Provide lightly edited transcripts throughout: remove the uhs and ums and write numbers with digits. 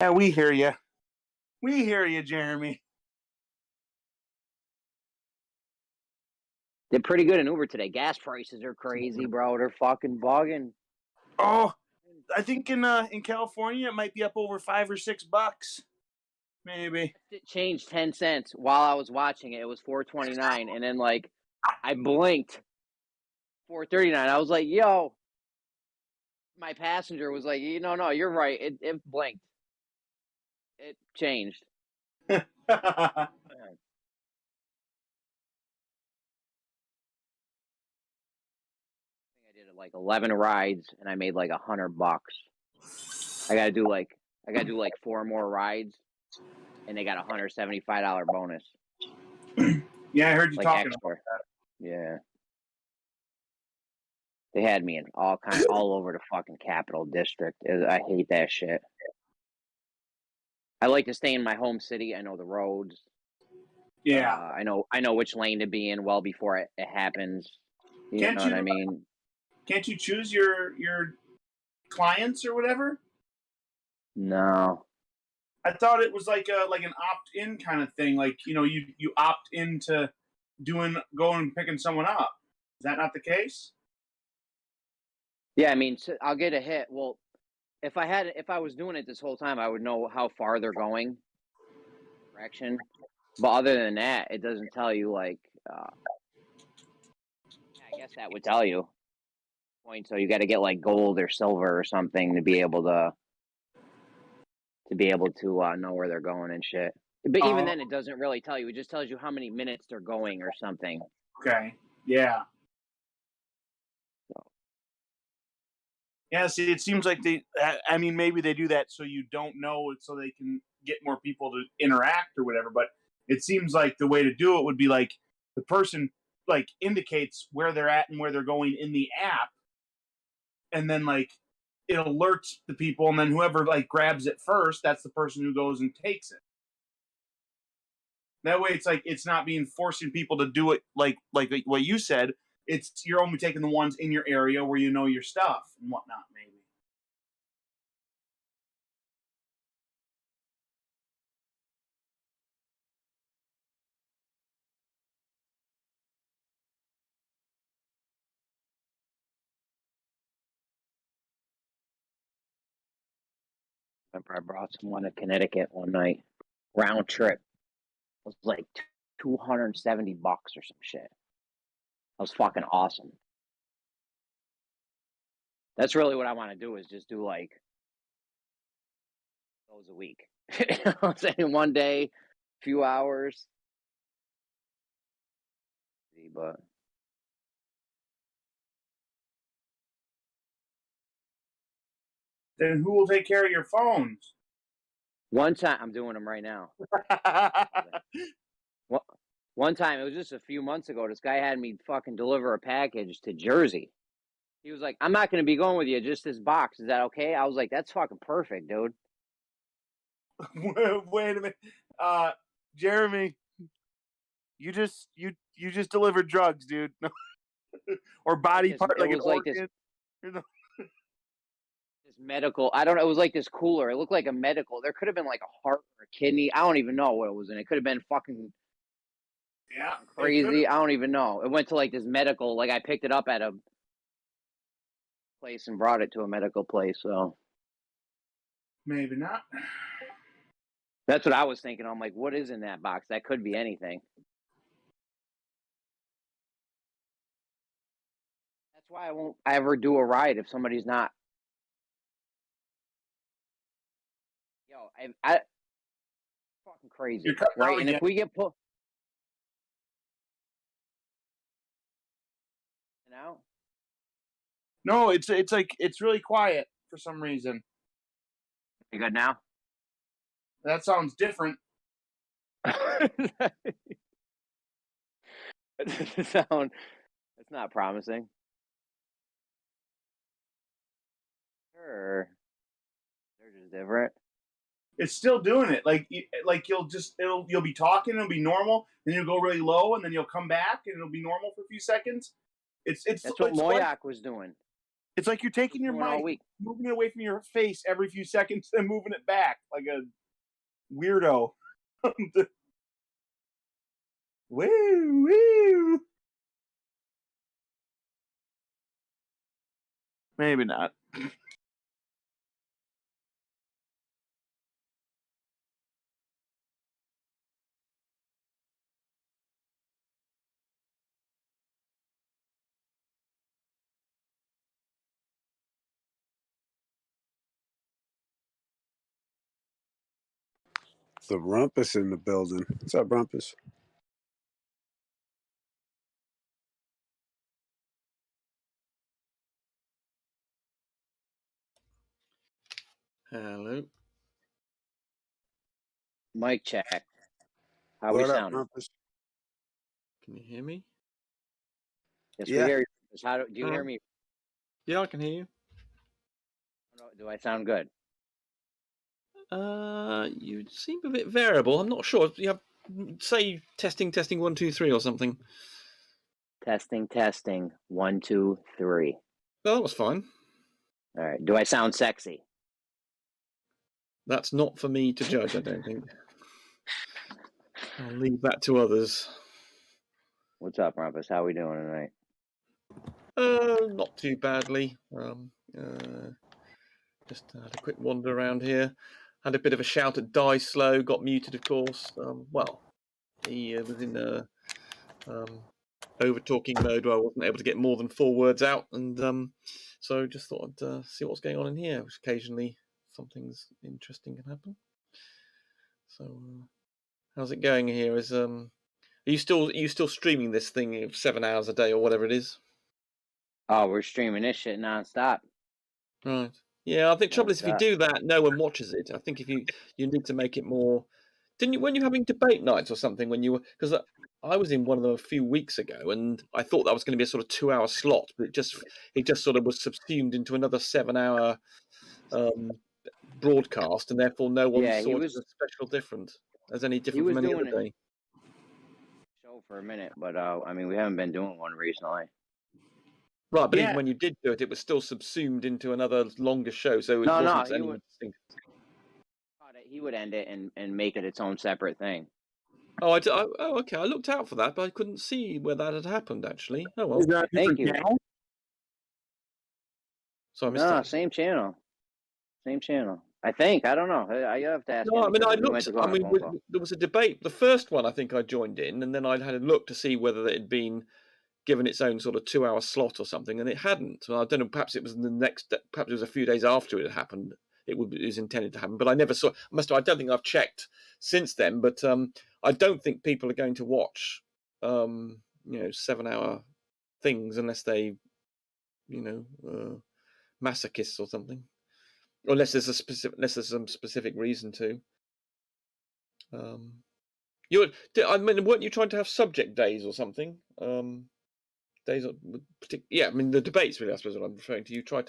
Yeah, we hear you. We hear you, Jeremy. They're pretty good in Uber today. Gas prices are crazy, bro. They're fucking bugging. Oh, I think in California it might be up over $5 or $6, maybe. It changed 10 cents while I was watching it. It was $4.29, and then like I blinked, $4.39. I was like, "Yo." My passenger was like, "No, you're right. It blinked. It changed." I did like 11 rides, and I made like $100. I gotta do like 4 more rides, and they got a $175 bonus. Yeah, I heard you like talking extra. about that. Yeah, they had me in all over the fucking Capital District. I hate that shit. I like to stay in my home city. I know the roads. Yeah, I know which lane to be in well before it happens. You know what I mean? Can't you choose your clients or whatever? No. I thought it was like an opt-in kind of thing. Like, you opt into going and picking someone up. Is that not the case? Yeah, I mean, so I'll get a hit. Well, if I was doing it this whole time, I would know how far they're going, direction. But other than that, it doesn't tell you like. I guess that would tell you points. So you got to get like gold or silver or something to be able to know where they're going and shit. But even then, it doesn't really tell you. It just tells you how many minutes they're going or something. Okay. Yeah. So. Yeah, see, it seems like maybe they do that so you don't know, so they can get more people to interact or whatever, but it seems like the way to do it would be like the person like indicates where they're at and where they're going in the app, and then like it alerts the people, and then whoever like grabs it first, that's the person who goes and takes it. That way it's like it's not forcing people to do it like what you said. You're only taking the ones in your area where you know your stuff and whatnot, maybe. Remember, I brought someone to Connecticut one night, round trip. It was like $270 or some shit. That was fucking awesome. That's really what I want to do, is just do like those a week. I'm saying one day, few hours. But then who will take care of your phones? One time, I'm doing them right now. One time, it was just a few months ago, this guy had me fucking deliver a package to Jersey. He was like, "I'm not going to be going with you, just this box. Is that okay?" I was like, "That's fucking perfect, dude." Wait a minute. Jeremy, you just delivered drugs, dude. Or body part, like an organ. This medical, I don't know, it was like this cooler. It looked like a medical. There could have been like a heart or a kidney. I don't even know what it was in. It could have been fucking crazy. I don't even know. It went to like this medical, like I picked it up at a place and brought it to a medical place, so maybe not. That's what I was thinking. I'm like, what is in that box? That could be anything. That's why I won't ever do a ride if somebody's not. Yo, I fucking crazy, right? And if we get put, No, it's like it's really quiet for some reason. You good now? That sounds different. It's not promising. Sure, they're just different. It's still doing it. Like you'll be talking, it'll be normal, then you'll go really low, and then you'll come back, and it'll be normal for a few seconds. That's what Moyak was doing. It's like you're taking your mic, moving it away from your face every few seconds, and moving it back like a weirdo. Woo, woo. Maybe not. The Rumpus in the building. What's up, Rumpus? Hello. Mic check. How What we up, sound? Rumpus? Can you hear me? Yes, Yeah. we hear you. How do you hear me? Yeah, I can hear you. Do I sound good? You seem a bit variable. I'm not sure. You have say testing 1 2 3 or something. Testing 1 2 3. Oh, that was fine. All right. Do I sound sexy? That's not for me to judge, I don't think. I'll leave that to others. What's up, Rumpus? How we doing tonight? Not too badly. Just had a quick wander around here. Had a bit of a shout at Die Slow. Got muted, of course. Well, he was in over talking mode where I wasn't able to get more than 4 words out, and so just thought I'd see what's going on in here. Which occasionally something's interesting can happen. So, how's it going here? Are you still streaming this thing of 7 hours a day or whatever it is? Oh, we're streaming this shit nonstop. Right. Yeah, I think trouble is if you do that, no one watches it. I think if you need to make it more. Didn't you when you're having debate nights or something when you were because I was in one of them a few weeks ago and I thought that was going to be a sort of 2-hour slot, but it just sort of was subsumed into another 7-hour broadcast, and therefore no one saw it as a special different as any different from any other day. Show for a minute, but I mean we haven't been doing one recently. Right, but even when you did do it, it was still subsumed into another longer show, so it wasn't any distinct. He would end it and make it its own separate thing. Oh, okay. I looked out for that, but I couldn't see where that had happened. Actually, oh well. Is that a different channel? So I missed that. Same channel. Same channel. I think. I don't know. I have to ask. No, I mean I looked. I mean there was a debate. The first one I think I joined in, and then I had a look to see whether it had been given its own sort of 2-hour slot or something, and it hadn't. Well, I don't know. Perhaps it was the next. Perhaps it was a few days after it had happened. It was intended to happen, but I never saw. I don't think I've checked since then. But I don't think people are going to watch, 7-hour things unless they, masochists or something, or unless there's some specific reason to. Weren't you trying to have subject days or something? Days, I mean the debates really. I suppose what I'm referring to. You try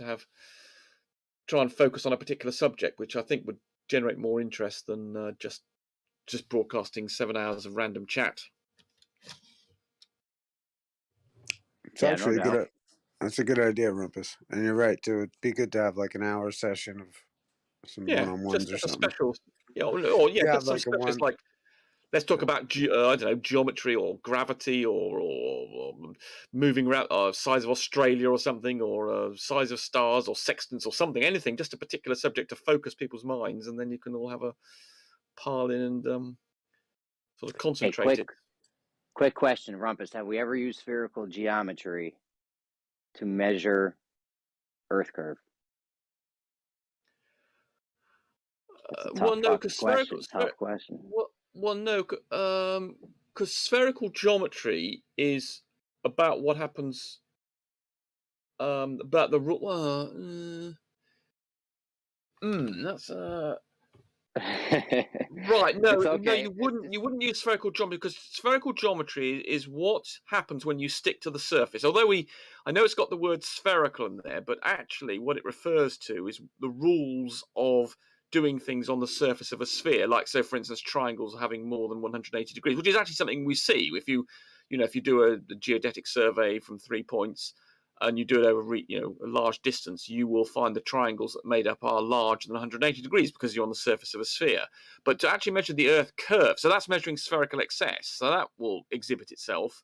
and focus on a particular subject, which I think would generate more interest than just broadcasting 7 hours of random chat. It's actually that's a good idea, Rumpus. And you're right too. It'd be good to have like an hour session of some one-on-ones or something. Special, like let's talk about geometry or gravity or moving around, size of Australia or something, or size of stars or sextants or something, anything, just a particular subject to focus people's minds, and then you can all have a pile in and sort of concentrate it. Quick question, Rumpus. Have we ever used spherical geometry to measure Earth curve? Well, no, because tough question. Well, no, because spherical geometry is about what happens. About the that's right. No, okay. No, you wouldn't use spherical geometry because spherical geometry is what happens when you stick to the surface. Although I know it's got the word spherical in there, but actually what it refers to is the rules of doing things on the surface of a sphere. Like, so for instance, triangles having more than 180 degrees, which is actually something we see if you do a geodetic survey from 3 points. and you do it over a large distance, you will find the triangles that made up are larger than 180 degrees because you're on the surface of a sphere. But to actually measure the Earth curve, so that's measuring spherical excess, so that will exhibit itself.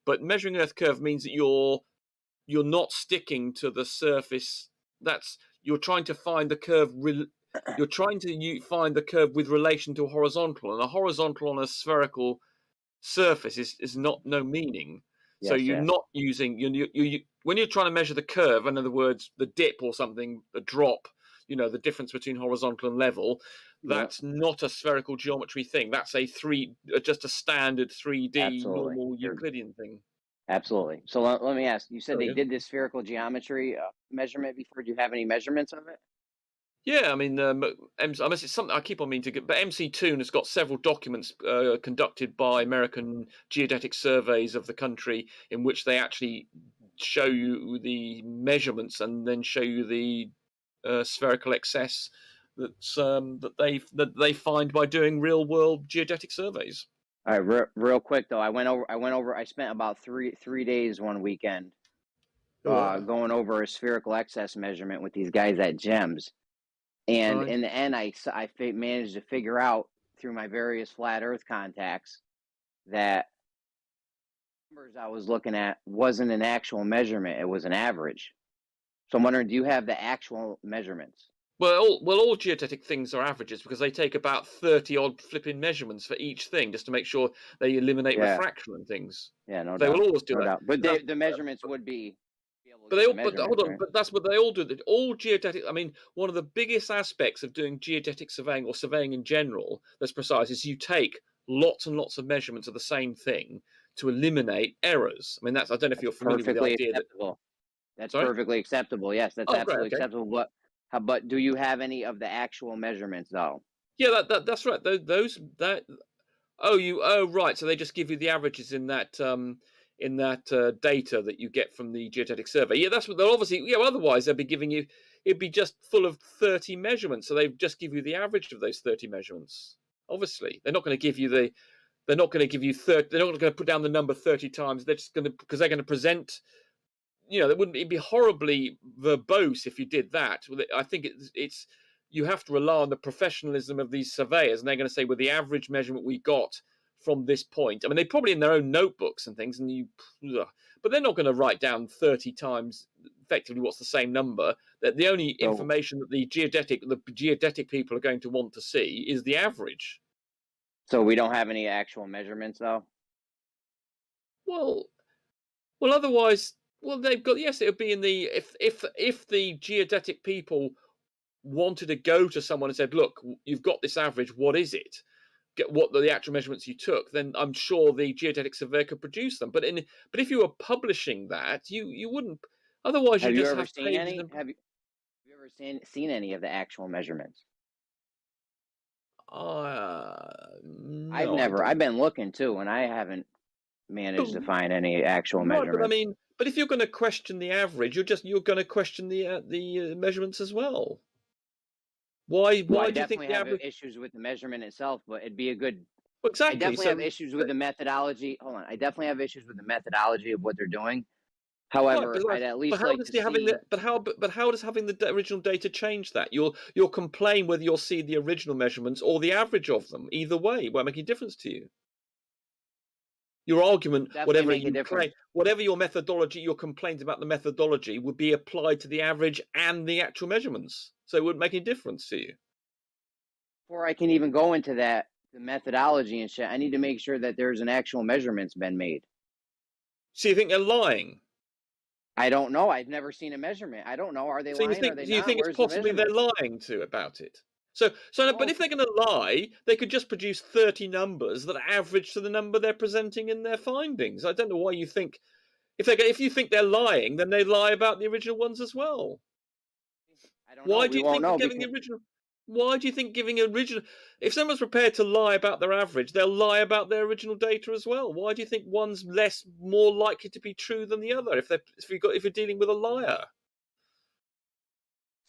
But measuring Earth curve means that you're not sticking to the surface. You're trying to find the curve. You're trying to find the curve with relation to a horizontal, and a horizontal on a spherical surface is no meaning. So you're not using you when you're trying to measure the curve, in other words, the dip or something, the drop, the difference between horizontal and level. That's not a spherical geometry thing. That's just a standard 3D normal Euclidean thing. Absolutely. So let me ask. You said they did this spherical geometry measurement before. Do you have any measurements of it? Yeah, I mean, unless it's something I keep on meaning to get, but MC Toon has got several documents conducted by American geodetic surveys of the country in which they actually show you the measurements and then show you the spherical excess that they find by doing real world geodetic surveys. All right, real quick though, I spent about three days one weekend going over a spherical excess measurement with these guys at GEMS. And in the end, I managed to figure out through my various flat Earth contacts that numbers I was looking at wasn't an actual measurement; it was an average. So I'm wondering, do you have the actual measurements? Well, all geodetic things are averages because they take about 30 odd flipping measurements for each thing just to make sure they eliminate refraction and things. Yeah, no doubt. They will always do that. Doubt. But the measurements would be. But hold on, right? But that's what they all do. All geodetic. I mean, one of the biggest aspects of doing geodetic surveying or surveying in general that's precise is you take lots and lots of measurements of the same thing to eliminate errors. I mean, I don't know if you're familiar with the idea acceptable. That's perfectly acceptable. Yes, that's absolutely acceptable. But do you have any of the actual measurements though? Yeah, that's right. Right. So they just give you the averages in that data that you get from the geodetic survey. Yeah, that's what they'll obviously. Yeah, otherwise they'll be giving you. It'd be just full of 30 measurements. So they just give you the average of those 30 measurements. Obviously, they're not going to give you the. They're not going to give you 30. They're not going to put down the number 30 times. They're just going to because they're going to present. It'd be horribly verbose if you did that. I think it's you have to rely on the professionalism of these surveyors, and they're going to say, well, the average measurement we got from this point. I mean, they probably in their own notebooks and things, but they're not going to write down 30 times effectively what's the same number. That the only information that the geodetic people are going to want to see is the average. So we don't have any actual measurements, though. Well, otherwise. Well, they've got it would be in the if the geodetic people wanted to go to someone and said, look, you've got this average, what is it? Get what the actual measurements you took, then I'm sure the geodetic surveyor could produce them. But if you were publishing that, you wouldn't. Otherwise, have you ever seen any? Have you ever seen any of the actual measurements? No, I've been looking too, and I haven't managed to find any actual measurements. But I mean. But if you're going to question the average, you're going to question the measurements as well. Why do you think the average? Issues with the measurement itself, but it'd be a good. Well, exactly. I definitely have issues with the methodology. Hold on, I definitely have issues with the methodology of what they're doing. However, I'd at least like to see. But how does having the original data change that? You'll complain whether you'll see the original measurements or the average of them. Either way, it won't make any difference to you. Your argument, whatever your methodology, your complaint about the methodology would be applied to the average and the actual measurements. So it wouldn't make any difference to you. Before I can even go into the methodology and shit, I need to make sure that there's an actual measurement's been made. So you think they're lying? I don't know. I've never seen a measurement. I don't know. Are they lying? Do you think it's possibly they're lying about it? But if they're going to lie, they could just produce 30 numbers that average to the number they're presenting in their findings. I don't know why you think if you think they're lying, then they lie about the original ones as well. I don't know. Why do you think giving the original? Why do you think giving original? If someone's prepared to lie about their average, they'll lie about their original data as well. Why do you think one's more likely to be true than the other? If you're dealing with a liar.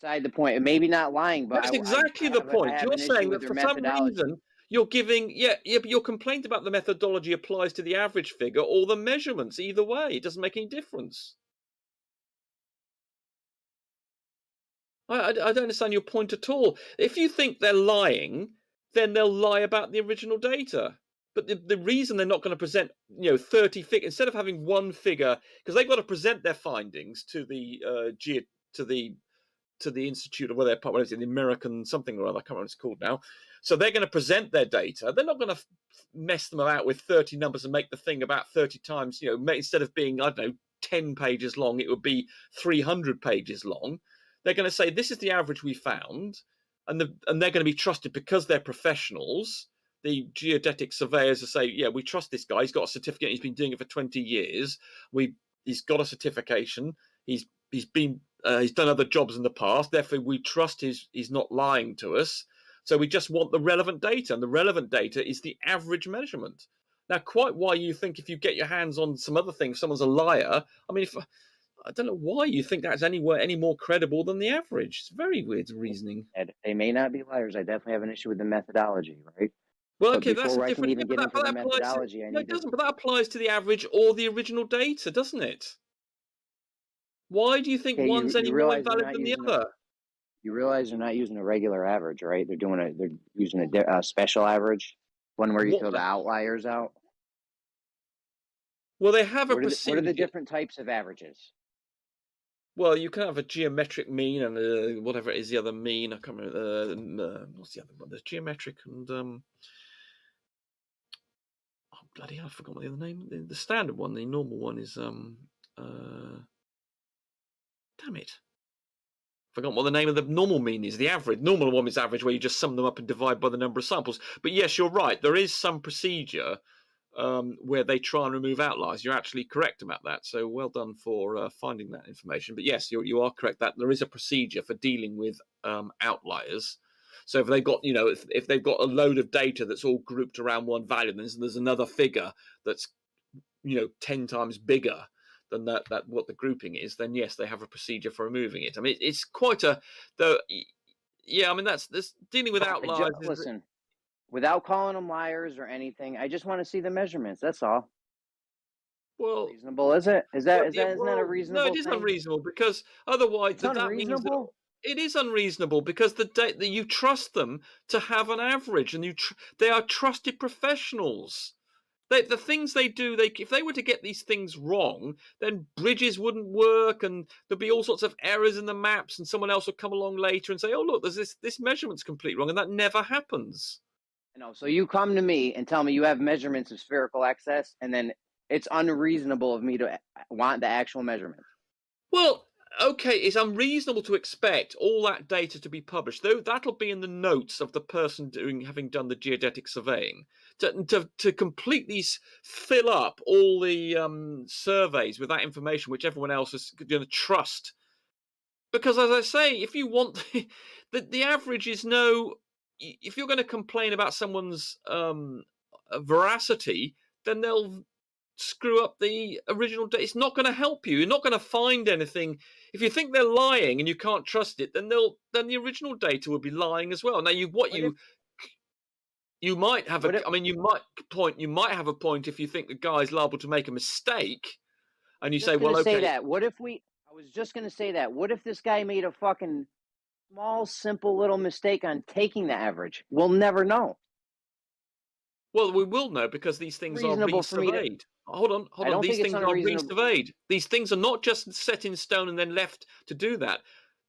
The point, maybe not lying, but that's exactly the point. You're saying that for some reason you're giving, but your complaint about the methodology applies to the average figure or the measurements. Either way, it doesn't make any difference. I don't understand your point at all. If you think they're lying, then they'll lie about the original data. But the reason they're not going to present, 30 figures instead of having one figure, because they've got to present their findings to the institute or whatever, what is it, the American something or other, I can't remember what it's called now. So they're going to present their data. They're not going to mess them about with 30 numbers and make the thing about 30 times, instead of being, I don't know, 10 pages long, it would be 300 pages long. They're going to say, this is the average we found. And they're going to be trusted because they're professionals. The geodetic surveyors will say, yeah, we trust this guy. He's got a certificate. He's been doing it for 20 years. He's got a certification. He's done other jobs in the past. Therefore, we trust he's not lying to us. So we just want the relevant data. And the relevant data is the average measurement. Now, quite why you think if you get your hands on some other thing, someone's a liar. I mean, I don't know why you think that's any more credible than the average. It's very weird reasoning. They may not be liars. I definitely have an issue with the methodology, right? Well, okay, that's a different thing. But that applies to the average or the original data, doesn't it? Why do you think one's any more invalid than the other? You realize they're not using a regular average, right? They're using a special average, one where you throw the outliers out. Well, they have a procedure. What are the different types of averages? Well, you can have a geometric mean and whatever it is, the other mean. I can't remember. What's the other one? There's geometric and oh bloody hell, I forgot what the other name. The standard one, the normal one is damn it. Forgotten what the name of the normal mean is. The average. Normal one is average, where you just sum them up and divide by the number of samples. But yes, you're right. There is some procedure where they try and remove outliers. You're actually correct about that. So well done for finding that information. But yes, you are correct that there is a procedure for dealing with outliers. So if they've got, if they've got a load of data that's all grouped around one value, then there's another figure that's 10 times bigger than that what the grouping is, then yes, they have a procedure for removing it. I mean, it's quite I mean, that's dealing with outliers. Listen, without calling them liars or anything, I just want to see the measurements. That's all. Well, reasonable, is it? Isn't that a reasonable? No, it is unreasonable, because otherwise that means that it is unreasonable, because that you trust them to have an average, and they are trusted professionals. The things they do, if they were to get these things wrong, then bridges wouldn't work, and there'd be all sorts of errors in the maps, and someone else would come along later and say, "Oh, look, there's this measurement's completely wrong," and that never happens. So you come to me and tell me you have measurements of spherical excess, and then it's unreasonable of me to want the actual measurement. Well, okay, it's unreasonable to expect all that data to be published, though that'll be in the notes of the person having done the geodetic surveying, to completely fill up all the surveys with that information, which everyone else is going to trust. Because, as I say, if you want the average is if you're going to complain about someone's veracity, then they'll screw up the original data. It's not going to help you. You're not going to find anything. If you think they're lying and you can't trust it, then the original data will be lying as well. Now, you might have you might have a point if you think the guy's liable to make a mistake, and you say, well, okay. I was just going to say that. What if this guy made a fucking small, simple little mistake on taking the average? We'll never know. Well, we will know, because these things are resurveyed. Hold on. These things are resurveyed. These things are not just set in stone and then left to do that.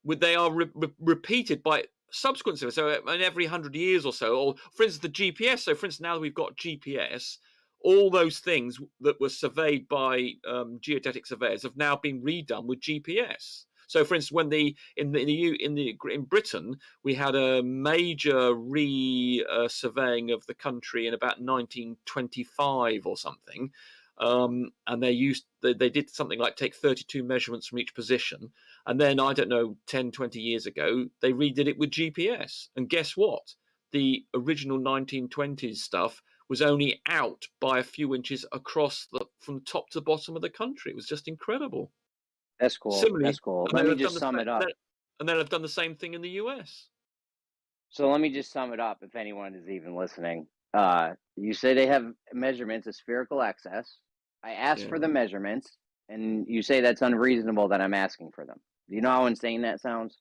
They are repeated by subsequent surveys. So every 100 years or so, or for instance, the GPS. So for instance, now that we've got GPS, all those things that were surveyed by geodetic surveyors have now been redone with GPS. So, for instance, when in Britain we had a major surveying of the country in about 1925 or something, and they did something like take 32 measurements from each position, and then I don't know 10, 20 years ago they redid it with GPS, and guess what? The original 1920s stuff was only out by a few inches across from top to bottom of the country. It was just incredible. That's cool. Similarly, that's cool. Let me just sum it up. And then I've done the same thing in the US. So let me just sum it up if anyone is even listening. You say they have measurements of spherical excess. I asked for the measurements, and you say that's unreasonable that I'm asking for them. Do you know how insane that sounds?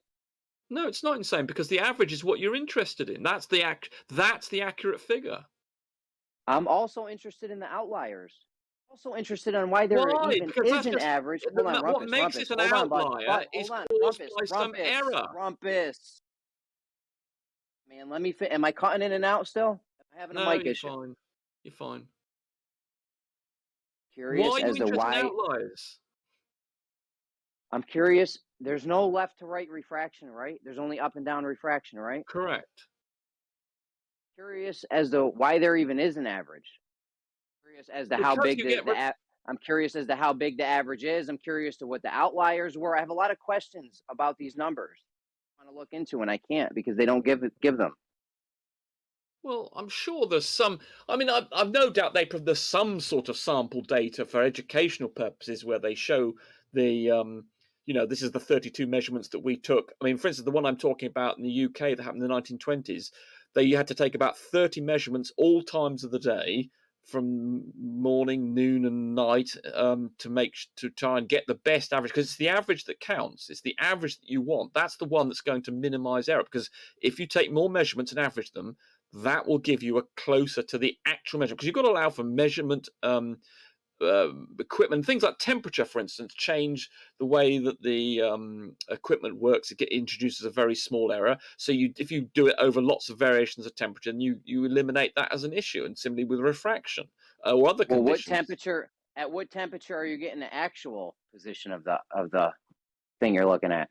No, it's not insane because the average is what you're interested in. That's the accurate figure. I'm also interested in the outliers. Also interested on why there Why? even Because is that's an just average. Hold on, what Rumpus, makes Rumpus. it an Hold on, bud. outlier Hold is on, caused Rumpus, by some Rumpus, error. Rumpus. Man, let me fit. Am I cutting in and out still? I'm having a mic issue. Fine. You're fine. Curious Why are you as to interested in why. outliers? I'm curious. There's no left to right refraction, right? There's only up and down refraction, right? Correct. Curious as to why there even is an average. Curious as to how big I'm curious as to how big the average is. I'm curious to what the outliers were. I have a lot of questions about these numbers I want to look into, and I can't because they don't give them. Well, I'm sure there's some. I mean, I've no doubt there's some sort of sample data for educational purposes where they show the, this is the 32 measurements that we took. I mean, for instance, the one I'm talking about in the UK that happened in the 1920s, they had to take about 30 measurements all times of the day, from morning, noon, and night, to try and get the best average, because it's the average that counts. It's the average that you want. That's the one that's going to minimize error, because if you take more measurements and average them, that will give you a closer to the actual measurement, because you've got to allow for measurement equipment. Things like temperature, for instance, change the way that the equipment works. It introduces a very small error. So if you do it over lots of variations of temperature, then you eliminate that as an issue. And similarly with refraction or other conditions. At what temperature are you getting the actual position of the thing you're looking at?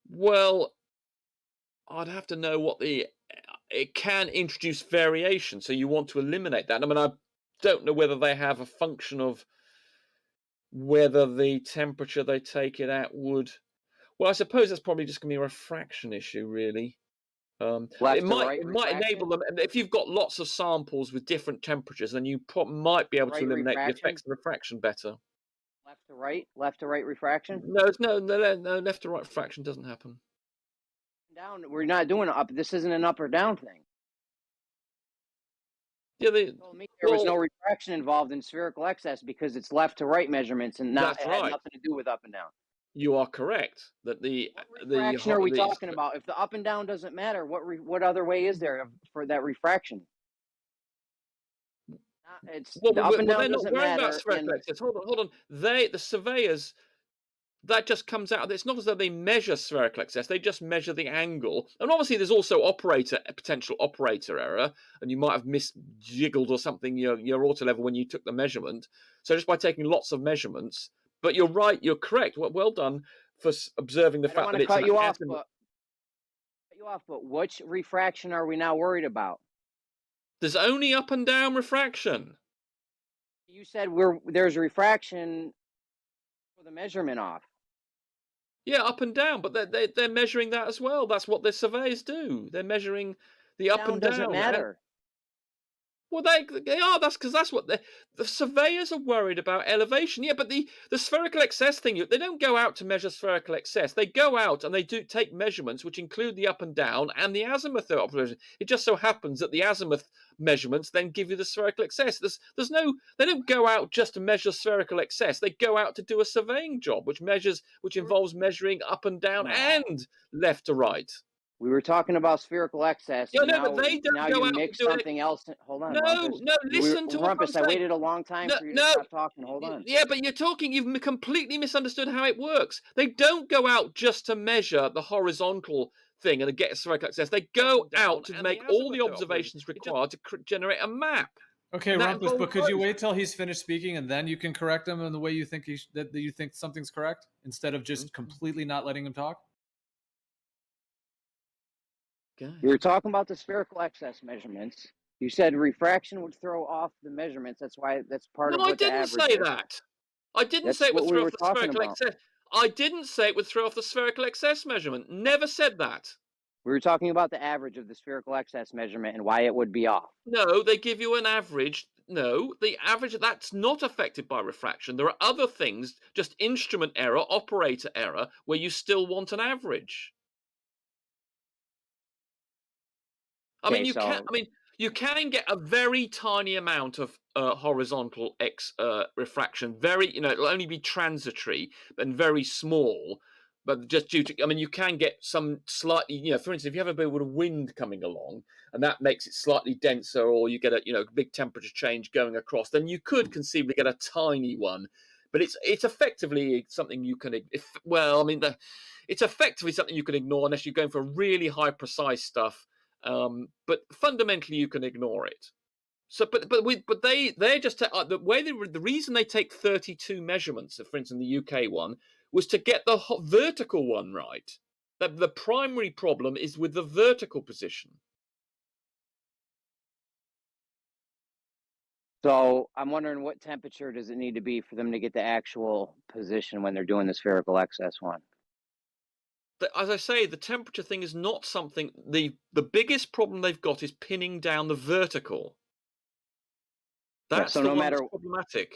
Well, I'd have to know it can introduce variation, so you want to eliminate that. I mean, I don't know whether they have a function of whether the temperature they take it at would. Well, I suppose that's probably just going to be a refraction issue, really. It might enable them, and if you've got lots of samples with different temperatures, then you might be able to eliminate the effects of refraction better. Left to right refraction? No, left to right refraction doesn't happen. Down, we're not doing it up. This isn't an up or down thing. Yeah, there was no refraction involved in spherical excess because it's left to right measurements and it had nothing to do with up and down. You are correct that what refraction are we talking about? If the up and down doesn't matter, what other way is there for that refraction? The up and down doesn't matter. Hold on. The surveyors, that just comes out. It's not as though they measure spherical excess. They just measure the angle. And obviously there's also potential operator error, and you might have misjiggled or something your auto level when you took the measurement. So just by taking lots of measurements. But you're right, you're correct. Well done for observing the fact that it's cut you off, but which refraction are we now worried about? There's only up and down refraction. You said there's refraction for the measurement off. Yeah, up and down, but they're measuring that as well. That's what the surveyors do. They're measuring the up and down. Doesn't matter. Well, they are. That's because that's what the surveyors are worried about, elevation. Yeah, but the spherical excess thing, they don't go out to measure spherical excess. They go out and they do take measurements, which include the up and down and the azimuth observation. It just so happens that the azimuth measurements then give you the spherical excess. They don't go out just to measure spherical excess. They go out to do a surveying job, which involves measuring up and down and left to right. We were talking about spherical excess. Yeah, no, but they don't go out mix something else. Hold on. No, listen to what I'm saying. I waited a long time for you to stop talking. Hold on. Yeah, but you've completely misunderstood how it works. They don't go out just to measure the horizontal thing and get spherical excess. They go out to make all the observations required to generate a map. Okay, Rumpus, but could you wait till he's finished speaking and then you can correct him in the way you think that you think something's correct instead of just completely not letting him talk? You were talking about the spherical excess measurements. You said refraction would throw off the measurements. That's part of what the average is. No, I didn't say that. I didn't say it would throw off the spherical excess. I didn't say it would throw off the spherical excess measurement. Never said that. We were talking about the average of the spherical excess measurement and why it would be off. No, they give you an average. No, the average, that's not affected by refraction. There are other things, just instrument error, operator error, where you still want an average. You can get a very tiny amount of horizontal refraction. It'll only be transitory and very small. But just due to, I mean, you can get some slightly, you know, for instance, if you have a bit of wind coming along and that makes it slightly denser, or you get a, you know, big temperature change going across, then you could conceivably get a tiny one. But it's effectively something you can, it's effectively something you can ignore unless you're going for really high precise stuff. But fundamentally, you can ignore it. So, but they're just the reason they take 32 measurements, for instance, the UK one, was to get the vertical one right. The primary problem is with the vertical position. So I'm wondering, what temperature does it need to be for them to get the actual position when they're doing the spherical excess one? As I say, the temperature thing is not something. The biggest problem they've got is pinning down the vertical. That's so the no one matter that's problematic.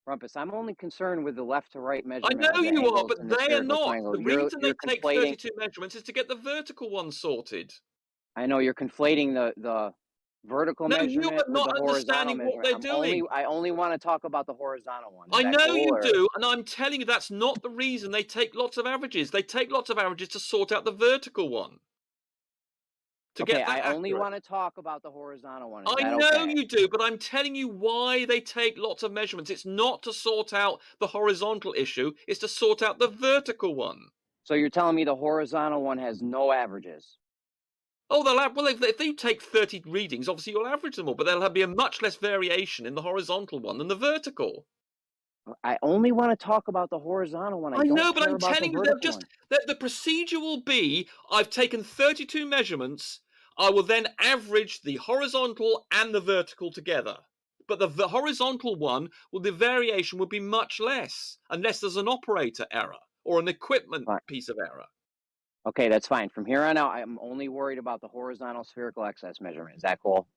Rumpus, I'm only concerned with the left to right measurement. I know you are, but the they are not. triangle. The reason they take 32 measurements is to get the vertical one sorted. I know you're conflating the vertical measurement you are not with the horizontal understanding what they're doing. I only want to talk about the horizontal one. I know you do, and I'm telling you that's not the reason they take lots of averages. They take lots of averages to sort out the vertical one. I only want to talk about the horizontal one. I know you do, but I'm telling you why they take lots of measurements. It's not to sort out the horizontal issue. It's to sort out the vertical one. So you're telling me the horizontal one has no averages? Oh, if they take 30 readings, obviously you'll average them all, but there'll be a much less variation in the horizontal one than the vertical. I only want to talk about the horizontal one. I know, but I'm telling you, the procedure will be, I've taken 32 measurements, I will then average the horizontal and the vertical together. But the horizontal one, the variation will be much less, unless there's an operator error or an equipment piece of error. Okay, that's fine. From here on out, I'm only worried about the horizontal spherical excess measurement. Is that cool?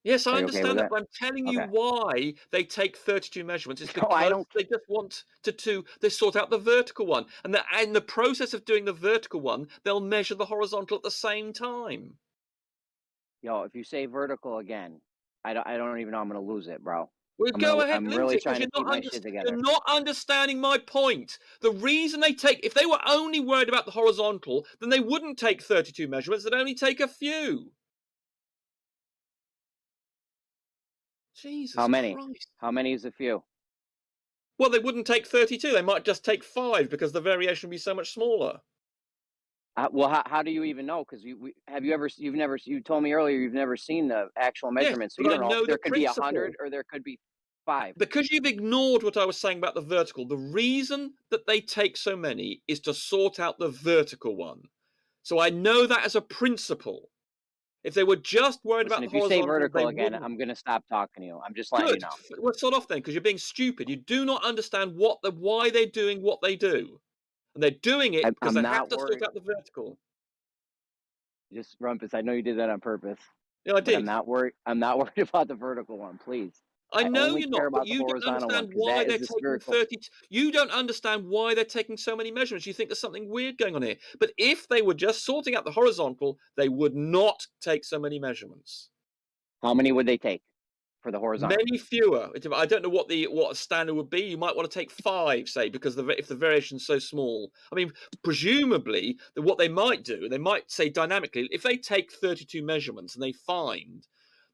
Yes, I understand that, but I'm telling you why they take 32 measurements. It's because they just want to sort out the vertical one. And in the process of doing the vertical one, they'll measure the horizontal at the same time. Yo, if you say vertical again, I don't even know I'm going to lose it, bro. Well, go ahead and lose it, because you're not understanding my point. The reason they take, if they were only worried about the horizontal, then they wouldn't take 32 measurements. They'd only take a few. Jesus How many? Christ. How many is a few? Well, they wouldn't take 32. They might just take 5 because the variation would be so much smaller. Well, how do you even know? Because you told me earlier you've never seen the actual measurements, so you don't know. There could be 100 or there could be 5. Because you've ignored what I was saying about the vertical. The reason that they take so many is to sort out the vertical one. So I know that as a principle. If they were just worried about the horizontal, if you say vertical again, I'm going to stop talking to you. I'm just letting you know. Well, sort off then, because you're being stupid. You do not understand why they're doing what they do. And they're doing it because they have to sort out the vertical. Just Rumpus, I know you did that on purpose. Yeah, I did. I'm not worried about the vertical one, please. I know you're not, but you don't understand why they're taking 30. You don't understand why they're taking so many measurements. You think there's something weird going on here. But if they were just sorting out the horizontal, they would not take so many measurements. How many would they take for the horizontal? Many fewer. I don't know what a standard would be. You might want to take 5, say, because if the variation's so small. I mean, presumably, what they might do, they might say dynamically, if they take 32 measurements and they find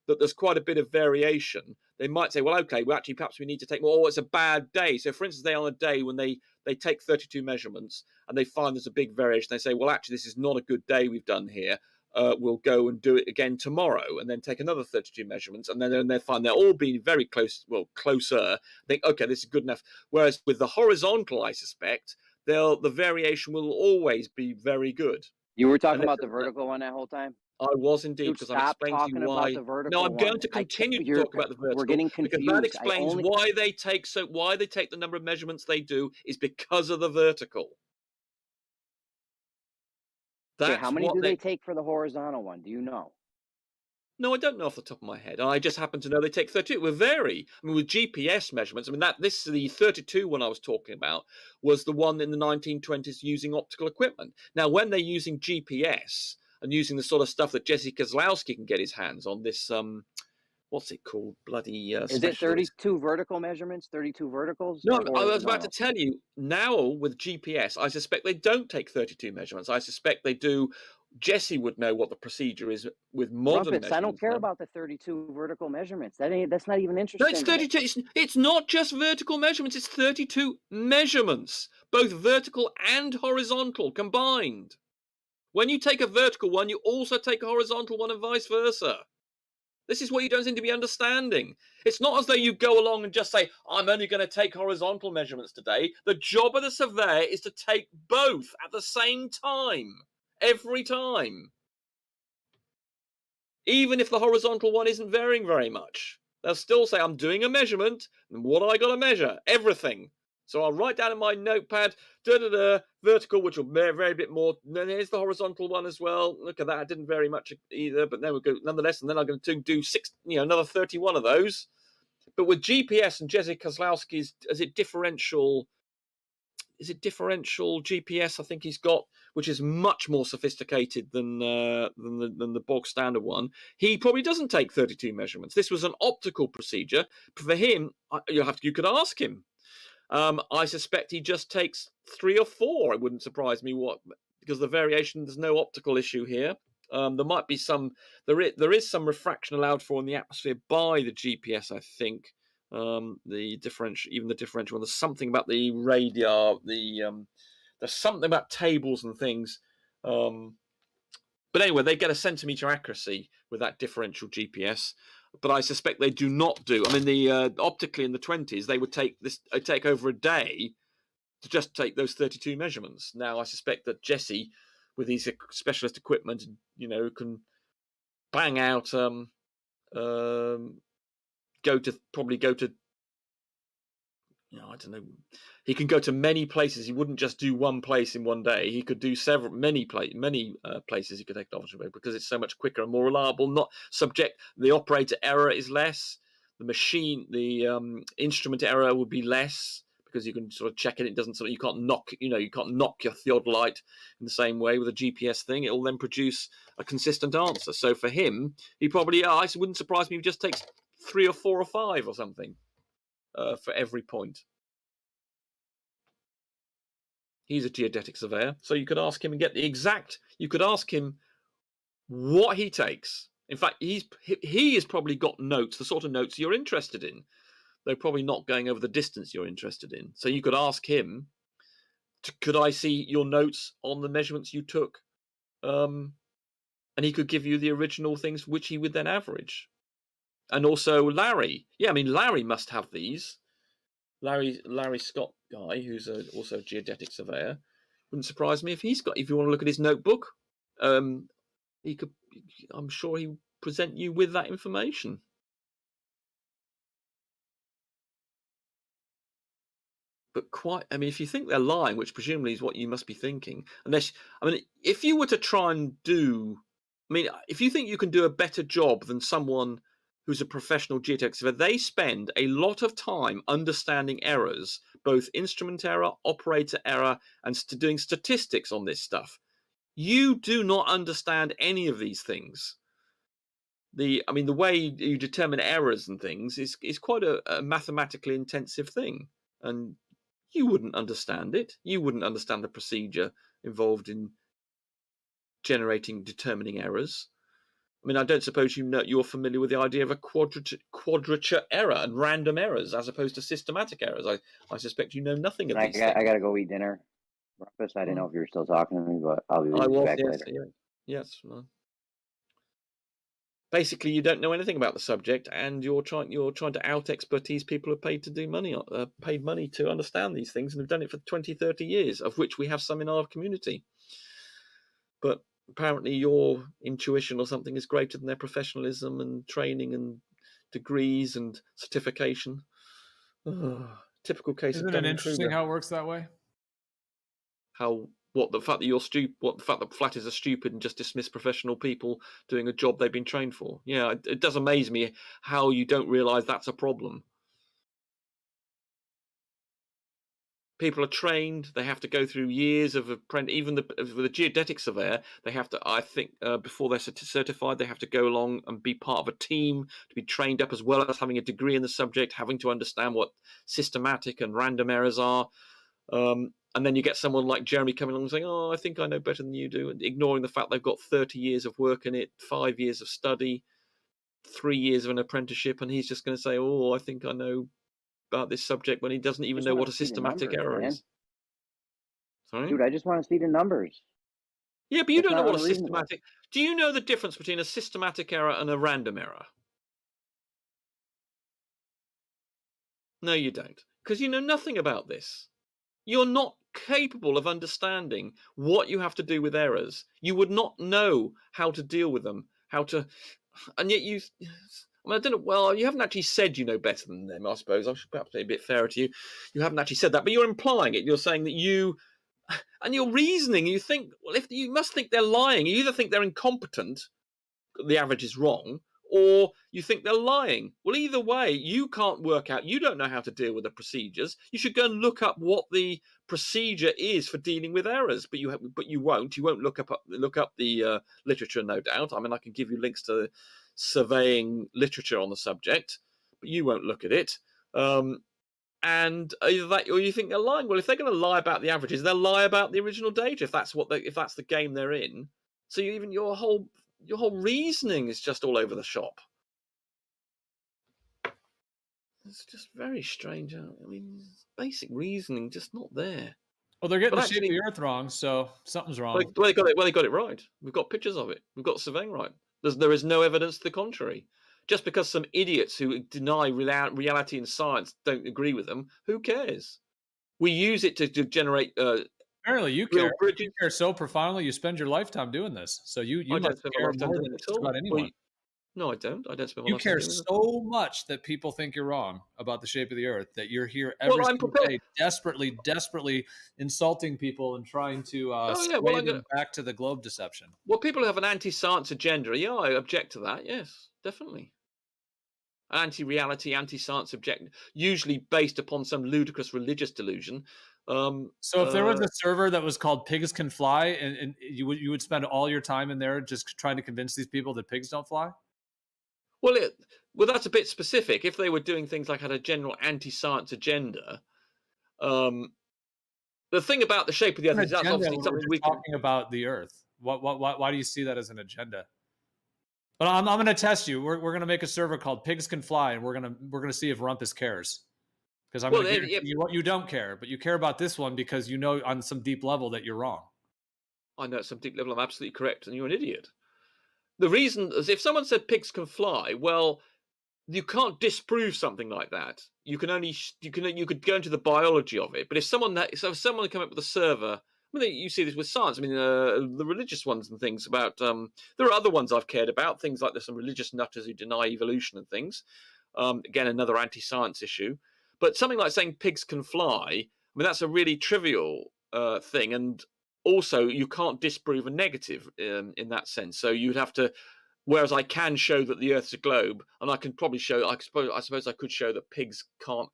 that there's quite a bit of variation, they might say, well, okay, well, actually, perhaps we need to take more. Oh, it's a bad day. So, for instance, on a day when they take 32 measurements and they find there's a big variation, they say, well, actually, this is not a good day we've done here. We'll go and do it again tomorrow, and then take another 32 measurements, and then they find they're all being very close, closer. Think, okay, this is good enough. Whereas with the horizontal, I suspect, the variation will always be very good. You were talking about the vertical one that whole time? I was indeed, because I'm explaining to you why. No, I'm going to continue to talk about the vertical. We're getting confused. Because that explains why they take the number of measurements they do is because of the vertical. Okay, how many do they take for the horizontal one? Do you know? No, I don't know off the top of my head. I just happen to know they take 32. It will vary. I mean, with GPS measurements, the 32 one I was talking about was the one in the 1920s using optical equipment. Now, when they're using GPS and using the sort of stuff that Jesse Kozlowski can get his hands on, this what's it called? Bloody Is it 32 vertical measurements? 32 verticals? No, I was about to tell you, now with GPS, I suspect they don't take 32 measurements. I suspect they do. Jesse would know what the procedure is with modern measurements. I don't care about the 32 vertical measurements. That's not even interesting. No, it's 32. It's not just vertical measurements. It's 32 measurements, both vertical and horizontal combined. When you take a vertical one, you also take a horizontal one and vice versa. This is what you don't seem to be understanding. It's not as though you go along and just say, I'm only going to take horizontal measurements today. The job of the surveyor is to take both at the same time, every time. Even if the horizontal one isn't varying very much. They'll still say, I'm doing a measurement, and what have I got to measure? Everything. So I'll write down in my notepad, vertical, which will vary a bit more. And then here's the horizontal one as well. Look at that, it didn't vary much either, but then we'll go nonetheless, and then I'm going to do another 31 of those. But with GPS and Jesse Kozlowski's, is it differential GPS I think he's got, which is much more sophisticated than the bog standard one. He probably doesn't take 32 measurements. This was an optical procedure. For him, you could ask him. I suspect he just takes 3 or 4. It wouldn't surprise me because the variation, there's no optical issue here. There might be there is some refraction allowed for in the atmosphere by the GPS, I think. The differential one. There's something about the radar. There's something about tables and things. But anyway, they get a centimeter accuracy with that differential GPS. But I suspect they do not do. I mean, optically in the 20s, they would take over a day to just take those 32 measurements. Now, I suspect that Jesse, with his specialist equipment, can bang out, go to. I don't know. He can go to many places. He wouldn't just do one place in one day. He could do many places he could take advantage of because it's so much quicker and more reliable. Not subject. The operator error is less. The instrument error would be less because you can sort of check it. It doesn't you can't knock your theodolite in the same way with a GPS thing. It will then produce a consistent answer. So for him, he probably, it wouldn't surprise me if he just takes 3 or 4 or 5 or something. For every point. He's a geodetic surveyor, so you could ask him and get the exact. You could ask him what he takes. In fact, he has probably got notes, the sort of notes you're interested in. They're probably not going over the distance you're interested in. So you could ask him, could I see your notes on the measurements you took? And he could give you the original things, which he would then average. And also Larry. Yeah, I mean, Larry must have these. Larry Scott guy, who's also a geodetic surveyor. Wouldn't surprise me if he's got. If you want to look at his notebook, he could. I'm sure he would present you with that information. But if you think they're lying, which presumably is what you must be thinking, if you were to try and if you think you can do a better job than someone who's a professional geodetic surveyor, they spend a lot of time understanding errors, both instrument error, operator error, and doing statistics on this stuff. You do not understand any of these things. The way you determine errors and things is quite a mathematically intensive thing, and you wouldn't understand it. You wouldn't understand the procedure involved in determining errors. I don't suppose you're familiar with the idea of a quadrature error and random errors as opposed to systematic errors. I suspect you know nothing of these things. I got to go eat dinner. Breakfast. I didn't know if you were still talking to me, but I'll be back later. Yes. Well, basically, you don't know anything about the subject, and you're trying to out expertise people who are paid money to understand these things and have done it for 20, 30 years, of which we have some in our community. But apparently your intuition or something is greater than their professionalism and training and degrees and certification. Typical case of Dunning-Kruger. Isn't it interesting how it works that way? The fact that you're stupid, the fact that flatters are stupid and just dismiss professional people doing a job they've been trained for. Yeah, it does amaze me how you don't realise that's a problem. People are trained. They have to go through years of even the geodetic surveyor. They have to, I think, before they're certified, they have to go along and be part of a team to be trained up, as well as having a degree in the subject, having to understand what systematic and random errors are. And then you get someone like Jeremy coming along and saying, "Oh, I think I know better than you do," and ignoring the fact they've got 30 years of work in it, 5 years of study, 3 years of an apprenticeship, and he's just going to say, "Oh, I think I know about this subject," when he doesn't even know what a systematic error is. Sorry? Dude, I just want to see the numbers. Yeah, but you don't know what a systematic... Do you know the difference between a systematic error and a random error? No, you don't. Because you know nothing about this. You're not capable of understanding what you have to do with errors. You would not know how to deal with them, how to... And yet you... I mean, I don't know. Well, you haven't actually said you know better than them, I suppose. I should perhaps be a bit fairer to you. You haven't actually said that, but you're implying it. You're saying that you... And your reasoning, you think... Well, if you must think they're lying. You either think they're incompetent, the average is wrong, or you think they're lying. Well, either way, you can't work out. You don't know how to deal with the procedures. You should go and look up what the procedure is for dealing with errors, but you won't. You won't look up the literature, no doubt. I mean, I can give you links to surveying literature on the subject, but you won't look at it. And either that, or you think they're lying. Well, if they're going to lie about the averages, they'll lie about the original data. If that's the game they're in. So your whole reasoning is just all over the shop. It's just very strange. I mean, basic reasoning just not there. Well, they're getting the shape of the Earth wrong, so something's wrong. Well, they got it right. We've got pictures of it. We've got surveying right. There is no evidence to the contrary. Just because some idiots who deny reality and science don't agree with them, who cares? We use it to generate. Apparently, you care. You care so profoundly. You spend your lifetime doing this, so you must care more than just about anyone. No, I don't. I don't spend my You lifetime care doing this. so much that people think you're wrong about the shape of the Earth, that you're here every single day, desperately insulting people and trying to sway them back to the globe deception. Well, people who have an anti-science agenda, yeah, I object to that. Yes, definitely. Anti-reality, anti-science object, usually based upon some ludicrous religious delusion. So if there was a server that was called Pigs Can Fly, and you would spend all your time in there just trying to convince these people that pigs don't fly? Well, that's a bit specific. If they were doing things like had a general anti-science agenda, the thing about the shape of the Earth is that's obviously something we can... talking about the Earth. Why do you see that as an agenda? But I'm going to test you. We're going to make a server called Pigs Can Fly, and we're going to see if Rumpus cares. Because I'm going to guarantee you don't care, but you care about this one because you know on some deep level that you're wrong. I know at some deep level I'm absolutely correct, and you're an idiot. The reason is if someone said pigs can fly, well, you can't disprove something like that. You could go into the biology of it. But if someone come up with a server, I mean, you see this with science. I mean, the religious ones and things about. There are other ones I've cared about. Things like there's some religious nutters who deny evolution and things. Again, another anti-science issue. But something like saying pigs can fly, I mean, that's a really trivial thing. And also, you can't disprove a negative in that sense. So you'd have to, whereas I can show that the Earth's a globe, and I can probably show, I suppose I could show that pigs don't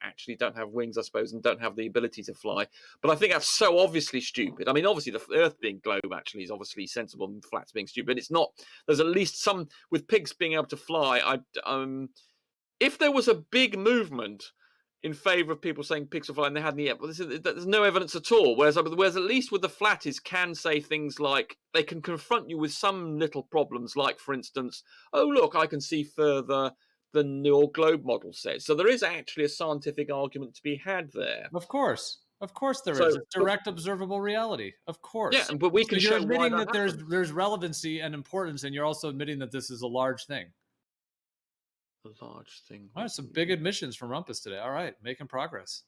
have wings, I suppose, and don't have the ability to fly. But I think that's so obviously stupid. I mean, obviously, the Earth being globe actually is obviously sensible and flats being stupid. It's not, there's at least some, with pigs being able to fly, if there was a big movement in favour of people saying pigs will fly and they hadn't yet. Well, there's no evidence at all. Whereas at least with the flatties can say things like they can confront you with some little problems, like for instance, oh look, I can see further than your globe model says. So there is actually a scientific argument to be had there. Of course there is. It's direct observable reality. Of course. Yeah, but we can show you're admitting why that there's relevancy and importance, and you're also admitting that this is a large thing. A large thing. All right, some big admissions from Rumpus today. All right, making progress.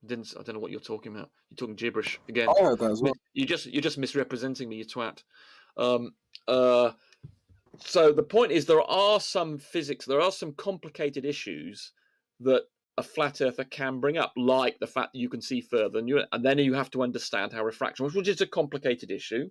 I don't know what you're talking about. You're talking gibberish again. I heard that as well. You're just misrepresenting me, you twat. So the point is, there are some complicated issues that a flat earther can bring up, like the fact that you can see further, and then you have to understand how refraction works, which is a complicated issue.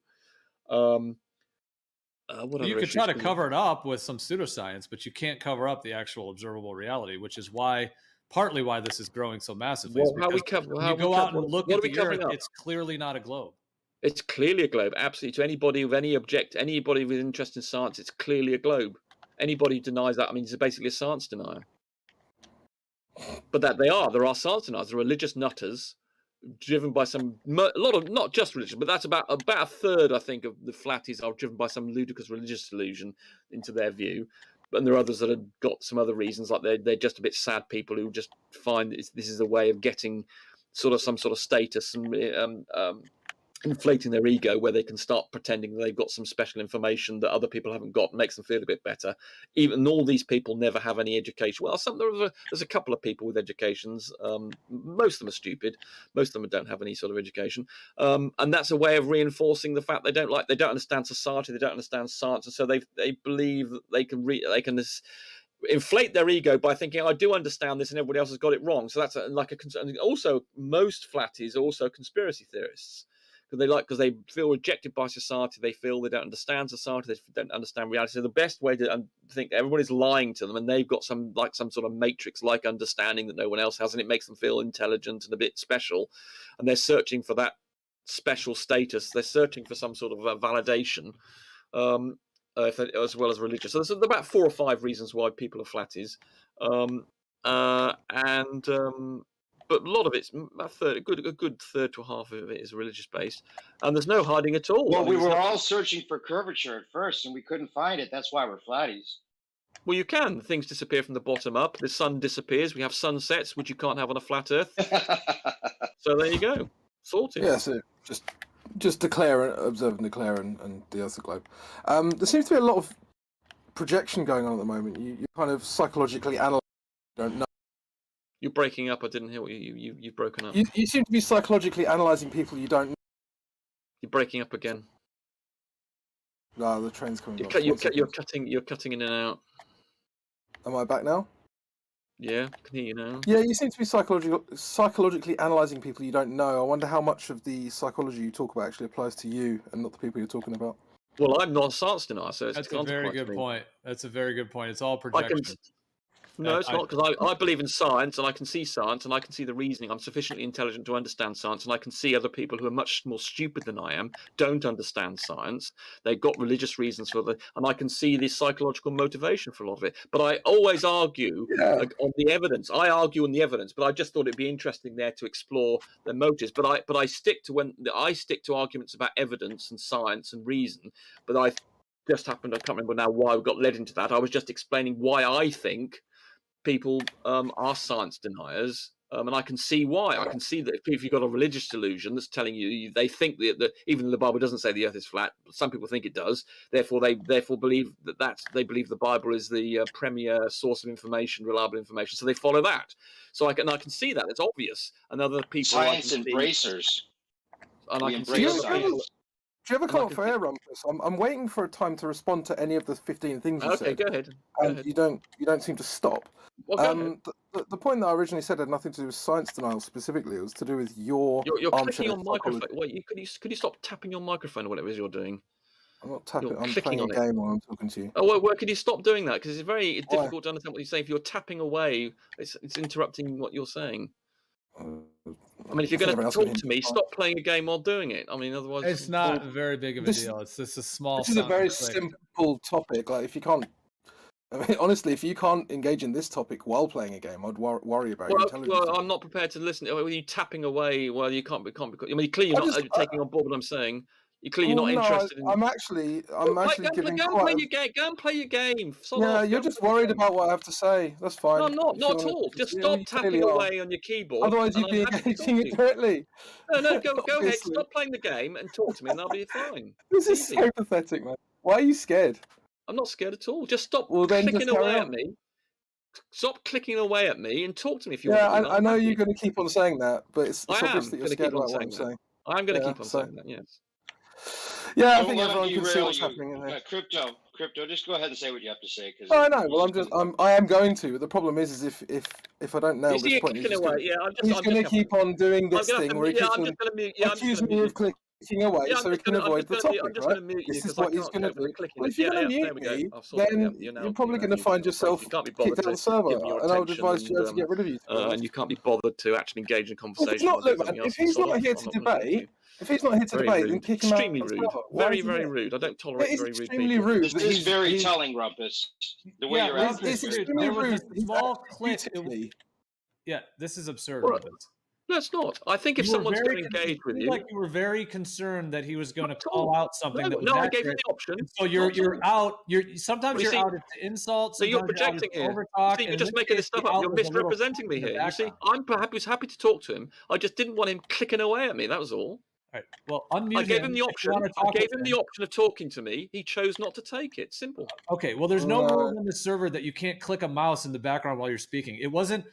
You could try to cover it up with some pseudoscience, but you can't cover up the actual observable reality, which is why partly why this is growing so massively. Well, how we cover? When you go out and look at the Earth, it's clearly not a globe. It's clearly a globe, absolutely. To anybody with anybody with interest in science, it's clearly a globe. Anybody who denies that, I mean, it's basically a science denier. But there are science deniers, the religious nutters, driven by a lot of, not just religion, but that's about a third, I think, of the flatties are driven by some ludicrous religious delusion into their view. And there are others that have got some other reasons, like they're just a bit sad people who just find this is a way of getting some sort of status and inflating their ego, where they can start pretending that they've got some special information that other people haven't got, makes them feel a bit better. Even all these people never have any education. Well, there's a couple of people with educations. Most of them are stupid. Most of them don't have any sort of education, and that's a way of reinforcing the fact they don't understand society, they don't understand science, and so they believe that they can inflate their ego by thinking, I do understand this and everybody else has got it wrong. So that's like a concern. Also, most flatties are also conspiracy theorists, because they feel rejected by society, they feel they don't understand society, they don't understand reality. So the best way to think everybody's lying to them, and they've got some sort of matrix-like understanding that no one else has, and it makes them feel intelligent and a bit special, and they're searching for that special status. They're searching for some sort of validation, as well as religious. So there's about 4 or 5 reasons why people are flatties, but a lot of it's a good third to half of it is religious based, and there's no hiding at all. Well, we were all searching for curvature at first, and we couldn't find it. That's why we're flatties. Well, you can. Things disappear from the bottom up. The sun disappears. We have sunsets, which you can't have on a flat Earth. So there you go. Sorted. Yeah, so just observe and declare, and the Earth's a globe. There seems to be a lot of projection going on at the moment. You kind of psychologically analyze. You don't know. You're breaking up. I didn't hear what you've broken up. You seem to be psychologically analysing people you don't know. You're breaking up again. No, the train's coming. You're cutting in and out. Am I back now? Yeah, I can hear you now. Yeah, you seem to be psychologically analysing people you don't know. I wonder how much of the psychology you talk about actually applies to you and not the people you're talking about. Well, I'm not a science denier, so that's a very good point. That's a very good point. It's all projection. No, it's not, because I believe in science, and I can see science, and I can see the reasoning. I'm sufficiently intelligent to understand science, and I can see other people who are much more stupid than I am don't understand science. They've got religious reasons and I can see the psychological motivation for a lot of it. But I always argue on the evidence. I argue on the evidence, but I just thought it'd be interesting there to explore their motives. But I stick to arguments about evidence and science and reason. But I can't remember now why we got led into that. I was just explaining why I think people are science deniers, and I can see why. I can see that if you've got a religious delusion that's telling you they think that even the Bible doesn't say the Earth is flat, but some people think it does. Therefore, they believe they believe the Bible is the premier source of information, reliable information. So they follow that. So I can see that it's obvious. And other people, science embracers. And I can see science. Do you ever come up for air, Rumpus? I'm waiting for a time to respond to any of the 15 things you said. Okay, go ahead. You don't seem to stop. Well, the point that I originally said had nothing to do with science denial specifically. It was to do with you're clicking on microphone. Wait, could you stop tapping your microphone or whatever it is you're doing? I'm not tapping. I'm playing a game while I'm talking to you. Oh, well, could you stop doing that? Because it's very difficult to understand what you're saying. If you're tapping away, it's interrupting what you're saying. I mean, if you're going to talk to me, stop playing a game while doing it. I mean, otherwise... It's not very big of a deal. It's just a small... This is a very simple topic. Like, if you can't... I mean, honestly, if you can't engage in this topic while playing a game, I'd worry about your intelligence. Well, I'm not prepared to listen. Are you tapping away? Well, you can't. I mean, clearly you're not taking on board what I'm saying. You're clearly not interested in... I'm actually giving Go and play your game. You're just worried about what I have to say. That's fine. No, I'm not at all. Just stop tapping away on your keyboard. Otherwise, you'd be engaging it directly. No, go ahead. Stop playing the game and talk to me, and I'll be fine. This is so pathetic, man. Why are you scared? I'm not scared at all. Just stop clicking away at me. Stop clicking away at me and talk to me if you want. Yeah, I know you're going to keep on saying that, but it's obvious that you're scared about what I'm saying. I am going to keep on saying that, yes. Yeah, I think everyone can see what's happening in there. Crypto, just go ahead and say what you have to say. I know. Well, I am going to. But the problem is if I don't know this point, he's going to keep on doing this thing where he keeps on accusing me of clicking. clicking away so he can avoid the topic, right? This is what he's going to do. Well, if you're going to mute me, then you're probably going to find yourself kicked out of the server, and I would advise Joe to get rid of you. And you can't be bothered to actually engage in conversation. If he's not here to debate, then kick him out. Extremely rude. Very, very rude. I don't tolerate very rude people. Extremely rude. This is very telling, Rumpus. The way you're acting. It's extremely rude. Small clip. Yeah, this is absurd. No, it's not. I think if someone's going to engage with you, like you were very concerned that he was going to call out something. No, I gave you the option. So you're out. Sometimes you're out to insult. So you're projecting here. You're just making this stuff up. You're misrepresenting me here. You see, I was happy to talk to him. I just didn't want him clicking away at me. That was all. Right. Well, unmute I gave him the option. I gave him the option of talking to me. He chose not to take it. Simple. Okay. Well, there's no rule in the server that you can't click a mouse in the background while you're speaking. It wasn't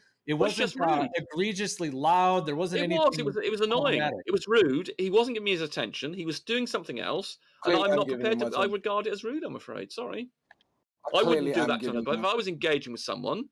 just egregiously loud. There wasn't anything. It was annoying. It was rude. He wasn't giving me his attention. He was doing something else, and I'm not prepared to. I regard it as rude. I'm afraid. Sorry. I wouldn't do that to them. But if I was engaging with someone,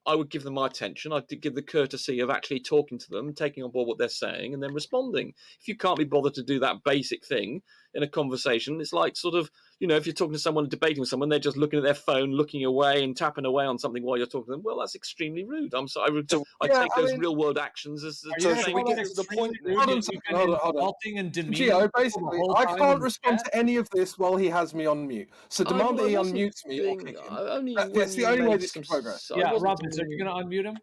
I would give them my attention. I'd give the courtesy of actually talking to them, taking on board what they're saying, and then responding. If you can't be bothered to do that basic thing in a conversation, it's like sort of, if you're talking to someone, debating with someone, they're just looking at their phone, looking away and tapping away on something while you're talking to them. Well, that's extremely rude. I'm sorry. I take those real-world actions as the point. Insulting and demeaning. Gio, basically, I can't respond to any of this while he has me on mute. So demand that he unmutes me or kick him. That's the only way this can progress. Yeah, Robin, are you going to unmute him?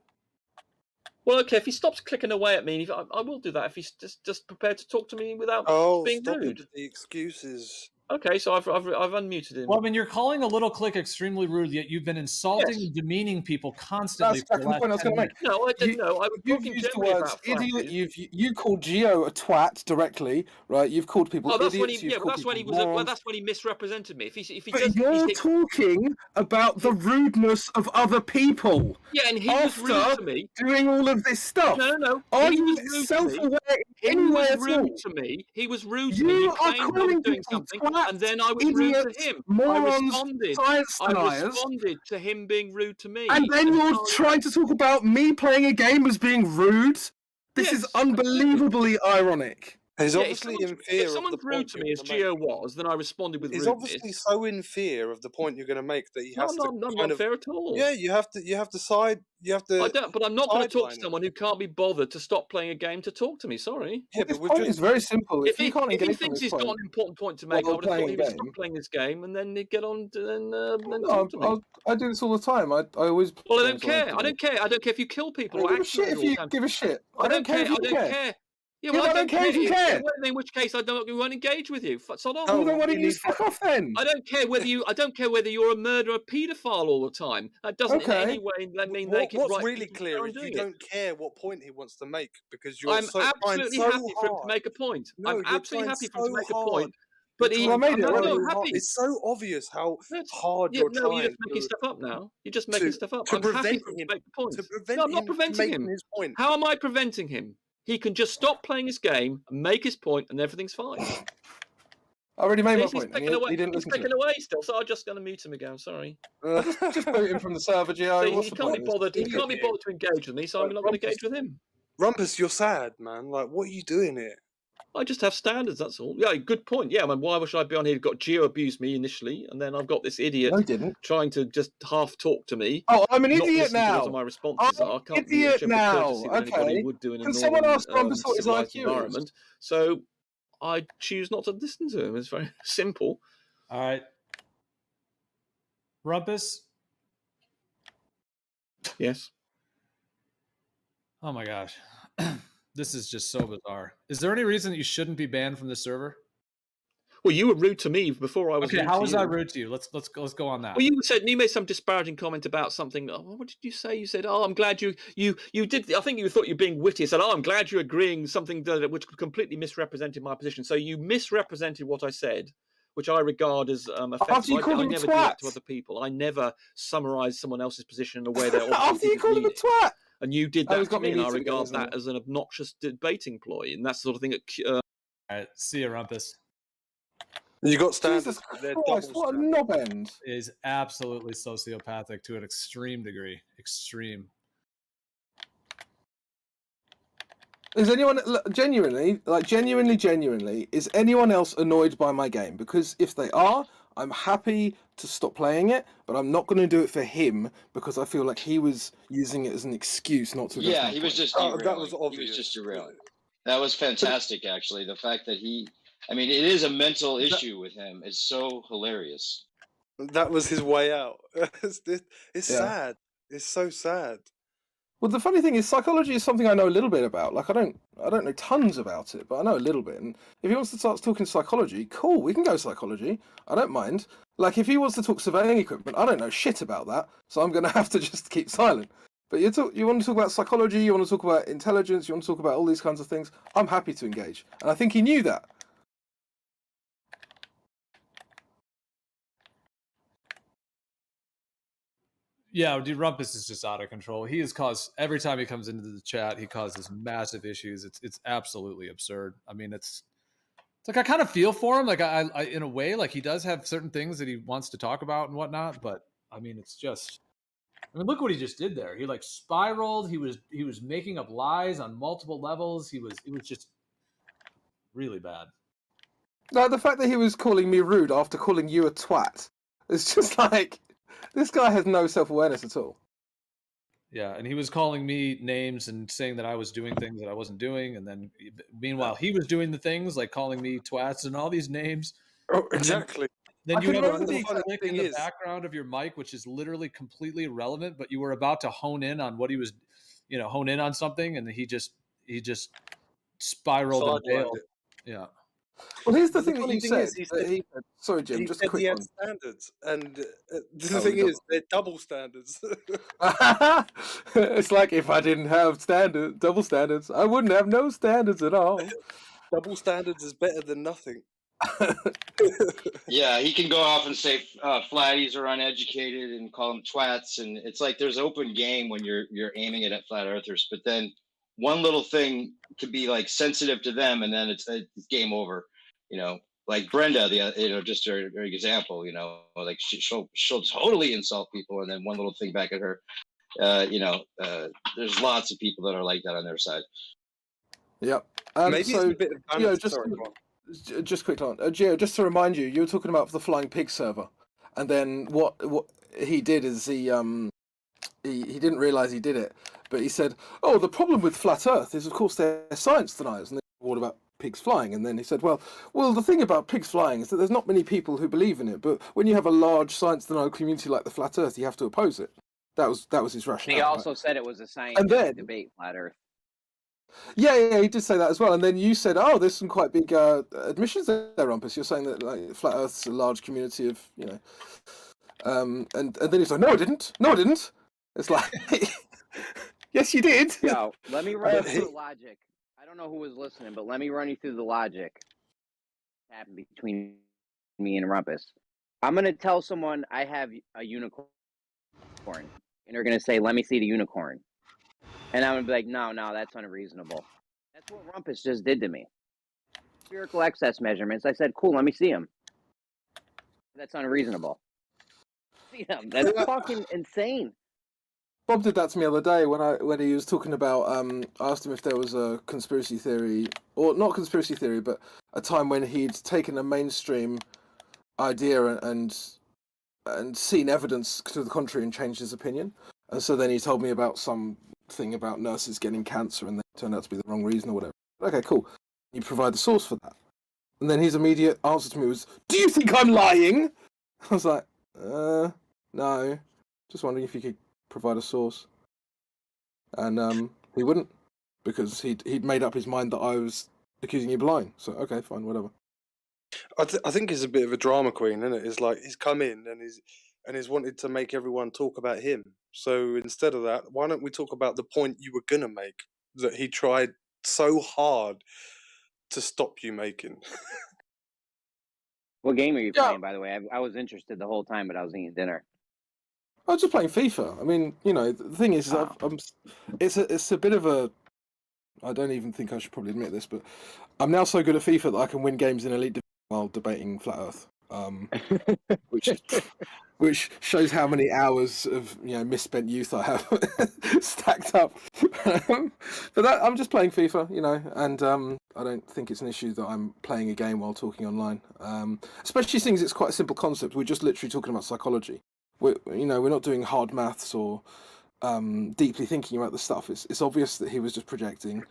Well, okay, if he stops clicking away at me, I will do that if he's just prepared to talk to me without being rude. The excuses. Okay, so I've unmuted him. Well, I mean, you're calling a little click extremely rude, yet you've been insulting and demeaning people constantly. That's the point I was going to make. No, I didn't know. I was talking generally about idiot. You called Gio a twat directly, right? You've called people idiots. That's when he misrepresented me. You're talking about the rudeness of other people. Yeah, and he was rude to me. Doing all of this stuff. No. Are you self-aware in any way at all? He was rude to me. He was rude to me. He claimed I was doing something. And then I was rude to him. I responded to him being rude to me. And then you're trying to talk about me playing a game as being rude? This is unbelievably ironic. He's obviously in fear. If someone's rude to me, as Gio was, then I responded with rudeness. He's obviously so in fear of the point you're going to make that he has to. Not fair at all. Yeah, you have to side. You have to. I don't, but I'm not going to talk to someone who can't be bothered to stop playing a game to talk to me. Sorry. Yeah, but it's very simple. If he thinks he's got an important point to make, I would have thought he would stop playing this game and then he'd get on and talk to me. I do this all the time. I always. Well, I don't care. I don't care if you kill people. I don't give a shit if you give a shit. I don't care. I don't care. Yeah, well, I don't care if you care. In which case, we won't engage with you. So well, then why don't you fuck off then? I don't care whether you're a murderer, a paedophile all the time. That doesn't in any way mean they can. What's really clear is you don't care what point he wants to make because you're I'm absolutely happy for him to make a point. I'm absolutely happy for him to make a point. But it's so obvious how hard you're trying. No, you're just making stuff up now. You're just making stuff up. I'm happy for him to make the point. No, I'm not preventing him. How am I preventing him? He can just stop playing his game, make his point, and everything's fine. I already made my point. He didn't listen to me. He's away still, so I'm just going to mute him again. Sorry. Just boot him from the server, Gio. He can't be bothered. He can't be bothered to engage with me, so I'm not going to engage with him. Rumpus, you're sad, man. Like, what are you doing here? I just have standards, that's all. Yeah, good point. Yeah, I mean, why should I be on here? Got Gio abused me initially, and then I've got this idiot trying to just half talk to me. Oh, I'm an idiot now. My responses are. I can't idiot now. Okay. Would do in a Can someone ask Rumpus what his IQ environment? So I choose not to listen to him. It's very simple. All right. Rumpus? Yes. Oh my gosh. This is just so bizarre. Is there any reason that you shouldn't be banned from the server? Well, you were rude to me before I was. Okay, how was I rude to you? Let's go on that. Well, you made some disparaging comment about something. Oh, what did you say? You said, "Oh, I'm glad you did." I think you thought you were being witty. You said, "Oh, I'm glad you're agreeing something which completely misrepresented my position." So you misrepresented what I said, which I regard as offensive. After you called him never do that to other people. I never summarize someone else's position in a way that after you called him a twat. And you did that to me, and I regard that as an obnoxious debating ploy, and that's the sort of thing that. All right, see you, Rumpus. You got standards. Jesus Christ, what a knob end! It is absolutely sociopathic to an extreme degree. Extreme. Is anyone genuinely, is anyone else annoyed by my game? Because if they are, I'm happy to stop playing it, but I'm not going to do it for him because I feel like he was using it as an excuse not to. Yeah, he was just derailing. That was obvious. He was just derailing. That was fantastic, actually. The fact that I mean, it is a mental issue with him. It's so hilarious. That was his way out. It's sad. It's so sad. Well, the funny thing is, psychology is something I know a little bit about. Like, I don't know tons about it, but I know a little bit. And if he wants to start talking psychology, cool, we can go psychology. I don't mind. Like, if he wants to talk surveying equipment, I don't know shit about that, so I'm going to have to just keep silent. But you want to talk about psychology, you want to talk about intelligence, you want to talk about all these kinds of things, I'm happy to engage. And I think he knew that. Yeah, dude, Rumpus is just out of control. He has caused, every time he comes into the chat, he causes massive issues. It's absolutely absurd. I mean, it's like I kind of feel for him. Like I in a way, like he does have certain things that he wants to talk about and whatnot. But I mean, it's just, I mean, look what he just did there. He like spiraled. He was making up lies on multiple levels. It was just really bad. No, the fact that he was calling me rude after calling you a twat, it's just like, this guy has no self-awareness at all. Yeah, and he was calling me names and saying that I was doing things that I wasn't doing, and then meanwhile he was doing the things like calling me twats and all these names. Oh, exactly. Then you have a little click in the background of your mic, which is literally completely irrelevant, but you were about to hone in on what he was, hone in on something, and he just spiraled and bailed. Yeah. Well, here's the thing that you said. Sorry, Jim, just a quick one. Standards, and the thing is, they're double standards. It's like if I didn't have double standards, I wouldn't have no standards at all. Double standards is better than nothing. Yeah, he can go off and say flatties are uneducated and call them twats, and it's like there's open game when you're aiming it at flat earthers, but then one little thing could be like sensitive to them, and then it's game over. Like Brenda, just her example. Like she'll totally insult people, and then one little thing back at her. There's lots of people that are like that on their side. Yep. Maybe it's a bit of balance. Just quick on, Gio, just to remind you, you were talking about the Flying Pig server, and then what he did is he didn't realize he did it, but he said, "Oh, the problem with flat Earth is, of course, they're science deniers." And then what about pigs flying? And then he said, "Well, the thing about pigs flying is that there's not many people who believe in it, but when you have a large science denial community like the flat Earth, you have to oppose it." That was his rationale. He also said it was a scientific debate, flat Earth. Yeah, he did say that as well. And then you said, "Oh, there's some quite big admissions there, Rumpus. You're saying that like flat Earth's a large community of, and then he's like, "No, I didn't. No, I didn't." It's like, yes, you did. Yo, let me run you through the logic. I don't know who was listening, but let me run you through the logic that happened between me and Rumpus. I'm going to tell someone I have a unicorn, and they're going to say, "Let me see the unicorn." And I'm going to be like, no, that's unreasonable. That's what Rumpus just did to me. Spherical excess measurements. I said, cool, let me see them. That's unreasonable. See them. That's fucking insane. Bob did that to me the other day when he was talking about, I asked him if there was a conspiracy theory, or not conspiracy theory, but a time when he'd taken a mainstream idea and seen evidence to the contrary and changed his opinion. And so then he told me about some thing about nurses getting cancer and they turned out to be the wrong reason or whatever. Okay, cool. You provide the source for that. And then his immediate answer to me was, "Do you think I'm lying?" I was like, no. Just wondering if you could provide a source. And he wouldn't, because he'd made up his mind that I was accusing you of lying. So, okay, fine, whatever. I think he's a bit of a drama queen, isn't it? It's like he's come in and he's wanted to make everyone talk about him. So instead of that, why don't we talk about the point you were gonna make, that he tried so hard to stop you making? What game are you playing, by the way? I was interested the whole time, but I was eating dinner. I was just playing FIFA. I mean, the thing is, it's a bit of a. I don't even think I should probably admit this, but I'm now so good at FIFA that I can win games in Elite Division while debating Flat Earth. which shows how many hours of misspent youth I have stacked up. But I'm just playing FIFA, and I don't think it's an issue that I'm playing a game while talking online. Especially since it's quite a simple concept. We're just literally talking about psychology. We're not doing hard maths or deeply thinking about the stuff. It's obvious that he was just projecting.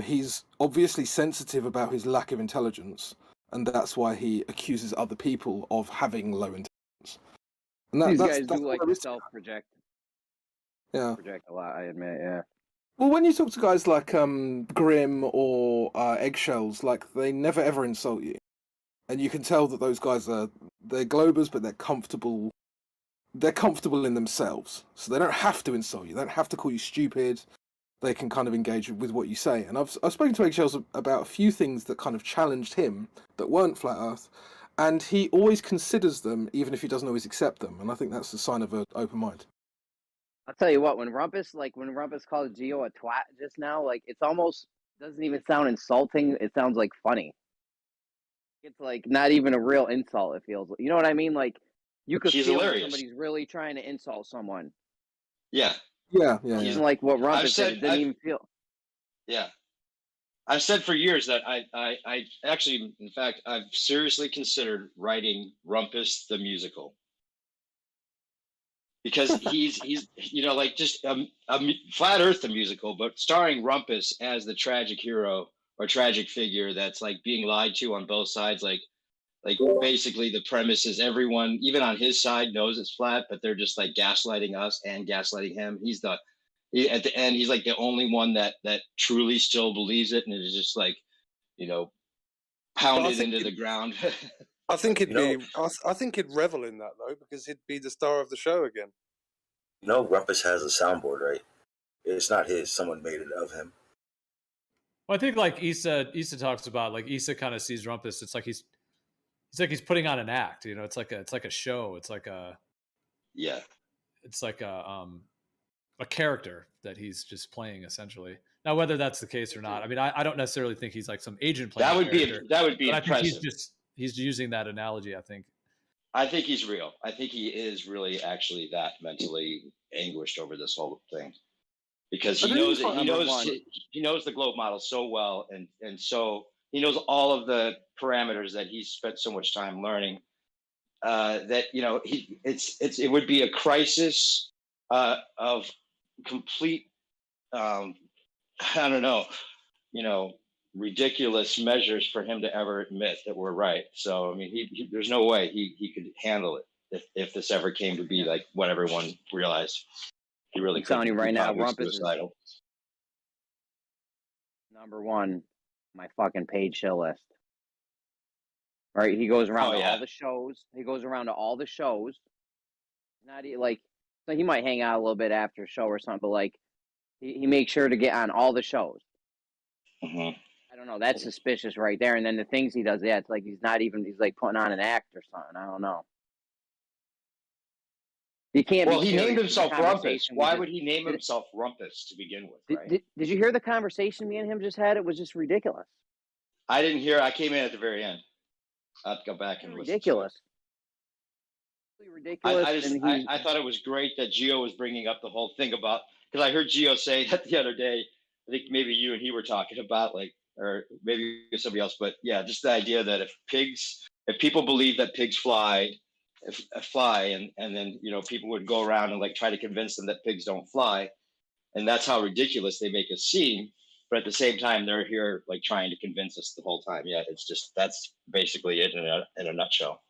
He's obviously sensitive about his lack of intelligence, and that's why he accuses other people of having low intelligence. And these guys do like to self-project. Yeah. Project a lot, I admit, yeah. Well, when you talk to guys like Grim or Eggshells, like, they never ever insult you. And you can tell that those guys they're Globers, but they're comfortable. They're comfortable in themselves. So they don't have to insult you. They don't have to call you stupid. They can kind of engage with what you say. And I've spoken to Eggshells about a few things that kind of challenged him that weren't Flat Earth. And he always considers them, even if he doesn't always accept them. And I think that's a sign of an open mind. I'll tell you what, when Rumpus called Geo a twat just now, like, it's almost doesn't even sound insulting. It sounds like funny. It's like not even a real insult. It feels, you know what I mean? Like, you could feel when somebody's really trying to insult someone. Yeah. Yeah. Even like what Rumpus said, it didn't even feel. Yeah. I've said for years that I actually, in fact, I've seriously considered writing Rumpus the musical. Because he's like just a Flat Earth the musical, but starring Rumpus as the tragic hero or tragic figure that's like being lied to on both sides. Like basically the premise is everyone, even on his side, knows it's flat, but they're just like gaslighting us and gaslighting him. At the end, he's like the only one that truly still believes it, and it is just like, pounded into the ground. I think I think he'd revel in that though, because he'd be the star of the show again. Rumpus has a soundboard, right? It's not his. Someone made it of him. Well, I think like Issa talks about, like, Issa kind of sees Rumpus. It's like he's putting on an act. It's like a show. It's like a It's like a character that he's just playing, essentially. Now, whether that's the case or not, I mean, I don't necessarily think he's like some agent playing. That would be but impressive. I think he's using that analogy. I think he's real. I think he is really actually that mentally anguished over this whole thing, because he knows the globe model so well, and so he knows all of the parameters that he's spent so much time learning. That it would be a crisis of complete ridiculous measures for him to ever admit that we're right. So I mean, there's no way he could handle it if this ever came to be like what everyone realized. He really I'm telling you right now, Rumpus is suicidal. Number one, my fucking paid show list. Right, he goes around to all the shows. He goes around to all the shows. Not like, so he might hang out a little bit after a show or something, but like, he makes sure to get on all the shows. Mm-hmm. I don't know. That's suspicious right there. And then the things he does, it's like he's like putting on an act or something. I don't know. He can't. Well, he named himself Rumpus. Why would he name himself Rumpus to begin with? Right? Did you hear the conversation me and him just had? It was just ridiculous. I didn't hear. I came in at the very end. I'll have to go back and ridiculous. I thought it was great that Gio was bringing up the whole thing about, because I heard Gio say that the other day. I think maybe you and he were talking about, like, or maybe somebody else, but yeah, just the idea that if people believe that pigs fly, and then people would go around and like try to convince them that pigs don't fly, and that's how ridiculous they make us seem. But at the same time, they're here like trying to convince us the whole time. Yeah, it's just, that's basically it in a nutshell.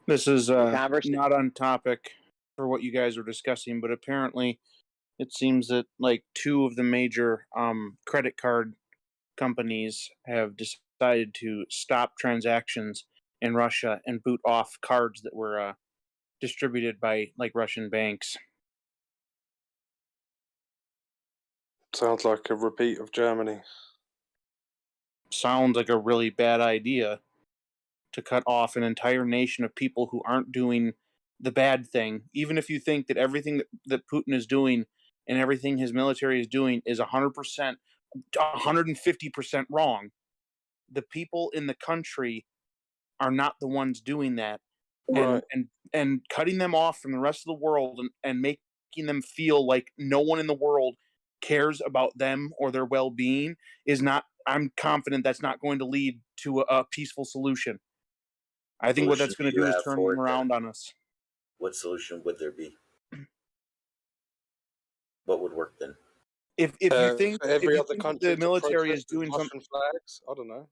This is not on topic for what you guys were discussing, but apparently it seems that like two of the major credit card companies have decided to stop transactions in Russia and boot off cards that were distributed by like Russian banks. Sounds like a repeat of Germany. Sounds like a really bad idea to cut off an entire nation of people who aren't doing the bad thing. Even if you think that everything that Putin is doing and everything his military is doing is 100%, 150% wrong, the people in the country are not the ones doing that, Right. and cutting them off from the rest of the world and making them feel like no one in the world cares about them or their well-being is not. I'm confident that's not going to lead to a peaceful solution. I think what that's going to do is turn them around on us. What solution would there be? What would work then? If you think every other country the military is doing something, flags, I don't know.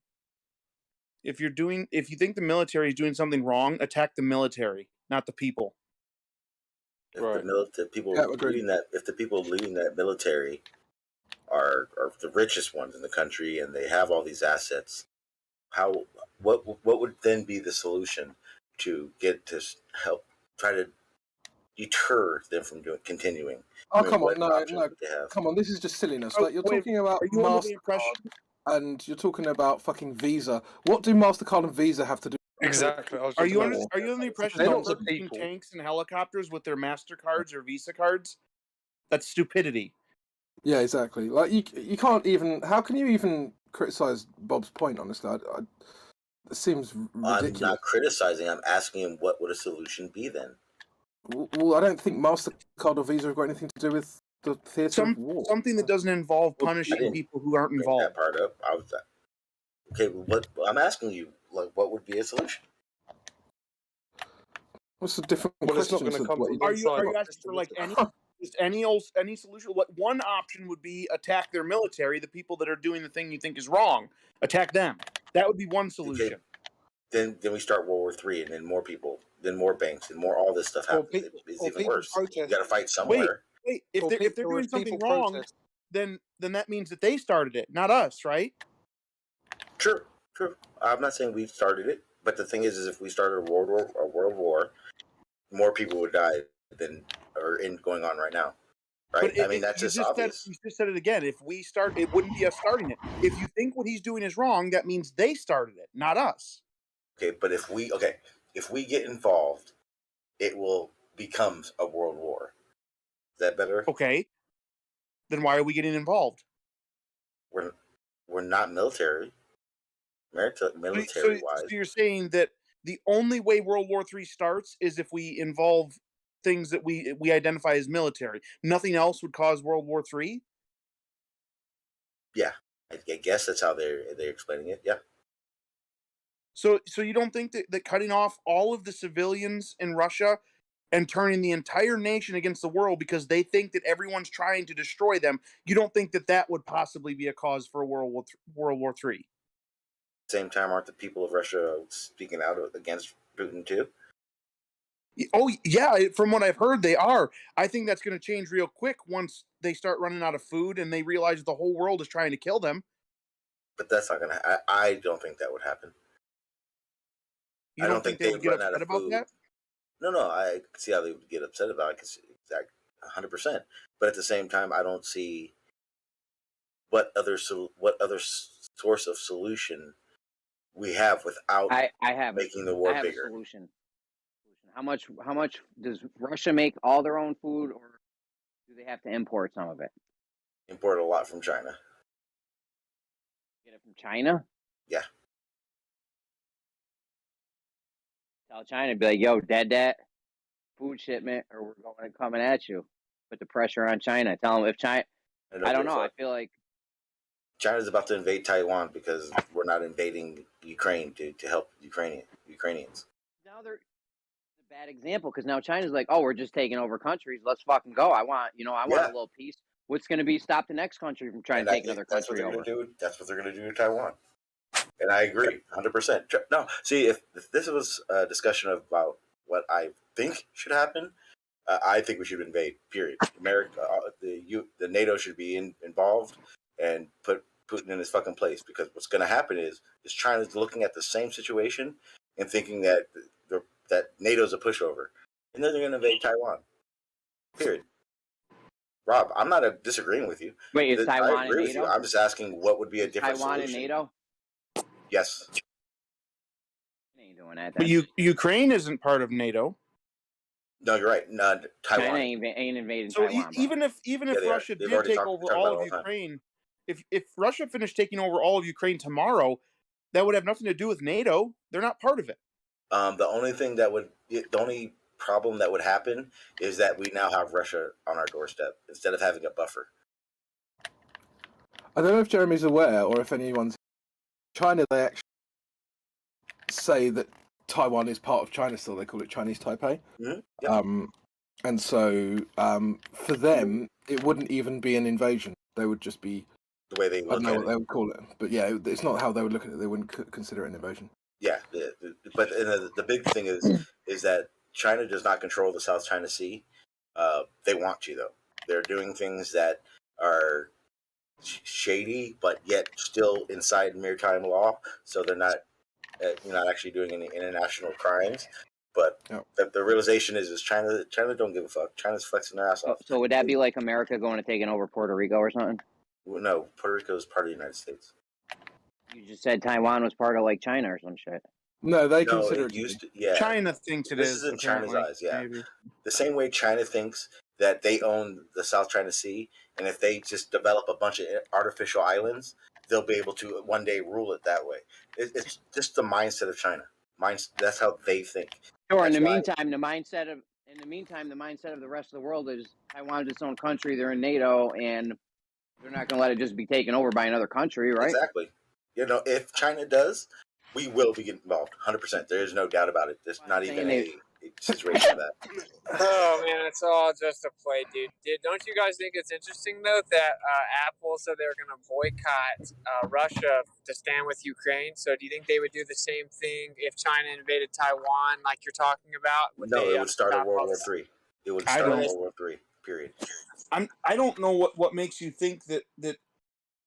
If you think the military is doing something wrong, attack the military, not the people. If the people leading that military are the richest ones in the country and they have all these assets, what would then be the solution to help try to deter them from continuing? Oh, come on, no, come on, this is just silliness. Like, you're talking about MasterCard and you're talking about fucking Visa. What do MasterCard and Visa have to do? Exactly. Are you under the impression they're not using tanks and helicopters with their MasterCards or Visa cards? That's stupidity. Yeah, exactly. Like, you can't even. How can you even criticize Bob's point? Honestly, it seems ridiculous. I'm not criticizing. I'm asking him what would a solution be then. Well, I don't think MasterCard or Visa have got anything to do with the theatre of war. Something that doesn't involve punishing people who aren't involved. That part up. Okay, I'm asking you, like, what would be a solution? What's the different question? Are you asking for like any solution? What one option would be attack their military, the people that are doing the thing you think is wrong. Attack them. That would be one solution. Okay. Then we start World War III, and then more people, then more banks, and more all this stuff happens. It's even worse. You got to fight somewhere. Wait. If they're doing something wrong, then that means that they started it, not us, right? True. I'm not saying we started it, but the thing is if we started a world war, more people would die than are going on right now. Right? But that's just obvious. You just said it again. If we start, it wouldn't be us starting it. If you think what he's doing is wrong, that means they started it, not us. Okay, but if we get involved, it will become a world war. Is that better? Okay. Then why are we getting involved? We're not military. Military-wise. So you're saying that the only way World War III starts is if we involve things that we identify as military. Nothing else would cause World War III? Yeah. I guess that's how they're explaining it. Yeah. So you don't think that cutting off all of the civilians in Russia and turning the entire nation against the world because they think that everyone's trying to destroy them, you don't think that would possibly be a cause for a World War III? Same time, aren't the people of Russia speaking out against Putin too? Oh, yeah. From what I've heard, they are. I think that's going to change real quick once they start running out of food and they realize the whole world is trying to kill them. But that's not going to. I don't think that would happen. I don't think they would get upset about that? No. I see how they would get upset about it because 100%. But at the same time, I don't see what other source of solution we have without making the war bigger. A solution. How much does Russia make all their own food, or do they have to import some of it? Import a lot from China. Get it from China? Yeah. Tell China, be like, yo, that food shipment, or we're coming at you. Put the pressure on China. Tell them if China. I don't know. I feel like China's about to invade Taiwan because we're not invading Ukraine to help Ukrainians. Now it's a bad example because now China's like, oh, we're just taking over countries. Let's fucking go. I want a little piece. What's going to be stop the next country from trying to take another country over? That's what they're going to do to Taiwan. And I agree, 100%. No, see, if this was a discussion about what I think should happen, I think we should invade. Period. America, the NATO should be involved and put Putin in his fucking place, because what's going to happen is China's looking at the same situation and thinking that NATO's a pushover, and then they're going to invade Taiwan. Period. Rob, I'm not disagreeing with you. Wait, is Taiwan I agree with you. I'm just asking what would be a different Taiwan solution. and NATO? Yes. Ain't doing that. But Ukraine isn't part of NATO. No, you're right. No, Taiwan China ain't invading so Taiwan. Even if Russia did take over all of Ukraine, if Russia finished taking over all of Ukraine tomorrow, that would have nothing to do with NATO. They're not part of it. The only problem that would happen is that we now have Russia on our doorstep instead of having a buffer. I don't know if Jeremy's aware or if anyone's China. They actually say that Taiwan is part of China still. They call it Chinese Taipei. Mm-hmm. Yep. And so for them, it wouldn't even be an invasion. They would just be the way they look I don't know at what it. they would call it, but yeah, it's not how they would look at it. They wouldn't consider it an invasion. Yeah, but the big thing is that China does not control the South China Sea. They want to, though. They're doing things that are shady, but yet still inside maritime law. So they're not actually doing any international crimes. But the realization is China don't give a fuck. China's flexing their ass off. So would that be like America going and taking over Puerto Rico or something? No, Puerto Rico is part of the United States. You just said Taiwan was part of like China or some shit. No, they consider it used to, yeah. China thinks it is. This is in China's eyes, yeah. Maybe. The same way China thinks that they own the South China Sea, and if they just develop a bunch of artificial islands, they'll be able to one day rule it that way. It's just the mindset of China. That's how they think. Sure. In the meantime, the mindset of the rest of the world is Taiwan's its own country. They're in NATO, and they're not going to let it just be taken over by another country, right? Exactly. If China does, we will be involved, 100%. There is no doubt about it. There's not even a situation of that. Oh man, it's all just a play, dude. Don't you guys think it's interesting though that Apple said they're going to boycott Russia to stand with Ukraine? So do you think they would do the same thing if China invaded Taiwan, like you're talking about? It would start a World War III. It would start a World War III. Period. I don't know what makes you think that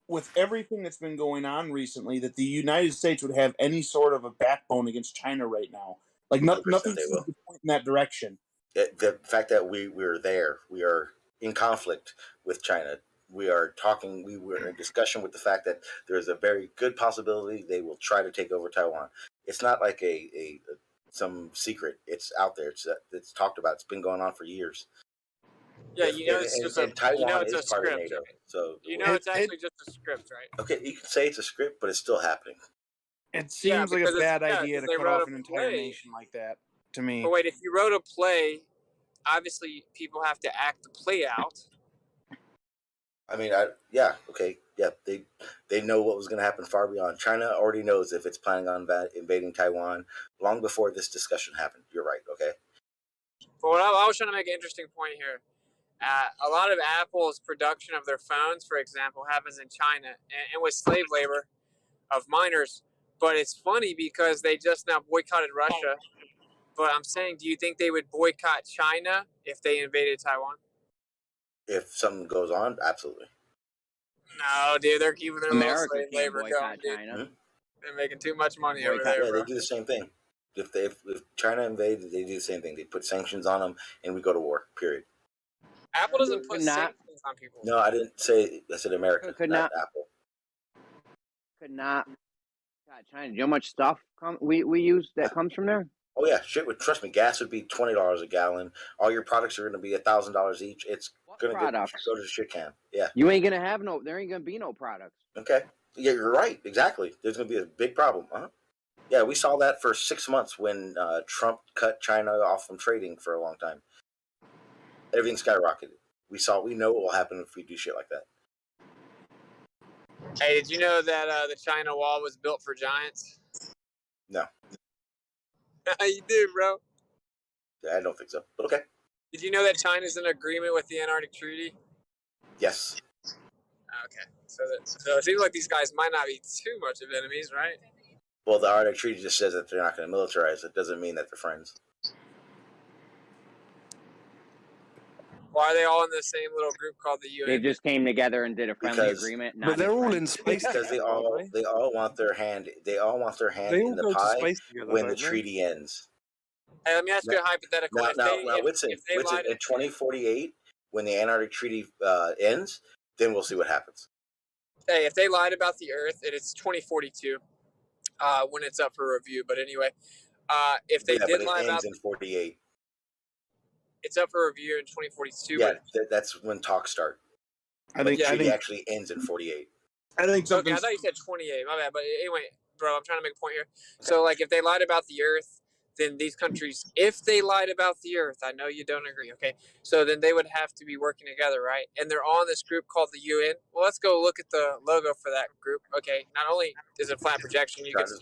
with everything that's been going on recently, that the United States would have any sort of a backbone against China right now. Like nothing seems to point in that direction. The fact that we're there, we are in conflict with China. We are talking. We were in discussion with the fact that there is a very good possibility they will try to take over Taiwan. It's not like some secret. It's out there. It's talked about. It's been going on for years. Yeah, it's Taiwan it's is a part script. of NATO. So it's actually just a script, right? Okay, you can say it's a script, but it's still happening. It seems like a bad idea to cut off an entire nation like that, to me. But wait, if you wrote a play, obviously people have to act the play out. I mean, they know what was going to happen far beyond. China already knows if it's planning on invading Taiwan long before this discussion happened. You're right, okay? But I was trying to make an interesting point here. A lot of Apple's production of their phones, for example, happens in China and with slave labor of minors. But it's funny because they just now boycotted Russia. But I'm saying, do you think they would boycott China if they invaded Taiwan? If something goes on, absolutely. No, dude, they're keeping their America slave labor going, dude. China. They're making too much money over there, Yeah, bro. they do the same thing. If China invades, they do the same thing. They put sanctions on them, and we go to war, period. Apple doesn't put sanctions on people. No, I didn't say. I said America, not Apple. Could not. God, China. Do you know how much stuff we use that comes from there? Oh yeah, shit. Trust me, gas would be $20 a gallon. All your products are going to be $1,000 each. It's going to go to the shit can. Yeah. You ain't going to have there ain't going to be no products. Okay. Yeah, you're right. Exactly. There's going to be a big problem. Yeah, we saw that for 6 months when Trump cut China off from trading for a long time. Everything skyrocketed. We know what will happen if we do shit like that. Hey, did you know that the China Wall was built for giants? No. You did, bro. I don't think so, but okay. Did you know that China's in agreement with the Antarctic Treaty? Yes. Okay. So it seems like these guys might not be too much of enemies, right? Well, the Antarctic Treaty just says that they're not going to militarize. It doesn't mean that they're friends. Why are they all in the same little group called the UN? They just came together and did a friendly agreement. But they're all in space because they all want their hand. They all want their hand in the pie when the treaty ends. Hey, let me ask you a hypothetical. Now, Whitson, in 2048, when the Antarctic Treaty ends, then we'll see what happens. Hey, if they lied about the Earth, it's 2042 when it's up for review. But anyway, if they did lie about, it ends in 48. It's up for review in 2042. Yeah, that's when talks start. I think it actually ends in 48. I think something. Okay, I thought you said 28. My bad. But anyway, bro. I'm trying to make a point here. So, like, if they lied about the Earth, then these countries, if they lied about the Earth, I know you don't agree, okay? So then they would have to be working together, right? And they're all in this group called the UN. Well, let's go look at the logo for that group, okay? Not only is it flat projection, you can see,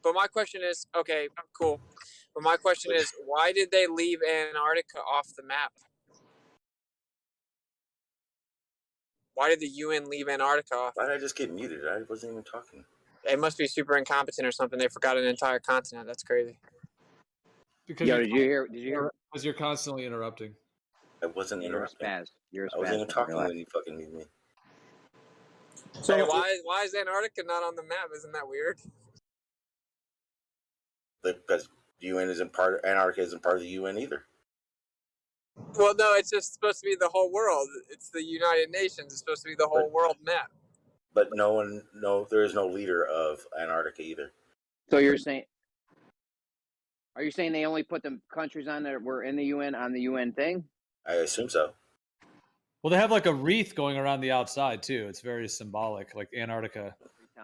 but my question is, okay, cool. But my question is, why did they leave Antarctica off the map? Why did the UN leave Antarctica off? Why did I just get muted? I wasn't even talking. They must be super incompetent or something. They forgot an entire continent. That's crazy. Because did you hear? Because you're constantly interrupting. I wasn't interrupting. I wasn't even talking when you fucking muted me. So hey, why is Antarctica not on the map? Isn't that weird? Because the UN isn't part of Antarctica isn't part of the UN either. Well, no, it's just supposed to be the whole world. It's the United Nations. It's supposed to be the whole world map. But there is no leader of Antarctica either. So are you saying they only put the countries on that were in the UN on the UN thing? I assume so. Well, they have like a wreath going around the outside too. It's very symbolic, like Antarctica.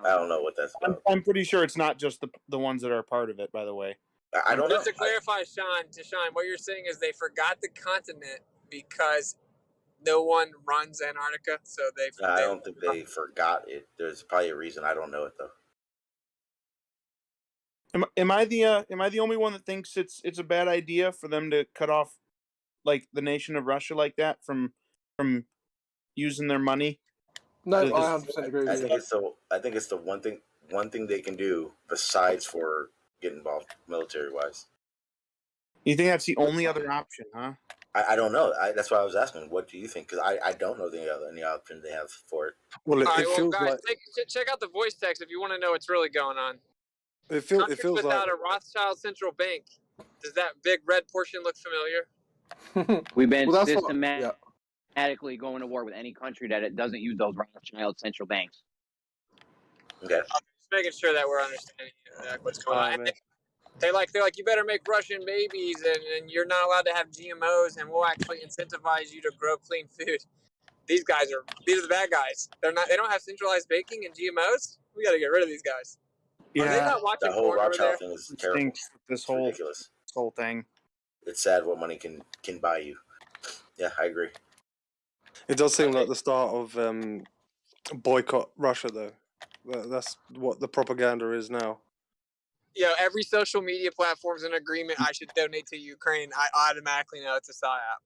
I don't know what that's about. I'm pretty sure it's not just the ones that are a part of it, by the way. I don't know. Just to clarify, Sean, what you're saying is they forgot the continent because no one runs Antarctica, so I don't think they forgot it. There's probably a reason. I don't know it though. Am I the only one that thinks it's a bad idea for them to cut off like the nation of Russia like that from using their money? No, I 100% agree with you. I think it's the one thing they can do besides for getting involved military wise. You think that's the only other option, huh? I don't know. That's why I was asking. What do you think? Because I don't know any option they have for it. Well, it feels guys, like check out the voice text if you want to know what's really going on. It feels without like a Rothschild central bank. Does that big red portion look familiar? We've been systematically going to war with any country that it doesn't use those Rothschild central banks. Okay. Just making sure that we're understanding what's going on. And they're like, you better make Russian babies, and you're not allowed to have GMOs, and we'll actually incentivize you to grow clean food. These are the bad guys. They don't have centralized baking and GMOs. We got to get rid of these guys. Yeah, are they not watching the whole Rothschild thing is terrible. This whole thing. It's sad what money can buy you. Yeah, I agree. It does seem like the start of boycott Russia, though. That's what the propaganda is now. Every social media platform's in agreement. I should donate to Ukraine. I automatically know it's a PSYOP.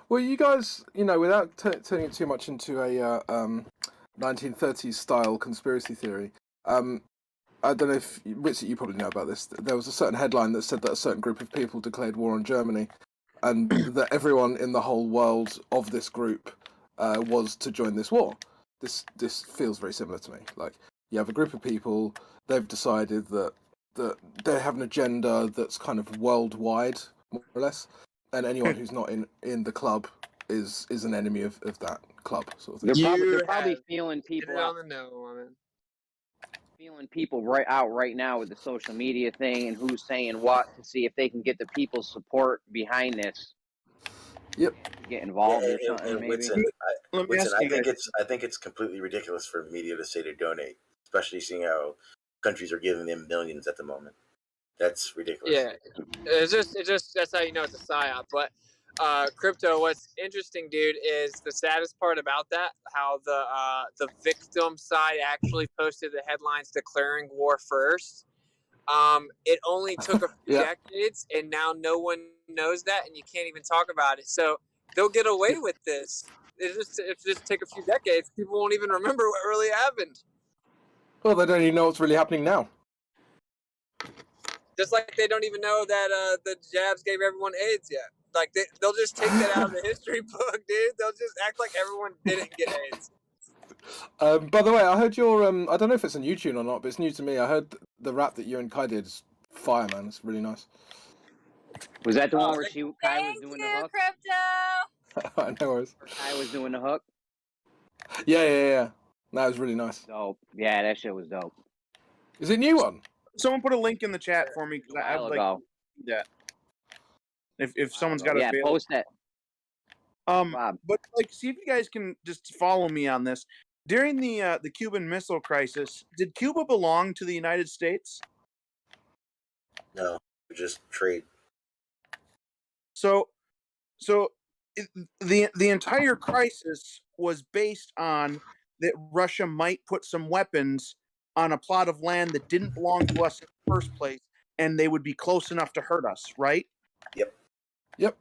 Well, you guys, without turning it too much into a 1930s style conspiracy theory, I don't know if Ritzy, you probably know about this. There was a certain headline that said that a certain group of people declared war on Germany, and that everyone in the whole world of this group was to join this war. This feels very similar to me. Like, you have a group of people, they've decided that they have an agenda that's kind of worldwide, more or less, and anyone who's not in the club is an enemy of that club, sort of thing. They're probably feeling people out. Feeling people right now with the social media thing and who's saying what to see if they can get the people's support behind this. Yep. Get involved or something. I think it's completely ridiculous for media to say to donate, especially seeing how countries are giving them millions at the moment. That's ridiculous. Yeah, it's just that's how you know it's a PSYOP. But crypto, what's interesting, dude, is the saddest part about that, how the victim side actually posted the headlines declaring war first. It only took a few decades, and now no one knows that, and you can't even talk about it. So they'll get away with this. It just take a few decades. People won't even remember what really happened. Well, they don't even know what's really happening now. Just like they don't even know that the jabs gave everyone AIDS yet. Like, they'll just take that out of the history book, dude. They'll just act like everyone didn't get AIDS. By the way, I heard your I don't know if it's a new tune or not, but it's new to me. I heard the rap that you and Kai did is fire, man. It's really nice. Was that the one where Kai was doing the hook? Crypto. No worries. Kai was doing the hook. Yeah. That was really nice. Dope. Yeah, that shit was dope. Is it a new one? Someone put a link in the chat for me because I'd like to see that. If someone's got a post that. But like, see if you guys can just follow me on this. during the Cuban Missile Crisis, did Cuba belong to the United States? No, just trade. So the entire crisis was based on that Russia might put some weapons on a plot of land that didn't belong to us in the first place, and they would be close enough to hurt us, right? Yep.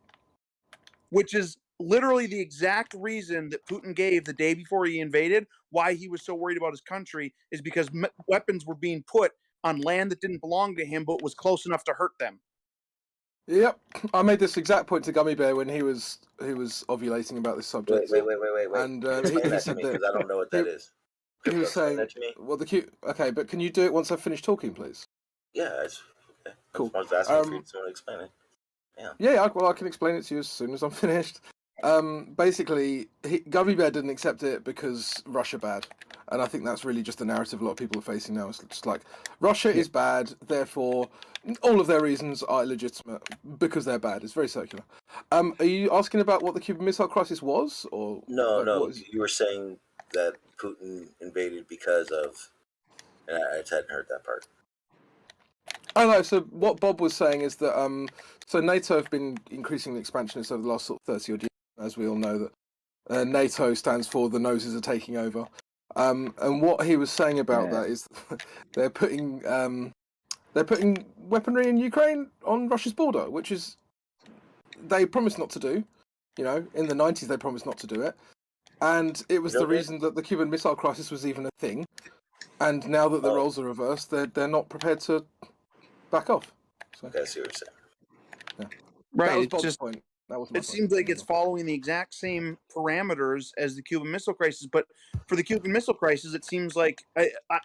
Which is literally the exact reason that Putin gave the day before he invaded, why he was so worried about his country, is because weapons were being put on land that didn't belong to him, but was close enough to hurt them. Yep, I made this exact point to Gummy Bear when he was ovulating about this subject. Wait. And Explain that to me, because I don't know what that is. He was saying, that to me? "Well, okay, but can you do it once I finish talking, please?" Yeah, it's okay. Cool. I was asking for you to explain it. Yeah, I can explain it to you as soon as I'm finished. Basically, Gummy Bear didn't accept it because Russia bad, and I think that's really just the narrative a lot of people are facing now. It's just like Russia is bad, therefore all of their reasons are illegitimate because they're bad. It's very circular. Are you asking about what the Cuban Missile Crisis was, or no? You were saying that Putin invaded because of, and I just hadn't heard that part. I know. So what Bob was saying is that so NATO have been increasingly expansionist over the last sort of 30 odd years, as we all know that NATO stands for the noses are taking over. And what he was saying about that is they're putting weaponry in Ukraine on Russia's border, which is they promised not to do. You know, in the 90s they promised not to do it, and it was the reason that the Cuban Missile Crisis was even a thing. And now that the roles are reversed, they're not prepared to back off. So, okay, I see what you're saying. Yeah. Right. That was It's Bob's just point. It seems like it's following the exact same parameters as the Cuban Missile Crisis, but for the Cuban Missile Crisis, it seems like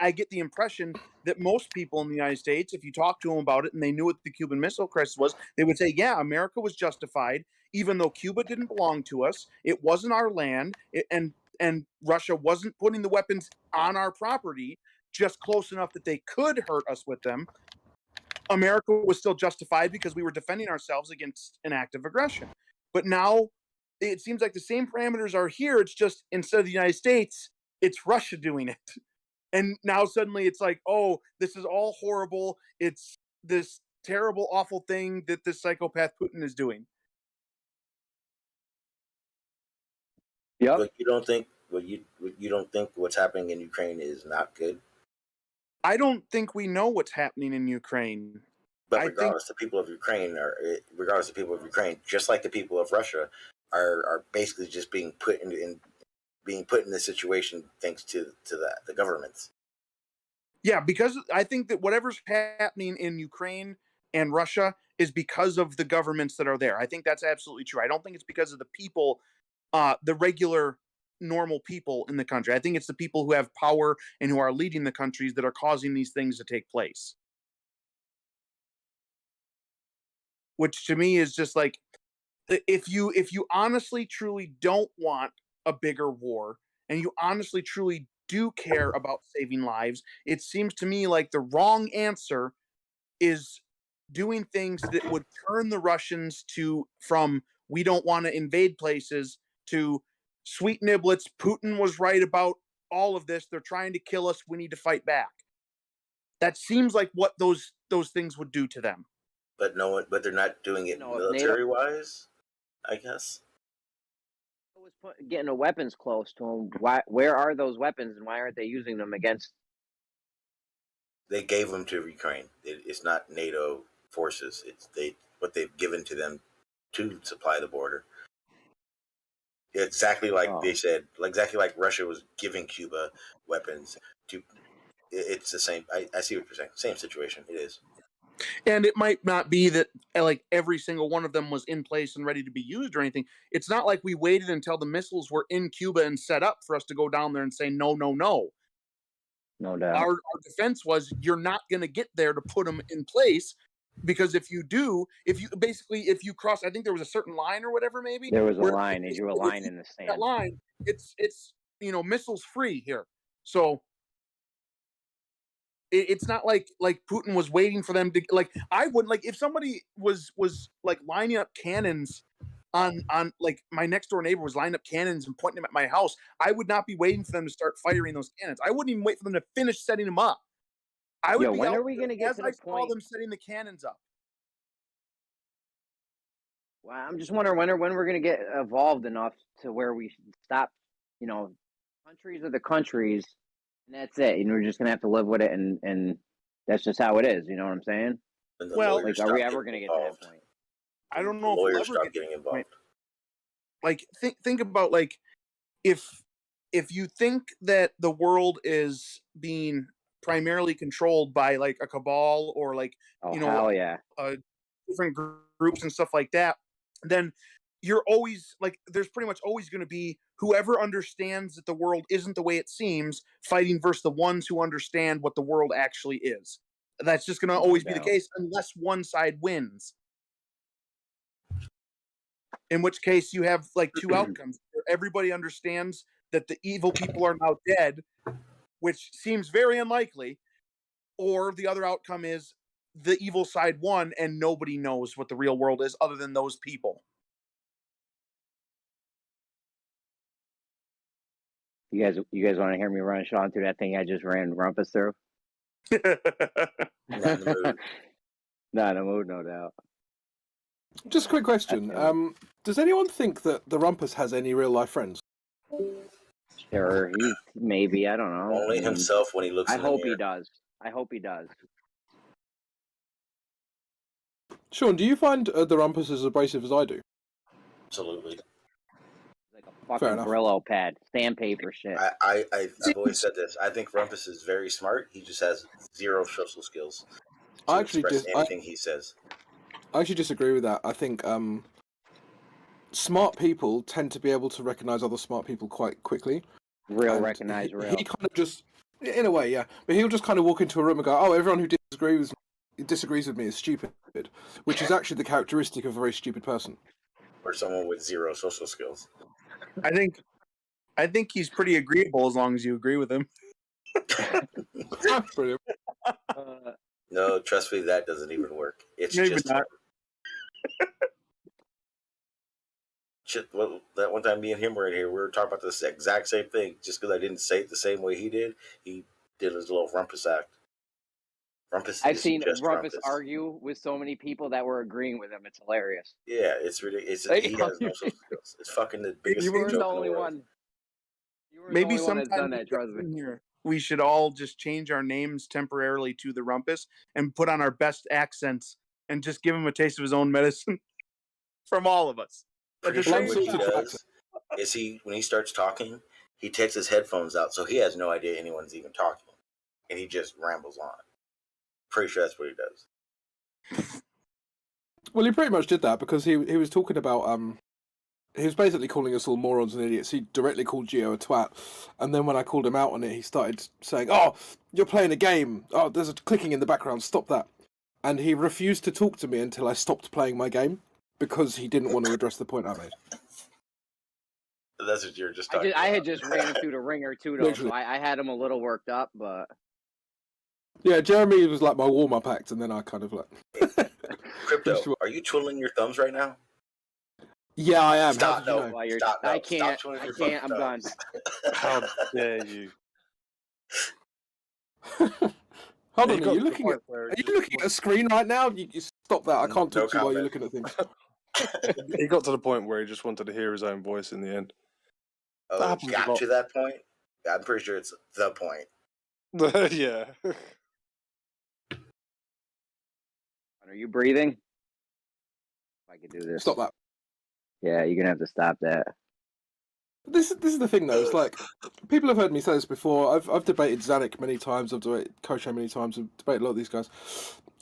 I get the impression that most people in the United States, if you talk to them about it and they knew what the Cuban Missile Crisis was, they would say, yeah, America was justified, even though Cuba didn't belong to us. It wasn't our land, and Russia wasn't putting the weapons on our property, just close enough that they could hurt us with them. America was still justified because we were defending ourselves against an act of aggression. But now it seems like the same parameters are here. It's just instead of the United States, it's Russia doing it. And now suddenly it's like, oh, this is all horrible. It's this terrible, awful thing that this psychopath Putin is doing. Yeah. But you don't think you don't think what's happening in Ukraine is not good? I don't think we know what's happening in Ukraine. But regardless, the people of Ukraine just like the people of Russia, are basically just being put in this situation thanks to the governments. Yeah, because I think that whatever's happening in Ukraine and Russia is because of the governments that are there. I think that's absolutely true. I don't think it's because of the people, the regular normal people in the country. I think it's the people who have power and who are leading the countries that are causing these things to take place. Which to me is just like, if you honestly truly don't want a bigger war, and you honestly truly do care about saving lives, it seems to me like the wrong answer is doing things that would turn the Russians from we don't want to invade places to sweet niblets. Putin was right about all of this. They're trying to kill us. We need to fight back. That seems like what those things would do to them. But they're not doing it military wise, I guess. Getting the weapons close to them. Where are those weapons, and why aren't they using them against? They gave them to Ukraine. It's not NATO forces. It's what they've given to them to supply the border. Exactly like they said, exactly like Russia was giving Cuba weapons to. It's the same. I see what you're saying. Same situation. It is. And it might not be that like every single one of them was in place and ready to be used or anything. It's not like we waited until the missiles were in Cuba and set up for us to go down there and say, no, no, no. No doubt. Our defense was, you're not going to get there to put them in place, because if you do, if you cross, I think there was a certain line or whatever, maybe there was a line. They drew a line in the sand. That line, it's missiles free here. So it's not like Putin was waiting for them to, like, I wouldn't, like, if somebody was like lining up cannons on like my next door neighbor was lining up cannons and pointing them at my house, I would not be waiting for them to start firing those cannons. I wouldn't even wait for them to finish setting them up. I would be when out are we going to get to the point? Them setting the cannons up. Well, I'm just wondering when we're going to get evolved enough to where we should stop, countries are the countries, and that's it. And we're just going to have to live with it, and that's just how it is. You know what I'm saying? Well, like, are we ever going to get to that point? I don't know. Lawyers stop getting involved. Like, think about, like, if you think that the world is being primarily controlled by like a cabal or like different groups and stuff like that, then you're always like, there's pretty much always going to be whoever understands that the world isn't the way it seems fighting versus the ones who understand what the world actually is. That's just going to always be the case unless one side wins. In which case you have like two outcomes. Everybody understands that the evil people are now dead, which seems very unlikely, or the other outcome is the evil side won and nobody knows what the real world is other than those people. You guys want to hear me run Sean through that thing I just ran Rumpus through? Not in the mood, no doubt. Just a quick question. Does anyone think that the Rumpus has any real life friends? Sure, maybe, I don't know. Only himself when he looks in the mirror. I hope he does. Sean, do you find the Rumpus as abrasive as I do? Absolutely. Like a fucking Brillo pad, sandpaper shit. I've always said this. I think Rumpus is very smart. He just has zero social skills. I actually anything he says. I actually disagree with that. I think smart people tend to be able to recognize other smart people quite quickly. Recognize real. He kind of just, in a way, yeah. But he'll just kind of walk into a room and go, "Oh, everyone who disagrees with me is stupid," which is actually the characteristic of a very stupid person. Or someone with zero social skills. I think he's pretty agreeable as long as you agree with him. Brilliant. No, trust me, that doesn't even work. It's maybe just not. Well, that one time me and him were in here, we were talking about this exact same thing. Just because I didn't say it the same way he did his little Rumpus act. I've seen Rumpus argue with so many people that were agreeing with him. It's hilarious. Yeah, it's ridiculous. He has no social skills. It's fucking the biggest. You weren't the only one. Maybe sometime we should all just change our names temporarily to the Rumpus and put on our best accents and just give him a taste of his own medicine from all of us. Pretty sure what he does is when he starts talking, he takes his headphones out, so he has no idea anyone's even talking, and he just rambles on. Pretty sure that's what he does. Well, he pretty much did that because he was talking about he was basically calling us all morons and idiots. He directly called Gio a twat, and then when I called him out on it, he started saying, "Oh, you're playing a game. Oh, there's a clicking in the background. Stop that." And he refused to talk to me until I stopped playing my game because he didn't want to address the point I made. That's what you're just talking about. I had just ran him through the ringer too, though. So I had him a little worked up, but yeah, Jeremy was like my warm-up act, and then I kind of like Crypto. Are you twiddling your thumbs right now? Yeah, I am. Stop! No, stop! No, I can't. I'm done. How dare you? Hold on, are you looking at a screen right now? You stop that. I can't talk to you while you're looking at things. He got to the point where he just wanted to hear his own voice in the end. Oh, got to that point? I'm pretty sure it's the point. Yeah. Are you breathing? If I could do this. Stop that. Yeah, you're gonna have to stop that. This is the thing, though. It's like people have heard me say this before. I've debated Zanuck many times. I've debated Kosho many times. I've debated a lot of these guys.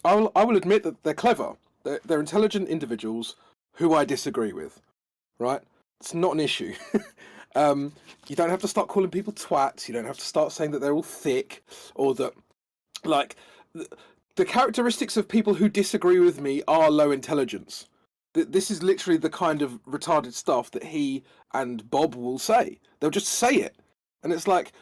I will admit that they're clever. They're intelligent individuals who I disagree with. Right? It's not an issue. You don't have to start calling people twats. You don't have to start saying that they're all thick or that, like, the characteristics of people who disagree with me are low intelligence. This is literally the kind of retarded stuff that he and Bob will say. They'll just say it. And it's like,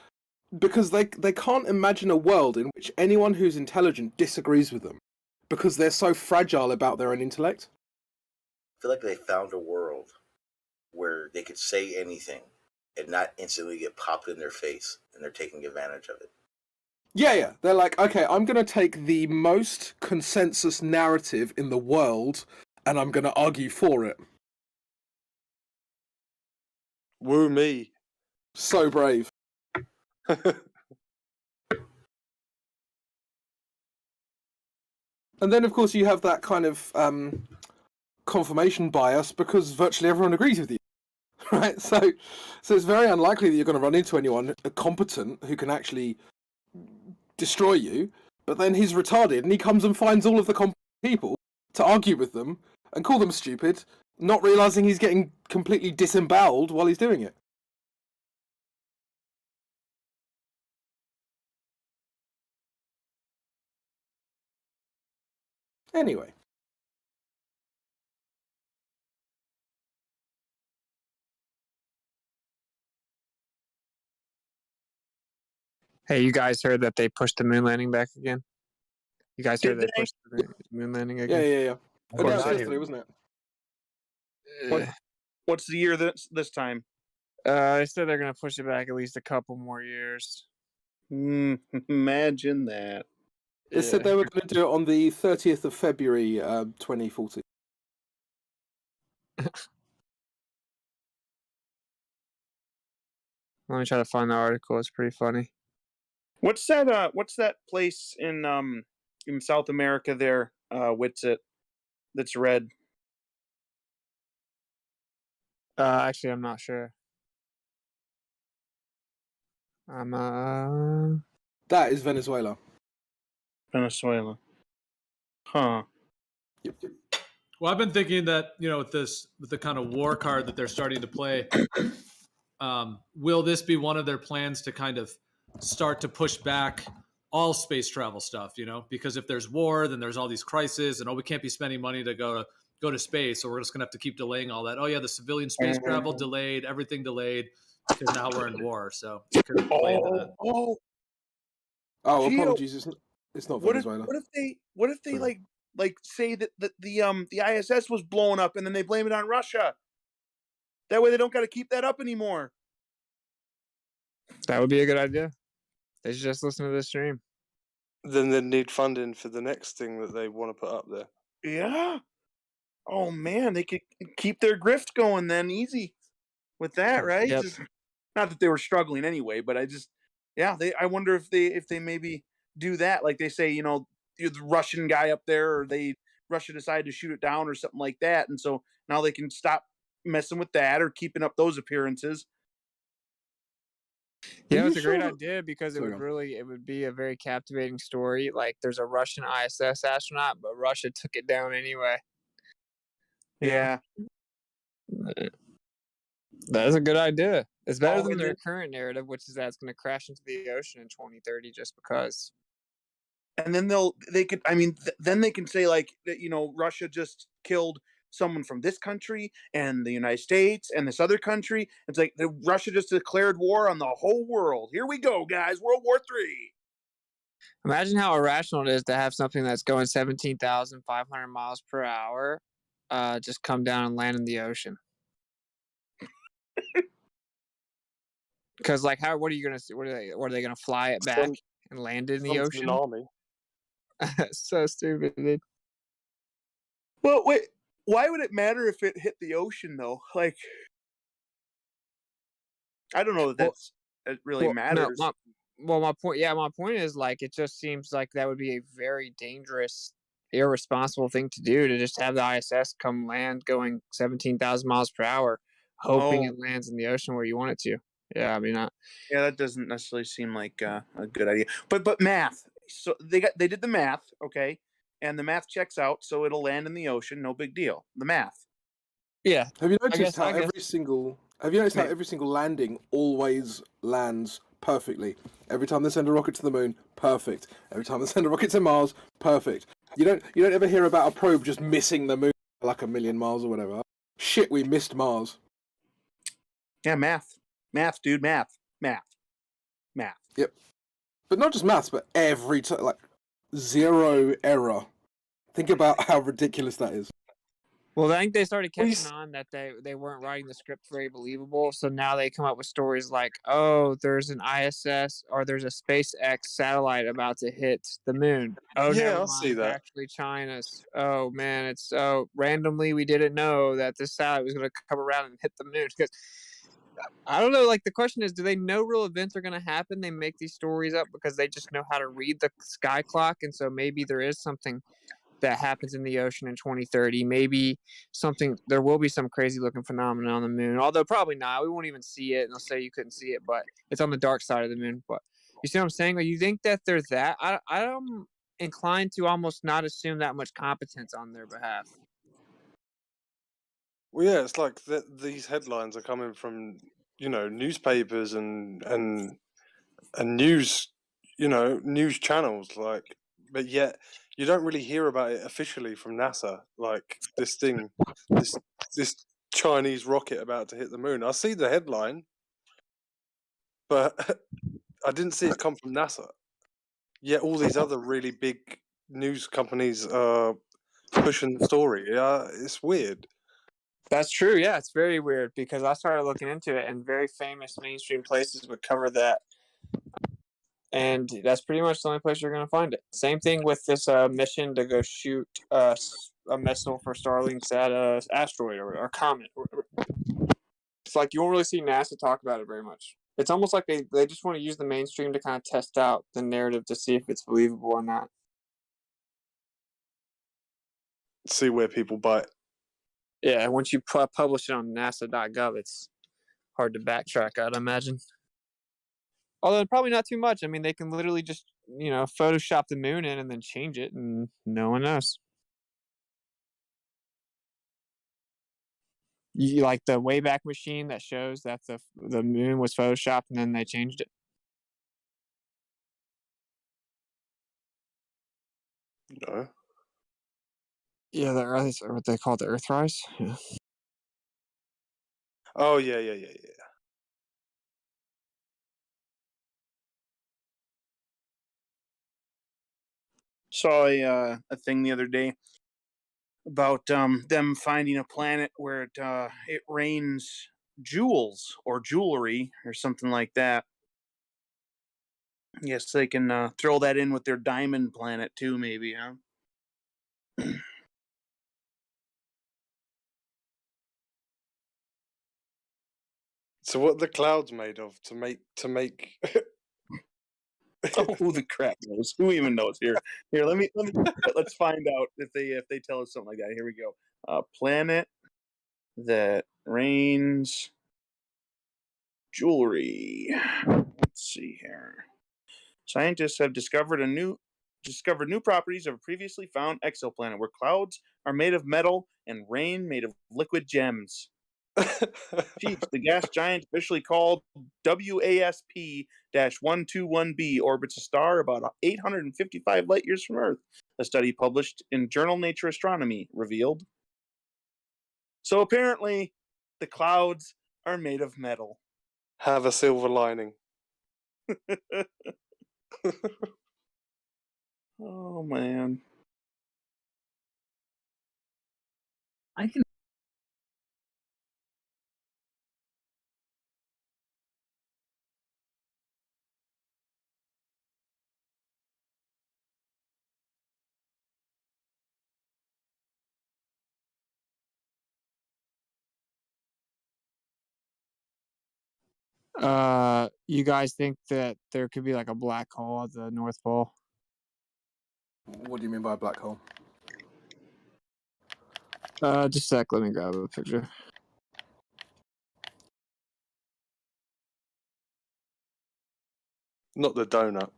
because they can't imagine a world in which anyone who's intelligent disagrees with them. Because they're so fragile about their own intellect. I feel like they found a world where they could say anything and not instantly get popped in their face, and they're taking advantage of it. Yeah. They're like, okay, I'm going to take the most consensus narrative in the world, and I'm going to argue for it. Woo me. So brave. And then, of course, you have that kind of confirmation bias because virtually everyone agrees with you, right? So it's very unlikely that you're going to run into anyone competent who can actually destroy you. But then he's retarded, and he comes and finds all of the competent people to argue with them and call them stupid, not realizing he's getting completely disemboweled while he's doing it. Anyway. Hey, you guys heard that they pushed the moon landing back again? You guys heard they pushed the moon landing again? Yeah. Oh, that was yesterday, wasn't it? What's the year this time? They said they're going to push it back at least a couple more years. Imagine that. They said they were going to do it on the 30th of February, 2014. Let me try to find the article. It's pretty funny. What's that place in South America there? What's it? That's red. Actually, I'm not sure. That is Venezuela. Venezuela. Huh. Yep. Well, I've been thinking that, with the kind of war card that they're starting to play, will this be one of their plans to kind of start to push back all space travel stuff, because if there's war, then there's all these crises, and we can't be spending money to go to space, so we're just going to have to keep delaying all that. Oh yeah, the civilian space travel delayed, everything delayed, because now we're in war, so it could play into that. Apologies, it's not Venezuela. What if they like say that the ISS was blown up and then they blame it on Russia? That way they don't got to keep that up anymore. That would be a good idea. They should just listen to this stream. Then they need funding for the next thing that they want to put up there. Yeah. Oh man, they could keep their grift going then easy with that, right? Yep. Not that they were struggling anyway, but I wonder if they maybe do that, like they say, the Russian guy up there, or Russia decided to shoot it down or something like that, and so now they can stop messing with that or keeping up those appearances. Yeah, it's a great idea because it would be a very captivating story. Like, there's a Russian ISS astronaut, but Russia took it down anyway. Yeah. That is a good idea. It's better than their current narrative, which is that it's going to crash into the ocean in 2030 just because. And then then they can say, like, Russia just killed someone from this country and the United States and this other country. It's like Russia just declared war on the whole world. Here we go, guys. World War III. Imagine how irrational it is to have something that's going 17,500 miles per hour just come down and land in the ocean. Because, like, what are you going to see? What are they going to fly it back and land it in the ocean? Tsunami. So stupid, dude. Well, wait. Why would it matter if it hit the ocean, though? Like, I don't know that it really matters. My point is, like, it just seems like that would be a very dangerous, irresponsible thing to do, to just have the ISS come land going 17,000 miles per hour, hoping it lands in the ocean where you want it to. Yeah, I mean, yeah, that doesn't necessarily seem like a good idea. But math. So they did the math, okay, and the math checks out, so it'll land in the ocean. No big deal. The math. Yeah. Have you noticed how every single landing always lands perfectly? Every time they send a rocket to the moon, perfect. Every time they send a rocket to Mars, perfect. You don't ever hear about a probe just missing the moon like a million miles or whatever. Shit, we missed Mars. Yeah, math, dude, math. Yep. But not just maths, but every time, like, zero error. Think about how ridiculous that is. Well, I think they started catching on that they weren't writing the script very believable. So now they come up with stories like, oh, there's an ISS or there's a SpaceX satellite about to hit the moon. Oh, Yeah, never I mind. see It's that. actually China's. Oh, man. It's so randomly we didn't know that this satellite was going to come around and hit the moon. Because I don't know. Like, the question is, do they know real events are going to happen? They make these stories up because they just know how to read the sky clock. And so maybe there is something that happens in the ocean in 2030. Maybe there will be some crazy looking phenomenon on the moon, although probably not. We won't even see it, and they'll say you couldn't see it, but it's on the dark side of the moon. But you see what I'm saying? Like, you think that they're that? I'm inclined to almost not assume that much competence on their behalf. Well, yeah, it's like these headlines are coming from, newspapers and news, news channels, like, but yet you don't really hear about it officially from NASA. Like this Chinese rocket about to hit the moon. I see the headline, but I didn't see it come from NASA. Yet all these other really big news companies are pushing the story. Yeah, it's weird. That's true. Yeah, it's very weird because I started looking into it, and very famous mainstream places would cover that. And that's pretty much the only place you're going to find it. Same thing with this mission to go shoot a missile for Starlink's at an asteroid or comet. It's like you won't really see NASA talk about it very much. It's almost like they just want to use the mainstream to kind of test out the narrative to see if it's believable or not. See where people bite. Yeah, once you publish it on NASA.gov, it's hard to backtrack, I'd imagine. Although probably not too much. I mean, they can literally just, Photoshop the moon in and then change it, and no one knows. You like the Wayback Machine that shows that the moon was photoshopped and then they changed it? No. Yeah, the Earth, or what they call it, the Earthrise. Yeah. Oh yeah. Saw a thing the other day about them finding a planet where it rains jewels or jewelry or something like that. Yes, they can throw that in with their diamond planet too, maybe, huh? So what are the clouds made of to make? Oh, who the crap knows? Who even knows? Here, let's find out if they tell us something like that. Here we go. Planet that rains jewelry. Let's see here. Scientists have discovered new properties of a previously found exoplanet where clouds are made of metal and rain made of liquid gems. Jeez, the gas giant, officially called WASP-121b, orbits a star about 855 light years from Earth. A study published in journal Nature Astronomy revealed. So apparently, the clouds are made of metal. Have a silver lining. Oh man. I can. You guys think that there could be like a black hole at the North Pole? What do you mean by a black hole? Just a sec, let me grab a picture. Not the donut.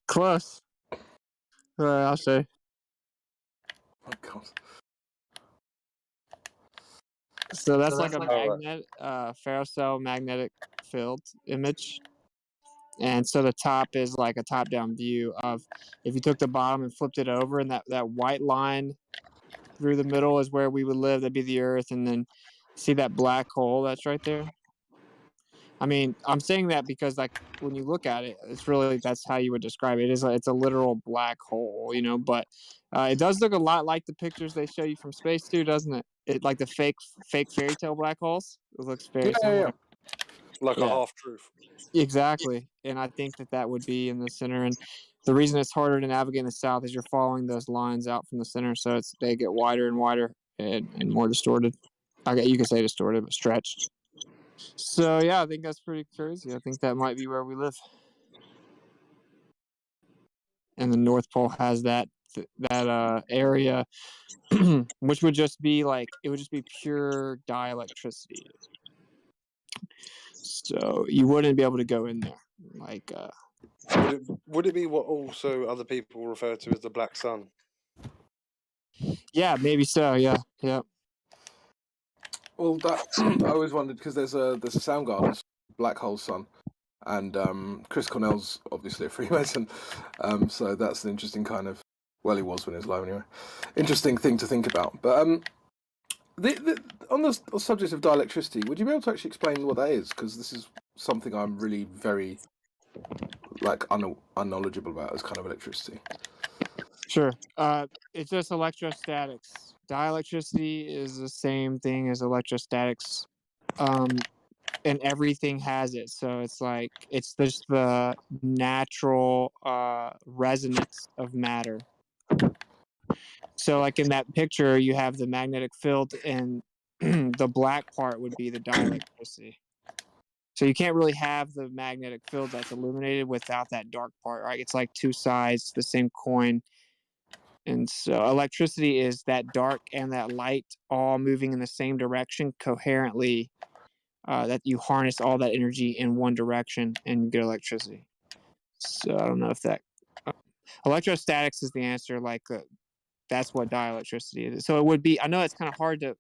Close. Alright, I'll show you. Oh god. So that's like a ferrocell magnetic field image. And so the top is like a top-down view of, if you took the bottom and flipped it over, and that white line through the middle is where we would live, that'd be the Earth, and then see that black hole that's right there? I mean, I'm saying that because like when you look at it, it's really that's how you would describe it. It's a literal black hole, you know. But it does look a lot like the pictures they show you from space too, doesn't it? It like the fake fairy tale black holes. It looks very similar. Like a Yeah. half truth. Exactly, and I think that would be in the center. And the reason it's harder to navigate in the south is you're following those lines out from the center, so they get wider and wider and more distorted. You could say distorted, but stretched. So yeah, I think that's pretty crazy. I think that might be where we live. And the North Pole has that area, which would just be like it would just be pure dielectricity. So you wouldn't be able to go in there. Like, would it be what also other people refer to as the black sun? Yeah, maybe so. Yeah. Well, that I always wondered because there's a Soundgarden black hole sun, and Chris Cornell's obviously a Freemason, so that's an interesting kind of. Well, he was when he was alive anyway. Interesting thing to think about. But on the subject of dielectricity, would you be able to actually explain what that is? Because this is something I'm really very unknowledgeable about as kind of electricity. Sure. It's just electrostatics. Dielectricity is the same thing as electrostatics, and everything has it. So it's like it's just the natural resonance of matter. So like in that picture, you have the magnetic field, and the black part would be the dielectricity. So you can't really have the magnetic field that's illuminated without that dark part, right? It's like two sides to the same coin. And so electricity is that dark and that light all moving in the same direction coherently, that you harness all that energy in one direction and you get electricity. So I don't know if that... electrostatics is the answer. Like that's what dielectricity is. So it would be... I know it's kind of hard to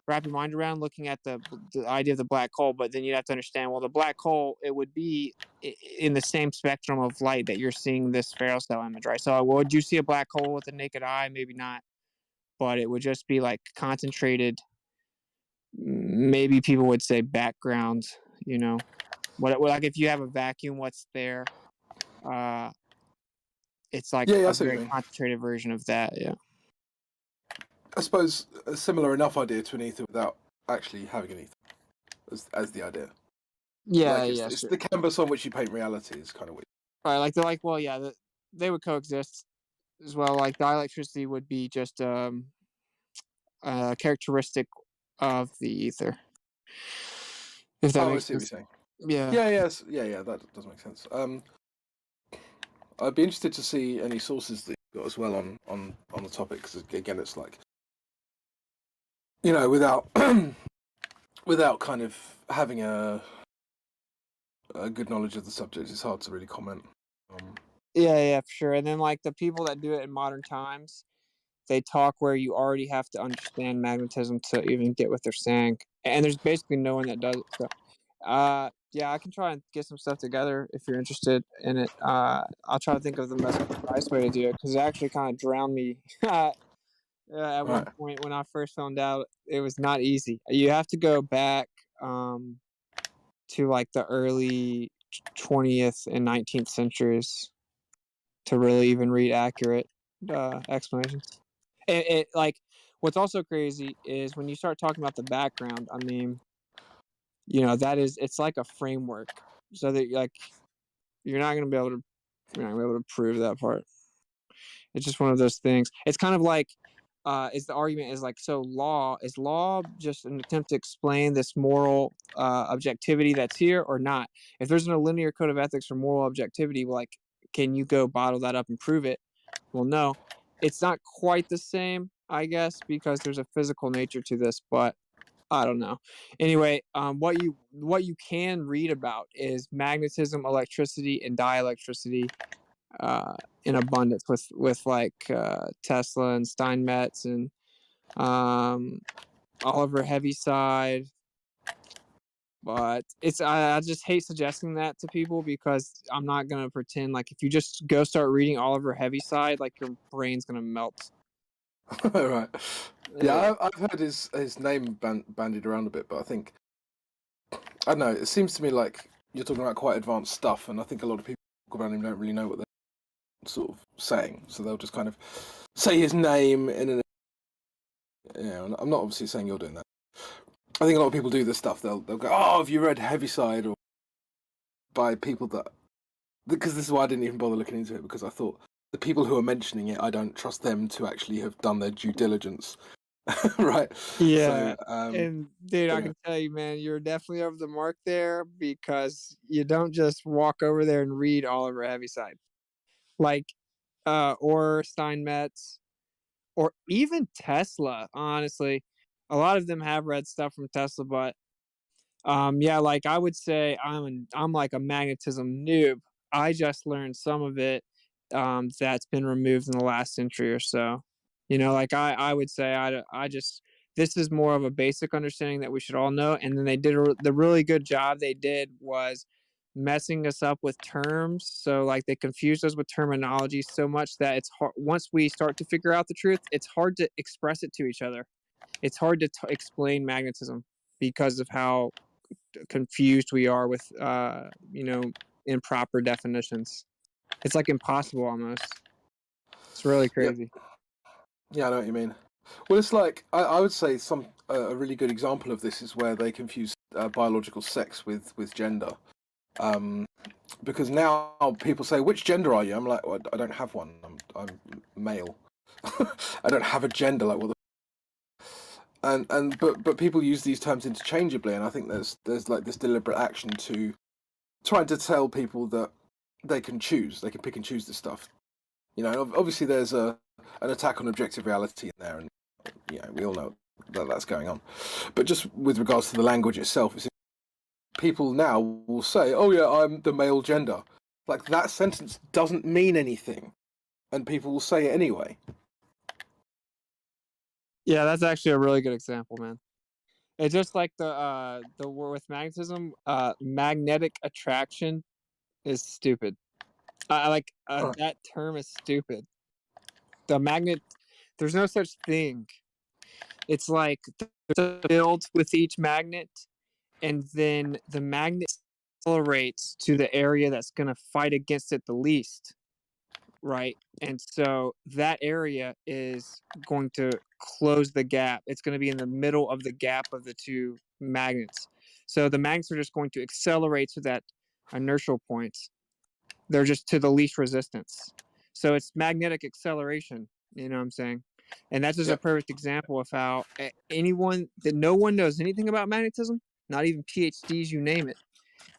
wrap your mind around looking at the idea of the black hole, but then you'd have to understand, well, the black hole, it would be in the same spectrum of light that you're seeing this ferrocell image, right? So would you see a black hole with the naked eye? Maybe not, but it would just be like concentrated. Maybe people would say background, you know, like if you have a vacuum, what's there? It's like a very concentrated version of that. Yeah. I suppose a similar enough idea to an ether without actually having an ether as the idea. Yeah, it's the canvas on which you paint reality is kind of weird. All right, well, yeah, they would coexist as well. Like dielectricity would be just a characteristic of the ether. If that makes sense. Yeah. Yeah, that does make sense. I'd be interested to see any sources that you've got as well on the topic, because again, it's like, you know, without kind of having a good knowledge of the subject, it's hard to really comment. Yeah, for sure. And then like the people that do it in modern times, they talk where you already have to understand magnetism to even get what they're saying, and there's basically no one that does it. So, yeah, I can try and get some stuff together if you're interested in it. I'll try to think of the most precise way to do it, because it actually kind of drowned me. At one point when I first found out, it was not easy. You have to go back to like the early 20th and 19th centuries to really even read accurate explanations. It like what's also crazy is when you start talking about the background. I mean, you know, it's like a framework, so that like you're not gonna be able to prove that part. It's just one of those things. It's kind of like is the argument is like, so is law just an attempt to explain this moral objectivity that's here or not? If there's no linear code of ethics for moral objectivity, like, can you go bottle that up and prove it? Well, no, it's not quite the same, I guess, because there's a physical nature to this, but I don't know. Anyway, what you can read about is magnetism, electricity, and dielectricity in abundance with like Tesla and Steinmetz and Oliver Heaviside. But I just hate suggesting that to people, because I'm not gonna pretend like if you just go start reading Oliver Heaviside, like your brain's gonna melt. Right. Yeah, I've heard his name bandied around a bit, but I think I don't know. It seems to me like you're talking about quite advanced stuff, and I think a lot of people talk about him don't really know what they're sort of saying, so they'll just kind of say his name in an. I'm not obviously saying you're doing that. I think a lot of people do this stuff. They'll go, "Oh, have you read Heaviside?" or by people that, because this is why I didn't even bother looking into it, because I thought the people who are mentioning it, I don't trust them to actually have done their due diligence. Right? Yeah. So, and dude, I can tell you, man, you're definitely over the mark there, because you don't just walk over there and read all over Heaviside. Like, or Steinmetz, or even Tesla, honestly. A lot of them have read stuff from Tesla, but yeah, like I would say I'm like a magnetism noob. I just learned some of it that's been removed in the last century or so. Like I would say I just, this is more of a basic understanding that we should all know. And then they did the really good job they did was messing us up with terms. So like they confused us with terminology so much that it's hard, once we start to figure out the truth, it's hard to express it to each other. It's hard to explain magnetism because of how confused we are with improper definitions. It's like impossible almost. It's really crazy. Yeah, I know what you mean. Well, it's like I would say a really good example of this is where they confuse biological sex with gender, because now people say, "Which gender are you?" I'm like, well, I don't have one. I'm male. I don't have a gender. Like, what the but people use these terms interchangeably, and I think there's like this deliberate action to trying to tell people that they can pick and choose this stuff. Obviously there's an attack on objective reality in there, and we all know that that's going on. But just with regards to the language itself, people now will say, "Oh yeah, I'm the male gender." Like, that sentence doesn't mean anything, and people will say it anyway. Yeah, that's actually a really good example, man. It's just like the word with magnetism. Magnetic attraction is stupid. That term is stupid. The magnet, there's no such thing. It's like there's a field with each magnet, and then the magnet accelerates to the area that's going to fight against it the least, right? And so that area is going to close the gap. It's going to be in the middle of the gap of the two magnets. So the magnets are just going to accelerate to that inertial point. They're just to the least resistance. So it's magnetic acceleration, you know what I'm saying? And that's just a perfect example of how no one knows anything about magnetism, not even PhDs, you name it.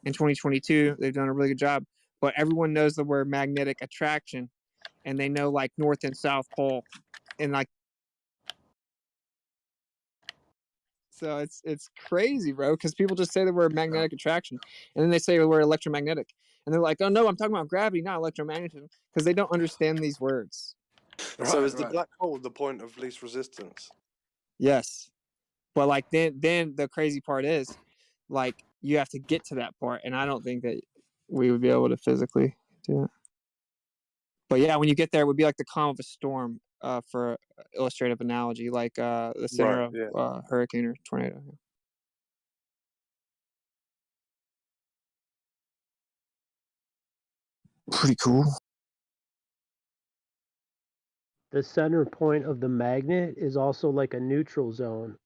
In 2022, they've done a really good job, but everyone knows the word magnetic attraction, and they know like North and South Pole, and like, so it's crazy, bro, because people just say the word magnetic attraction, and then they say the word electromagnetic, and they're like, "Oh no, I'm talking about gravity, not electromagnetism," because they don't understand these words. So is the black hole the point of least resistance? Yes, but like then the crazy part is, like, you have to get to that part, and I don't think that we would be able to physically do it. But yeah, when you get there, it would be like the calm of a storm, for illustrative analogy, like the center of a hurricane or tornado. Pretty cool. The center point of the magnet is also like a neutral zone.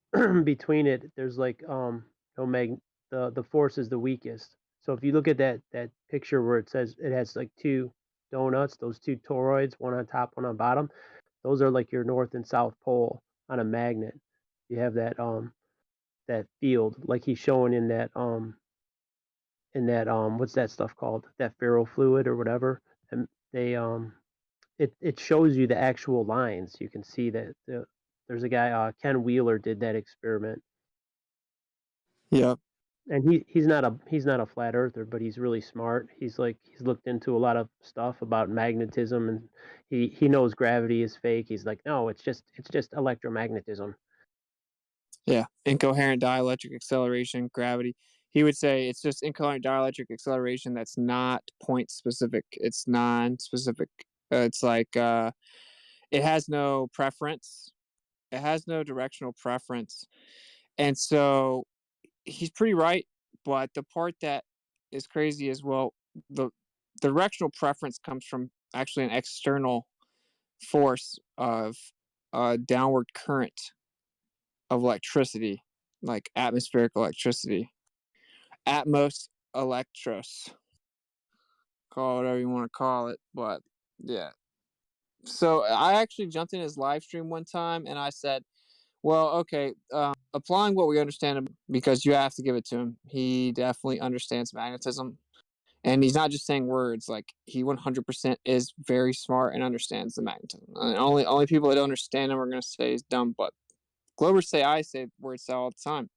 Between it, there's like the force is the weakest. So if you look at that picture where it says it has like two donuts, those two toroids, one on top, one on bottom, those are like your north and south pole on a magnet. You have that that field, like he's showing in that what's that stuff called? That ferrofluid or whatever. And they it shows you the actual lines. You can see that there's a guy, Ken Wheeler, did that experiment. Yeah. And he's not a flat earther, but he's really smart. He's looked into a lot of stuff about magnetism, and he knows gravity is fake. He's like, no, it's just electromagnetism. Yeah, incoherent dielectric acceleration, gravity. He would say it's just incoherent dielectric acceleration that's not point specific. It's non-specific. It's like it has no preference. It has no directional preference. And so he's pretty right, But the part that is crazy is, well, the directional preference comes from actually an external force of a downward current of electricity, like atmospheric electricity. Atmos electros. Call it whatever you want to call it, but yeah. So I actually jumped in his live stream one time and I said, well, okay, applying what we understand, because you have to give it to him. He definitely understands magnetism. And he's not just saying words, like he 100% is very smart and understands the magnetism. And only people that don't understand him are going to say he's dumb, but Globers say I say words all the time.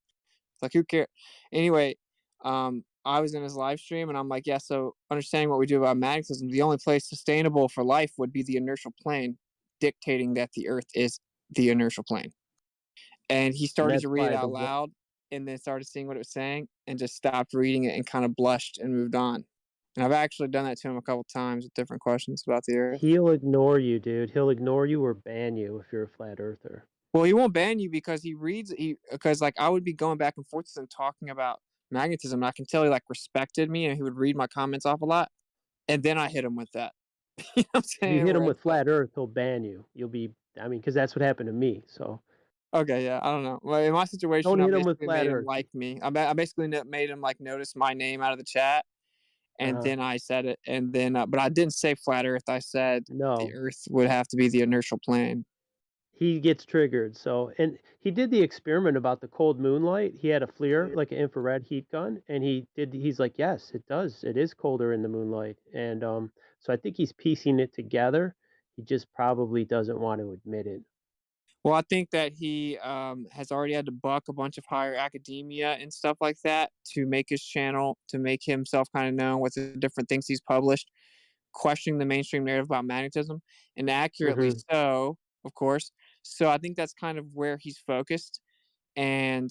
It's like, who cares? Anyway, I was in his live stream and I'm like, yeah, so understanding what we do about magnetism, the only place sustainable for life would be the inertial plane, dictating that the Earth is the inertial plane. And he started to read it out loud and then started seeing what it was saying and just stopped reading it and kind of blushed and moved on. And I've actually done that to him a couple times with different questions about the Earth. He'll ignore you, dude. He'll ignore you or ban you if you're a flat earther. Well, he won't ban you because because like I would be going back and forth with him talking about magnetism. And I can tell he like respected me and he would read my comments off a lot. And then I hit him with that. You know what I'm saying? If you hit him with flat earth, he'll ban you. You'll be, I mean, because that's what happened to me. So. Okay, yeah, I don't know. Well, in my situation, Don't I hit him with basically flat made him earth. like me. I basically made him like notice my name out of the chat. And then I said it, and then, but I didn't say flat Earth. I said the Earth would have to be the inertial plane. He gets triggered. So, and he did the experiment about the cold moonlight. He had a FLIR, like an infrared heat gun, and he's like, yes, it does. It is colder in the moonlight. And so I think he's piecing it together. He just probably doesn't want to admit it. Well, I think that he has already had to buck a bunch of higher academia and stuff like that to make his channel, to make himself kind of known with the different things he's published, questioning the mainstream narrative about magnetism, and accurately so, of course. So I think that's kind of where he's focused. And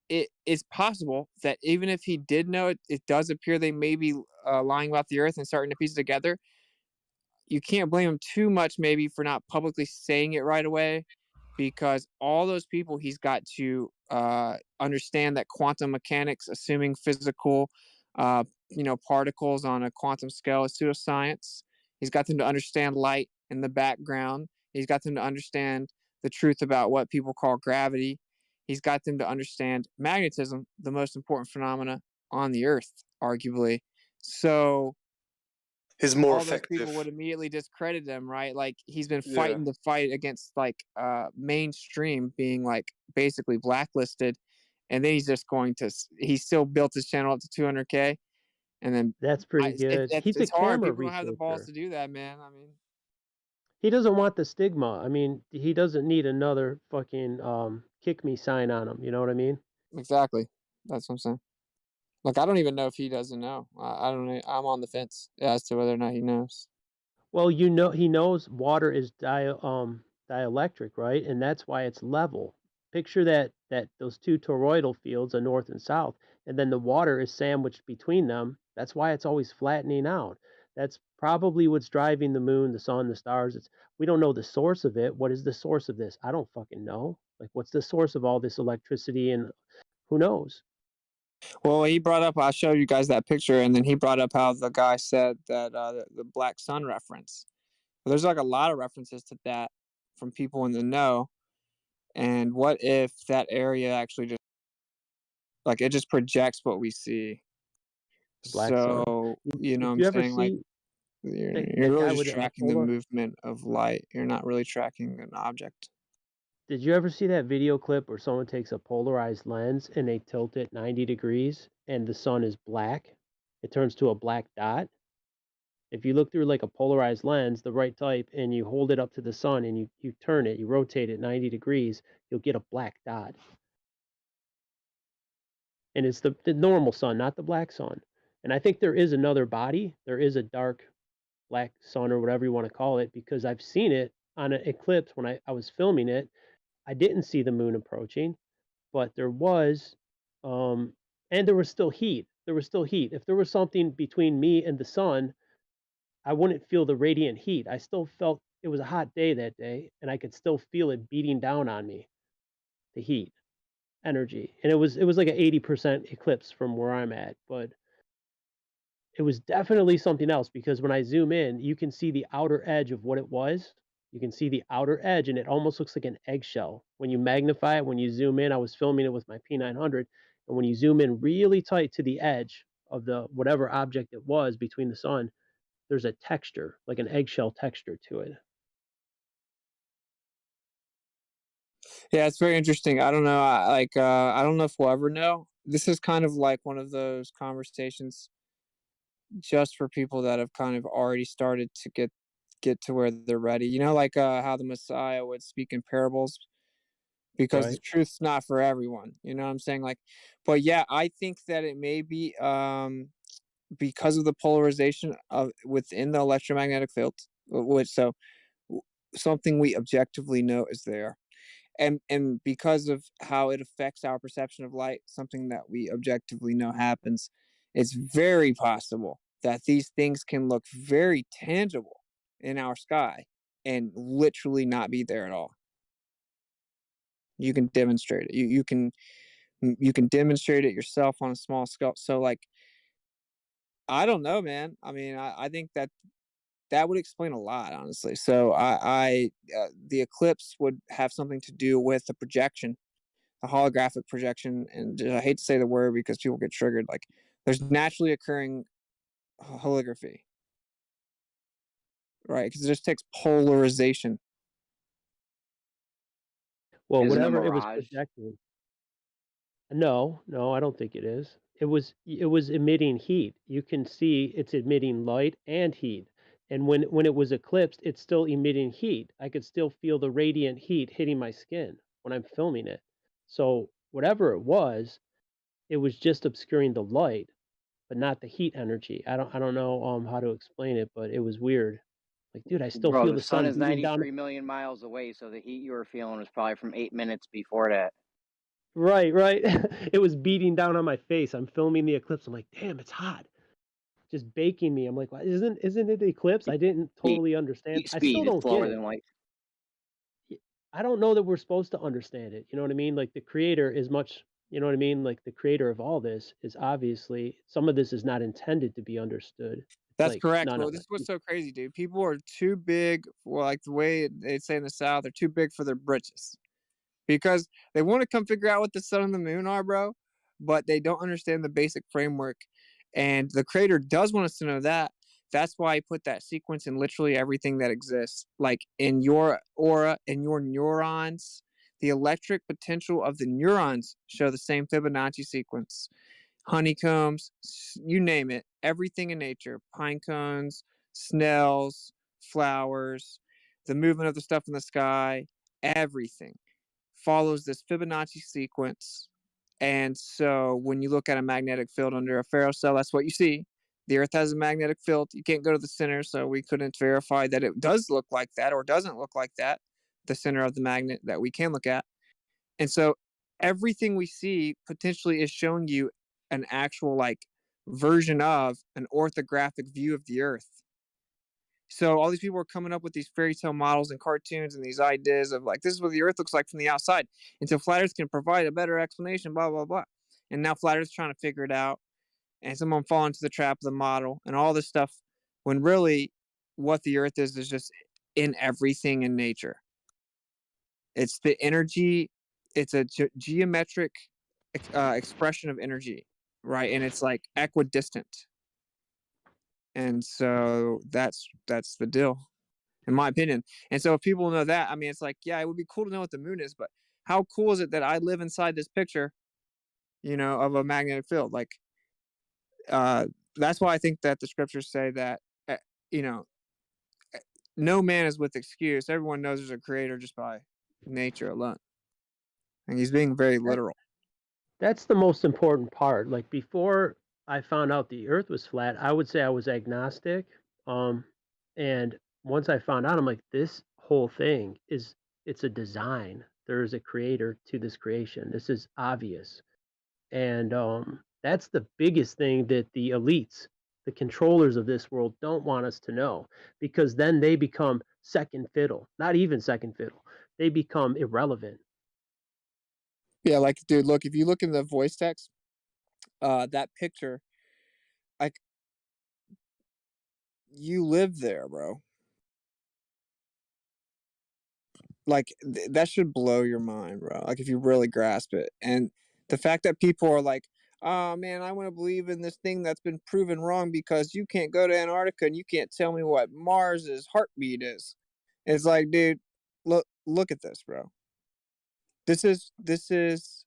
it is possible that even if he did know it, it does appear they may be lying about the Earth and starting to piece it together. You can't blame him too much maybe for not publicly saying it right away, because all those people he's got to understand that quantum mechanics, assuming physical particles on a quantum scale, is pseudoscience. He's got them to understand light in the background. He's got them to understand the truth about what people call gravity. He's got them to understand magnetism, the most important phenomena on the Earth, arguably. So is more all effective. Those people would immediately discredit him, right? Like he's been fighting the fight against like mainstream being like basically blacklisted, and then he's just going to. He still built his channel up to 200K, and then that's pretty good. He's it's a hard. camera People don't have the balls researcher. to do that, man. I mean, he doesn't want the stigma. I mean, he doesn't need another fucking kick me sign on him. You know what I mean? Exactly. That's what I'm saying. Like, I don't even know if he doesn't know. I don't know. I'm on the fence as to whether or not he knows. Well, you know, he knows water is dielectric, right? And that's why it's level. Picture that those two toroidal fields, a north and south, and then the water is sandwiched between them. That's why it's always flattening out. That's probably what's driving the moon, the sun, the stars. We don't know the source of it. What is the source of this? I don't fucking know. Like, what's the source of all this electricity, and who knows? Well, he brought up, I'll show you guys that picture, and then he brought up how the guy said that the black sun reference. Well, there's like a lot of references to that from people in the know. And what if that area actually just, like, it just projects what we see? Black sun. You know what I'm saying? Like, you're really just tracking the movement of light. You're not really tracking an object. Did you ever see that video clip where someone takes a polarized lens and they tilt it 90 degrees and the sun is black? It turns to a black dot. If you look through like a polarized lens, the right type, and you hold it up to the sun and you turn it, you rotate it 90 degrees, you'll get a black dot. And it's the normal sun, not the black sun. And I think there is another body. There is a dark black sun or whatever you want to call it, because I've seen it on an eclipse when I was filming it. I didn't see the moon approaching, but there was, and there was still heat. There was still heat. If there was something between me and the sun, I wouldn't feel the radiant heat. I still felt it was a hot day that day, and I could still feel it beating down on me, the heat. energy, and it was like an 80% eclipse from where I'm at, but it was definitely something else because when I zoom in, you can see the outer edge of what it was. You can see the outer edge, and it almost looks like an eggshell. When you magnify it, when you zoom in, I was filming it with my P900, and when you zoom in really tight to the edge of the whatever object it was between the sun, there's a texture, like an eggshell texture to it. Yeah, it's very interesting. I don't know. I don't know if we'll ever know. This is kind of like one of those conversations just for people that have kind of already started to get to where they're ready. You know, like how the Messiah would speak in parables, because the truth's not for everyone. You know what I'm saying? Like, but yeah, I think that it may be because of the polarization of within the electromagnetic field, something we objectively know is there. And because of how it affects our perception of light, something that we objectively know happens, it's very possible that these things can look very tangible in our sky and literally not be there at all. You can demonstrate it. You can demonstrate it yourself on a small scale. So like, I don't know, man. I mean, I think that would explain a lot, honestly. So the eclipse would have something to do with the projection, the holographic projection. And I hate to say the word because people get triggered. Like, there's naturally occurring holography, right? Because it just takes polarization. Well, whatever it was projecting. No, I don't think it is. It was emitting heat. You can see it's emitting light and heat. And when it was eclipsed, it's still emitting heat. I could still feel the radiant heat hitting my skin when I'm filming it. So whatever it was just obscuring the light, but not the heat energy. I don't know how to explain it, but it was weird. Like, dude, I still feel the sun is beating 93 down. million miles away, so the heat you were feeling was probably from 8 minutes before that. Right. It was beating down on my face. I'm filming the eclipse. I'm like, damn, it's hot. Just baking me. I'm like, what? Isn't it the eclipse? I didn't totally understand. Heat I still speed is don't slower get it. than light. I don't know that we're supposed to understand it. You know what I mean? Like, the creator is much, you know what I mean? Like, the creator of all this is obviously, some of this is not intended to be understood. That's like, correct. none Well, of this it. is what's so crazy, dude. People are too big. Well, like the way they say in the South, they're too big for their britches, because they want to come figure out what the sun and the moon are, bro, but they don't understand the basic framework. And the creator does want us to know that. That's why I put that sequence in literally everything that exists. Like in your aura, in your neurons, the electric potential of the neurons show the same Fibonacci sequence. Honeycombs, you name it, everything in nature, pine cones, snails, flowers, the movement of the stuff in the sky, everything follows this Fibonacci sequence. And so when you look at a magnetic field under a ferrocell, that's what you see. The Earth has a magnetic field. You can't go to the center, so we couldn't verify that it does look like that or doesn't look like that, the center of the magnet that we can look at. And so everything we see potentially is showing you an actual like version of an orthographic view of the Earth. So all these people are coming up with these fairy tale models and cartoons and these ideas of like, this is what the Earth looks like from the outside. Until Flat Earth can provide a better explanation, blah, blah, blah. And now Flat Earth's trying to figure it out. And someone fall into the trap of the model and all this stuff, when really what the Earth is just in everything in nature. It's the energy. It's a geometric expression of energy, right? And it's like equidistant. And so that's the deal, in my opinion. And so if people know that, I mean, it's like, yeah, it would be cool to know what the moon is, but how cool is it that I live inside this picture, you know, of a magnetic field? Like, that's why I think that the scriptures say that, you know, no man is with excuse. Everyone knows there's a creator just by nature alone. And he's being very literal. That's the most important part. Like, before I found out the Earth was flat, I would say I was agnostic. And once I found out, I'm like, this whole thing it's a design. There is a creator to this creation. This is obvious. And that's the biggest thing that the elites, the controllers of this world, don't want us to know, because then they become second fiddle. Not even second fiddle. They become irrelevant. Yeah, like, dude, look, if you look in the voice text, that picture, like, you live there, bro. Like, that should blow your mind, bro. Like, if you really grasp it. And the fact that people are like, oh man, I want to believe in this thing that's been proven wrong because you can't go to Antarctica and you can't tell me what Mars's heartbeat is. It's like, dude, look at this, bro. This is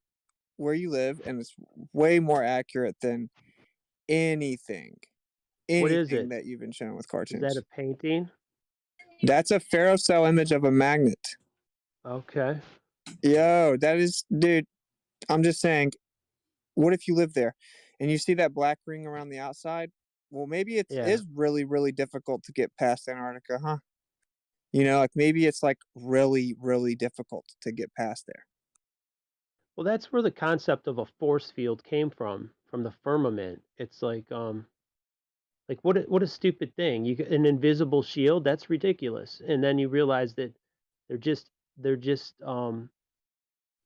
where you live, and it's way more accurate than anything What is it? that you've been shown with Is cartoons. that a painting? That's a ferrocell image of a magnet. Okay. Yo, that is, dude, I'm just saying, what if you live there and you see that black ring around the outside? Well, maybe it is really, really difficult to get past Antarctica, huh? You know, like maybe it's like really, really difficult to get past there. Well, that's where the concept of a force field came from the firmament. It's like what a stupid thing. An invisible shield, that's ridiculous. And then you realize that they're just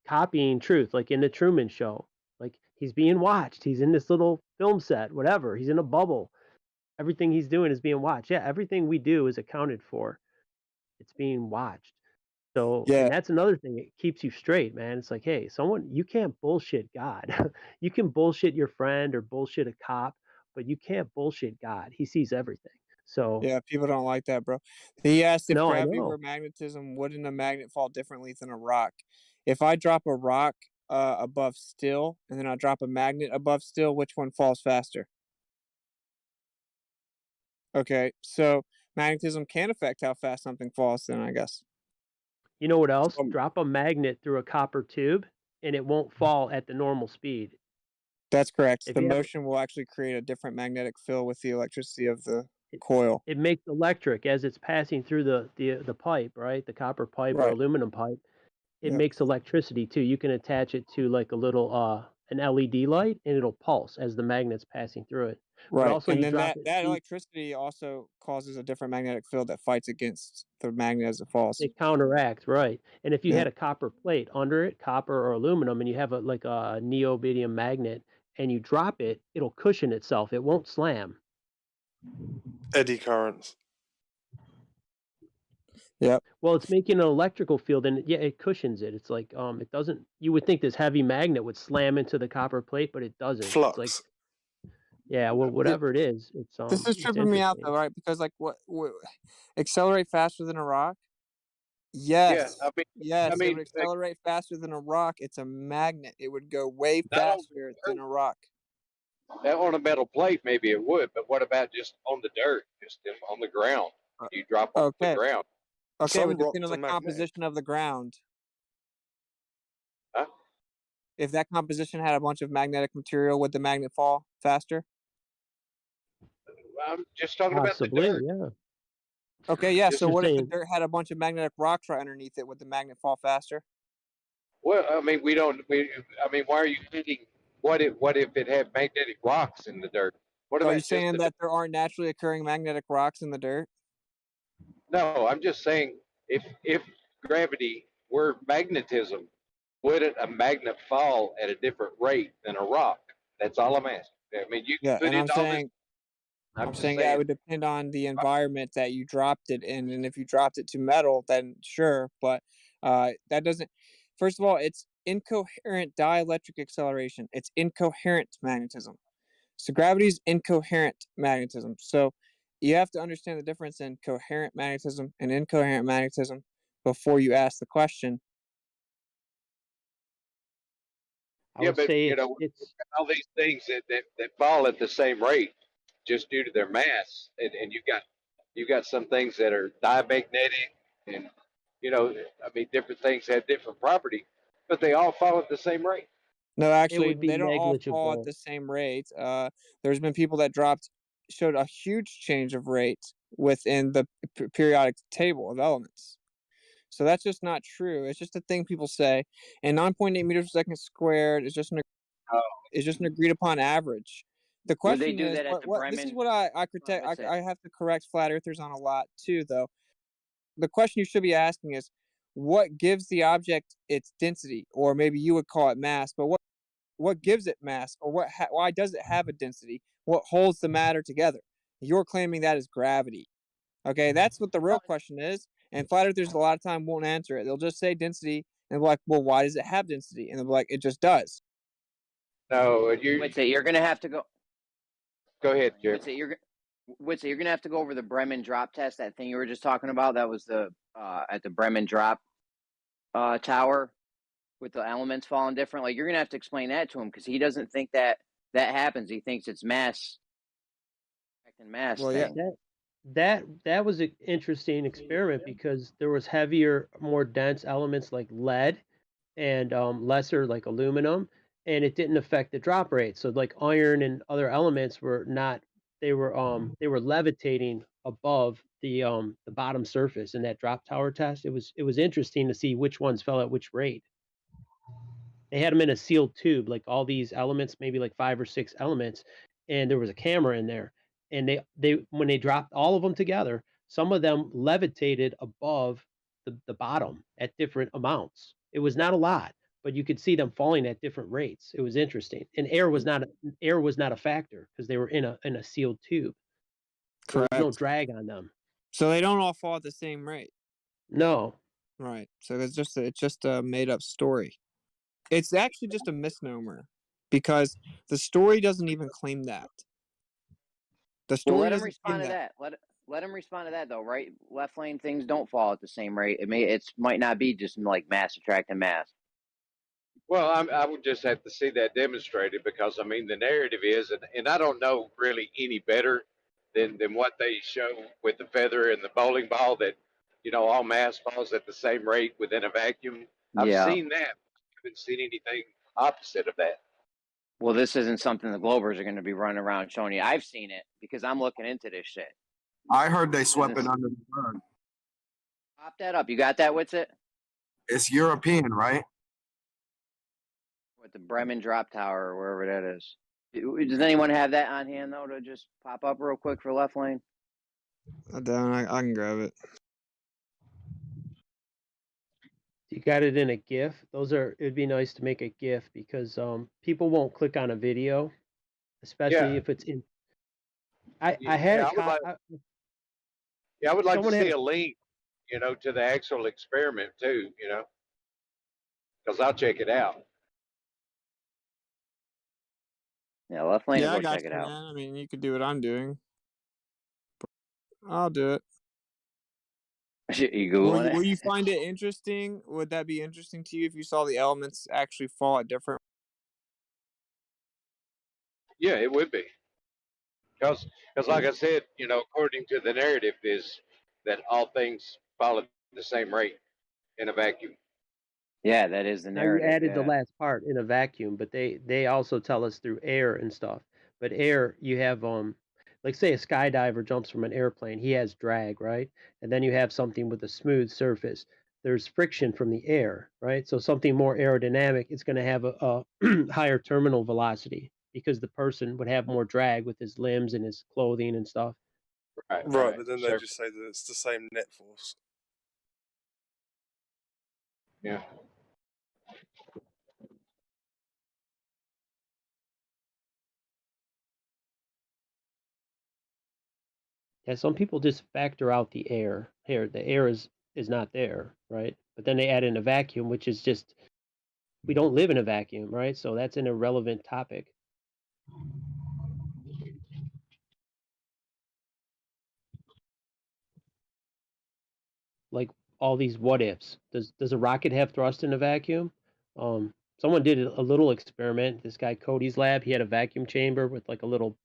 copying truth, like in the Truman Show. Like he's being watched. He's in this little film set, whatever. He's in a bubble. Everything he's doing is being watched. Yeah, everything we do is accounted for. It's being watched. So, and that's another thing. It keeps you straight, man. It's like, hey, you can't bullshit God. You can bullshit your friend or bullshit a cop, but you can't bullshit God. He sees everything. So yeah, people don't like that, bro. He asked if No, I gravity know. were magnetism, wouldn't a magnet fall differently than a rock? If I drop a rock above still and then I drop a magnet above still, which one falls faster? Okay, so magnetism can affect how fast something falls then, I guess. You know what else? Drop a magnet through a copper tube and it won't fall at the normal speed. That's correct. If The you have- motion will actually create a different magnetic field with the electricity of the coil. It makes electric as it's passing through the pipe, right? The copper pipe or Right. aluminum pipe. It Yep. makes electricity too. You can attach it to like a little an LED light and it'll pulse as the magnet's passing through it. Right. But also And you then drop that it. electricity also causes a different magnetic field that fights against the magnet as it falls. It counteracts, right? And if you Yeah. had a copper plate under it, copper or aluminum, and you have a neodymium magnet, and you drop it, it'll cushion itself. It won't slam. Eddy currents. Yeah. Well, it's making an electrical field, and it cushions it. It's like it doesn't. You would think this heavy magnet would slam into the copper plate, but it doesn't. Flux. It's like, yeah, well, whatever it is, it's This is it's tripping me out interesting. though, right? Because like what accelerate faster than a rock? Yes. Yeah, Yes, I it mean, would accelerate faster than a rock. It's a magnet. It would go way faster than a rock. on a metal plate, maybe it would, but what about just on the dirt, just on the ground? You drop on the ground. Okay, it would Some depend on rocks the are composition of the ground. Huh? If that composition had a bunch of magnetic material, would the magnet fall faster? I'm just talking Possibly, about the dirt. yeah. Okay, yeah. Just So what if the saying. dirt had a bunch of magnetic rocks right underneath it? Would the magnet fall faster? Well, I mean, why are you thinking? What if it had magnetic rocks in the dirt? What Are about you just saying the that there aren't naturally occurring magnetic rocks in the dirt? No, I'm just saying if gravity were magnetism, wouldn't a magnet fall at a different rate than a rock? That's all I'm asking. I mean, you can Yeah, put and I'm in all this. saying, I'm I'm just saying that saying. it would depend on the environment that you dropped it in, and if you dropped it to metal, then sure. But that doesn't. First of all, it's incoherent dielectric acceleration. It's incoherent magnetism. So gravity is incoherent magnetism. So you have to understand the difference in coherent magnetism and incoherent magnetism before you ask the question. Yeah, but you know, all these things that fall at the same rate just due to their mass, and you've got some things that are diamagnetic, and you know, I mean, different things have different property, but they all fall at the same rate. No, actually, would be they don't all fall at negligible. the same rate. There's been people that showed a huge change of rate within the periodic table of elements. So that's just not true. It's just a thing people say. And 9.8 meters per second squared is just an agreed upon average. The Would they question do is, that at the this is Bremen? what I critique. I have to correct flat earthers on a lot too, though. The question you should be asking is, what gives the object its density, or maybe you would call it mass, but what gives it mass, or why does it have a density? What holds the matter together? You're claiming that is gravity. Okay, that's what the real question is. And flat earthers a lot of time won't answer it. They'll just say density, and be like, well, why does it have density? And they'll be like, it just does. No, you're gonna have to go. Go ahead, Jerry. You're gonna have to go over the Bremen drop test. That thing you were just talking about. That was the at the Bremen drop tower with the elements falling different. Like, you're gonna have to explain that to him, because he doesn't think that happens. He thinks it's mass. Mass well, thing. That was an interesting experiment, because there was heavier, more dense elements like lead and lesser like aluminum, and it didn't affect the drop rate. So like iron and other elements were not, they were levitating above the bottom surface in that drop tower test. It was interesting to see which ones fell at which rate. They had them in a sealed tube, like all these elements, maybe like 5 or 6 elements, and there was a camera in there. And they when they dropped all of them together, some of them levitated above the bottom at different amounts. It was not a lot, but you could see them falling at different rates. It was interesting. And air was not a factor, because they were in a sealed tube. So Correct. there's no drag on them. So they don't all fall at the same rate. No. Right. So it's just a made up story. It's actually just a misnomer, because the story doesn't even claim that. The story let him doesn't respond claim to that. Let him respond to that, though. Right, left lane things don't fall at the same rate. It might not be just like mass attracting mass. Well, I would just have to see that demonstrated, because I mean the narrative is, and I don't know really any better than what they show with the feather and the bowling ball, that all mass falls at the same rate within a vacuum. I've seen that. I haven't seen anything opposite of that. Well, this isn't something the Globers are going to be running around showing you. I've seen it, because I'm looking into this shit. I heard they swept it under the rug. Pop that up. You got that, Witsit? It's European, right? With the Bremen drop tower, or wherever that is. Does anyone have that on hand, though, to just pop up real quick for left lane? I can grab it. You got it in a GIF. It'd be nice to make a GIF, because people won't click on a video, especially if it's in. I would like to see a link, to the actual experiment too, because I'll check it out. Yeah, left lane. Yeah, I got check it out. Man. I mean, you could do what I'm doing. I'll do it. You Googling it? Will you find it interesting? Would that be interesting to you if you saw the elements actually fall at different? Yeah, it would be. Because like I said, according to the narrative, is that all things follow the same rate in a vacuum. Yeah, that is the narrative. Now you added the last part, in a vacuum, but they also tell us through air and stuff. But air, you have like say a skydiver jumps from an airplane, he has drag, right? And then you have something with a smooth surface. There's friction from the air, right? So something more aerodynamic, it's going to have a higher terminal velocity, because the person would have more drag with his limbs and his clothing and stuff. Right, but then they just say that it's the same net force. Yeah. Yeah, some people just factor out the air. Here, the air is not there, right? But then they add in a vacuum, which is just, we don't live in a vacuum, right? So that's an irrelevant topic. Like all these what ifs. Does a rocket have thrust in a vacuum? Someone did a little experiment. This guy Cody's lab, he had a vacuum chamber with like a little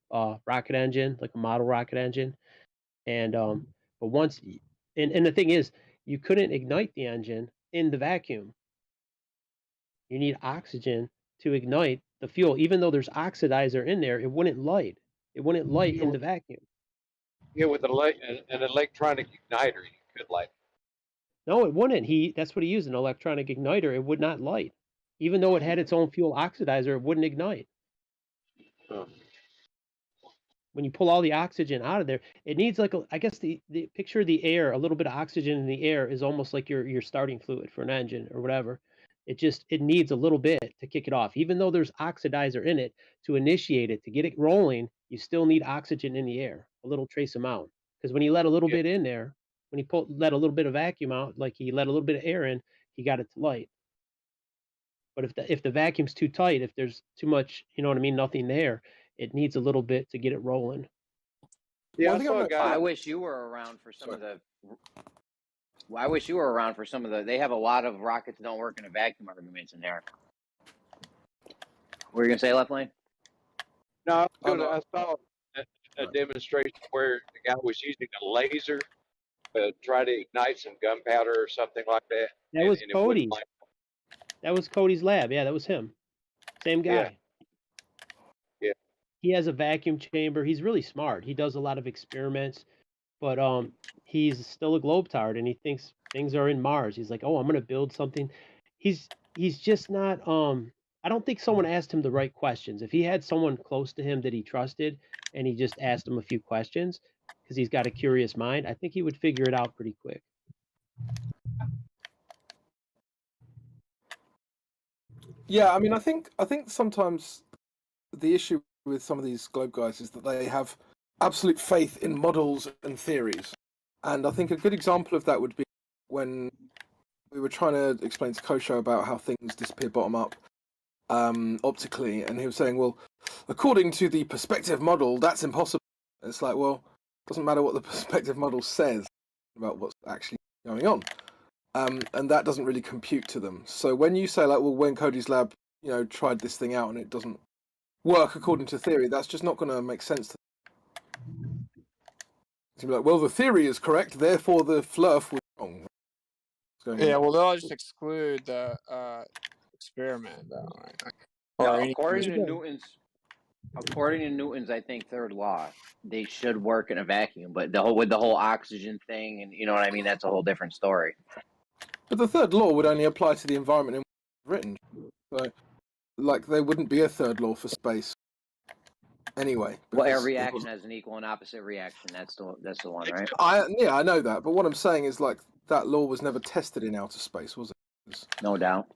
rocket engine, like a model rocket engine. And but once, and the thing is, you couldn't ignite the engine in the vacuum. You need oxygen to ignite the fuel. Even though there's oxidizer in there, it wouldn't light. It wouldn't light in the vacuum. Yeah, with an electronic igniter, you could light. No, it wouldn't. That's what he used, an electronic igniter. It would not light. Even though it had its own fuel oxidizer, it wouldn't ignite. Oh. when you pull all the oxygen out of there, it needs like I guess the picture of the air, a little bit of oxygen in the air is almost like your starting fluid for an engine or whatever. It needs a little bit to kick it off. Even though there's oxidizer in it to initiate it, to get it rolling, you still need oxygen in the air, a little trace amount. Because when you let a little bit in there, when he let a little bit of vacuum out, like he let a little bit of air in, he got it to light. But if the vacuum's too tight, if there's too much, you know what I mean, nothing there, it needs a little bit to get it rolling. Yeah, I wish you were around for some of the. I wish you were around for some of the. They have a lot of rockets that don't work in a vacuum arguments in there. What were you gonna say, Left Lane? No, I saw a demonstration where the guy was using a laser to try to ignite some gunpowder or something like that. That was Cody's. That was Cody's lab. Yeah, that was him. Same guy. Yeah. He has a vacuum chamber. He's really smart. He does a lot of experiments, but he's still a globetrot and he thinks things are in Mars. He's like, oh, I'm gonna build something. He's just not. I don't think someone asked him the right questions. If he had someone close to him that he trusted and he just asked him a few questions because he's got a curious mind, I think he would figure it out pretty quick. Yeah, I mean, I think sometimes the issue with some of these globe guys is that they have absolute faith in models and theories, and I think a good example of that would be when we were trying to explain to Kosho about how things disappear bottom up optically, and he was saying, well, according to the perspective model, that's impossible. It's like, well, it doesn't matter what the perspective model says about what's actually going on. And that doesn't really compute to them. So when you say like, well, when Cody's lab, tried this thing out and it doesn't work according to theory, that's just not going to make sense to them. It's like, well, the theory is correct, therefore the fluff was wrong. Yeah, well, they'll just exclude the experiment, though. Right? According to Newton's, I think third law, they should work in a vacuum. But with the whole oxygen thing, and you know what I mean, that's a whole different story. But the third law would only apply to the environment in which it's written. So, like, there wouldn't be a third law for space. Anyway. Well, every reaction has an equal and opposite reaction. That's the one, right? I know that, but what I'm saying is, like, that law was never tested in outer space, was it? No doubt.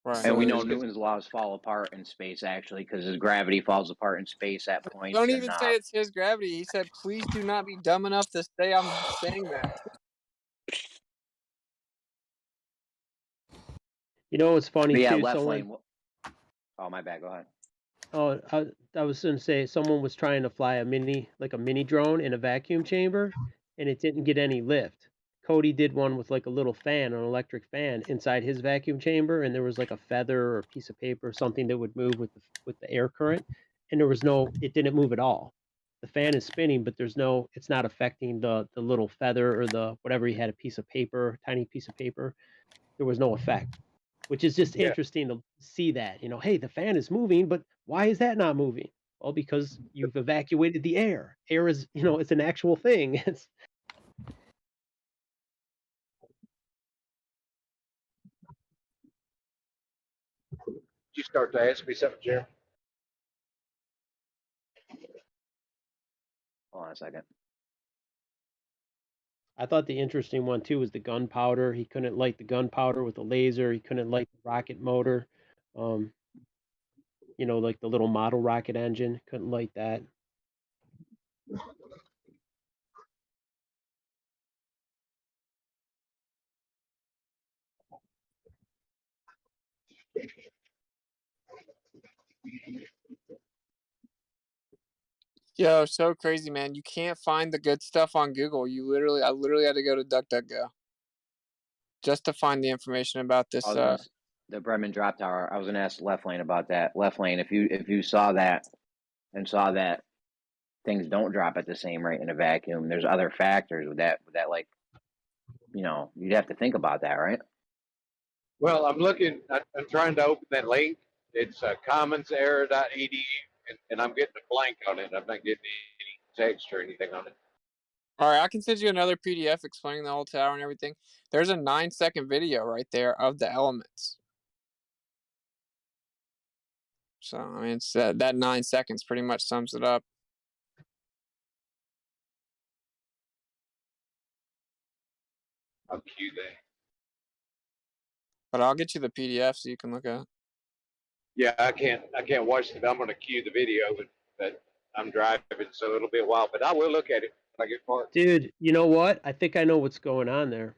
Right. And we know Newton's laws fall apart in space, actually, because his gravity falls apart in space at points. Don't even say it's his gravity. He said, please do not be dumb enough to say I'm saying that. You know what's funny, but yeah, too? Left Lane. Oh, my bad. Go ahead. Oh, I was going to say, someone was trying to fly a mini drone in a vacuum chamber, and it didn't get any lift. Cody did one with like a little fan, an electric fan, inside his vacuum chamber, and there was like a feather or a piece of paper or something that would move with the air current, and it didn't move at all. The fan is spinning, but it's not affecting the little feather or the whatever. He had a piece of paper, tiny piece of paper. There was no effect, which is just interesting to see that. Hey, the fan is moving, but why is that not moving? Well, because you've evacuated the air. Air is, it's an actual thing. You start to ask me something, Jeremy? Hold on a second. I thought the interesting one too was the gunpowder. He couldn't light the gunpowder with a laser. He couldn't light the rocket motor. Like the little model rocket engine. Couldn't light that. Yo, so crazy, man. You can't find the good stuff on Google. I literally had to go to DuckDuckGo just to find the information about this. The Bremen drop tower. I was gonna ask Left Lane about that. Left Lane, if you saw that and saw that things don't drop at the same rate in a vacuum, there's other factors with that like, you'd have to think about that, right? Well, I'm trying to open that link. It's commonserror.edu, and I'm getting a blank on it. I'm not getting any text or anything on it. All right, I can send you another PDF explaining the whole tower and everything. There's a 9-second video right there of the elements. So, I mean, it's that 9 seconds pretty much sums it up. I'll cue that. But I'll get you the PDF so you can look at it. Yeah, I can't watch it. I'm going to cue the video, but I'm driving, so it'll be a while. But I will look at it when I get parked. Dude, you know what? I think I know what's going on there.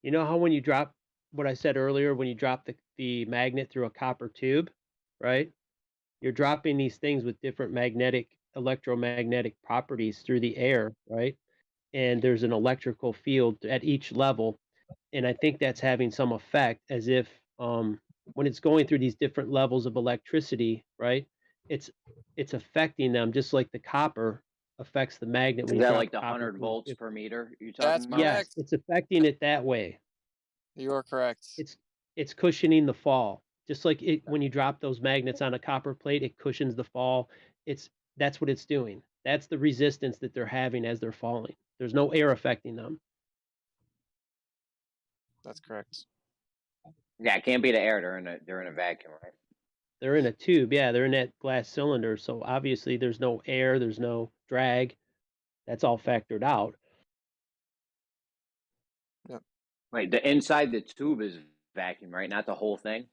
You know how when you drop what I said earlier, when you drop the magnet through a copper tube, right? You're dropping these things with different electromagnetic properties through the air, right? And there's an electrical field at each level. And I think that's having some effect, as if when it's going through these different levels of electricity, right? It's affecting them just like the copper affects the magnet. Is that like the 100 volts per meter you're talking about? Yes, it's affecting it that way. You are correct. It's cushioning the fall. Just like when you drop those magnets on a copper plate, it cushions the fall. That's what it's doing. That's the resistance that they're having as they're falling. There's no air affecting them. That's correct. Yeah, it can't be the air. They're in a vacuum, right? They're in a tube. Yeah, they're in that glass cylinder. So obviously there's no air. There's no drag. That's all factored out. Yep. Right. The inside the tube is vacuum, right? Not the whole thing.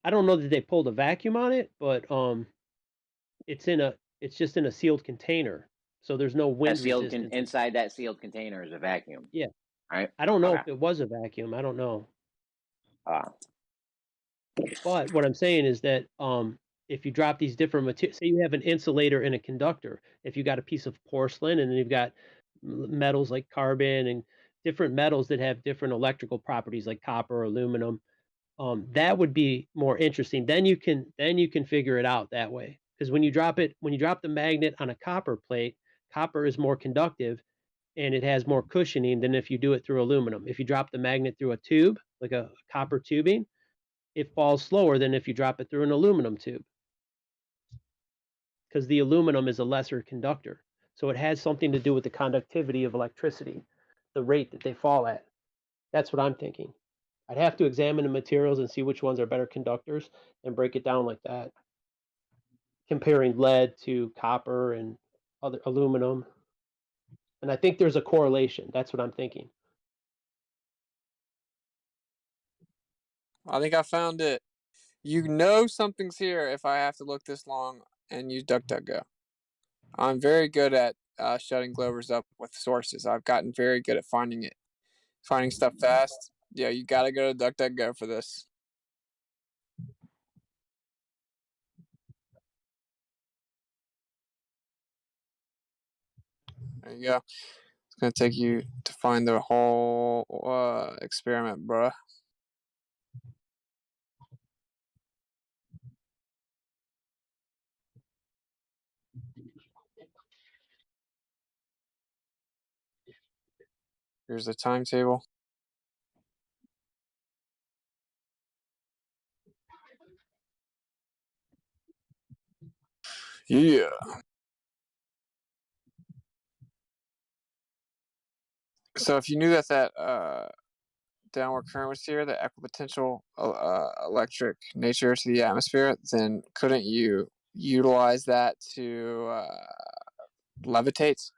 I don't know that they pulled a vacuum on it, but it's just in a sealed container. So there's no wind resistance. Inside that sealed container is a vacuum. Yeah. Right. I don't know if it was a vacuum. I don't know. But what I'm saying is that if you drop these different materials, say you have an insulator and a conductor, if you got a piece of porcelain and then you've got metals like carbon and different metals that have different electrical properties like copper or aluminum, that would be more interesting. Then you can figure it out that way. Because when you drop the magnet on a copper plate, copper is more conductive and it has more cushioning than if you do it through aluminum. If you drop the magnet through a tube, like a copper tubing, it falls slower than if you drop it through an aluminum tube. Because the aluminum is a lesser conductor. So it has something to do with the conductivity of electricity, the rate that they fall at. That's what I'm thinking. I'd have to examine the materials and see which ones are better conductors and break it down like that. Comparing lead to copper and other aluminum. And I think there's a correlation. That's what I'm thinking. I think I found it. You know something's here if I have to look this long and use DuckDuckGo. I'm very good at shutting Glovers up with sources. I've gotten very good at finding stuff fast. Yeah, you gotta go to DuckDuckGo for this. There you go. It's gonna take you to find the whole experiment, bruh. Here's the timetable. Yeah. So if you knew that downward current was here, the equipotential electric nature to the atmosphere, then couldn't you utilize that to levitate?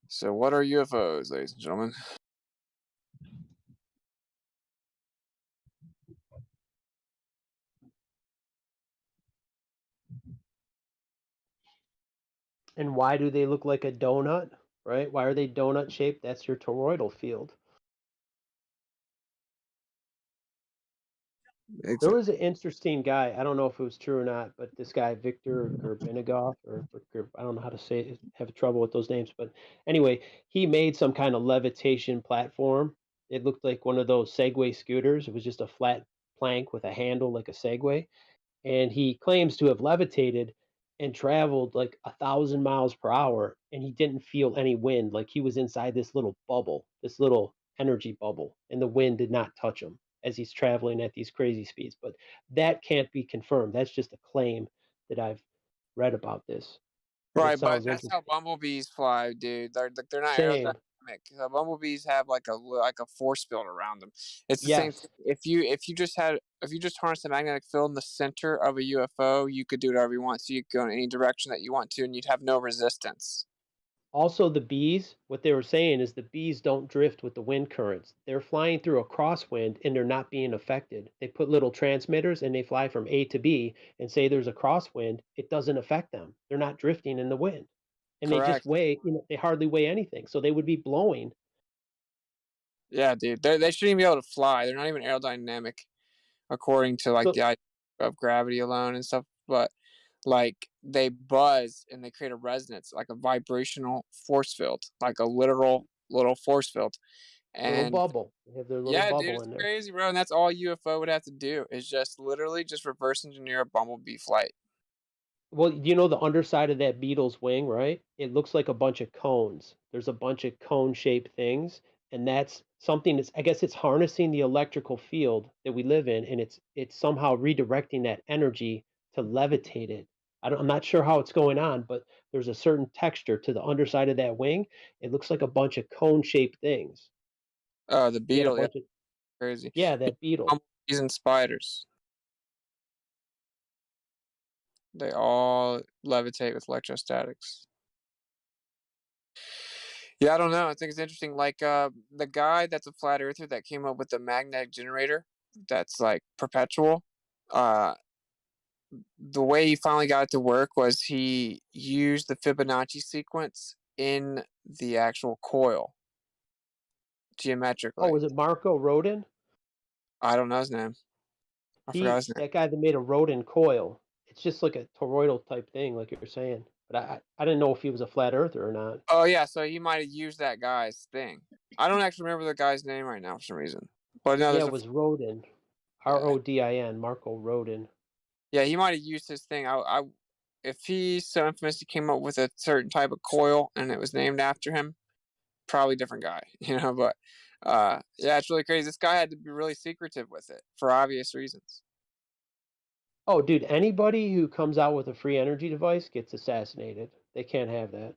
So what are UFOs, ladies and gentlemen? And why do they look like a donut, right? Why are they donut shaped? That's your toroidal field. Exactly. There was an interesting guy. I don't know if it was true or not, but this guy, Victor Gorbenigov, or I don't know how to say it, have trouble with those names. But anyway, he made some kind of levitation platform. It looked like one of those Segway scooters. It was just a flat plank with a handle like a Segway. And he claims to have levitated and traveled like 1,000 miles per hour, and he didn't feel any wind. Like he was inside this little bubble, this little energy bubble, and the wind did not touch him as he's traveling at these crazy speeds. But that can't be confirmed. That's just a claim that I've read about this. Right, but that's how bumblebees fly, dude. They're not same. The bumblebees have like a force field around them. It's the same thing. If you just harness the magnetic field in the center of a UFO, you could do whatever you want. So you could go in any direction that you want to, and you'd have no resistance. Also, the bees, what they were saying is the bees don't drift with the wind currents. They're flying through a crosswind and they're not being affected. They put little transmitters and they fly from A to B and say there's a crosswind. It doesn't affect them. They're not drifting in the wind. And they just weigh, they hardly weigh anything. So they would be blowing. Yeah, dude. They shouldn't even be able to fly. They're not even aerodynamic according to like the idea of gravity alone and stuff. But like they buzz and they create a resonance, like a vibrational force field, like a literal little force field. And little bubble. They have their little bubble in there. Crazy, bro. And that's all UFO would have to do is just literally just reverse engineer a bumblebee flight. Well, you know the underside of that beetle's wing, right? It looks like a bunch of cones. There's a bunch of cone-shaped things, and that's something that's, I guess it's harnessing the electrical field that we live in, and it's somehow redirecting that energy to levitate it. I'm not sure how it's going on, but there's a certain texture to the underside of that wing. It looks like a bunch of cone-shaped things. Oh, the beetle, yeah. Crazy. Yeah, that beetle. Bumblebees and spiders. They all levitate with electrostatics. Yeah, I don't know. I think it's interesting. Like the guy that's a flat earther that came up with the magnetic generator that's like perpetual. The way he finally got it to work was he used the Fibonacci sequence in the actual coil geometrically. Oh, was it Marco Rodin? I don't know his name. I forgot his name. That guy that made a Rodin coil. It's just like a toroidal type thing, like you were saying. But I didn't know if he was a flat earther or not. Oh yeah, so he might have used that guy's thing. I don't actually remember the guy's name right now for some reason. But no, yeah, it was Rodin, Rodin, Marco Rodin. Yeah, he might have used his thing. If he's so infamous, he came up with a certain type of coil and it was named after him. Probably different guy, you know. But yeah, it's really crazy. This guy had to be really secretive with it for obvious reasons. Oh, dude, anybody who comes out with a free energy device gets assassinated. They can't have that.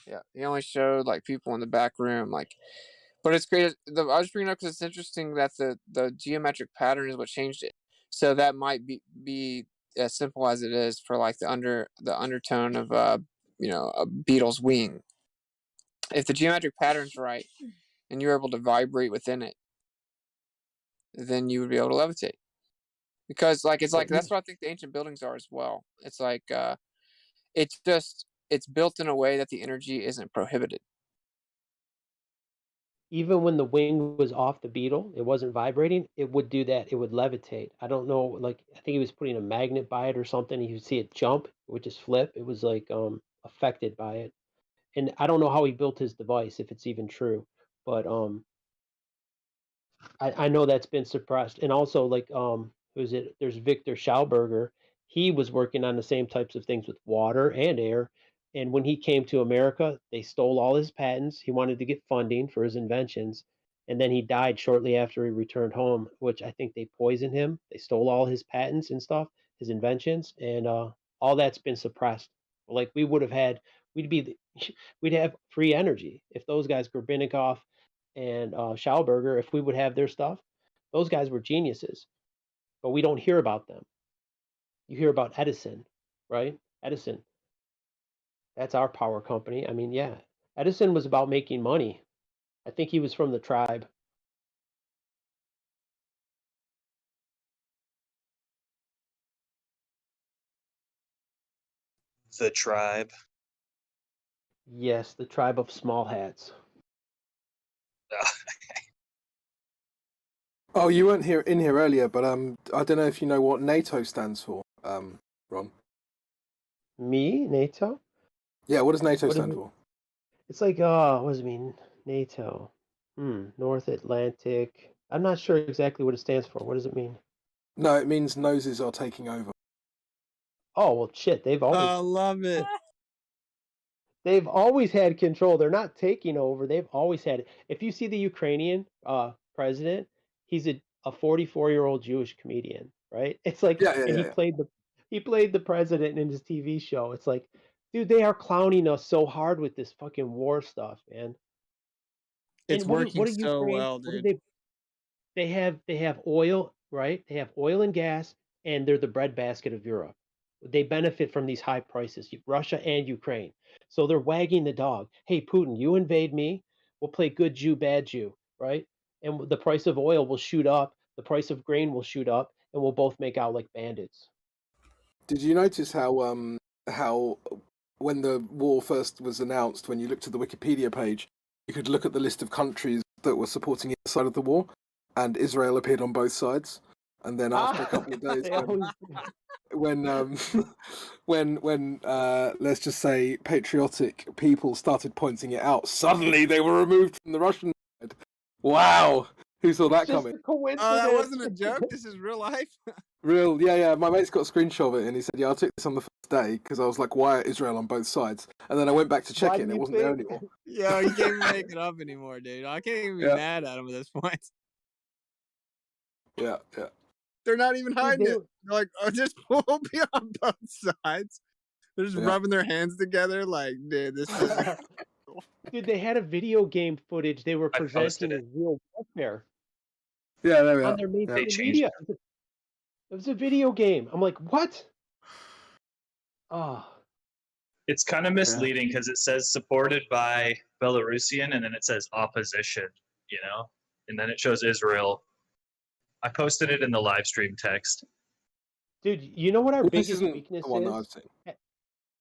Yeah, he only showed like people in the back room, like. But it's great. I was bringing it up because it's interesting that the geometric pattern is what changed it. So that might be as simple as it is for like the undertone of a beetle's wing. If the geometric pattern's right and you're able to vibrate within it, then you would be able to levitate. Because that's what I think the ancient buildings are as well. It's like it's built in a way that the energy isn't prohibited. Even when the wing was off the beetle, it wasn't vibrating, it would do that. It would levitate. I don't know, like I think he was putting a magnet by it or something. You see it jump, it would just flip. It was like affected by it. And I don't know how he built his device, if it's even true. But I know that's been suppressed. And also like there's Victor Schauberger. He was working on the same types of things with water and air. And when he came to America, they stole all his patents. He wanted to get funding for his inventions. And then he died shortly after he returned home, which I think they poisoned him. They stole all his patents and stuff, his inventions, and all that's been suppressed. Like we'd have free energy if those guys, Gorbachev and Schauberger, if we would have their stuff. Those guys were geniuses, but we don't hear about them. You hear about Edison, right? Edison. That's our power company. I mean, yeah. Edison was about making money. I think he was from the tribe. The tribe? Yes, the tribe of small hats. Oh, you weren't in here earlier, but I don't know if you know what NATO stands for, Ron. Me? NATO? Yeah, what does NATO stand for? It's like, what does it mean? NATO. North Atlantic. I'm not sure exactly what it stands for. What does it mean? No, it means noses are taking over. Oh, well, shit. They've always... I love it. They've always had control. They're not taking over. They've always had it. If you see the Ukrainian president, he's a 44-year-old Jewish comedian, right? It's like, he played the president in his TV show. It's like, dude, they are clowning us so hard with this fucking war stuff, man. It's working what do so Ukraine? well, What do dude. they have oil, right? They have oil and gas, and they're the breadbasket of Europe. They benefit from these high prices, Russia and Ukraine. So they're wagging the dog. Hey, Putin, you invade me, we'll play good Jew, bad Jew, right? And the price of oil will shoot up, the price of grain will shoot up, and we'll both make out like bandits. Did you notice how when the war first was announced, when you looked at the Wikipedia page, you could look at the list of countries that were supporting either side of the war, and Israel appeared on both sides. And then after a couple of days, when let's just say patriotic people started pointing it out, suddenly they were removed from the Russian side. Wow, who saw that coming? Oh, that wasn't a joke. This is real life. Real, yeah. My mate's got a screenshot of it, and he said, "Yeah, I took this on the first day because I was like, why are Israel on both sides?" And then I went back to check it, and it wasn't there anymore. Yo, you can't even make it up anymore, dude. I can't even be mad at him at this point. Yeah. They're not even hiding it. They're like, oh, this will be on both sides. They're just rubbing their hands together, like, dude, this is. Dude, they had a video game footage they were presenting as real warfare. Yeah, there we are. On their mainstream media. It was a video game. I'm like, what? Oh. It's kind of misleading because it says supported by Belarusian and then it says opposition, you know? And then it shows Israel. I posted it in the live stream text. Dude, you know what our biggest isn't weakness the one that is? I've seen.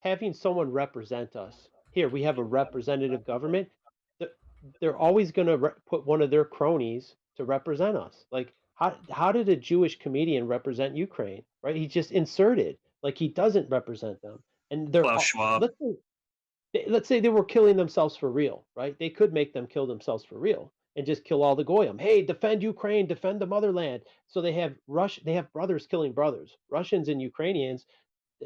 Having someone represent us. Here, we have a representative government. They're always going to put one of their cronies to represent us. Like, how did a Jewish comedian represent Ukraine? Right? He's just inserted. Like, he doesn't represent them. And they're let's say they were killing themselves for real, right? They could make them kill themselves for real and just kill all the goyim. Hey, defend Ukraine, defend the motherland. So they have brothers killing brothers. Russians and Ukrainians,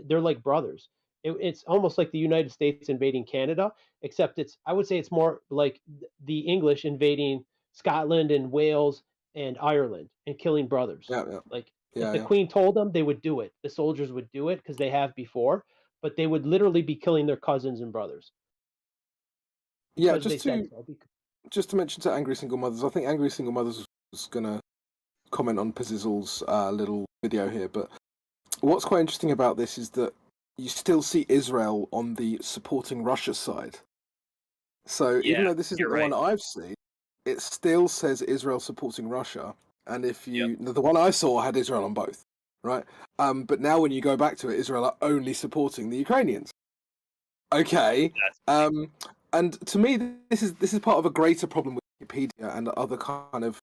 they're like brothers. It's almost like the United States invading Canada, except I would say it's more like the English invading Scotland and Wales and Ireland and killing brothers. Like if the Queen told them, they would do it. The soldiers would do it because they have before, but they would literally be killing their cousins and brothers. Yeah, just to mention to Angry Single Mothers, I think Angry Single Mothers was going to comment on Pizzle's little video here, but what's quite interesting about this is that you still see Israel on the supporting Russia side. So even though this isn't the one I've seen, it still says Israel supporting Russia. And if the one I saw had Israel on both, right? But now when you go back to it, Israel are only supporting the Ukrainians. Okay. And to me, this is part of a greater problem with Wikipedia and other kind of,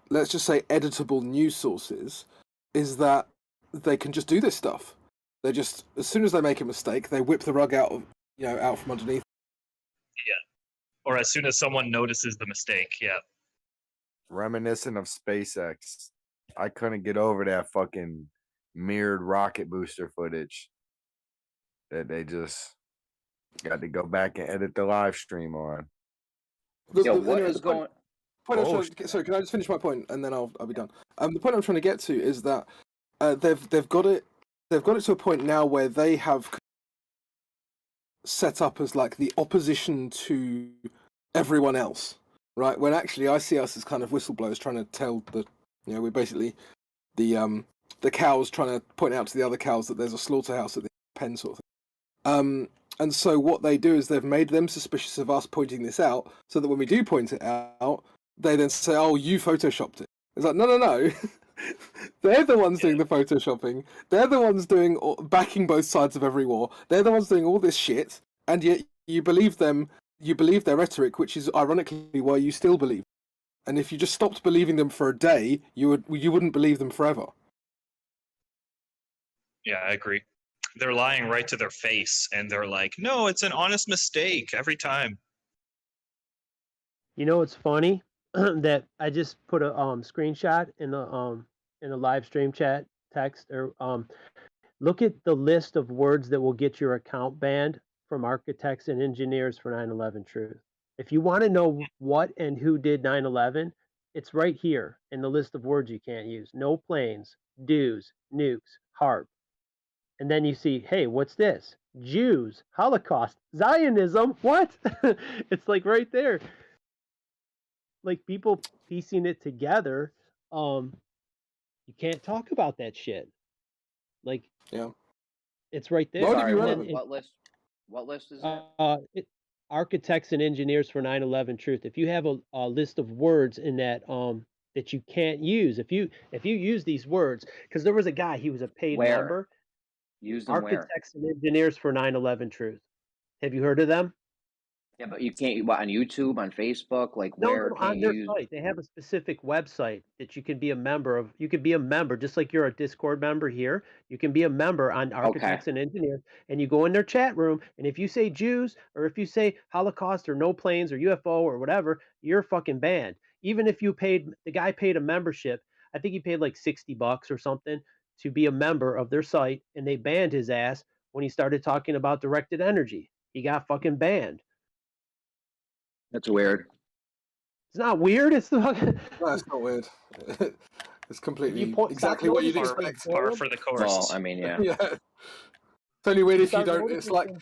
let's just say, editable news sources, is that they can just do this stuff. They just, as soon as they make a mistake, they whip the rug out from underneath. Yeah. Or as soon as someone notices the mistake, Reminiscent of SpaceX. I couldn't get over that fucking mirrored rocket booster footage that they just got to go back and edit the live stream on. Sorry, can I just finish my point and then I'll be done? The point I'm trying to get to is that they've got it to a point now where they have set up as like the opposition to everyone else, right? When actually I see us as kind of whistleblowers trying to tell we're basically the cows trying to point out to the other cows that there's a slaughterhouse at the pen sort of thing. And so what they do is they've made them suspicious of us pointing this out, so that when we do point it out, they then say, "Oh, you photoshopped it." It's like, no. They're the ones doing the photoshopping. They're the ones backing both sides of every war. They're the ones doing all this shit, and yet you believe them. You believe their rhetoric, which is ironically why you still believe. And if you just stopped believing them for a day, you wouldn't believe them forever. Yeah, I agree. They're lying right to their face, and they're like, "No, it's an honest mistake every time." You know, it's funny that I just put a screenshot in the live stream chat text. Or look at the list of words that will get your account banned from architects and engineers for 9/11 truth. If you want to know what and who did 9/11, it's right here in the list of words you can't use. No planes, dues, nukes, HARP. And then you see, hey, what's this? Jews, Holocaust, Zionism, what? It's like right there. like people piecing it together, you can't talk about that shit. Like, yeah, it's right there. Sorry, And what list? What list is it? Architects and engineers for 9/11 truth. If you have a list of words in that that you can't use, if you use these words, because there was a guy, he was a paid Where? member. Use them where? Architects and engineers for 9/11 truth. Have you heard of them? Yeah, but you can't. What, on YouTube, on Facebook, like where No, can on you their use? site. They have a specific website that you can be a member of. You can be a member, just like you're a Discord member here. You can be a member on Architects and Engineers, and you go in their chat room, and if you say Jews, or if you say Holocaust, or no planes, or UFO, or whatever, you're fucking banned. Even if you paid, the guy paid a membership, I think he paid like $60 or something to be a member of their site, and they banned his ass when he started talking about directed energy. He got fucking banned. That's weird. It's not weird. It's the fucking. No, it's not weird. It's completely stop exactly what you'd noticing expect. things, Par for the course. Well, I mean, yeah. Yeah. It's only weird if you start don't. It's noticing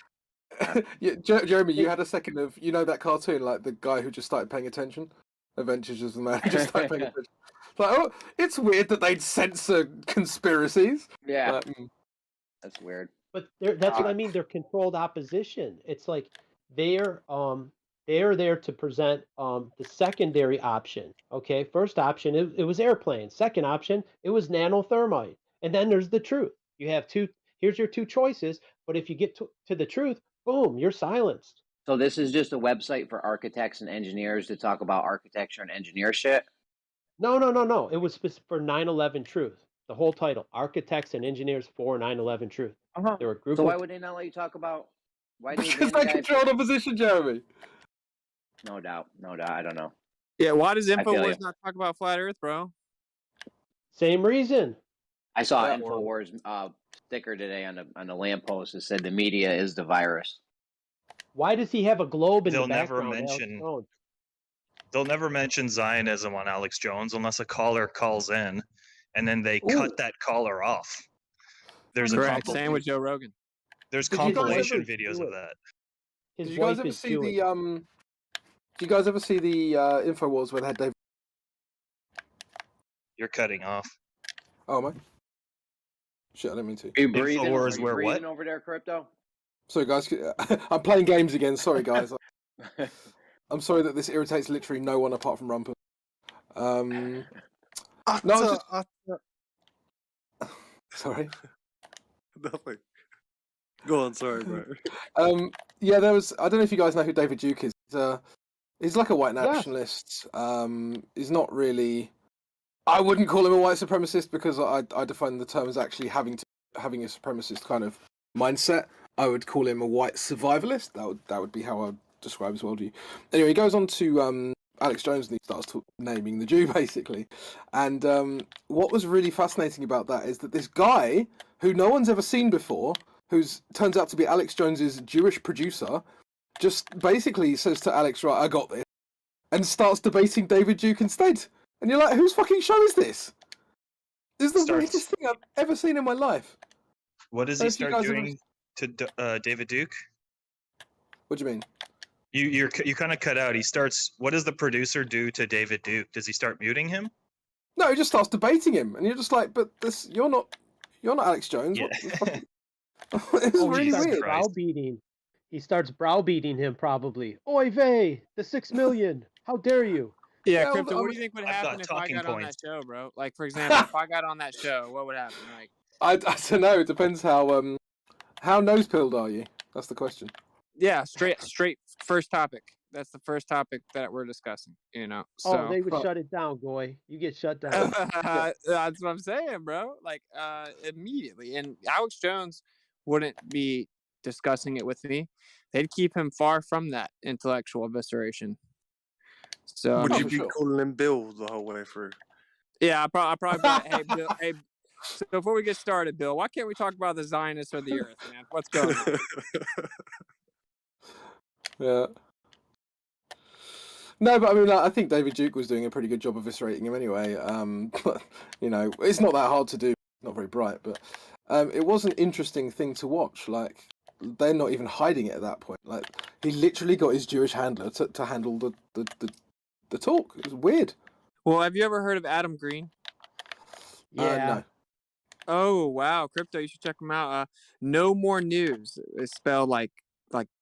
like, yeah, Jeremy, you had a second of, you know, that cartoon, like the guy who just started paying attention. Adventures of the Man who just started paying attention. Like, oh, it's weird that they'd censor conspiracies. Yeah. That's weird. But that's what I mean. They're controlled opposition. It's like they're there to present the secondary option. Okay, first option it was airplanes. Second option it was nanothermite. And then there's the truth. You have two. Here's your two choices. But if you get to the truth, boom, you're silenced. So this is just a website for architects and engineers to talk about architecture and engineer shit? No. It was for 9/11 truth. The whole title: Architects and Engineers for 9/11 truth. They're a group. So of why would they not let you talk about? Why did Because they control the position, Jeremy. No doubt. I don't know. Yeah, why does I feel InfoWars you. not talk about flat Earth, bro? Same reason. I saw an InfoWars sticker today on the lamppost that said the media is the virus. Why does he have a globe in They'll the background? They'll never mention Zionism on Alex Jones unless a caller calls in, and then they cut that caller off. There's correct. Same with Joe Rogan. There's Did you guys compilation ever videos of that. Did you guys ever see the Did you guys ever see the InfoWars where they had David? You're cutting off. Oh man. Shit, I didn't mean to. Are you breathing? InfoWars where what? Over there, Crypto? Sorry guys, I'm playing games again. Sorry guys. I'm sorry that this irritates literally no one apart from Rumpus. Sorry. Nothing. Go on, sorry, bro. Yeah, there was. I don't know if you guys know who David Duke is. He's like a white nationalist. He's not really. I wouldn't call him a white supremacist because I define the term as actually having a supremacist kind of mindset. I would call him a white survivalist. That would be how I would describe his worldview. Anyway, he goes on to Alex Jones and he starts naming the Jew basically. And what was really fascinating about that is that this guy who no one's ever seen before, who's turns out to be Alex Jones's Jewish producer, just basically says to Alex, "Right, I got this," and starts debating David Duke instead. And you're like, whose fucking show is this? This is the weirdest thing I've ever seen in my life. What does he start doing to David Duke? What do you mean? You kind of cut out. He starts. What does the producer do to David Duke? Does he start muting him? No, he just starts debating him, and you're just like, "But this, you're not Alex Jones." Yeah. It's really weird. Browbeating. He starts browbeating him probably. Oy vey, the 6 million. How dare you? Yeah, Crypto, what do you think would happen if I got on that show, bro? Like, for example, if I got on that show, what would happen? Like, I don't know. It depends how nose-pilled are you? That's the question. Yeah, straight first topic. That's the first topic that we're discussing, you know. So. Oh, they would shut it down, Goy. You get shut down. That's what I'm saying, bro. Like, immediately. And Alex Jones wouldn't be discussing it with me. They'd keep him far from that intellectual evisceration. So would you be calling him Bill the whole way through? Yeah, I probably be like, hey, Bill, hey. So before we get started, Bill, why can't we talk about the Zionists or the Earth, man? What's going on? Yeah. No, but I mean, I think David Duke was doing a pretty good job of eviscerating him anyway. But, you know, it's not that hard to do. Not very bright, but it was an interesting thing to watch. Like, they're not even hiding it at that point. Like, he literally got his Jewish handler to handle the the talk. It was weird. Well, have you ever heard of Adam Green? Yeah. No. Oh wow, Crypto, you should check him out. No More News. It's spelled like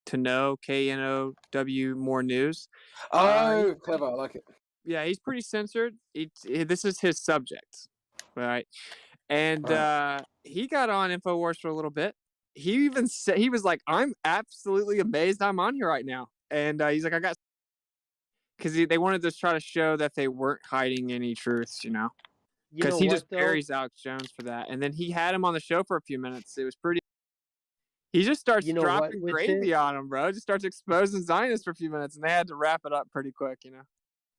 to know, KNOW More News. Oh, clever. I like it. Yeah, he's pretty censored. This is his subject, right? And he got on InfoWars for a little bit. He even said, he was like, "I'm absolutely amazed I'm on here right now." And he's like, "I got," because they wanted to try to show that they weren't hiding any truths, because he just buries Alex Jones for that. And then he had him on the show for a few minutes. It was pretty. He just starts dropping gravy on him, bro. Just starts exposing Zionists for a few minutes, and they had to wrap it up pretty quick,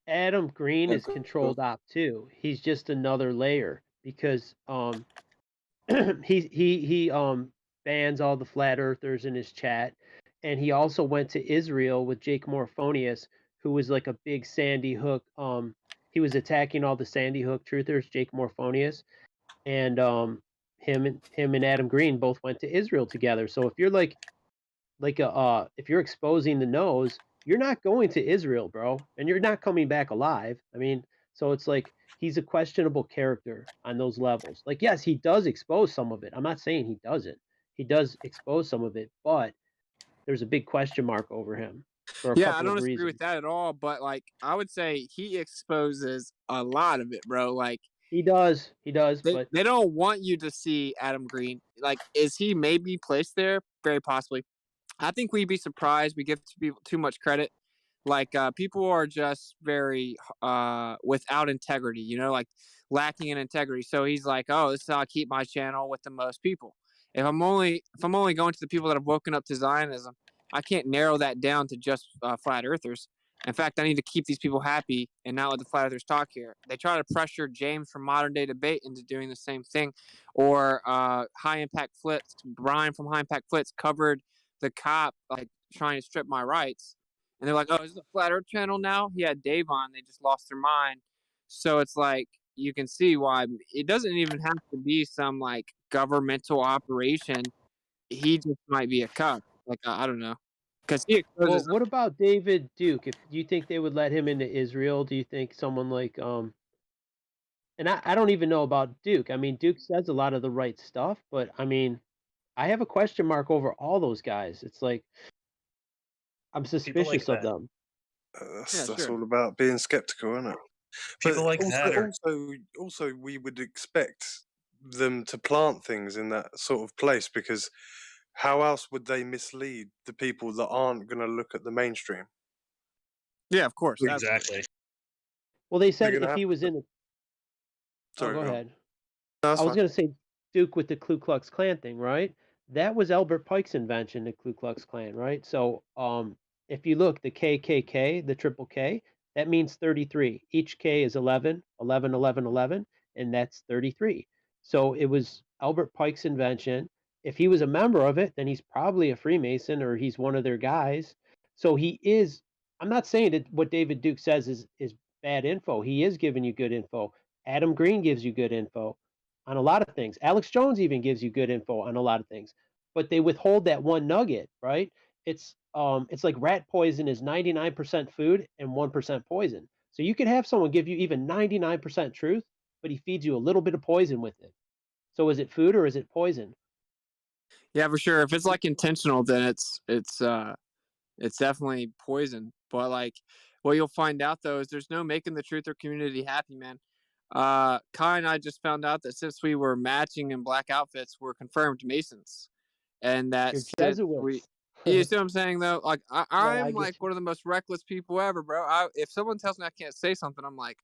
Adam Green is controlled op too. He's just another layer because he bans all the flat earthers in his chat, and he also went to Israel with Jake Morphonius, who was like a big Sandy Hook. He was attacking all the Sandy Hook truthers, Jake Morphonius, and him and Adam Green both went to Israel together. So if you're if you're exposing the nose, you're not going to Israel, bro, and you're not coming back alive. I mean, so it's like he's a questionable character on those levels. Like, yes, he does expose some of it. I'm not saying he doesn't. He does expose some of it, but there's a big question mark over him. Yeah, I don't disagree with that at all. But I would say he exposes a lot of it, bro. Like he does. But they don't want you to see Adam Green. Like, is he maybe placed there? Very possibly. I think we'd be surprised. We give people too much credit. Like, people are just very without integrity, like lacking in integrity. So he's like, oh, this is how I keep my channel with the most people. If I'm only going to the people that have woken up to Zionism, I can't narrow that down to just flat earthers. In fact, I need to keep these people happy and not let the flat earthers talk here. They try to pressure James from Modern Day Debate into doing the same thing, or High Impact Flits. Brian from High Impact Flits covered the cop trying to strip my rights, and they're like, "Oh, is this a flat Earth channel now?" He had Dave on. They just lost their mind. So it's like you can see why it doesn't even have to be some governmental operation. He just might be a cuck. I don't know. Because he exposes. Well, what about David Duke? If you think they would let him into Israel, do you think someone like and I don't even know about Duke. I mean, Duke says a lot of the right stuff, but I mean, I have a question mark over all those guys. It's like I'm suspicious of them. That's all about being skeptical, isn't it? People like that. Also, we would expect them to plant things in that sort of place, because how else would they mislead the people that aren't going to look at the mainstream? Yeah, of course. Exactly. Well, they said if he was in it. Sorry, go ahead. No, I was going to say Duke with the Ku Klux Klan thing, right? That was Albert Pike's invention, the Ku Klux Klan, right? So if you look, the KKK, the triple K, that means 33. Each K is 11, 11, 11, 11, and that's 33. So it was Albert Pike's invention. If he was a member of it, then he's probably a Freemason or he's one of their guys. So he is, I'm not saying that what David Duke says is bad info. He is giving you good info. Adam Green gives you good info on a lot of things. Alex Jones even gives you good info on a lot of things, but they withhold that one nugget, right? It's like rat poison is 99% food and 1% poison. So you could have someone give you even 99% truth, but he feeds you a little bit of poison with it. So is it food or is it poison? Yeah, for sure. If it's intentional, then it's definitely poison. But what you'll find out though is there's no making the truther community happy, man. Kai and I just found out that since we were matching in black outfits, we're confirmed Masons, and that you see what I'm saying though? I'm one of the most reckless people ever, bro. If someone tells me I can't say something, I'm like,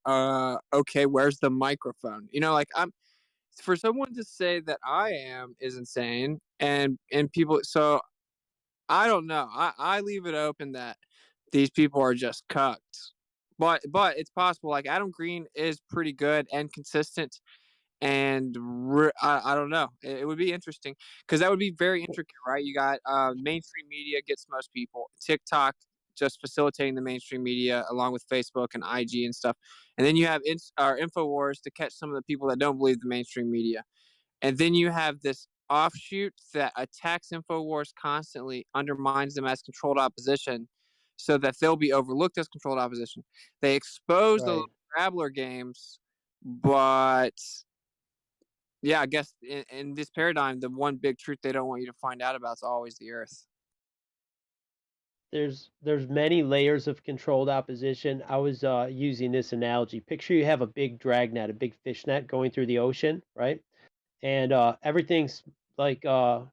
okay, where's the microphone? I'm for someone to say that I am is insane, and people. So I don't know. I leave it open that these people are just cucked. But it's possible. Adam Green is pretty good and consistent, and I don't know. It would be interesting because that would be very intricate, right? You got mainstream media gets most people, TikTok just facilitating the mainstream media along with Facebook and IG and stuff, and then you have InfoWars to catch some of the people that don't believe the mainstream media, and then you have this offshoot that attacks InfoWars constantly, undermines them as controlled opposition. so that they'll be overlooked as controlled opposition. They expose the Right. Traveler games, but yeah, I guess in this paradigm, the one big truth they don't want you to find out about is always the Earth. There's many layers of controlled opposition. I was using this analogy. Picture you have a big dragnet, a big fish net going through the ocean, right? And everything's like a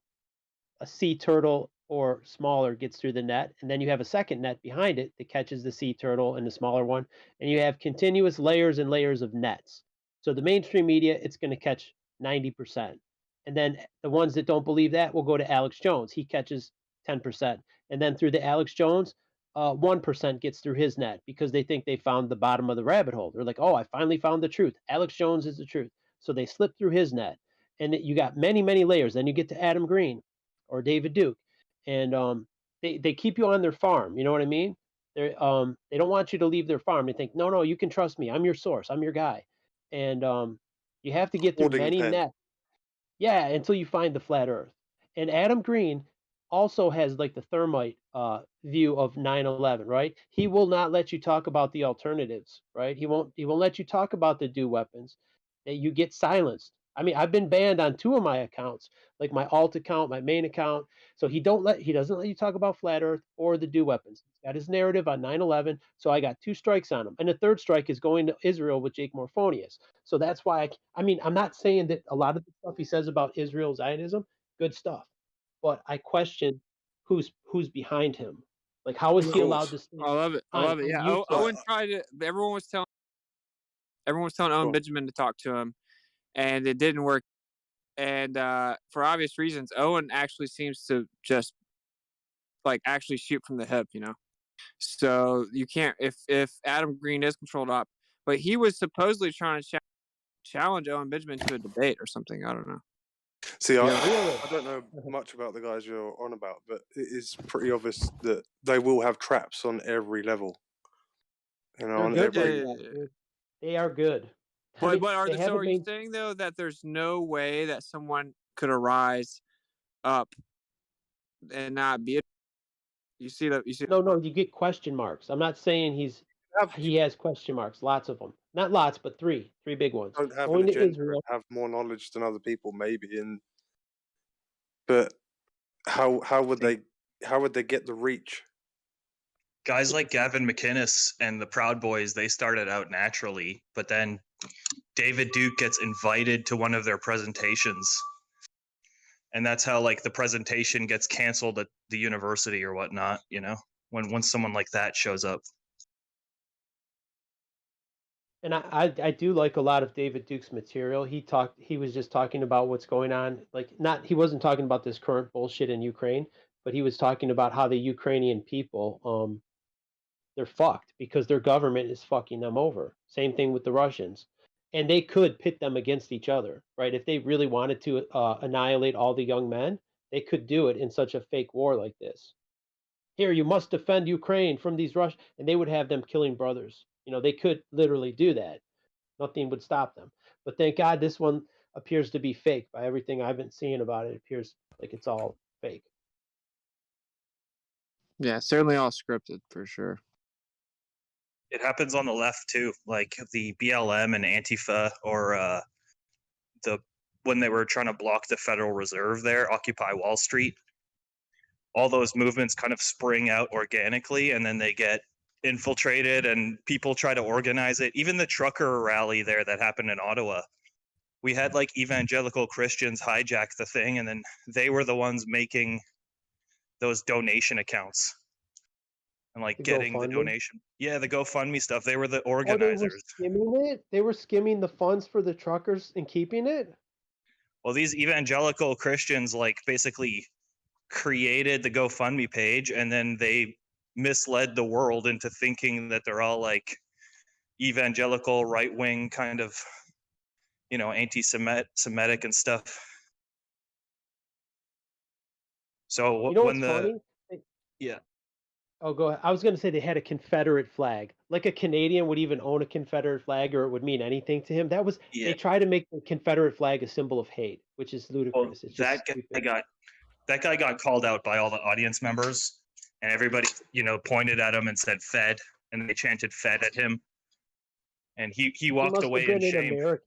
sea turtle or smaller gets through the net, and then you have a second net behind it that catches the sea turtle and the smaller one, and you have continuous layers and layers of nets. So the mainstream media, it's going to catch 90%. And then the ones that don't believe that will go to Alex Jones. He catches 10%. And then through the Alex Jones, 1% gets through his net because they think they found the bottom of the rabbit hole. They're like, oh, I finally found the truth. Alex Jones is the truth. So they slip through his net. And you got many, many layers. Then you get to Adam Green or David Duke. And they keep you on their farm. You know what I mean? They don't want you to leave their farm. They think, no, you can trust me. I'm your source. I'm your guy. And you have to get through many nets. Yeah, until you find the flat Earth. And Adam Green also has like the thermite view of 9/11, right? He will not let you talk about the alternatives, right? He won't let you talk about the do weapons. That you get silenced. I mean, I've been banned on 2 of my accounts, like my alt account, my main account. So he doesn't let you talk about flat Earth or the do weapons. He's got his narrative on 9/11. So I got 2 strikes on him, and the 3rd strike is going to Israel with Jake Morphonius. So that's why I mean, I'm not saying that a lot of the stuff he says about Israel Zionism, good stuff, but I question who's behind him. Like, how is he allowed to? I love it. I love it. Yeah, Owen tried to. Everyone was telling Owen Benjamin to talk to him, and it didn't work. And for obvious reasons, Owen actually seems to just like actually shoot from the hip, you know. So you can't if Adam Green is controlled op, but he was supposedly trying to challenge Owen Benjamin to a debate or something. I don't know. See, I don't know much about the guys you're on about, but it is pretty obvious that they will have traps on every level. You know, they are good. But so are you saying though that there's no way that someone could arise up and not be? You see that? No, you get question marks. I'm not saying he has question marks. Lots of them. Not lots, but three big ones. Don't have an agenda, have more knowledge than other people, maybe. But how would they get the reach? Guys like Gavin McInnes and the Proud Boys, they started out naturally, but then David Duke gets invited to one of their presentations. And that's how like the presentation gets canceled at the university or whatnot, you know, when someone like that shows up. And I do like a lot of David Duke's material. He was just talking about what's going on. Like he wasn't talking about this current bullshit in Ukraine, but he was talking about how the Ukrainian people, they're fucked because their government is fucking them over. Same thing with the Russians. And they could pit them against each other, right? If they really wanted to annihilate all the young men, they could do it in such a fake war like this. Here, you must defend Ukraine from these Russians, and they would have them killing brothers. You know, they could literally do that. Nothing would stop them. But thank God this one appears to be fake. By everything I've been seeing about it, it appears like it's all fake. Yeah, certainly all scripted for sure. It happens on the left too, like the BLM and Antifa, or when they were trying to block the Federal Reserve there, Occupy Wall Street. All those movements kind of spring out organically, and then they get infiltrated, and people try to organize it. Even the trucker rally there that happened in Ottawa, we had like evangelical Christians hijack the thing, and then they were the ones making those donation accounts. And like getting the donation. Yeah, the GoFundMe stuff. They were the organizers. They were skimming the funds for the truckers and keeping it? Well, these evangelical Christians like basically created the GoFundMe page, and then they misled the world into thinking that they're all like evangelical, right-wing kind of, you know, anti-Semitic and stuff. So you know when funny? Yeah. Oh, go ahead. I was going to say they had a Confederate flag. Like a Canadian would even own a Confederate flag, or it would mean anything to him. They try to make the Confederate flag a symbol of hate, which is ludicrous. Well, that guy got called out by all the audience members and everybody, pointed at him and said "Fed," and they chanted "Fed" at him, and he walked away in shame.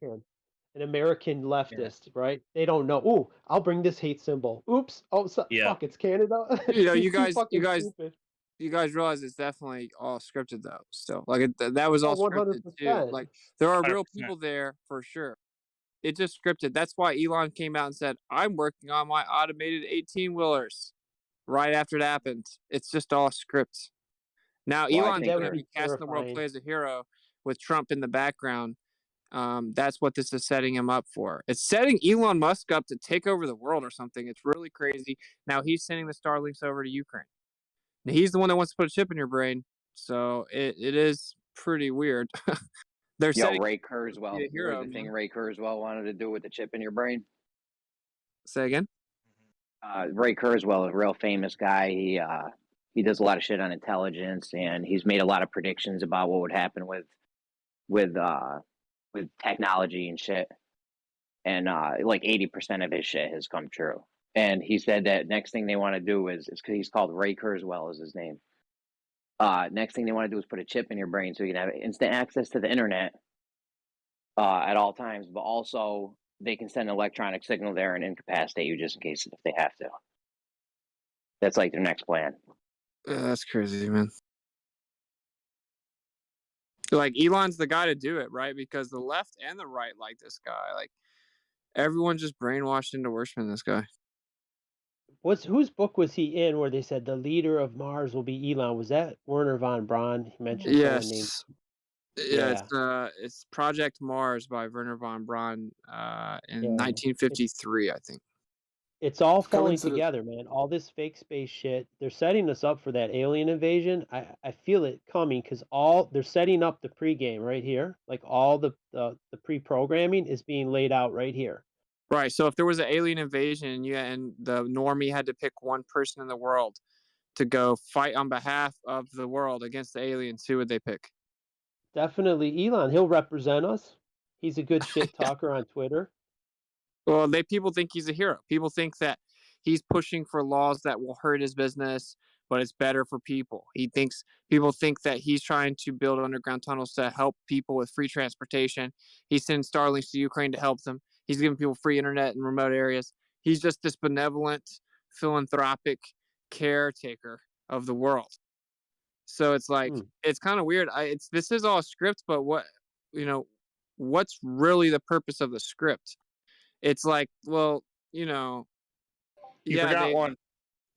An American leftist, right? They don't know. Oh, I'll bring this hate symbol. Oops. Oh, fuck, it's Canada. You guys stupid. you guys realize it's definitely all scripted though. Still, like that was all scripted too. Like there are real 100%. people there for sure. It's just scripted. That's why Elon came out and said, "I'm working on my automated 18-wheelers." Right after it happened, it's just all script. Now Elon's going to be cast in the world play as a hero with Trump in the background. That's what this is setting him up for. It's setting Elon Musk up to take over the world or something. It's really crazy. Now he's sending the Starlinks over to Ukraine. Now, he's the one that wants to put a chip in your brain. So it is pretty weird. Ray Kurzweil. The thing Ray Kurzweil wanted to do with the chip in your brain. Say again? Ray Kurzweil, a real famous guy. He does a lot of shit on intelligence, and he's made a lot of predictions about what would happen with technology and shit. And like 80% of his shit has come true. And he said that next thing they want to do is because he's called Ray Kurzweil is his name. Next thing they want to do is put a chip in your brain so you can have instant access to the internet at all times, but also they can send an electronic signal there and incapacitate you just in case if they have to. That's like their next plan. That's crazy, man. Like Elon's the guy to do it, right? Because the left and the right like this guy. Like everyone's just brainwashed into worshiping this guy. Whose book was he in where they said the leader of Mars will be Elon? Was that Werner von Braun? He mentioned someone named. Yeah, it's Project Mars by Werner von Braun in 1953, I think. It's all falling together, man. All this fake space shit. They're setting us up for that alien invasion. I feel it coming because they're setting up the pregame right here. Like all the pre-programming is being laid out right here. Right. So if there was an alien invasion, and the normie had to pick one person in the world to go fight on behalf of the world against the aliens, who would they pick? Definitely Elon. He'll represent us. He's a good shit talker on Twitter. Well, people think he's a hero. People think that he's pushing for laws that will hurt his business, but it's better for people. People think that he's trying to build underground tunnels to help people with free transportation. He's sending Starlinks to Ukraine to help them. He's giving people free internet in remote areas. He's just this benevolent, philanthropic caretaker of the world. So it's like it's kind of weird. This is all script, but what's really the purpose of the script? It's like, well, you forgot one.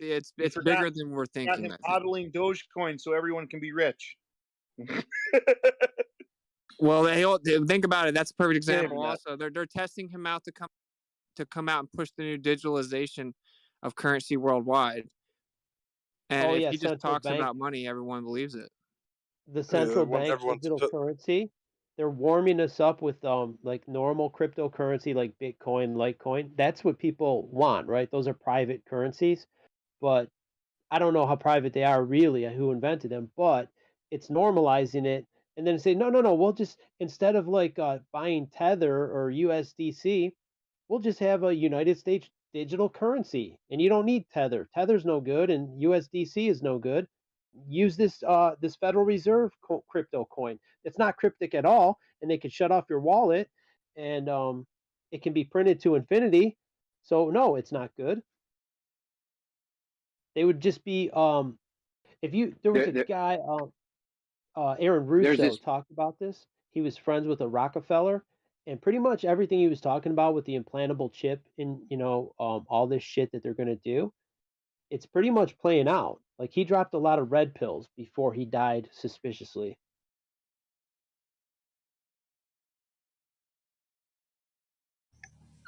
It's bigger than we're thinking. Modeling Dogecoin so everyone can be rich. Well, think about it. That's a perfect example. Also, they're testing him out to come out and push the new digitalization of currency worldwide. And if he just talks about money, everyone believes it. The central bank digital currency. They're warming us up with like normal cryptocurrency like Bitcoin, Litecoin. That's what people want, right? Those are private currencies, but I don't know how private they are really, who invented them, but it's normalizing it and then say, no, we'll just, instead of like buying Tether or USDC, we'll just have a United States digital currency and you don't need Tether. Tether's no good and USDC is no good. Use this Federal Reserve crypto coin. It's not cryptic at all, and they can shut off your wallet, and it can be printed to infinity. So no, it's not good. They would just be there was a guy Aaron Russo talked about this. He was friends with a Rockefeller, and pretty much everything he was talking about with the implantable chip and all this shit that they're gonna do, it's pretty much playing out. Like he dropped a lot of red pills before he died suspiciously.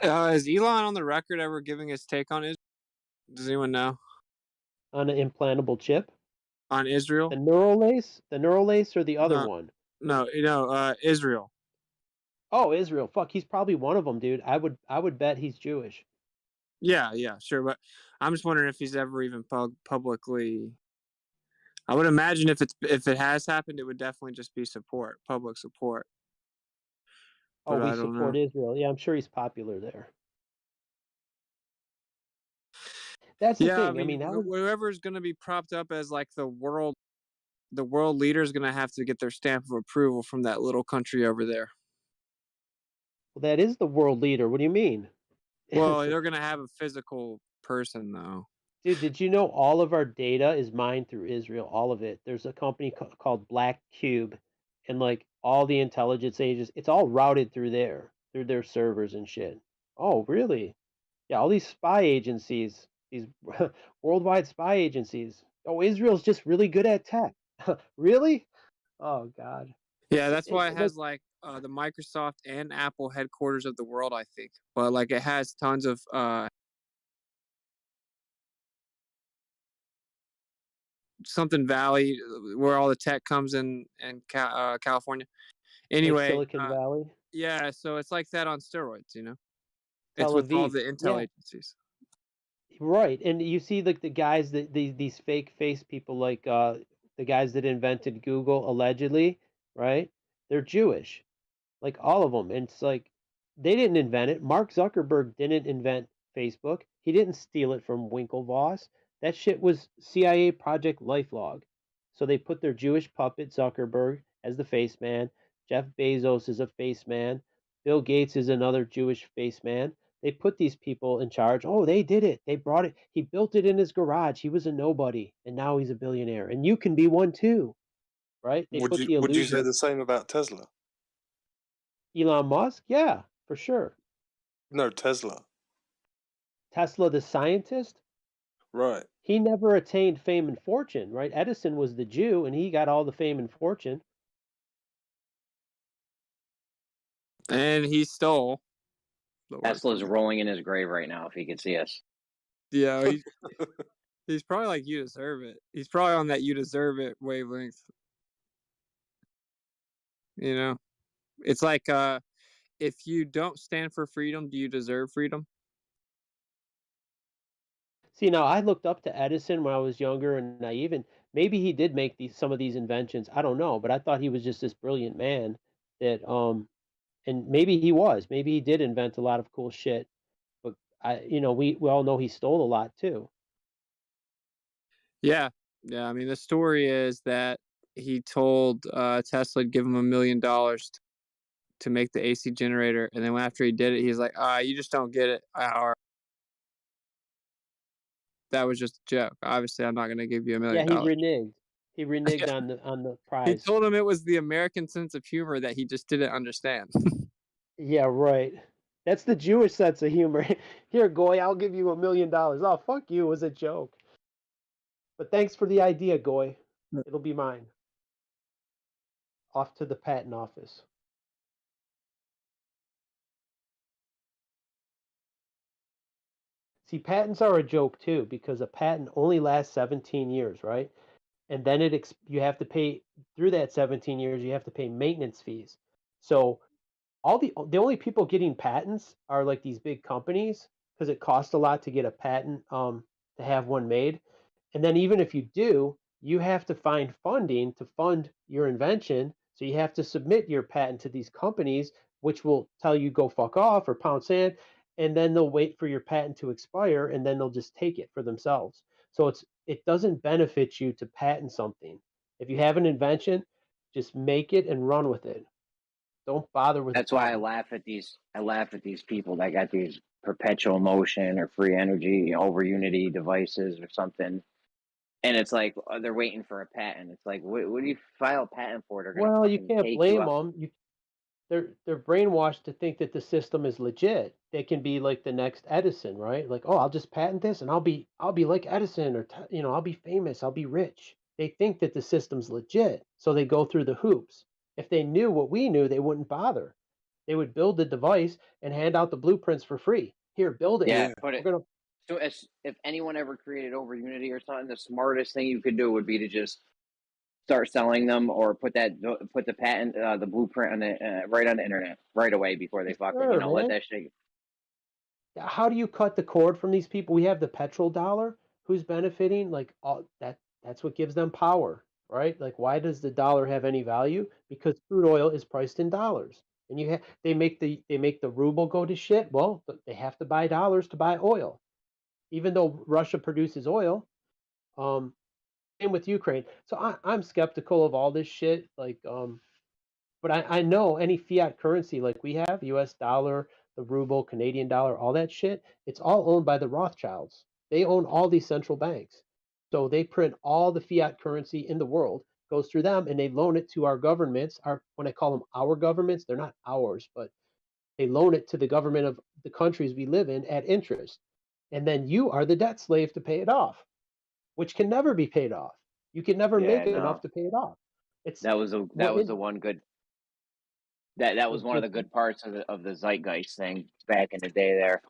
Is Elon on the record ever giving his take on Israel? Does anyone know? On an implantable chip? On Israel? The Neuralace or the other one? No, Israel. Oh, Israel. Fuck, he's probably one of them, dude. I would bet he's Jewish. Yeah, sure. But I'm just wondering if he's ever even publicly. I would imagine if it has happened, it would definitely just be public support. But we support Israel. Yeah, I'm sure he's popular there. That's the Yeah, I thing. I mean, mean, whoever's going to be propped up as like the world leader is going to have to get their stamp of approval from that little country over there. well, that is the world leader. What do you mean? Well, they're going to have a physical person though. Dude, did you know all of our data is mined through Israel? All of it. There's a company called Black Cube, and like all the intelligence agents, it's all routed through their servers and shit. Oh, really? Yeah, all these spy agencies, these worldwide spy agencies. Oh, Israel's just really good at tech. Really? Oh God. Yeah, that's why it has like the Microsoft and Apple headquarters of the world, I think. But like it has tons of something Valley where all the tech comes in California. Anyway, like Silicon Valley. Yeah, so it's like that on steroids, you know. Tel It's with all Aviv. the intel Yeah. agencies. Right, and you see like the guys that these fake face people, like the guys that invented Google allegedly, right? They're Jewish, like all of them. And it's like they didn't invent it. Mark Zuckerberg didn't invent Facebook. He didn't steal it from Winklevoss. That shit was CIA Project LifeLog. So they put their Jewish puppet Zuckerberg as the face man. Jeff Bezos is a face man. Bill Gates is another Jewish face man. They put these people in charge. Oh, they did it. They brought it. He built it in his garage. He was a nobody, and now he's a billionaire. And you can be one too, right? They put the illusion. Would you say the same about Tesla? Elon Musk? Yeah, for sure. No, Tesla. Tesla, the scientist? Right. He never attained fame and fortune, right? Edison was the Jew, and he got all the fame and fortune. And he stole. Tesla's rolling in his grave right now if he could see us. Yeah, he's probably like, you deserve it. He's probably on that you deserve it wavelength. You know? It's like if you don't stand for freedom, do you deserve freedom? See, now I looked up to Edison when I was younger and naive, and maybe he did make some of these inventions. I don't know, but I thought he was just this brilliant man that and maybe he was. Maybe he did invent a lot of cool shit. But we all know he stole a lot too. Yeah. I mean, the story is that he told Tesla to give him $1 million to make the AC generator, and then after he did it, he's like, you just don't get it. That was just a joke. Obviously, I'm not going to give you $1 million. Yeah, he reneged. He reneged on the prize. He told him it was the American sense of humor that he just didn't understand. Yeah, right. That's the Jewish sense of humor. Here, Goy, I'll give you $1 million. Oh, fuck you. It was a joke. But thanks for the idea, Goy. It'll be mine. Off to the patent office. See, patents are a joke too, because a patent only lasts 17 years, right? And then you have to pay through that 17 years. You have to pay maintenance fees. So the only people getting patents are like these big companies, because it costs a lot to get a patent to have one made. And then even if you do, you have to find funding to fund your invention. So you have to submit your patent to these companies, which will tell you go fuck off or pound sand, and then they'll wait for your patent to expire, and then they'll just take it for themselves. So it doesn't benefit you to patent something. If you have an invention, just make it and run with it. Don't bother with. That's why I laugh at these people that got these perpetual motion or free energy over Unity devices or something, and it's like they're waiting for a patent. It's like, what do you file a patent for? They're gonna well, you can't blame them. They're brainwashed to think that the system is legit. They can be like the next Edison, right? Like, oh, I'll just patent this and I'll be like Edison, or I'll be famous, I'll be rich. They think that the system's legit, so they go through the hoops. If they knew what we knew, they wouldn't bother. They would build the device and hand out the blueprints for free. Here, build it. Yeah, put it. So if anyone ever created over Unity or something, the smartest thing you could do would be to just start selling them, or put the patent, the blueprint on the right on the internet right away before they fuck it. Let that shit. How do you cut the cord from these people? We have the petrodollar. Who's benefiting? Like that's what gives them power, right? Like, why does the dollar have any value? Because crude oil is priced in dollars, and they make the ruble go to shit. Well, they have to buy dollars to buy oil. even though Russia produces oil. Same with Ukraine. So I'm skeptical of all this shit. Like, but I know any fiat currency like we have, U.S. dollar, the ruble, Canadian dollar, all that shit, it's all owned by the Rothschilds. They own all these central banks. So they print all the fiat currency in the world, goes through them, and they loan it to our governments. When I call them our governments, they're not ours, but they loan it to the government of the countries we live in at interest. And then you are the debt slave to pay it off, which can never be paid off. You can never make enough to pay it off. That was the one good. That was one of the good parts of the zeitgeist thing back in the day. There,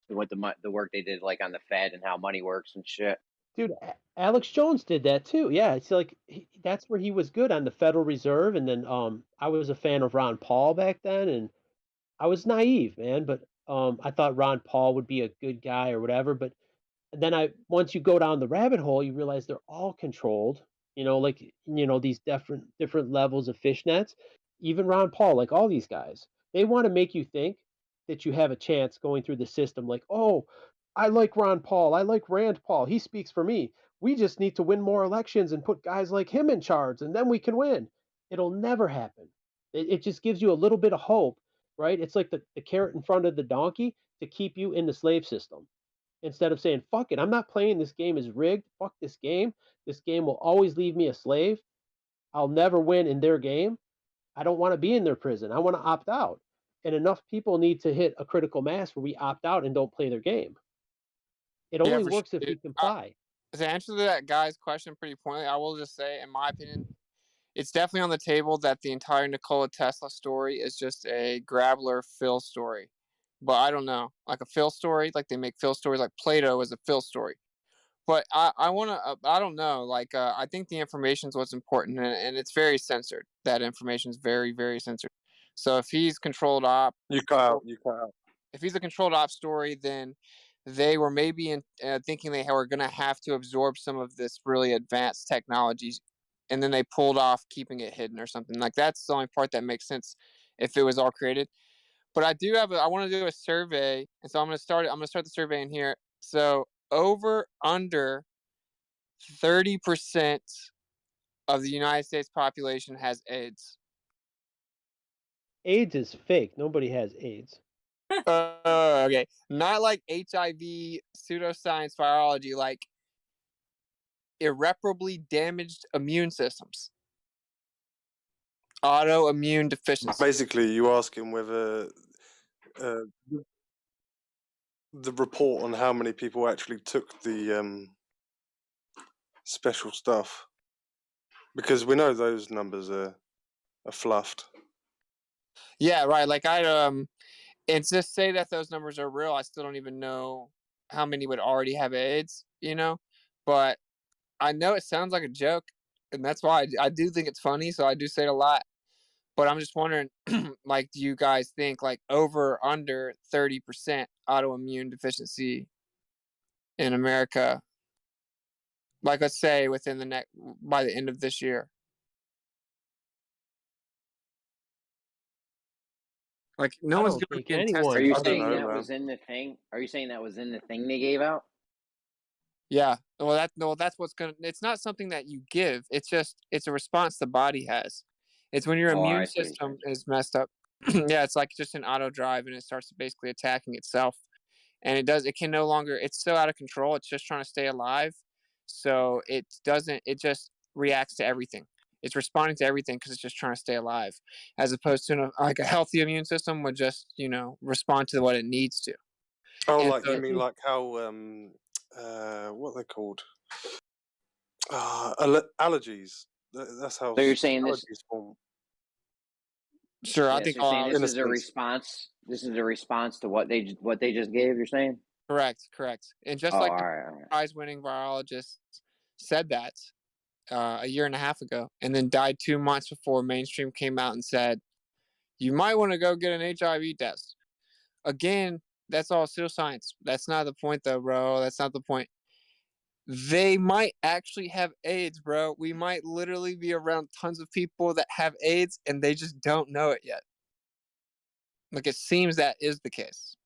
with the work they did, like on the Fed and how money works and shit. Dude, Alex Jones did that too. Yeah, it's like that's where he was good on the Federal Reserve, and then I was a fan of Ron Paul back then, and I was naive, man, but I thought Ron Paul would be a good guy or whatever, but then once you go down the rabbit hole, you realize they're all controlled, like these different levels of fishnets. Even Ron Paul, like all these guys, they want to make you think that you have a chance going through the system. Like, oh, I like Ron Paul, I like Rand Paul, he speaks for me. We just need to win more elections and put guys like him in charge, and then we can win. It'll never happen. It just gives you a little bit of hope, right? It's like the carrot in front of the donkey to keep you in the slave system. Instead of saying, fuck it, I'm not playing, this game is rigged, fuck this game will always leave me a slave, I'll never win in their game, I don't want to be in their prison, I want to opt out. And enough people need to hit a critical mass where we opt out and don't play their game. It only works if we comply. To answer that guy's question pretty pointedly, I will just say, in my opinion, it's definitely on the table that the entire Nikola Tesla story is just a Grabler Phil story. But I don't know, like a Phil story, like they make Phil stories, like Plato is a Phil story. But I want to, I don't know, like I think the information is what's important, and it's very censored. That information is very, very censored. So if he's controlled op, you cut out. If he's a controlled op story, then they were maybe thinking they were going to have to absorb some of this really advanced technologies, and then they pulled off keeping it hidden or something. Like that's the only part that makes sense if it was all created. But I do have I want to do a survey, and so I'm going to start the survey in here. So over under 30% of the United States population has AIDS. AIDS is fake. Nobody has AIDS. Okay. Not like HIV, pseudoscience, virology, like irreparably damaged immune systems. Autoimmune deficiency. Basically, you ask him whether the report on how many people actually took the special stuff, because we know those numbers are fluffed. Yeah, right. Like and just say that those numbers are real, I still don't even know how many would already have AIDS, but I know it sounds like a joke, and that's why I do think it's funny, so I do say it a lot. But I'm just wondering, like, do you guys think like over or under 30% autoimmune deficiency in America? Like, let's say by the end of this year. Like, no one's going to get tested. Are you saying that was in the thing? Are you saying that was in the thing they gave out? Yeah. Well, that's what's gonna. It's not something that you give. It's a response the body has. It's when your immune system is messed up. Yeah, it's like just an auto drive, and it starts basically attacking itself. And it can no longer. It's so out of control. It's just trying to stay alive. So it doesn't. It just reacts to everything. It's responding to everything because it's just trying to stay alive, as opposed to like a healthy immune system would just respond to what it needs to. Oh, and like you mean like how what are they called? Allergies. That's how. So you're saying this? Form. Sure, I think this is a response. This is a response to what they just gave. You're saying? Correct. And just like the prize-winning virologist said that a year and a half ago, and then died 2 months before mainstream came out and said, "You might want to go get an HIV test." Again, that's all pseudoscience. That's not the point, though, bro. That's not the point. They might actually have AIDS, bro. We might literally be around tons of people that have AIDS and they just don't know it yet. Like, it seems that is the case.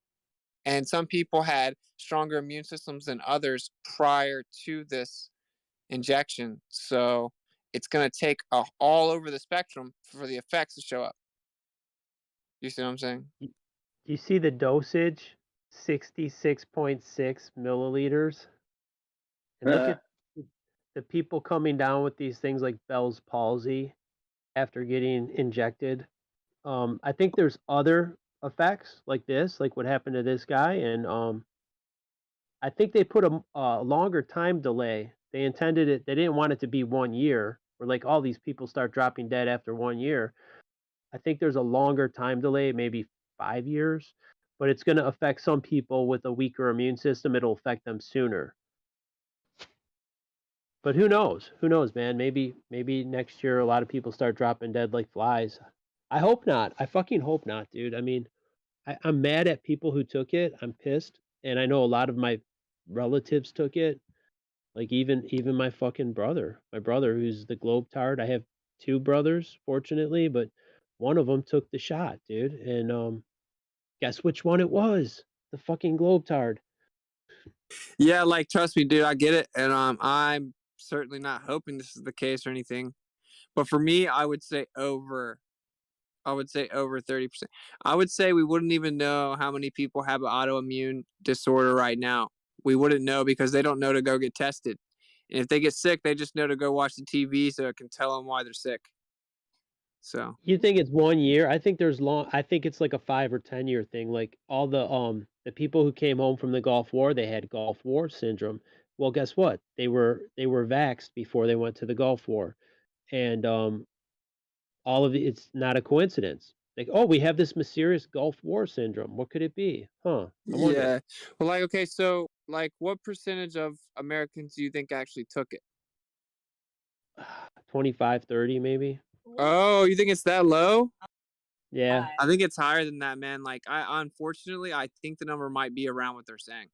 And some people had stronger immune systems than others prior to this injection. So it's going to take all over the spectrum for the effects to show up. You see what I'm saying? You see the dosage, 66.6 milliliters. And look at the people coming down with these things like Bell's palsy after getting injected. I think there's other effects like this, like what happened to this guy. And I think they put a longer time delay. They intended it, they didn't want it to be 1 year, where like all these people start dropping dead after 1 year. I think there's a longer time delay, maybe 5 years, but it's going to affect some people with a weaker immune system. It'll affect them sooner. But who knows? Who knows, man? Maybe next year a lot of people start dropping dead like flies. I hope not. I fucking hope not, dude. I mean, I'm mad at people who took it. I'm pissed, and I know a lot of my relatives took it. Like even my fucking brother, my brother who's the Globetard. I have 2 brothers, fortunately, but one of them took the shot, dude. And guess which one it was? The fucking Globetard. Yeah, like trust me, dude, I get it, and I'm certainly not hoping this is the case or anything. But for me, I would say over 30%. I would say we wouldn't even know how many people have an autoimmune disorder right now. We wouldn't know because they don't know to go get tested. And if they get sick, they just know to go watch the TV so it can tell them why they're sick. So you think it's 1 year? I think I think it's like a 5 or 10 year thing. Like all the people who came home from the Gulf War, they had Gulf War syndrome. Well, guess what? They were vaxxed before they went to the Gulf War. And all of it's not a coincidence. Like, oh, we have this mysterious Gulf War syndrome. What could it be? Huh? I wonder. Yeah. Well, like, okay, so like what percentage of Americans do you think actually took it? 25, 30 maybe. Oh, you think it's that low? Yeah. I think it's higher than that, man. Like unfortunately, I think the number might be around what they're saying.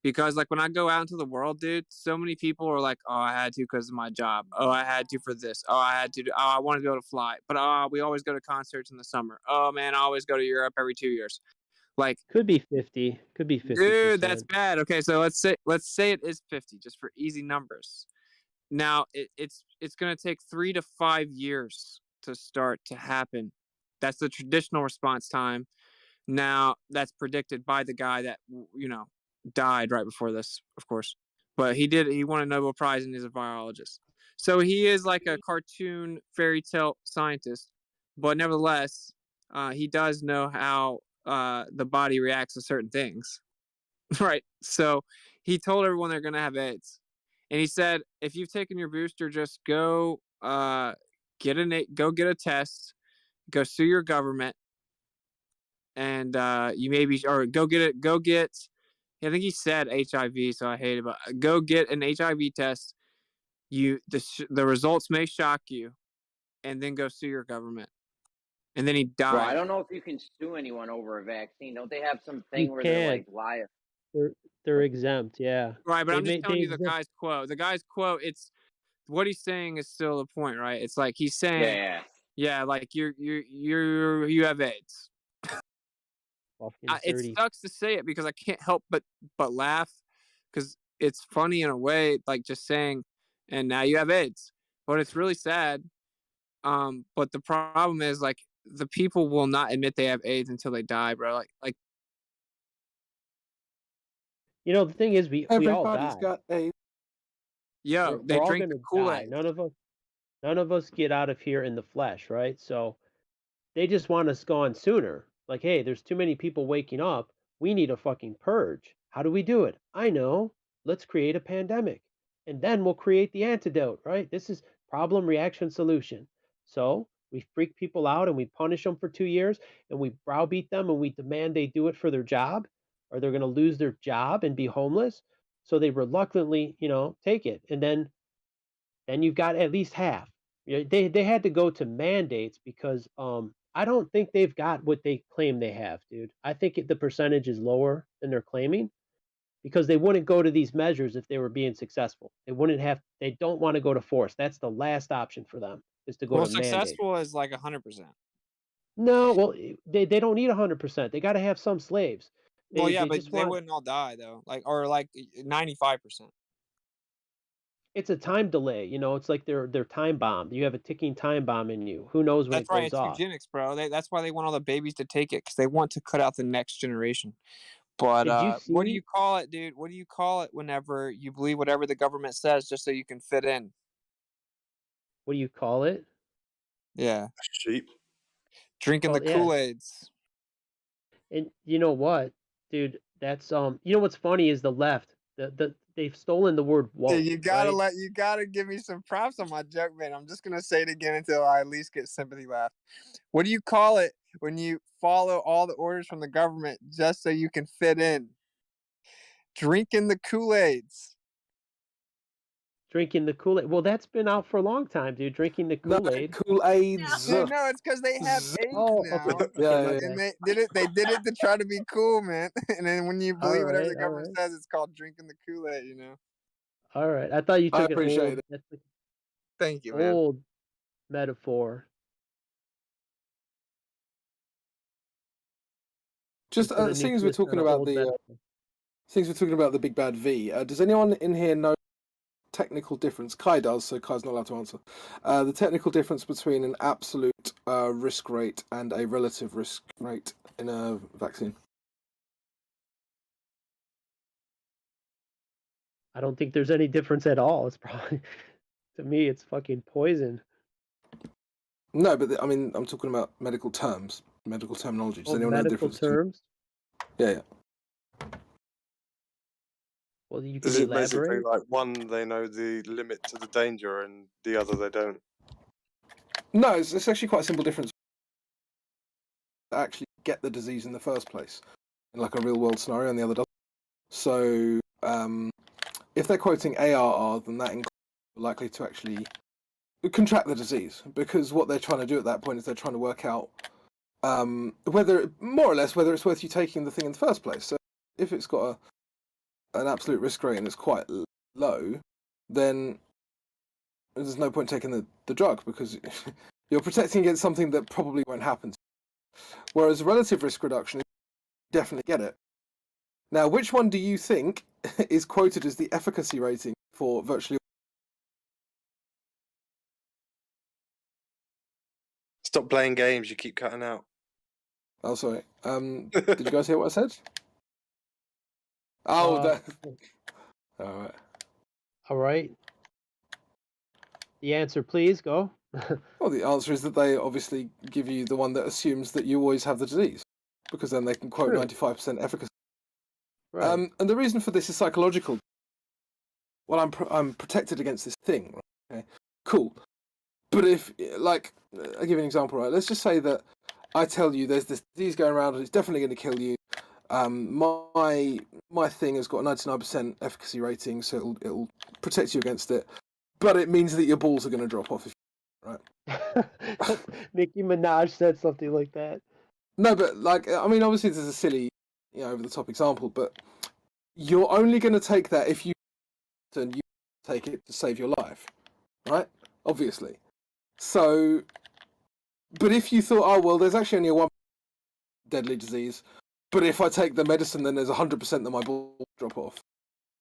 Because like when I go out into the world, dude, so many people are like, "Oh, I had to because of my job. Oh, I had to for this. Oh, I had to. Oh, I wanted to go to fly. But we always go to concerts in the summer. Oh man, I always go to Europe every 2 years." Like could be 50. Could be 50%. Dude, that's bad. Okay, so let's say it is 50, just for easy numbers. Now it's gonna take 3 to 5 years to start to happen. That's the traditional response time. Now that's predicted by the guy that died right before this, of course. But he won a Nobel Prize and he's a virologist. So he is like a cartoon fairy tale scientist, but nevertheless, he does know how the body reacts to certain things. Right. So he told everyone they're gonna have AIDS. And he said, if you've taken your booster, just go get a test, go sue your government, and you maybe or go get. I think he said HIV, so I hate it, but go get an HIV test. The results may shock you, and then go sue your government. And then he died. Bro, I don't know if you can sue anyone over a vaccine. Don't they have some thing where they're like liar? They're exempt, yeah. Right, but I'm just telling you the guy's quote. The guy's quote, it's what he's saying is still the point, right? It's like he's saying, yeah, like you have AIDS. It sucks to say it because I can't help but laugh because it's funny in a way, like just saying, and now you have AIDS. But it's really sad. But the problem is like the people will not admit they have AIDS until they die, bro. Like. The thing is, we all die. Everybody's got AIDS. Yo, they drink the Kool-Aid. None of us get out of here in the flesh, right? So they just want us gone sooner. Like, hey, there's too many people waking up. We need a fucking purge. How do we do it? I know. Let's create a pandemic. And then we'll create the antidote, right? This is problem, reaction, solution. So we freak people out and we punish them for 2 years and we browbeat them and we demand they do it for their job, or they're going to lose their job and be homeless. So they reluctantly, take it. And then you've got at least half. They had to go to mandates because I don't think they've got what they claim they have, dude. I think the percentage is lower than they're claiming because they wouldn't go to these measures if they were being successful. They don't want to go to force. That's the last option for them, is to go to mandate. Successful is like 100%. No, well, they don't need 100%. They got to have some slaves. Well, yeah, They but just they want. wouldn't all die though. Or 95%. It's a time delay. It's like they're time bombed. You have a ticking time bomb in you. Who knows when That's it right. goes It's off? eugenics, bro. That's why they want all the babies to take it, because they want to cut out the next generation. But Did you what do see? you call it, dude? What do you call it whenever you believe whatever the government says just so you can fit in? What do you call it? Yeah, Sheep. drinking the Called yeah. Kool-Aids. And you know what, dude? That's You know what's funny is the left. They've stolen the word woke. Dude, you gotta right? give me some props on my joke, man. I'm just gonna say it again until I at least get sympathy laugh. What do you call it when you follow all the orders from the government just so you can fit in? Drinking the Kool-Aids. Drinking the Kool-Aid. Well, that's been out for a long time, dude. Drinking the Kool-Aid. Kool-Aids. Dude, no, it's because they have AIDS Oh, now. okay. Yeah. And they did it to try to be cool, man. And then when you All believe whatever right, the all government right. says, it's called drinking the Kool-Aid, you know. All right. I thought you I took an appreciate old, it. that's like Thank you, man. old metaphor. Just Put a new seeing as we're twist on talking an about old the metaphor. things we're talking about the Big Bad V. Does anyone in here know technical difference? Kai does, so Kai's not allowed to answer. The technical difference between an absolute risk rate and a relative risk rate in a vaccine. I don't think there's any difference at all. It's probably, to me, it's fucking poison. No, but I mean, I'm talking about medical terms, medical terminology. Does anyone know the difference? Terms? Yeah. Well, you can Is it basically elaborate. like one they know the limit to the danger and the other they don't? No, it's actually quite a simple difference. Actually get the disease in the first place, in like a real world scenario, and the other doesn't. So, if they're quoting ARR, then that includes likely to actually contract the disease, because what they're trying to do at that point is they're trying to work out whether, more or less, whether it's worth you taking the thing in the first place. So, if it's got an absolute risk rate and it's quite low, then there's no point taking the drug, because you're protecting against something that probably won't happen. Whereas relative risk reduction, you definitely get it. Now, which one do you think is quoted as the efficacy rating for virtually? Stop playing games, you keep cutting out. Oh, sorry. Did you guys hear what I said? Oh, that. All right. All right. The answer, please, go. Well, the answer is that they obviously give you the one that assumes that you always have the disease, because then they can quote 95% efficacy. Right. And the reason for this is psychological. Well, I'm protected against this thing. Right? Okay. Cool. But if, like, I'll give you an example, right? Let's just say that I tell you there's this disease going around and it's definitely going to kill you. My thing has got a 99% efficacy rating, so it'll protect you against it. But it means that your balls are going to drop off if you, right? Nicki Minaj said something like that. No, but like, I mean, obviously this is a silly, over the top example, but you're only going to take that if you take it to save your life, right? Obviously. So, but if you thought, oh well, there's actually only a 1% deadly disease, but if I take the medicine, then there's 100% that my balls drop off.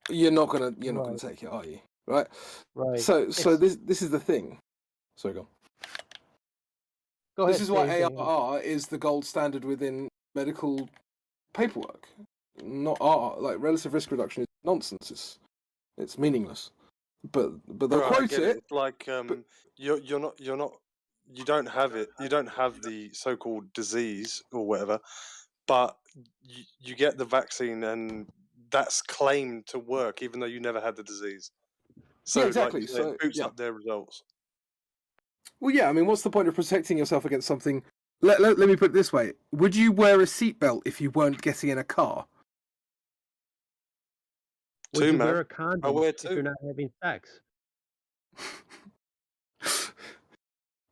You're not gonna take it, are you? Right. Right. So this is the thing. Sorry, go on. Go ahead. This is why ARR is the gold standard within medical paperwork. Not RR. Like, relative risk reduction is nonsense. It's meaningless. But they'll quote it. It's like you don't have it. You don't have the so-called disease or whatever, but you get the vaccine and that's claimed to work even though you never had the disease. So, yeah, exactly. Like, so it boosts up their results. Well, yeah. I mean, what's the point of protecting yourself against something? Let me put it this way: would you wear a seatbelt if you weren't getting in a car? Would you wear a condom if you're not having sex?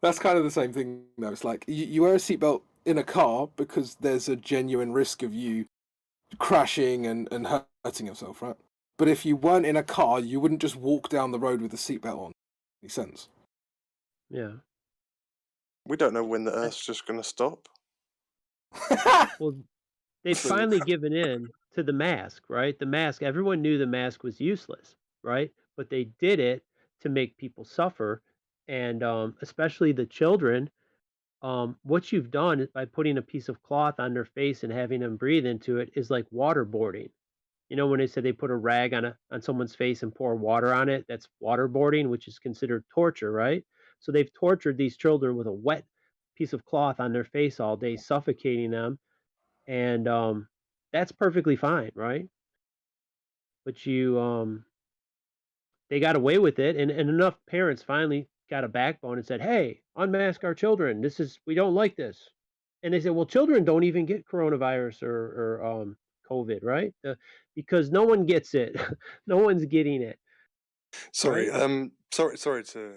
That's kind of the same thing, though. It's like you wear a seatbelt in a car because there's a genuine risk of you crashing and hurting yourself, right? But if you weren't in a car, you wouldn't just walk down the road with a seatbelt on. Makes sense? Yeah. We don't know when the Earth's just going to stop. Well, they've finally given in to the mask, right? The mask, everyone knew the mask was useless, right? But they did it to make people suffer, and especially the children. What you've done by putting a piece of cloth on their face and having them breathe into it is like waterboarding. You know, when they said they put a rag on someone's face and pour water on it, that's waterboarding, which is considered torture, right? So they've tortured these children with a wet piece of cloth on their face all day, suffocating them, and that's perfectly fine, right? But they got away with it, and enough parents finally got a backbone and said, "Hey, unmask our children. We don't like this." And they said, "Well, children don't even get coronavirus or COVID, right? Because no one gets it. No one's getting it." Sorry, right? sorry to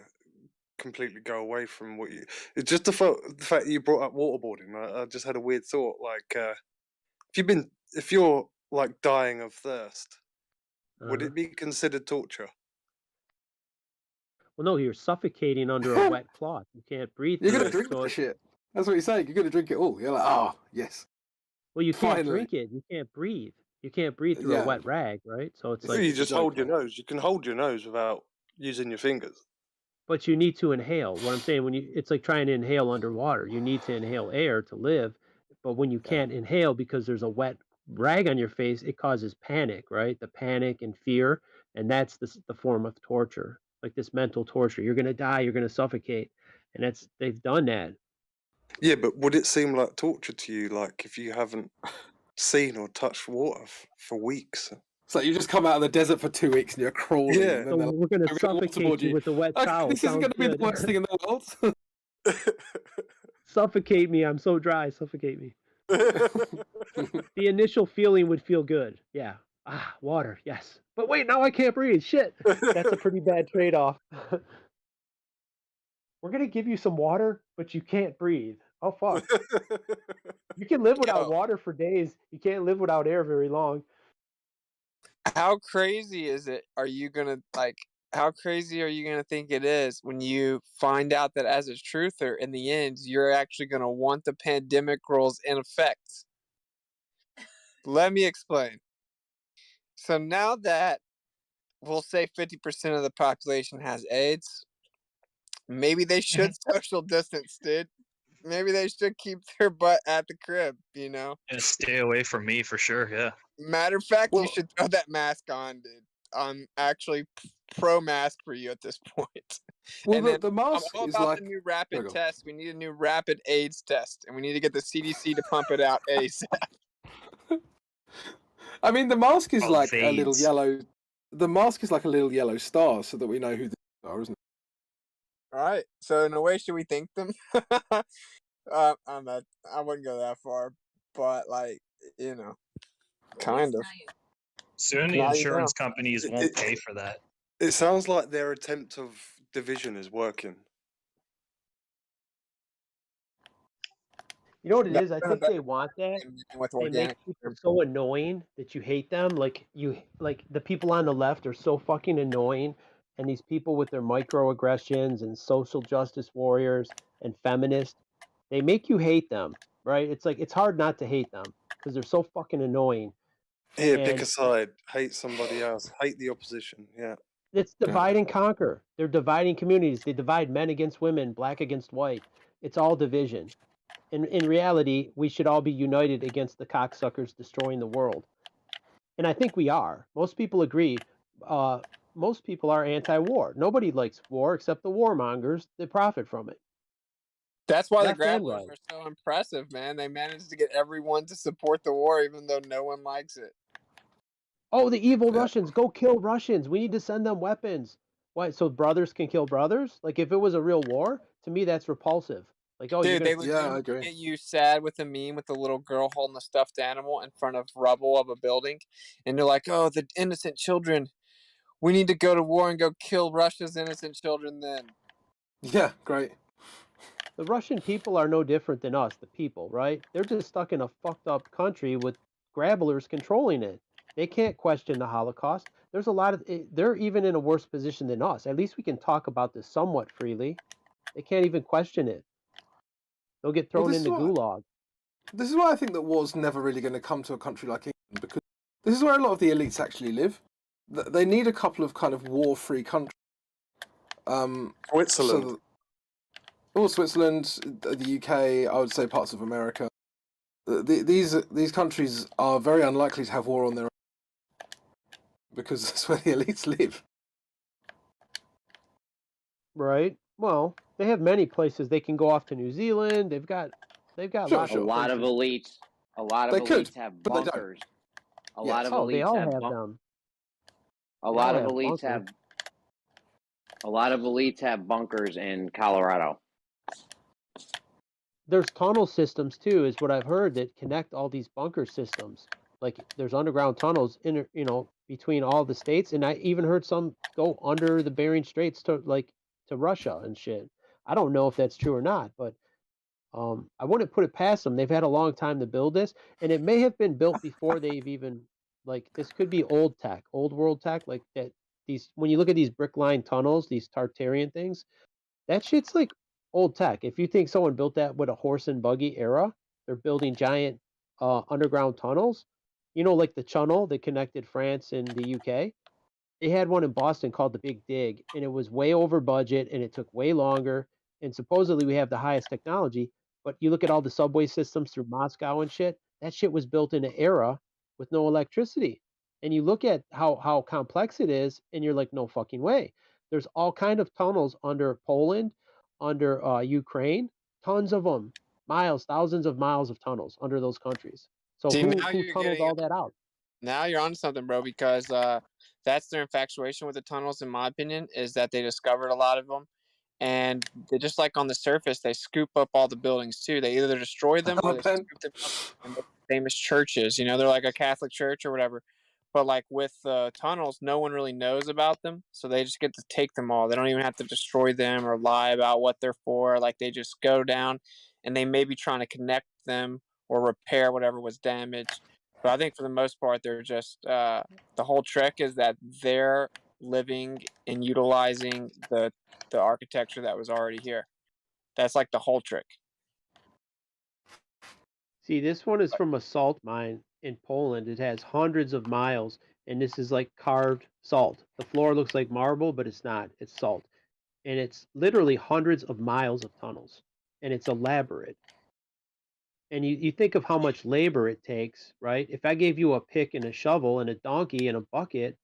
completely go away from what you. It's just the fact you brought up waterboarding. I just had a weird thought. Like, if you're like dying of thirst, would it be considered torture? Well, no, you're suffocating under a wet cloth. You can't breathe. You're gonna drink that shit. That's what you're saying. You're gonna drink it all. You're like, oh yes. Well, you can't drink it. You can't breathe. You can't breathe through a wet rag, right? So it's like you just hold your nose. You can hold your nose without using your fingers. But you need to inhale. What I'm saying, it's like trying to inhale underwater. You need to inhale air to live. But when you can't inhale because there's a wet rag on your face, it causes panic, right? The panic and fear, and that's the form of torture, like this mental torture. You're gonna die. You're gonna suffocate, and they've done that. Yeah, but would it seem like torture to you, like if you haven't seen or touched water for weeks? It's like you just come out of the desert for 2 weeks and you're crawling. Yeah, and then we're going to suffocate you with a wet towel. This isn't going to be the worst thing in the world. Suffocate me. I'm so dry. Suffocate me. The initial feeling would feel good. Yeah. Ah, water. Yes. But wait, now I can't breathe. Shit. That's a pretty bad trade-off. We're going to give you some water, but you can't breathe. Oh, fuck. You can live without water for days. You can't live without air very long. How crazy is it? How crazy are you gonna think it is when you find out that as a truther, in the end, you're actually gonna want the pandemic rules in effect? Let me explain. So now that we'll say 50% of the population has AIDS, maybe they should social distance, dude. Maybe they should keep their butt at the crib, you know? And stay away from me for sure, yeah. Matter of fact, you should throw that mask on, dude. I'm actually pro-mask for you at this point. Well, and the mask I'm all is about like the new rapid test. We need a new rapid AIDS test, and we need to get the CDC to pump it out ASAP. I mean, the mask is like a little yellow. The mask is like a little yellow star, so that we know who they are, isn't it? All right. So in a way, should we thank them? I wouldn't go that far, but like, you know, kind of. Soon the insurance companies won't pay for that. It sounds like their attempt of division is working. You know what it is? I think they want that. They make people so annoying that you hate them. Like the people on the left are so fucking annoying, and these people with their microaggressions and social justice warriors and feminists, they make you hate them, right? It's like it's hard not to hate them because they're so fucking annoying. Here, pick a side. Hate somebody else. Hate the opposition. Yeah. It's divide and conquer. They're dividing communities. They divide men against women, black against white. It's all division. In reality, we should all be united against the cocksuckers destroying the world. And I think we are. Most people agree. Most people are anti-war. Nobody likes war except the warmongers that profit from it. That's why the Grapplers are so impressive, man. They managed to get everyone to support the war, even though no one likes it. Oh, the evil Russians. Go kill Russians. We need to send them weapons. Why? So brothers can kill brothers? Like, if it was a real war, to me, that's repulsive. Like, oh, dude, they get you sad with a meme with the little girl holding a stuffed animal in front of rubble of a building. And they're like, oh, the innocent children. We need to go to war and go kill Russia's innocent children then. Yeah, great. The Russian people are no different than us, the people, right? They're just stuck in a fucked up country with grabblers controlling it. They can't question the Holocaust. There's a lot of, they're even in a worse position than us. At least we can talk about this somewhat freely. They can't even question it. They'll get thrown in the gulag. this is why I think that war's never really going to come to a country like England, because this is where a lot of the elites actually live. They need a couple of kind of war-free countries. Switzerland. Switzerland, the UK, I would say parts of America. These countries are very unlikely to have war on their own because that's where the elites live. Right. Well, they have many places. They can go off to New Zealand. They've got lots a lot of elites. A lot of elites have but they don't. bunkers. A lot of they elites all have have them. A lot of elites have. A lot of elites have bunkers in Colorado. There's tunnel systems too, is what I've heard, that connect all these bunker systems. Like there's underground tunnels in, between all the states, and I even heard some go under the Bering Straits to Russia and shit. I don't know if that's true or not, but I wouldn't put it past them. They've had a long time to build this, and it may have been built before they've even this could be old tech, old world tech, like that. These, when you look at these brick line tunnels, these Tartarian things, that shit's like old tech. If you think someone built that with a horse and buggy era, they're building giant underground tunnels. Like the Channel that connected France and the UK. They had one in Boston called the Big Dig, and it was way over budget, and it took way longer. And supposedly we have the highest technology, but you look at all the subway systems through Moscow and shit. That shit was built in an era with no electricity. And you look at how complex it is, and you're like, no fucking way. There's all kind of tunnels under Poland, under Ukraine, tons of them, miles, thousands of miles of tunnels under those countries. So See, who tunneled all that out? Now you're on something, bro, because that's their infatuation with the tunnels, in my opinion, is that they discovered a lot of them. And they just like on the surface, they scoop up all the buildings too. They either destroy them or they scoop them up and make famous churches. They're like a Catholic church or whatever. But like with tunnels, no one really knows about them, so they just get to take them all. They don't even have to destroy them or lie about what they're for. Like they just go down, and they may be trying to connect them or repair whatever was damaged. But I think for the most part, they're just the whole trick is that they're living and utilizing the architecture that was already here. That's like the whole trick. See, this one is from a salt mine in Poland. It has hundreds of miles, and this is like carved salt. The floor looks like marble, but it's not. It's salt. And it's literally hundreds of miles of tunnels, and it's elaborate. And you think of how much labor it takes, right? If I gave you a pick and a shovel and a donkey and a bucket,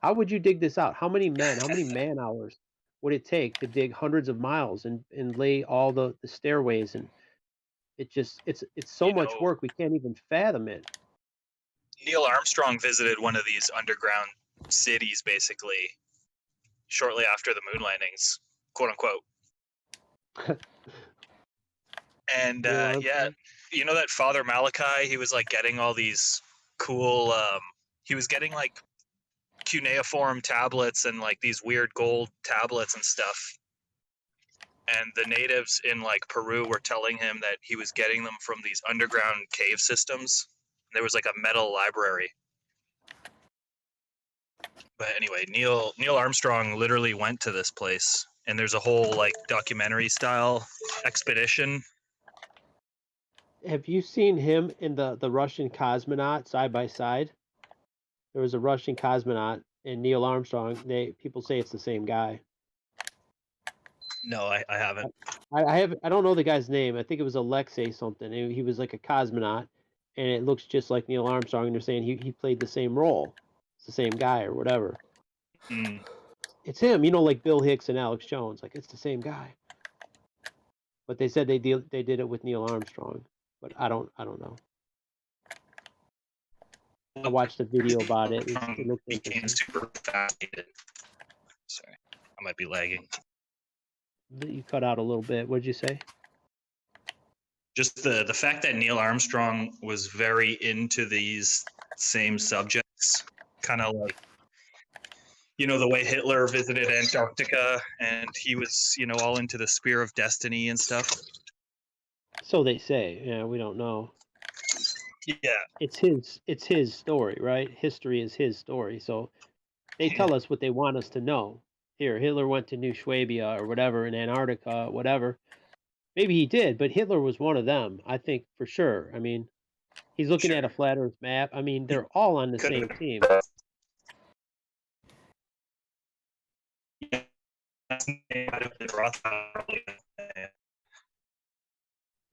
how would you dig this out? How many men, how many man hours would it take to dig hundreds of miles and lay all the stairways? And it's so much work, we can't even fathom it. Neil Armstrong visited one of these underground cities basically shortly after the moon landings, quote unquote. And that Father Malachi, he was like getting all these cool he was getting like cuneiform tablets and like these weird gold tablets and stuff. And the natives in like Peru were telling him that he was getting them from these underground cave systems. There was like a metal library. But anyway, Neil Armstrong literally went to this place, and there's a whole like documentary style expedition. Have you seen him in the Russian cosmonaut side by side? There was a Russian cosmonaut and Neil Armstrong. People say it's the same guy. No, I haven't. I don't know the guy's name. I think it was Alexei something. He was like a cosmonaut, and it looks just like Neil Armstrong. And they're saying he played the same role. It's the same guy or whatever. Mm. It's him, like Bill Hicks and Alex Jones. Like it's the same guy. But they said they did it with Neil Armstrong. But I don't know. I watched a video about it. It looked became super fascinated. Sorry, I might be lagging. You cut out a little bit. What did you say? Just the fact that Neil Armstrong was very into these same subjects, kind of like, the way Hitler visited Antarctica and he was, all into the Spear of Destiny and stuff. So they say. Yeah, we don't know. Yeah. It's his story, right? History is his story. So they tell us what they want us to know. Here, Hitler went to New Swabia or whatever in Antarctica, whatever. Maybe he did, but Hitler was one of them. I think for sure. I mean, he's looking at a flat Earth map. I mean, they're all on the same team.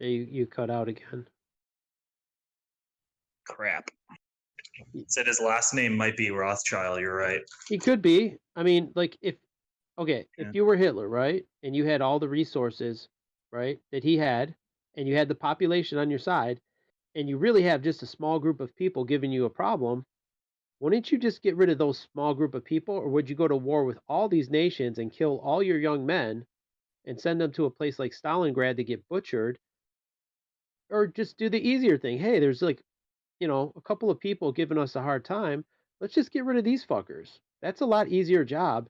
You cut out again. Crap. Said his last name might be Rothschild. You're right. He could be. I mean, like if you were Hitler, right, and you had all the resources, right, that he had, and you had the population on your side, and you really have just a small group of people giving you a problem, wouldn't you just get rid of those small group of people, or would you go to war with all these nations and kill all your young men and send them to a place like Stalingrad to get butchered? Or just do the easier thing. Hey, there's like, a couple of people giving us a hard time. Let's just get rid of these fuckers. That's a lot easier job,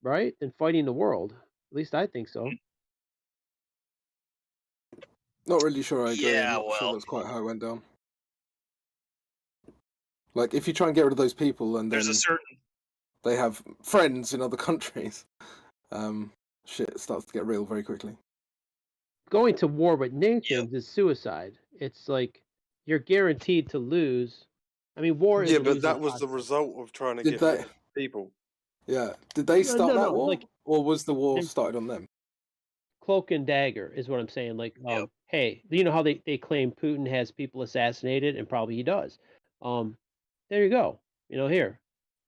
right? Than fighting the world. At least I think so. Not really sure I agree. Yeah, I'm not sure that's quite how it went down. Like, if you try and get rid of those people and then they have friends in other countries, shit starts to get real very quickly. Going to war with nations is suicide. It's like you're guaranteed to lose. I mean, war is yeah, but that was the result of trying to get rid of people. Yeah. Did they start that war? Like, or was the war started on them? Cloak and dagger is what I'm saying. Like, hey, you know how they claim Putin has people assassinated, and probably he does. There you go. Here,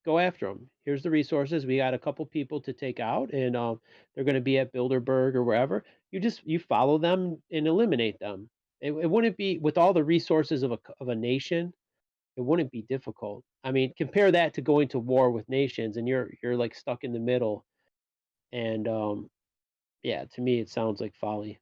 go after them. Here's the resources. We got a couple people to take out, and they're going to be at Bilderberg or wherever. You follow them and eliminate them. It wouldn't be, with all the resources of a nation, it wouldn't be difficult. I mean, compare that to going to war with nations, and you're like stuck in the middle. And yeah, to me, it sounds like folly.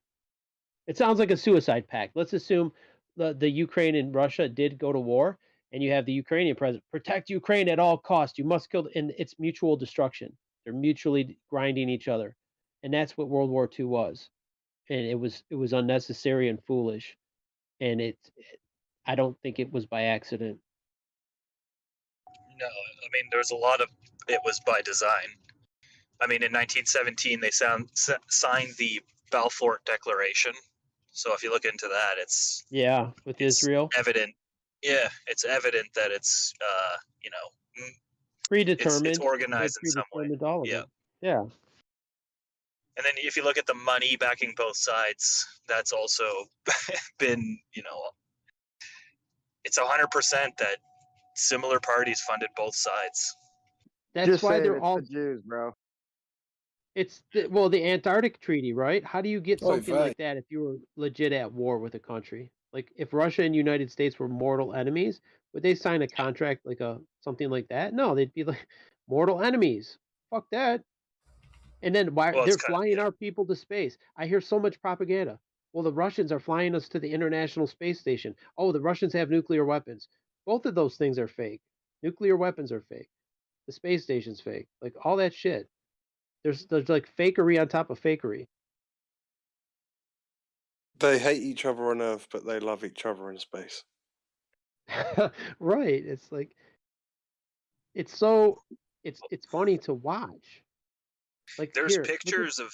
It sounds like a suicide pact. Let's assume the Ukraine and Russia did go to war, and you have the Ukrainian president, protect Ukraine at all costs. You must kill, and it's mutual destruction. They're mutually grinding each other, and that's what World War II was. And it was unnecessary and foolish, and I don't think it was by accident. No, I mean, there's a lot of it was by design. I mean, in 1917, they signed the Balfour Declaration. So if you look into that, it's with Israel. Evident. Yeah, it's evident that it's predetermined. It's organized in some way. Yeah. And then if you look at the money backing both sides, that's also been, it's 100% that similar parties funded both sides. That's just why they're all the Jews, bro. It's the Antarctic Treaty, right? How do you get something like that if you were legit at war with a country? Like, if Russia and United States were mortal enemies, would they sign a contract like something like that? No, they'd be like mortal enemies. Fuck that. And then they're flying our people to space? I hear so much propaganda. Well, the Russians are flying us to the International Space Station. Oh, the Russians have nuclear weapons. Both of those things are fake. Nuclear weapons are fake. The space station's fake. Like, all that shit. There's like fakery on top of fakery. They hate each other on Earth, but they love each other in space. Right. It's like, it's funny to watch. Like, there's pictures of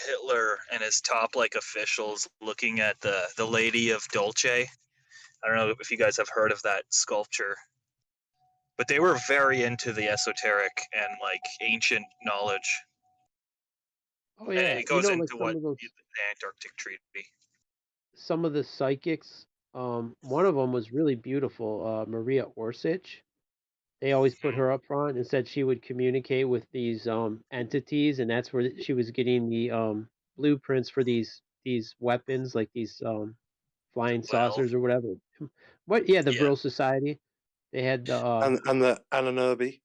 Hitler and his top officials looking at the Lady of Dolce. I don't know if you guys have heard of that sculpture, but they were very into the esoteric and ancient knowledge. Oh yeah, and it goes into what the Antarctic Treaty. Some of the psychics, one of them was really beautiful, Maria Orsich. They always put her up front and said she would communicate with these entities, and that's where she was getting the blueprints for these weapons, like these flying saucers or whatever. What? Yeah, the Brill Society. They had the and the Anunnaki.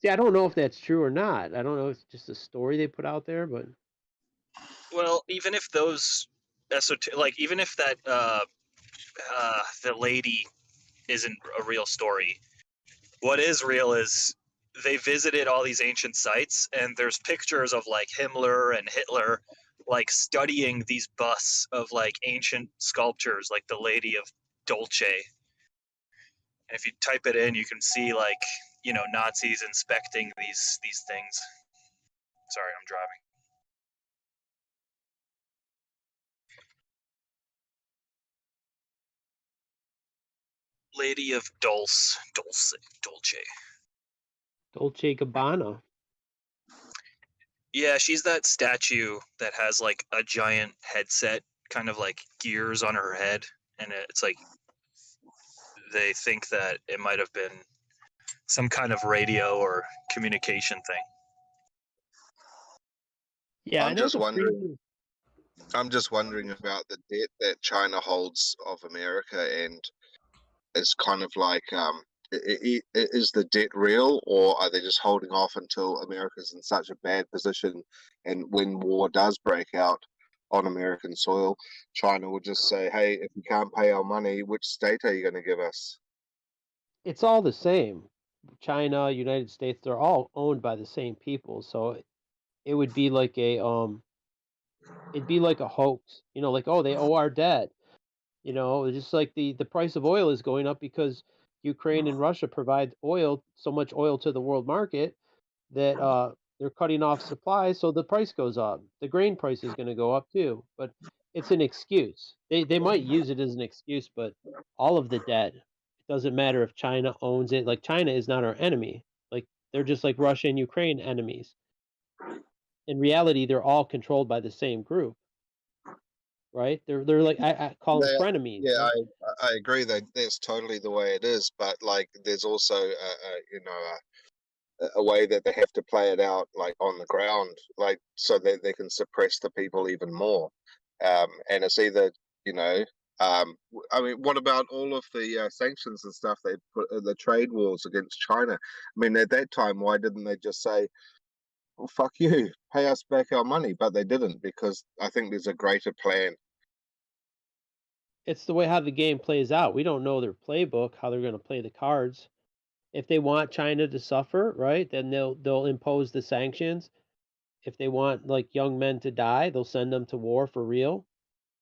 See, I don't know if that's true or not. I don't know if it's just a story they put out there, but well, even if those even if that the lady isn't a real story, what is real is they visited all these ancient sites, and there's pictures of Himmler and Hitler studying these busts of ancient sculptures, like the Lady of Dolce. And if you type it in, you can see Nazis inspecting these things. Sorry, I'm driving. Lady of Dolce. Dolce Gabbana. Yeah, she's that statue that has like a giant headset, kind of like gears on her head, and it's like they think that it might have been some kind of radio or communication thing. Yeah, I'm just wondering about the debt that China holds of America, and it's kind of like, is the debt real, or are they just holding off until America's in such a bad position, and when war does break out on American soil, China will just say, hey, if you can't pay our money, which state are you going to give us? It's all the same. China, United States, they're all owned by the same people, so it would be like it'd be like a hoax, like, oh, they owe our debt. Just like the price of oil is going up because Ukraine and Russia provide so much oil to the world market that they're cutting off supplies, so the price goes up. The grain price is going to go up too, but it's an excuse. They might use it as an excuse, but all of the debt, it doesn't matter if China owns it. Like, China is not our enemy. Like, they're just like Russia and Ukraine enemies. In reality, they're all controlled by the same group, right? They're like, I call them frenemies. Yeah, right? I agree that that's totally the way it is, but like there's also a way that they have to play it out, like on the ground, like so that they can suppress the people even more. And it's either, I mean, what about all of the sanctions and stuff they put, the trade wars against China? I mean, at that time, why didn't they just say, well, fuck you, pay us back our money? But they didn't, because I think there's a greater plan. It's the way how the game plays out. We don't know their playbook, how they're going to play the cards. If they want China to suffer, right, then they'll impose the sanctions. If they want like young men to die, they'll send them to war for real,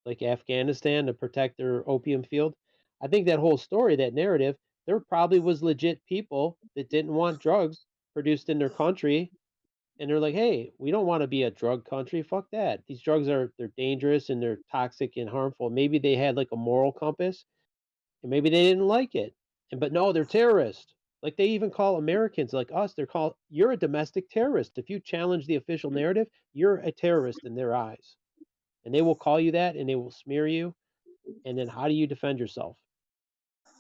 like Afghanistan, to protect their opium field. I think that whole story, that narrative, there probably was legit people that didn't want drugs produced in their country, and they're like, hey, we don't want to be a drug country. Fuck that. These drugs they're dangerous and they're toxic and harmful. Maybe they had like a moral compass, and maybe they didn't like it. But no, they're terrorists. Like, they even call Americans like us, you're a domestic terrorist. If you challenge the official narrative, you're a terrorist in their eyes. And they will call you that, and they will smear you. And then how do you defend yourself?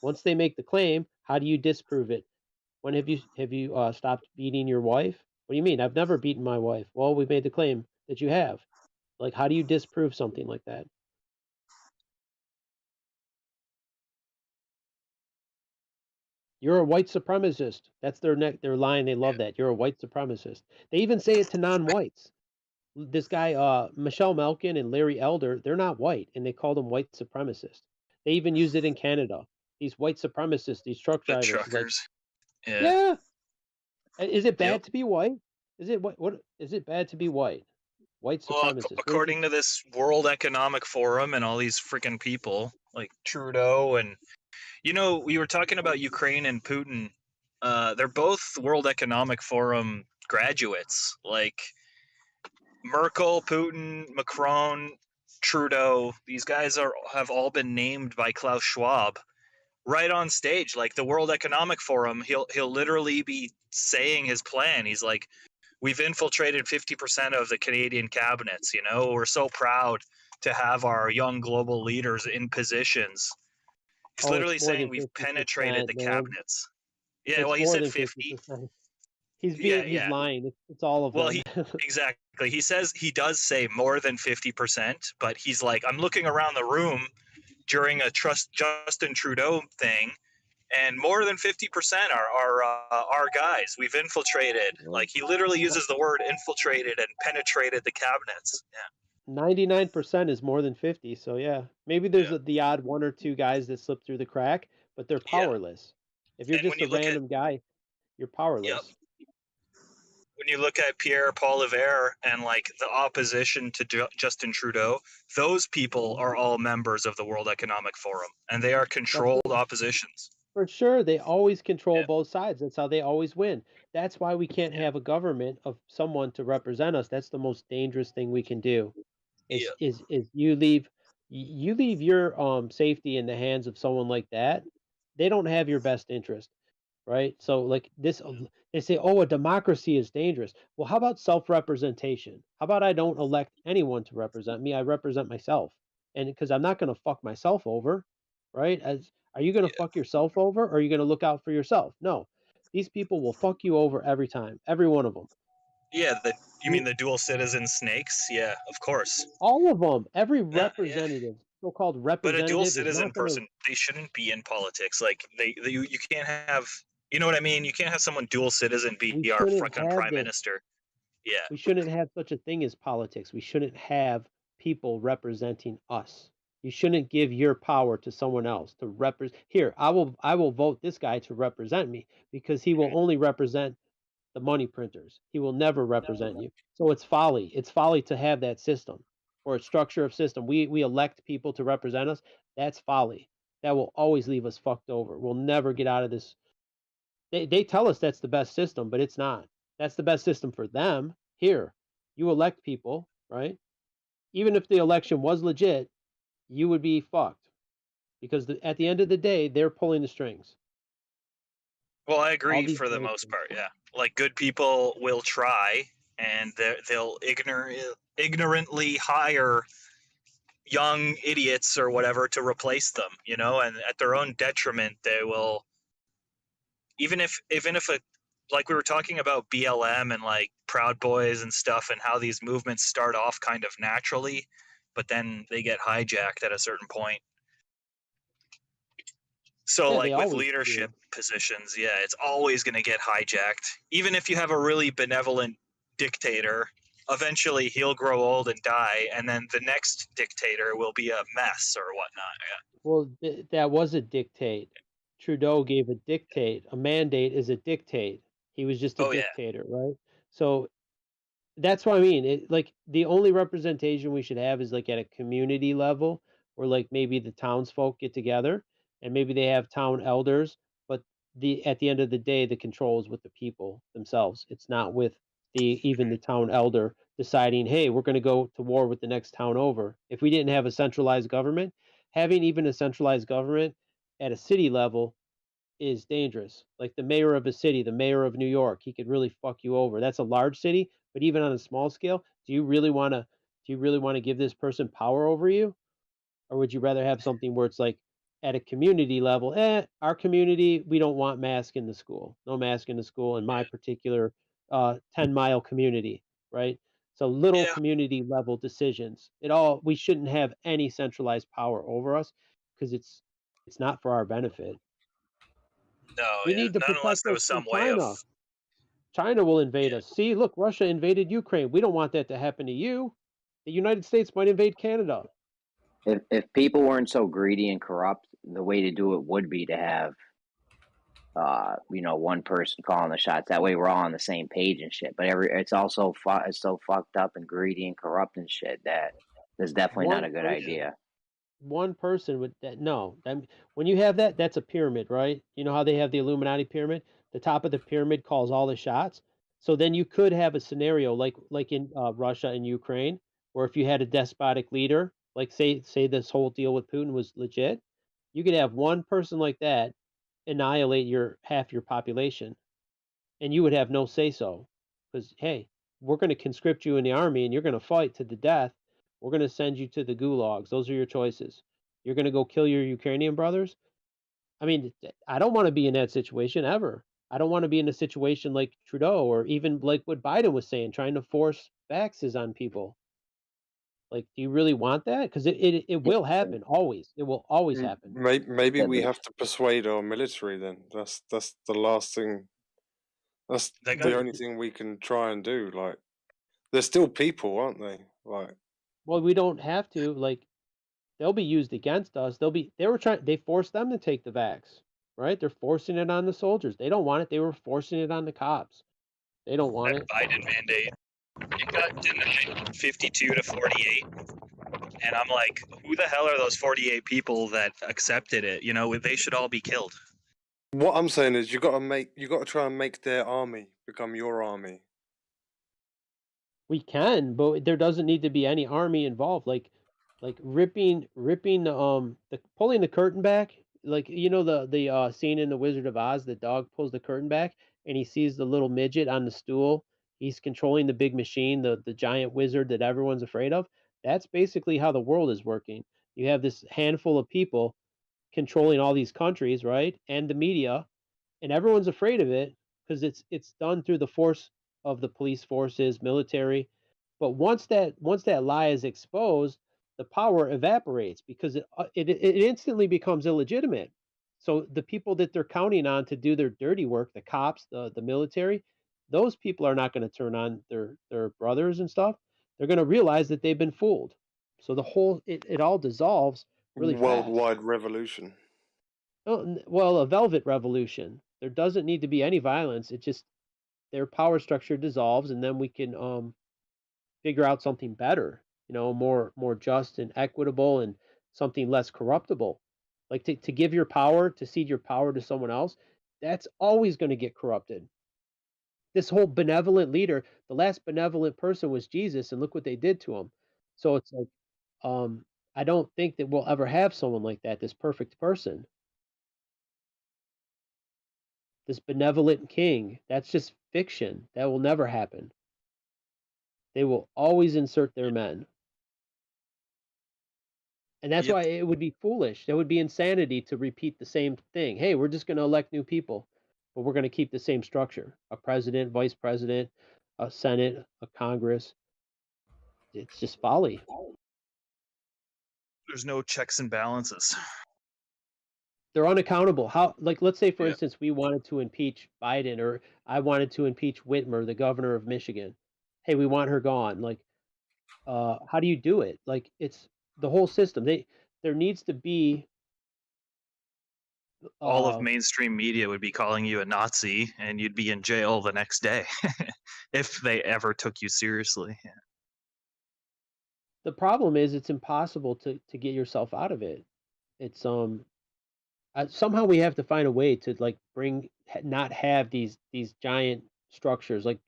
Once they make the claim, how do you disprove it? When have you stopped beating your wife? What do you mean? I've never beaten my wife. Well, we made the claim that you have. Like, how do you disprove something like that? You're a white supremacist. That's their line. They love that. You're a white supremacist. They even say it to non-whites. This guy, Michelle Malkin and Larry Elder, they're not white, and they call them white supremacists. They even use it in Canada. These white supremacists, these truck drivers. The truckers. Like, yeah. Is it bad to be white? Is it what? Is it bad to be white? White supremacists. Well, according to this World Economic Forum and all these freaking people like Trudeau, and we were talking about Ukraine and Putin. They're both World Economic Forum graduates. Like Merkel, Putin, Macron, Trudeau. These guys have all been named by Klaus Schwab right on stage. Like the World Economic Forum, he'll literally be saying his plan. He's like, we've infiltrated 50% of the Canadian cabinets. We're so proud to have our young global leaders in positions. He's literally saying we've penetrated the cabinets. Yeah, well, he said 50. 50%. He's lying. It's all of them. Well, exactly. He says he does say more than 50%, but he's like, I'm looking around the room during a Justin Trudeau thing, and more than 50% are our guys. We've infiltrated. Like, he literally uses the word infiltrated and penetrated the cabinets. Yeah. 99% is more than 50. So yeah, maybe there's the odd one or two guys that slip through the crack, but they're powerless. If you're just a random guy, you're powerless. Yep. When you look at Pierre Poilievre and like the opposition to Justin Trudeau, those people are all members of the World Economic Forum, and they are controlled oppositions. For sure, they always control both sides. That's how they always win. That's why we can't have a government of someone to represent us. That's the most dangerous thing we can do. Is you leave your safety in the hands of someone like that. they don't have your best interest, right? So like this, they say, oh, a democracy is dangerous. Well, how about self-representation? How about I don't elect anyone to represent me? I represent myself, and because I'm not going to fuck myself over, right? Are you going to fuck yourself over, or are you going to look out for yourself? No, these people will fuck you over every time, every one of them. Yeah, you mean the dual citizen snakes? Yeah, of course. All of them, every representative, so-called representative, but a dual citizen is not gonna... person, they shouldn't be in politics. Like you can't have, you know what I mean? You can't have someone dual citizen be our fucking prime minister. Yeah. We shouldn't have such a thing as politics. We shouldn't have people representing us. You shouldn't give your power to someone else to represent. Here, I will vote this guy to represent me because he will only represent the money printers. He will never represent you. So it's folly. It's folly to have that system or a structure of system. We elect people to represent us. That's folly. That will always leave us fucked over. We'll never get out of this. They tell us that's the best system, but it's not. That's the best system for them. Here, you elect people, right? Even if the election was legit, you would be fucked because at the end of the day, they're pulling the strings. Well, I agree for the most part. Yeah, like good people will try, and they'll ignorantly hire young idiots or whatever to replace them. You know, and at their own detriment, they will. Even if like we were talking about BLM and like Proud Boys and stuff, and how these movements start off kind of naturally, but then they get hijacked at a certain point. So Yeah, like with leadership positions, yeah, it's always going to get hijacked. Even if you have a really benevolent dictator, eventually he'll grow old and die, and then the next dictator will be a mess or whatnot. Yeah. Well, that was a dictate. Trudeau gave a dictate. A mandate is a dictate. He was just a dictator, right? So that's what I mean. Like the only representation we should have is like at a community level, where like maybe the townsfolk get together and maybe they have town elders, but at the end of the day, the control is with the people themselves. It's not with even the town elder deciding, hey, we're going to go to war with the next town over. If we didn't have a centralized government, having even a centralized government at a city level is dangerous. Like the mayor of a city, the mayor of New York, he could really fuck you over. That's a large city, but even on a small scale, do you really want to give this person power over you? Or would you rather have something where it's like at a community level, our community, we don't want mask in the school. No mask in the school in my particular 10-mile community, right? So little community level decisions. We shouldn't have any centralized power over us because it's not for our benefit. No, we need to not unless protect there us was some from way China. of. China will invade us. See, look, Russia invaded Ukraine. We don't want that to happen to you. The United States might invade Canada. If people weren't so greedy and corrupt, the way to do it would be to have, one person calling the shots. That way, we're all on the same page and shit. But it's also it's so fucked up and greedy and corrupt and shit that that's definitely not a good idea. One person would when you have that, that's a pyramid, right? You know how they have the Illuminati pyramid? The top of the pyramid calls all the shots. So then you could have a scenario like in Russia and Ukraine, where if you had a despotic leader, like say this whole deal with Putin was legit, you could have one person like that annihilate half your population, and you would have no say so, because hey, we're going to conscript you in the army and you're going to fight to the death. We're going to send you to the gulags. Those are your choices. You're going to go kill your Ukrainian brothers. I mean, I don't want to be in that situation ever. I don't want to be in a situation like Trudeau or even like what Biden was saying, trying to force vaxes on people. Like, do you really want that? Because it will happen always. It will always happen. Maybe we have to persuade our military then. That's the last thing. That's the only thing we can try and do. Like, they're still people, aren't they? Like, well, we don't have to. Like, they'll be used against us. They forced them to take the vax, right? They're forcing it on the soldiers. They don't want it. They were forcing it on the cops. They don't want it. Biden mandate, it got denied 52 to 48. And I'm like, who the hell are those 48 people that accepted it? You know, they should all be killed. What I'm saying is you got to try and make their army become your army. We can, but there doesn't need to be any army involved. Like ripping the pulling the curtain back. like the scene in The Wizard of Oz, the dog pulls the curtain back and he sees the little midget on the stool. He's controlling the big machine, the giant wizard that everyone's afraid of. That's basically how the world is working. You have this handful of people controlling all these countries, right? And the media, and everyone's afraid of it because it's done through the force of the police forces, military. But once that lie is exposed, the power evaporates because it instantly becomes illegitimate. So the people that they're counting on to do their dirty work, the cops, the military, those people are not going to turn on their brothers and stuff. They're going to realize that they've been fooled. So the whole it all dissolves really fast. Worldwide revolution. Oh, well, a velvet revolution. There doesn't need to be any violence. It just their power structure dissolves, and then we can figure out something better. More just and equitable, and something less corruptible. Like to give your power, to cede your power to someone else, that's always going to get corrupted. This whole benevolent leader, the last benevolent person was Jesus, and look what they did to him. So it's like, I don't think that we'll ever have someone like that, this perfect person. This benevolent king, that's just fiction. That will never happen. They will always insert their men. And that's why it would be foolish. That would be insanity to repeat the same thing. Hey, we're just going to elect new people, but we're going to keep the same structure. A president, vice president, a Senate, a Congress. It's just folly. There's no checks and balances. They're unaccountable. How, like, let's say, for instance, we wanted to impeach Biden, or I wanted to impeach Whitmer, the governor of Michigan. Hey, we want her gone. Like, how do you do it? Like, it's the whole system. There needs to be all of mainstream media would be calling you a Nazi, and you'd be in jail the next day if they ever took you seriously. Yeah. The problem is it's impossible to get yourself out of it. It's somehow we have to find a way to like not have these giant structures like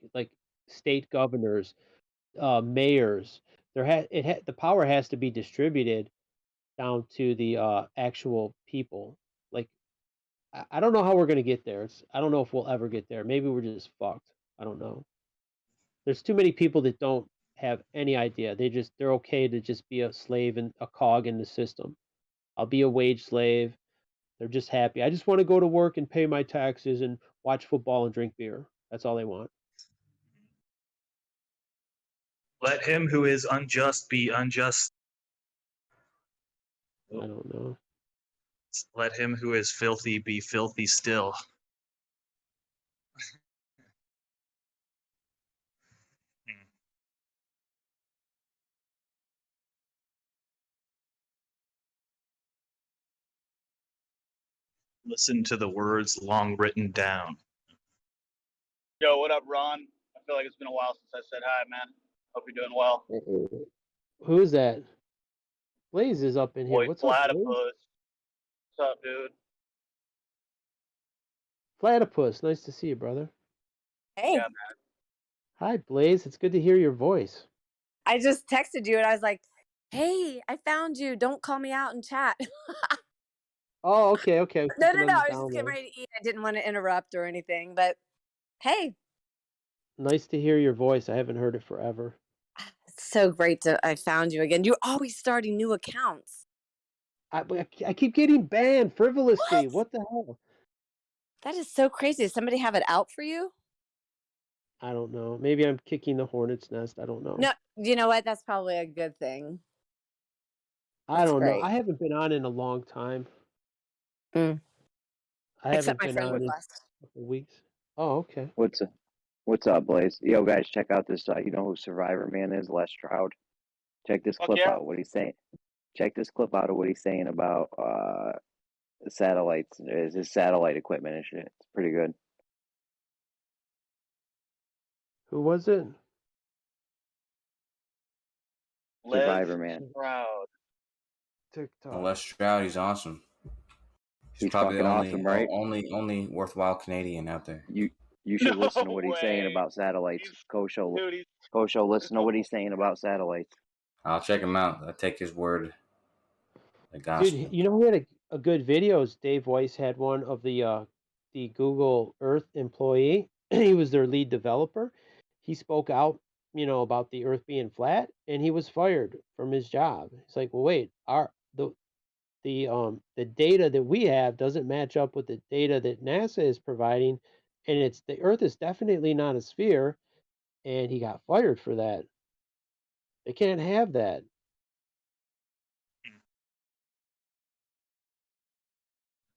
state governors, mayors. The power has to be distributed down to the actual people. Like I don't know how we're gonna get there. I don't know if we'll ever get there. Maybe we're just fucked. I don't know. There's too many people that don't have any idea. They're okay to just be a slave and a cog in the system. I'll be a wage slave. They're just happy. I just want to go to work and pay my taxes and watch football and drink beer. That's all they want. Let him who is unjust be unjust. I don't know. Let him who is filthy be filthy still. Listen to the words long written down. Yo, what up, Ron? I feel like it's been a while since I said hi, man. Hope you're doing well. Who's that? Blaze is up in here. What's up, Blaze? What's up, dude? Platypus, nice to see you, brother. Hey. Yeah, man. Hi, Blaze. It's good to hear your voice. I just texted you and I was like, hey, I found you. Don't call me out in chat. Oh, okay. No. I was just getting ready to eat. I didn't want to interrupt or anything, but hey. Nice to hear your voice. I haven't heard it forever. It's so great I found you again. You're always starting new accounts. I keep getting banned frivolously. What the hell? That is so crazy. Does somebody have it out for you? I don't know. Maybe I'm kicking the hornet's nest. I don't know. No, you know what? That's probably a good thing. I don't know. I haven't been on in a long time. Except my friend with us. A couple weeks. Oh, okay. What's up, Blaze? Yo, guys, check out this. You know who Survivor Man is? Les Stroud. Check this clip out. What he's saying. Check this clip out of what he's saying about satellites. His satellite equipment and shit. It's pretty good. Who was it? Survivor Man. TikTok. Les Stroud, he's awesome. He's probably the only, awesome, right? only worthwhile Canadian out there. You should listen to what he's saying about satellites. Kosho, listen to what he's saying about satellites. I'll check him out. I'll take his word. The gospel. Dude, you know who had a good video is Dave Weiss had one of the Google Earth employee. He was their lead developer. He spoke out, about the Earth being flat, and he was fired from his job. It's like, well, wait, the data that we have doesn't match up with the data that NASA is providing, and the Earth is definitely not a sphere, and he got fired for that. They can't have that.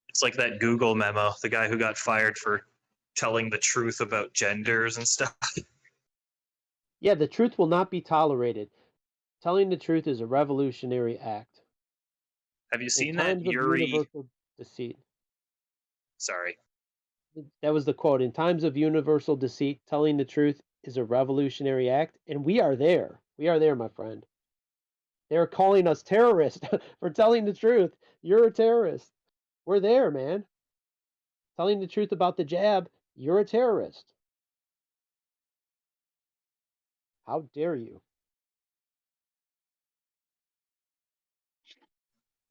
It's like that Google memo, the guy who got fired for telling the truth about genders and stuff. Yeah, the truth will not be tolerated. Telling the truth is a revolutionary act. Have you In seen times that of Yuri? universal deceit. Sorry. That was the quote. In times of universal deceit, telling the truth is a revolutionary act, and we are there. We are there, my friend. They're calling us terrorists for telling the truth. You're a terrorist. We're there, man. Telling the truth about the jab, you're a terrorist. How dare you?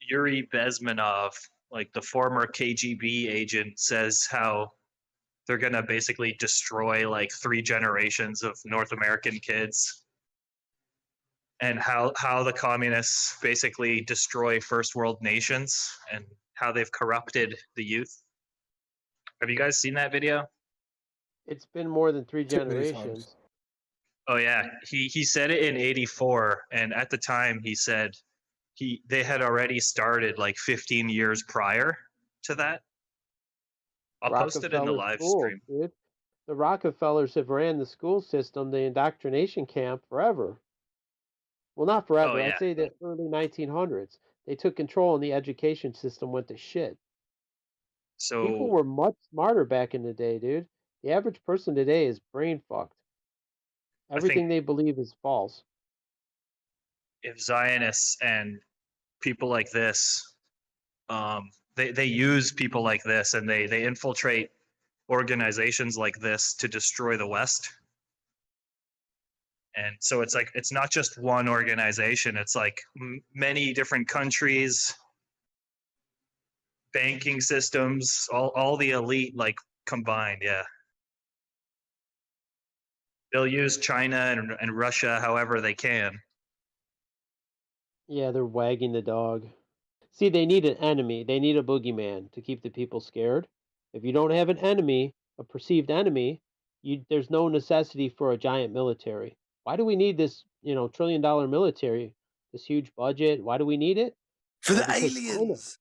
Yuri Bezmenov, like the former KGB agent, says how they're going to basically destroy like 3 generations of North American kids, and how the communists basically destroy first world nations and how they've corrupted the youth. Have you guys seen that video? It's been more than 3 Too many generations. times. Oh yeah, he said it in '84, and at the time he said they had already started like 15 years prior to that. I'll post it in the Rockefeller live schools, stream. dude. The Rockefellers have ran the school system, the indoctrination camp, forever. Well, not forever. Oh, yeah. I'd say the early 1900s. They took control and the education system went to shit. People So were much smarter back in the day, dude. The average person today is brain fucked. Everything they believe is false. if Zionists and people like this, they use people like this, and they infiltrate organizations like this to destroy the West. And so it's like, it's not just one organization, it's like many different countries, banking systems, all the elite like combined. Yeah, they'll use China and Russia however they can. Yeah, they're wagging the dog. See, they need an enemy. They need a boogeyman to keep the people scared. If you don't have an enemy, a perceived enemy, there's no necessity for a giant military. Why do we need this, $1 trillion military, this huge budget? Why do we need it? For the Because aliens.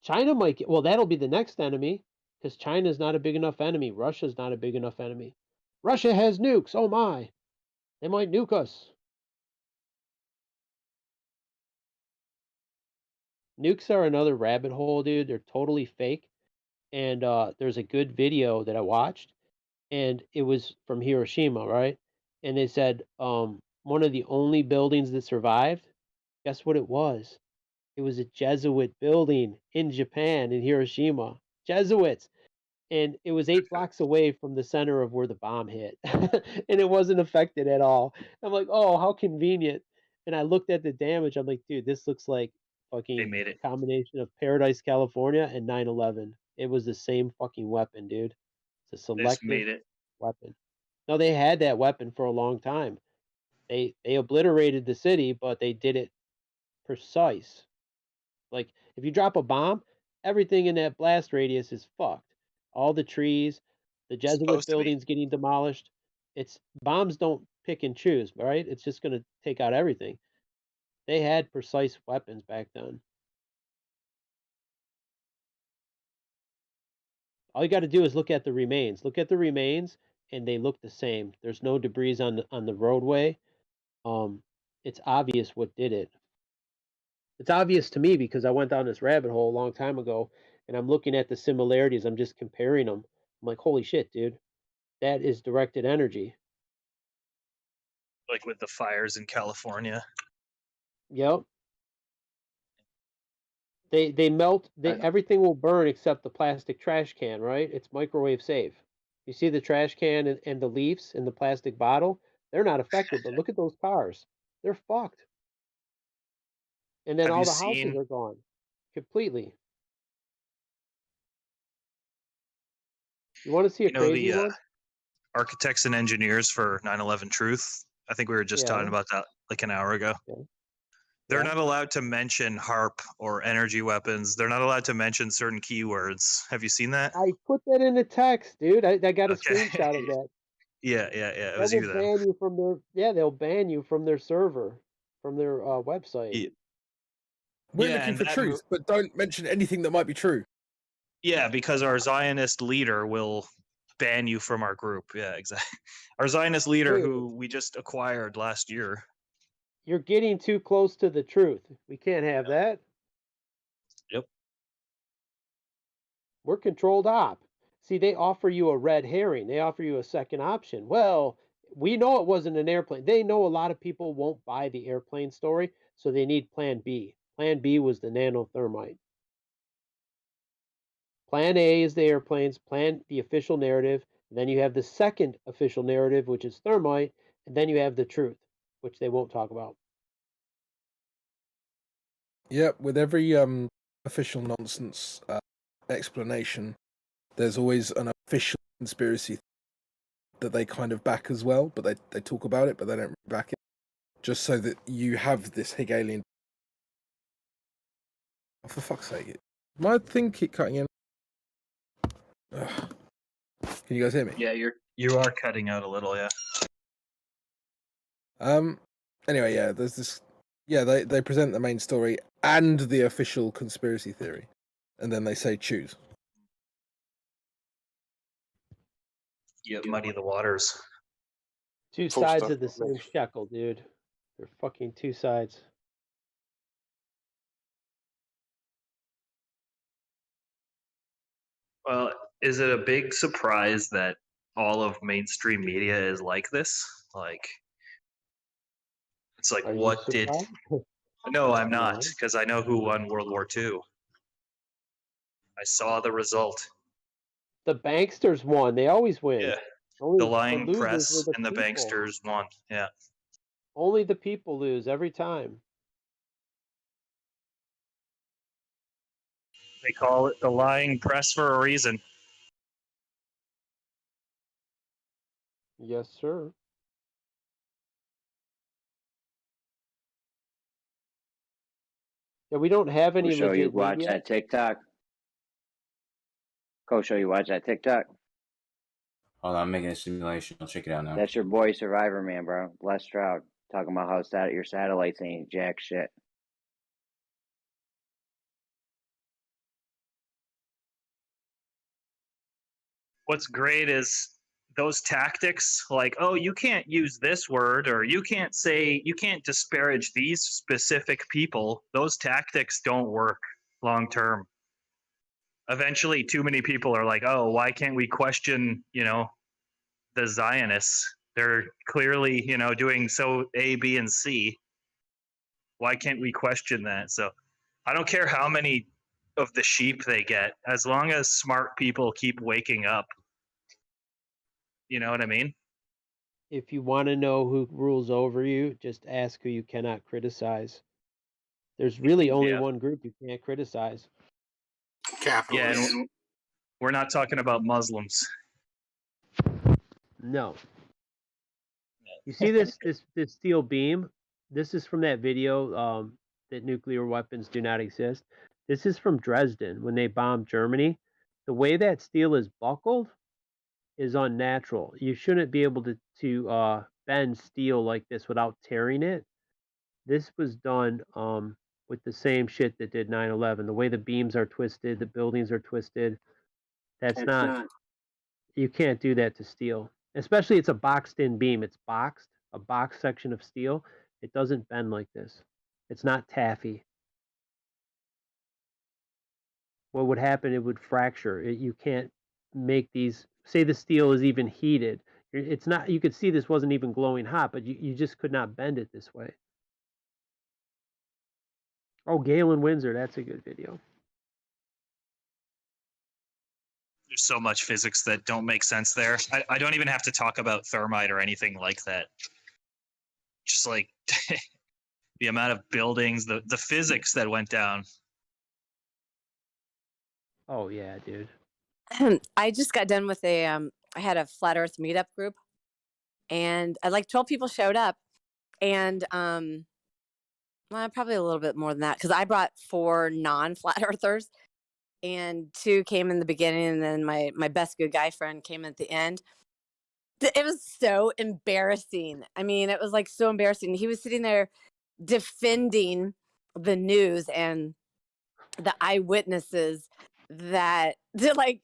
China might get, well, that'll be the next enemy, because China's not a big enough enemy. Russia's not a big enough enemy. Russia has nukes. Oh my. They might nuke us. Nukes are another rabbit hole, dude. They're totally fake. And there's a good video that I watched, and it was from Hiroshima, right? And they said one of the only buildings that survived. Guess what it was? It was a Jesuit building in Japan, in Hiroshima. Jesuits. And it was 8 blocks away from the center of where the bomb hit. And it wasn't affected at all. I'm like, oh, how convenient. And I looked at the damage. I'm like, dude, this looks like fucking made it. a combination of Paradise, California and 9/11. It was the same fucking weapon, dude. It's a They just selective made it. weapon. No, they had that weapon for a long time. They obliterated the city, but they did it precise. Like if you drop a bomb, everything in that blast radius is fucked. All the trees, the Jesuit Supposed to be. buildings getting demolished. It's bombs don't pick and choose, right? It's just going to take out everything. They had precise weapons back then. All you got to do is look at the remains. Look at the remains, and they look the same. There's no debris on the roadway. It's obvious what did it. It's obvious to me because I went down this rabbit hole a long time ago, and I'm looking at the similarities. I'm just comparing them. I'm like, holy shit, dude, that is directed energy. Like with the fires in California. Yep. They melt. Everything will burn except the plastic trash can, right? It's microwave safe. You see the trash can and the leaves in the plastic bottle? They're not affected, but look at those cars. They're fucked. And then Have all you the houses seen- are gone completely. You want to see a crazy the one? architects and engineers for 9/11 Truth? I think we were just talking about that like an hour ago. Okay. They're not allowed to mention HARP or energy weapons. They're not allowed to mention certain keywords. Have you seen that? I put that in the text, dude. I got a screenshot of that. Yeah. It That was will you then. ban you from their. Yeah, they'll ban you from their server, from their website. We're looking for truth, but don't mention anything that might be true. Yeah, because our Zionist leader will ban you from our group. Yeah, exactly. Our Zionist leader, who we just acquired last year. You're getting too close to the truth. We can't have that. Yep. We're controlled op. See, they offer you a red herring. They offer you a second option. Well, we know it wasn't an airplane. They know a lot of people won't buy the airplane story, so they need plan B. Plan B was the nanothermite. Plan A is the airplanes, the official narrative. Then you have the second official narrative, which is thermite, and then you have the truth, which they won't talk about. Yep, with every official nonsense explanation, there's always an official conspiracy that they kind of back as well, but they talk about it, but they don't back it, just so that you have this Hegelian. Oh, for fuck's sake! My thing keep cutting in. Ugh. Can you guys hear me? Yeah, you are cutting out a little. Yeah. Anyway, yeah, there's this. Yeah, they present the main story and the official conspiracy theory, and then they say choose. Yeah, muddy the waters. Two Full sides stuff. of the same shekel, dude. They're fucking two sides. Well, is it a big surprise that all of mainstream media is like this? Like, it's like, Are you what did? surprised? No, I'm not, No. because I know who won World War II. I saw the result. The banksters won. They always win. Yeah. Only The lying losers press were the and the people. banksters won. Yeah. Only the people lose every time. They call it the lying press for a reason. Yes, sir. Yeah, we don't have any Show you legit watch media. that TikTok. Go show you watch that TikTok. Hold on, I'm making a simulation. I'll check it out now. That's your boy Survivor Man, bro. Les Stroud talking about how your satellites ain't jack shit. What's great is those tactics, like, oh, you can't use this word, or you can't disparage these specific people. Those tactics don't work long term. Eventually, too many people are like, oh, why can't we question, the Zionists? They're clearly, doing so A, B, and C. Why can't we question that? So I don't care how many of the sheep they get, as long as smart people keep waking up. You know what I mean? If you want to know who rules over you, just ask who you cannot criticize. There's really only one group you can't criticize. Yeah, and we're not talking about Muslims. No. You see this steel beam? This is from that video that nuclear weapons do not exist. This is from Dresden when they bombed Germany. The way that steel is buckled is unnatural. You shouldn't be able to bend steel like this without tearing it. This was done with the same shit that did 9/11. The way the beams are twisted, the buildings are twisted. That's not. You can't do that to steel. Especially it's a boxed in beam. It's boxed, a box section of steel. It doesn't bend like this. It's not taffy. What would happen? It would fracture. You can't make these. Say the steel is even heated. It's not. You could see this wasn't even glowing hot, but you just could not bend it this way. Oh, Galen Windsor, that's a good video. There's so much physics that don't make sense there. I don't even have to talk about thermite or anything like that. Just like the amount of buildings, the physics that went down. Oh yeah, dude. I just got done with I had a flat Earth meetup group, and like 12 people showed up, and well, probably a little bit more than that because I brought 4 non-flat earthers, and 2 came in the beginning, and then my best good guy friend came at the end. It was so embarrassing. I mean, it was like so embarrassing. He was sitting there defending the news and the eyewitnesses that like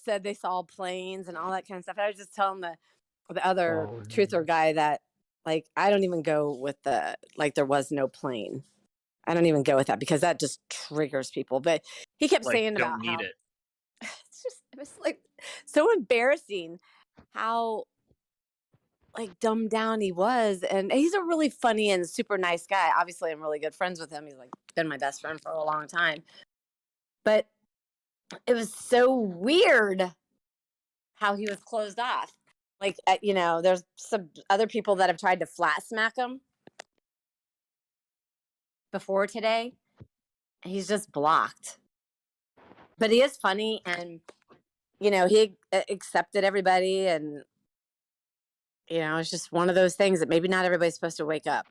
said they saw planes and all that kind of stuff. I was just telling the other truther guy that like I don't even go with the like there was no plane. I don't even go with that because that just triggers people. But he kept saying about how it's just it was like so embarrassing how like dumbed down he was, and he's a really funny and super nice guy. Obviously, I'm really good friends with him. He's like been my best friend for a long time. But it was so weird how he was closed off. Like, you know, there's some other people that have tried to flat smack him before today. He's just blocked. But he is funny, and, you know, he accepted everybody, and, you know, it's just one of those things that maybe not everybody's supposed to wake up.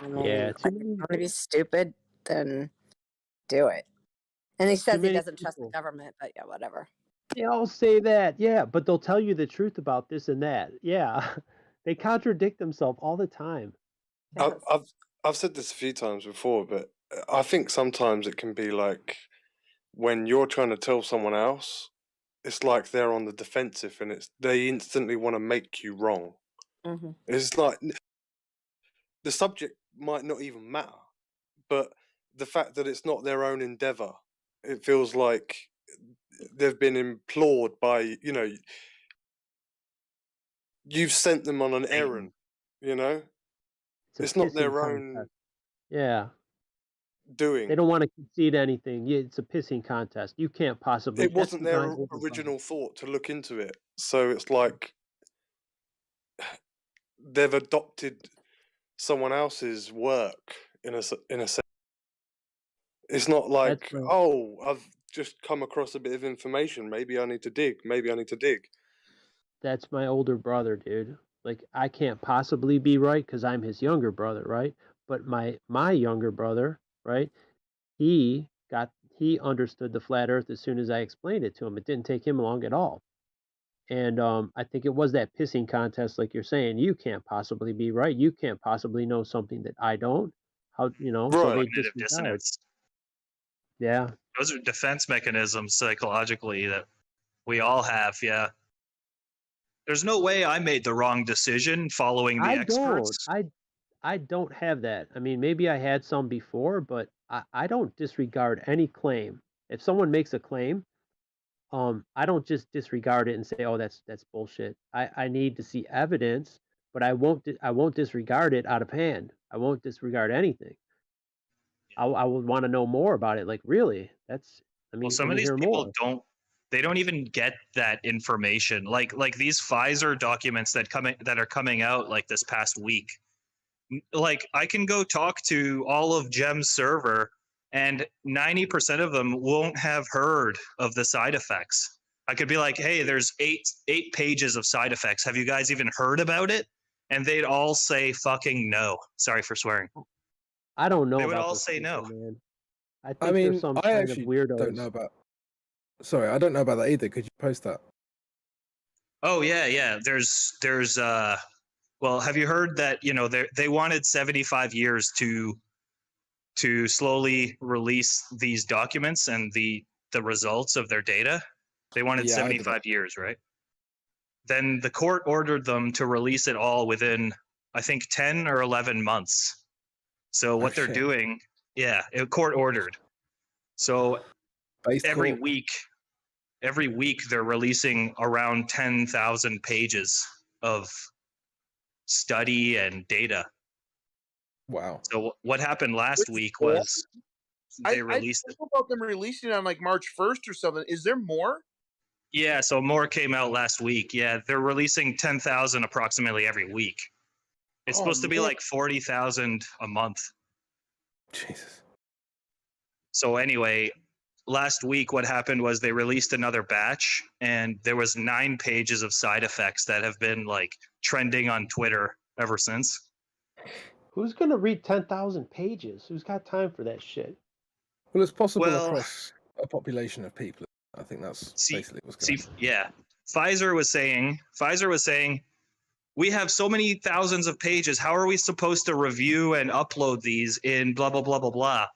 I mean, if you want to be stupid, then do it. And he says he doesn't trust the government, but yeah, whatever. They all say that, yeah, but they'll tell you the truth about this and that. Yeah, they contradict themselves all the time. I've said this a few times before, but I think sometimes it can be like when you're trying to tell someone else, it's like they're on the defensive, and they instantly want to make you wrong. Mm-hmm. It's like the subject might not even matter, but the fact that it's not their own endeavor, it feels like they've been implored by, you know, you've sent them on an errand, you know? It's not their own doing. They don't want to concede anything. Yeah, it's a pissing contest. You can't possibly. It wasn't their original thought to look into it. So it's like they've adopted someone else's work in a sense. It's not like, oh, I've just come across a bit of information. Maybe I need to dig. That's my older brother, dude. Like, I can't possibly be right because I'm his younger brother, right? But my younger brother, right? He understood the flat Earth as soon as I explained it to him. It didn't take him long at all. And I think it was that pissing contest, like you're saying. You can't possibly be right. You can't possibly know something that I don't. How, you know? So they Cognitive dissonance. Yeah. Those are defense mechanisms psychologically that we all have. Yeah. There's no way I made the wrong decision following the experts. I don't have that. I mean, maybe I had some before, but I don't disregard any claim. If someone makes a claim, I don't just disregard it and say, "Oh, that's bullshit." I need to see evidence, but I won't disregard it out of hand. I won't disregard anything. I would want to know more about it. Like, really? Well, some of these people don't even get that information. Like these Pfizer documents that are coming out like this past week. Like, I can go talk to all of Gem's server, and 90% of them won't have heard of the side effects. I could be like, hey, there's eight pages of side effects. Have you guys even heard about it? And they'd all say fucking no. Sorry for swearing. I don't know. They would all say no. Man. I think there's some kind of weirdos. Don't know about. Sorry, I don't know about that either. Could you post that? Oh yeah. There's well, have you heard that, you know, they wanted 75 years to slowly release these documents and the results of their data? They wanted 75 years, right? Then the court ordered them to release it all within, I think, 10 or 11 months. So what they're doing, court ordered. So every week they're releasing around 10,000 pages of study and data. Wow. So what happened last week was they released it. I about them releasing it on like March 1st or something. Is there more? Yeah, so more came out last week. Yeah, they're releasing 10,000 approximately every week. It's supposed to be like 40,000 a month. Jesus. So anyway, last week what happened was they released another batch, and there was 9 pages of side effects that have been like trending on Twitter ever since. Who's gonna read 10,000 pages? Who's got time for that shit? Well, it's possible Well, across a population of people. I think that's basically what's going on. Yeah, Pfizer was saying, we have so many thousands of pages. How are we supposed to review and upload these in blah, blah, blah, blah, blah?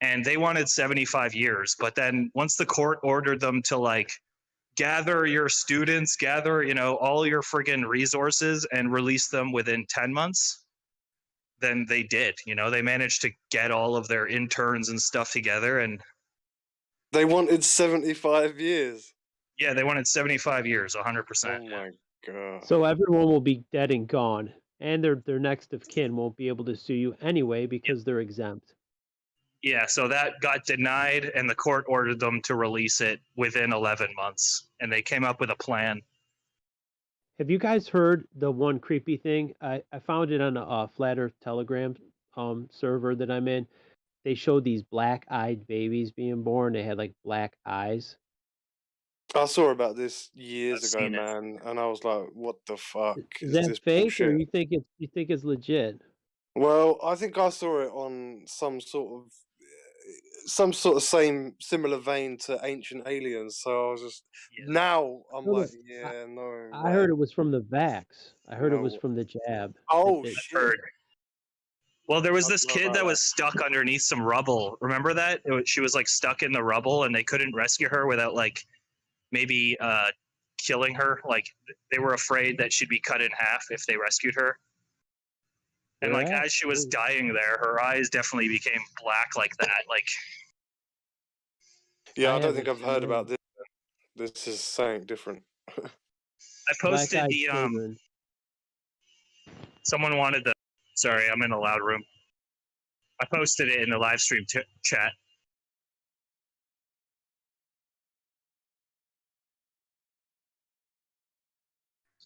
And they wanted 75 years. But then once the court ordered them to like gather your students, gather, all your friggin' resources and release them within 10 months, then they did. They managed to get all of their interns and stuff together, and they wanted 75 years. Yeah, they wanted 75 years, 100%. Oh my god. So everyone will be dead and gone, and their next of kin won't be able to sue you anyway because they're exempt. Yeah, so that got denied, and the court ordered them to release it within 11 months, and they came up with a plan. Have you guys heard the one creepy thing? I found it on a Flat Earth Telegram server that I'm in. They showed these black-eyed babies being born. They had like black eyes. I saw about this years ago, man, and I was like, "What the fuck Is that this fake, bullshit?" or you think it's legit? Well, I think I saw it on some sort of similar vein to Ancient Aliens. So I was just now I'm like, yeah, no. I heard it was from the vax. I heard it was from the jab. Oh shit! Heard. Well, there was this kid that was stuck underneath some rubble. Remember that? She was like stuck in the rubble, and they couldn't rescue her without like maybe killing her. Like they were afraid that she'd be cut in half if they rescued her. And like as she was dying there, her eyes definitely became black like that. Like, yeah, I don't think I've heard about this. This is something different. I posted the someone wanted the. Sorry, I'm in a loud room. I posted it in the live stream chat.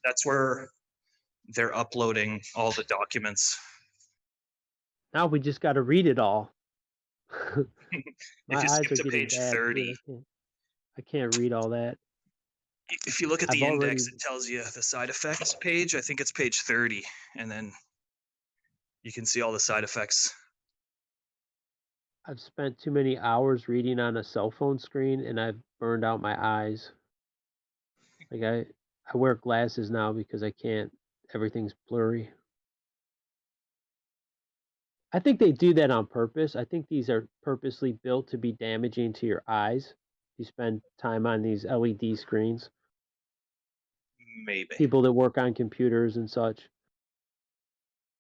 That's where they're uploading all the documents. Now we just got to read it all. My If you eyes skip are to getting page bad, 30, I can't read all that. if you look at the index, it tells you the side effects page. I think it's page 30, and then you can see all the side effects. I've spent too many hours reading on a cell phone screen, and I've burned out my eyes. Like I wear glasses now because I can't. Everything's blurry. I think they do that on purpose. I think these are purposely built to be damaging to your eyes. You spend time on these LED screens. Maybe. People that work on computers and such.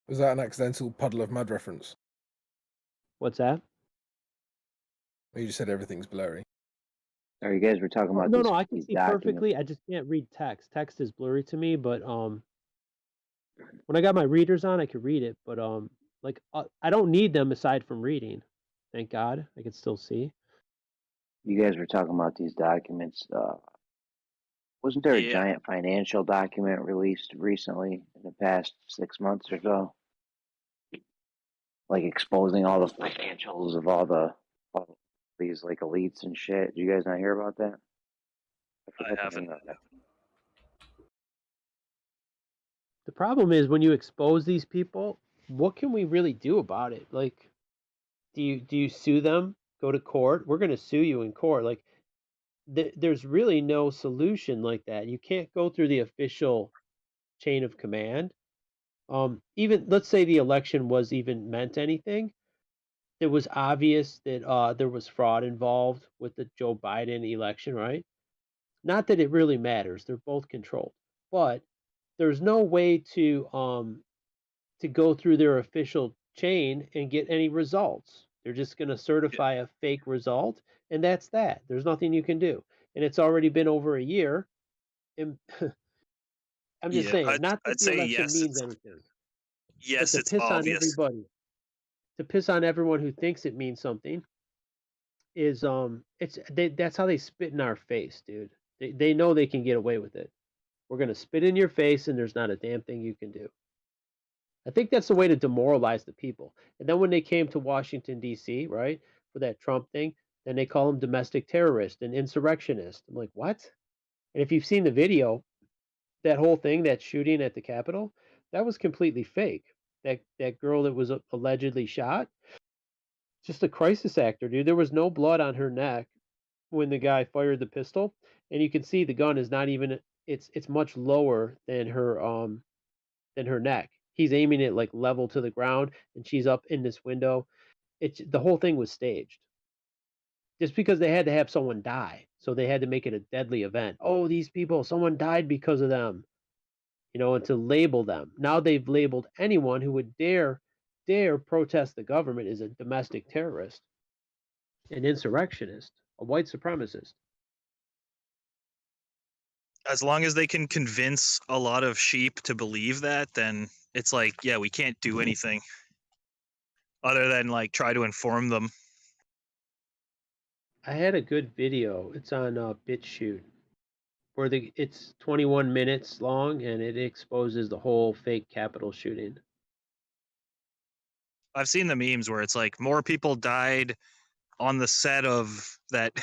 Was that an accidental Puddle of Mud reference? What's that? Well, you just said everything's blurry. Or you guys were talking about No, I can see perfectly. I just can't read text. Text is blurry to me, but when I got my readers on, I could read it. But like I don't need them aside from reading. Thank God, I can still see. You guys were talking about these documents. Wasn't there a giant financial document released recently in the past 6 months or so? Like exposing all the financials of all these like elites and shit. Did you guys not hear about that? I haven't. The problem is when you expose these people, what can we really do about it? Like, do you sue them? Go to court? We're going to sue you in court. Like, there's really no solution like that. You can't go through the official chain of command. Even let's say the election was even meant anything. It was obvious that there was fraud involved with the Joe Biden election, right? Not that it really matters. They're both controlled. But there's no way to go through their official chain and get any results. They're just going to certify a fake result, and that's that. There's nothing you can do. And it's already been over a year. And I'm just saying, not that the election means anything. Yes, but it's to piss on obvious. everybody. To piss on everyone who thinks it means something is that's how they spit in our face, dude. They know they can get away with it. We're gonna spit in your face, and there's not a damn thing you can do. I think that's the way to demoralize the people. And then when they came to Washington D.C., right, for that Trump thing, Then they call him domestic terrorist and insurrectionist. I'm like, what? And if you've seen the video, that whole thing, that shooting at the Capitol, that was completely fake. That girl that was allegedly shot, just a crisis actor, dude. There was no blood on her neck when the guy fired the pistol, and you can see the gun is not even. It's much lower than her neck. He's aiming it like level to the ground, and she's up in this window. The whole thing was staged. Just because they had to have someone die, so they had to make it a deadly event. Oh, these people, someone died because of them. And to label them. Now they've labeled anyone who would dare protest the government as a domestic terrorist, an insurrectionist, a white supremacist. As long as they can convince a lot of sheep to believe that, then it's like, yeah, we can't do anything other than like try to inform them. I had a good video. It's on BitChute, where it's 21 minutes long, and it exposes the whole fake Capitol shooting. I've seen the memes where it's like more people died on the set of that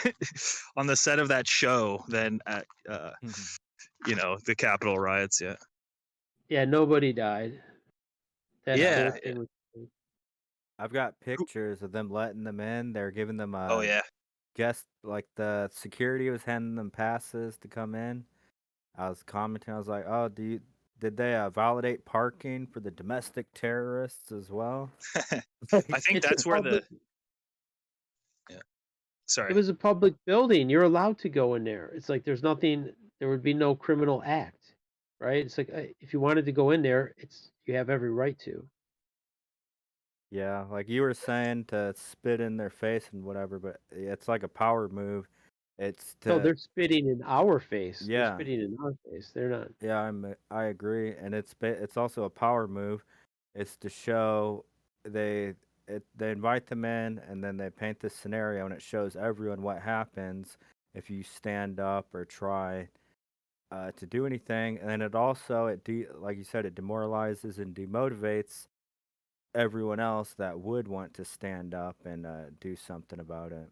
on the set of that show than at the Capitol riots. Yeah, nobody died. That Yeah. whole thing was fake. I've got pictures of them letting them in. They're giving them Oh yeah. guest, like the security was handing them passes to come in. I was commenting. I was like, "Oh, did they validate parking for the domestic terrorists as well?" I think that's where Sorry. It was a public building. You're allowed to go in there. It's like there's nothing. There would be no criminal act, right? It's like if you wanted to go in there, you have every right to. Yeah, like you were saying, to spit in their face and whatever, but it's like a power move. It's No, to they're spitting in our face. Yeah. They're spitting in our face. They're not. Yeah, I agree, and it's also a power move. It's to show they invite them in, and then they paint this scenario, and it shows everyone what happens if you stand up or try to do anything, and then it also like you said, it demoralizes and demotivates everyone else that would want to stand up and do something about it.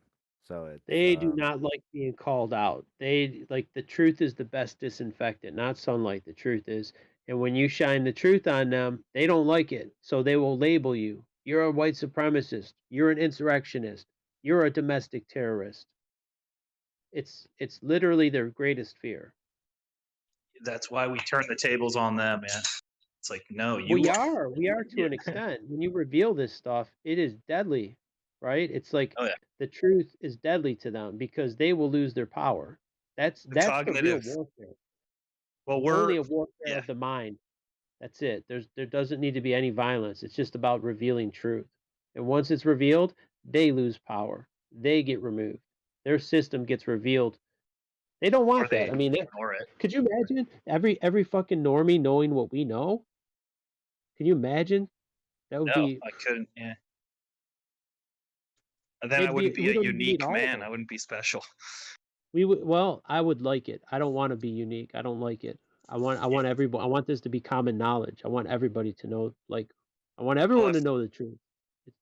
So They do not like being called out. They like the truth is the best disinfectant, not sunlight. The truth is. And when you shine the truth on them, they don't like it. So they will label you. You're a white supremacist. You're an insurrectionist. You're a domestic terrorist. It's literally their greatest fear. That's why we turn the tables on them, man. It's like, no, you We are to an extent. When you reveal this stuff, it is deadly, right? It's like the truth is deadly to them because they will lose their power. That's the real cognitive- warfare. Well, It's only a warfare of the mind. That's it. There doesn't need to be any violence. It's just about revealing truth. And once it's revealed, they lose power. They get removed. Their system gets revealed. They don't want that. I mean, ignore it. could you imagine every fucking normie knowing what we know? Can you imagine? That would No, be. I couldn't. Yeah. And then I It'd wouldn't be- be we a don't need unique all of man. them. I wouldn't be special. We would. Well, I would like it. I don't want to be unique. I don't like it. I want everybody. I want this to be common knowledge. I want everybody to know. Like, I want everyone to know the truth.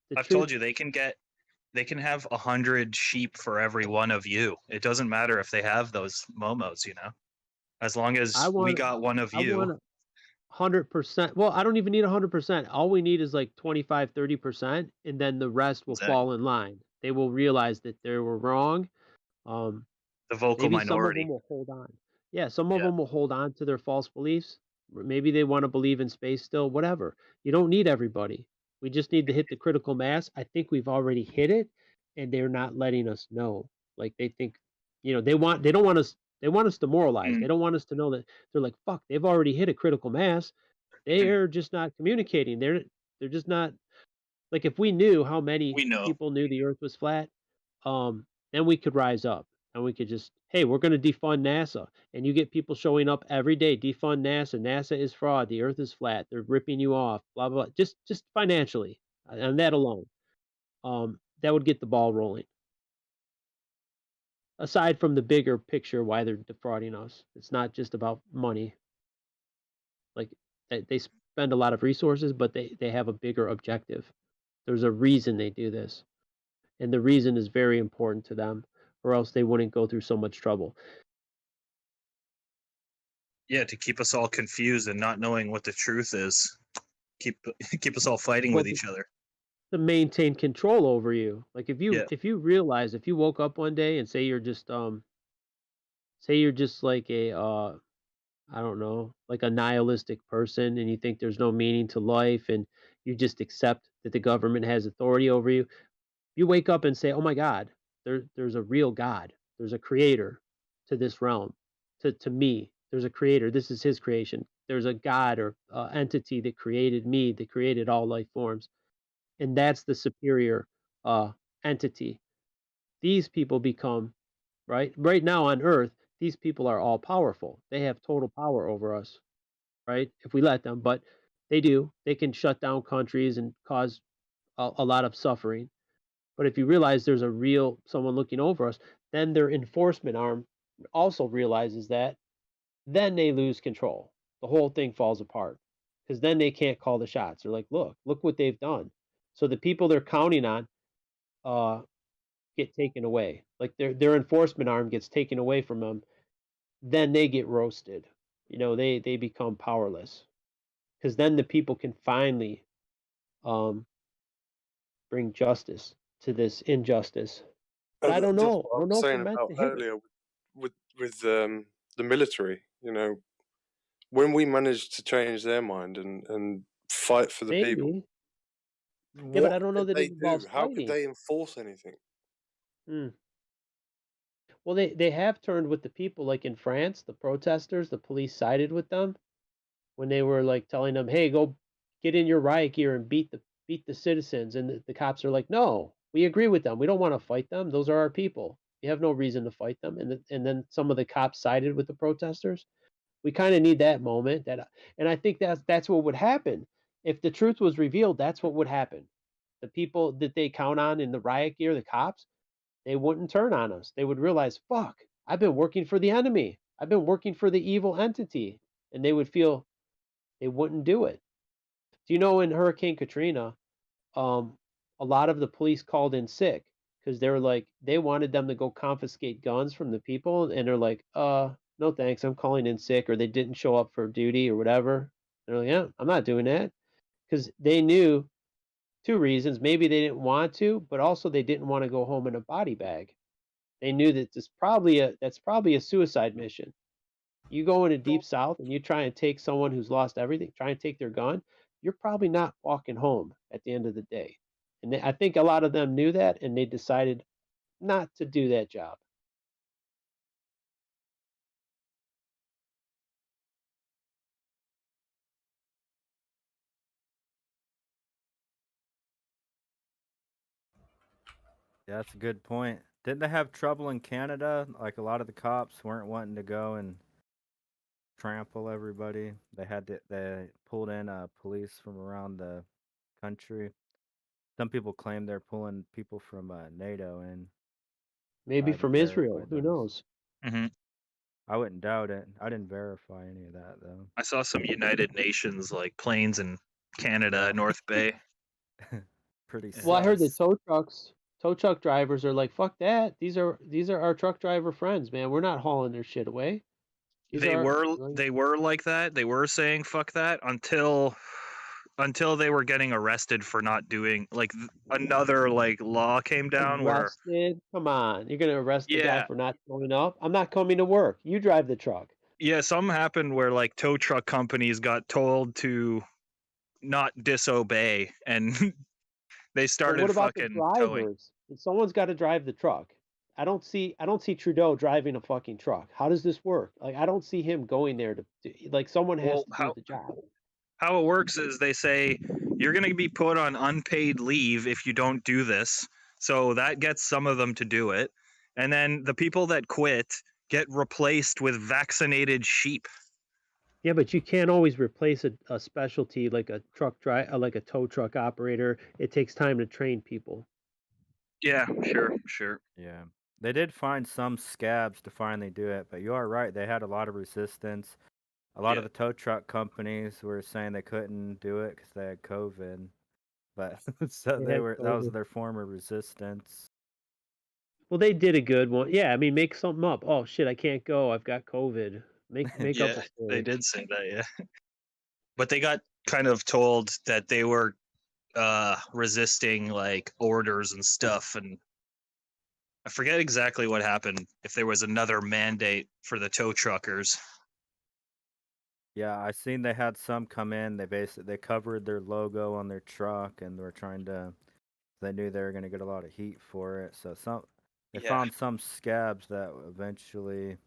The I've truth- told you they can have 100 sheep for every one of you. It doesn't matter if they have those momos, as long as we got one of you. 100%. Well, I don't even need 100%. All we need is like 25, 30%, and then the rest will fall in line. They will realize that they were wrong. The vocal Maybe some of minority. them will hold on. Yeah, some of them will hold on to their false beliefs. Maybe they want to believe in space still, whatever. You don't need everybody. We just need to hit the critical mass. I think we've already hit it, and they're not letting us know. Like they think, they don't want us. They want us demoralized. They don't want us to know that they're like, fuck, they've already hit a critical mass. They're just not communicating. They're just not like if we knew how many people knew the Earth was flat, then we could rise up and we could just, hey, we're going to defund NASA, and you get people showing up every day, defund NASA. NASA is fraud. The Earth is flat. They're ripping you off. Blah blah. Blah. Just financially, and that alone, that would get the ball rolling. Aside from the bigger picture, why they're defrauding us, it's not just about money. Like they spend a lot of resources, but they have a bigger objective. There's a reason they do this, and the reason is very important to them, or else they wouldn't go through so much trouble. Yeah, to keep us all confused and not knowing what the truth is. Keep us all fighting with each other. To maintain control over you. Like if you realize, if you woke up one day and say you're just like a I don't know, like a nihilistic person, and you think there's no meaning to life, and you just accept that the government has authority over you. You wake up and say, "Oh my God, there's a real God. There's a creator to this realm, to me. There's a creator. This is his creation. There's a God or entity that created me, that created all life forms, and that's the superior entity." These people become right now on Earth. These people are all powerful. They have total power over us, right? If we let them, but they do. They can shut down countries and cause a lot of suffering. But if you realize there's a real someone looking over us, then their enforcement arm also realizes that. Then they lose control. The whole thing falls apart because then they can't call the shots. They're like, look what they've done. So the people they're counting on get taken away. Like their enforcement arm gets taken away from them. Then they get roasted. They become powerless because then the people can finally bring justice to this injustice. But I don't Just know. what I was saying about earlier with the military. When we managed to change their mind and fight for the people, yeah, but I what don't know could that they it involves do? How could fighting. they enforce anything? Well, they have turned with the people, like in France, the protesters, the police sided with them when they were like telling them, "Hey, go get in your riot gear and beat the citizens," and the cops are like, "No, we agree with them. We don't want to fight them. Those are our people. You have no reason to fight them." And then some of the cops sided with the protesters. We kind of need that moment, and I think that's what would happen if the truth was revealed. That's what would happen. The people that they count on in the riot gear, the cops, they wouldn't turn on us. They would realize, fuck, I've been working for the enemy. I've been working for the evil entity. And they would feel they wouldn't do it. Do you know in Hurricane Katrina, a lot of the police called in sick because they were like, they wanted them to go confiscate guns from the people. And they're like, no thanks, I'm calling in sick, or they didn't show up for duty or whatever. They're like, yeah, I'm not doing that. Because they knew two reasons. Maybe they didn't want to, but also they didn't want to go home in a body bag. They knew that that's probably a suicide mission. You go into deep south and you try and take someone who's lost everything, try and take their gun, you're probably not walking home at the end of the day. And I think a lot of them knew that, and they decided not to do that job. Yeah, that's a good point. Didn't they have trouble in Canada? Like a lot of the cops weren't wanting to go and trample everybody. They pulled in police from around the country. Some people claim they're pulling people from NATO in. Maybe from Israel. Who knows? Mm-hmm. I wouldn't doubt it. I didn't verify any of that though. I saw some United Nations like planes in Canada, North Bay. Pretty. Well, I heard the tow truck drivers are like, "Fuck that! These are our truck driver friends, man. We're not hauling their shit away." They were like that. They were saying "fuck that" until they were getting arrested for not doing another law came down arrested? Come on, you're gonna arrest the guy for not showing up? I'm not coming to work. You drive the truck. Yeah, something happened where tow truck companies got told to not disobey, and they started what about fucking the drivers? Someone's got to drive the truck. I don't see Trudeau driving a fucking truck. How does this work? I don't see him going there to someone has to do the job. How it works is they say you're going to be put on unpaid leave if you don't do this. So that gets some of them to do it. And then the people that quit get replaced with vaccinated sheep. Yeah, but you can't always replace a specialty like a like a tow truck operator. It takes time to train people. Yeah, sure. Yeah. They did find some scabs to finally do it, but you are right. They had a lot of resistance. A lot of the tow truck companies were saying they couldn't do it because they had COVID. But so that was their form of resistance. Well, they did a good one. Yeah, I mean, make something up. Oh shit, I can't go. I've got COVID. Make up Yeah, a story. they did say that. Yeah, but they got kind of told that they were resisting like orders and stuff, and I forget exactly what happened. If there was another mandate for the tow truckers. Yeah, I seen they had some come in. They covered their logo on their truck, and they were trying to. They knew they were going to get a lot of heat for it, so they Yeah. found some scabs that eventually.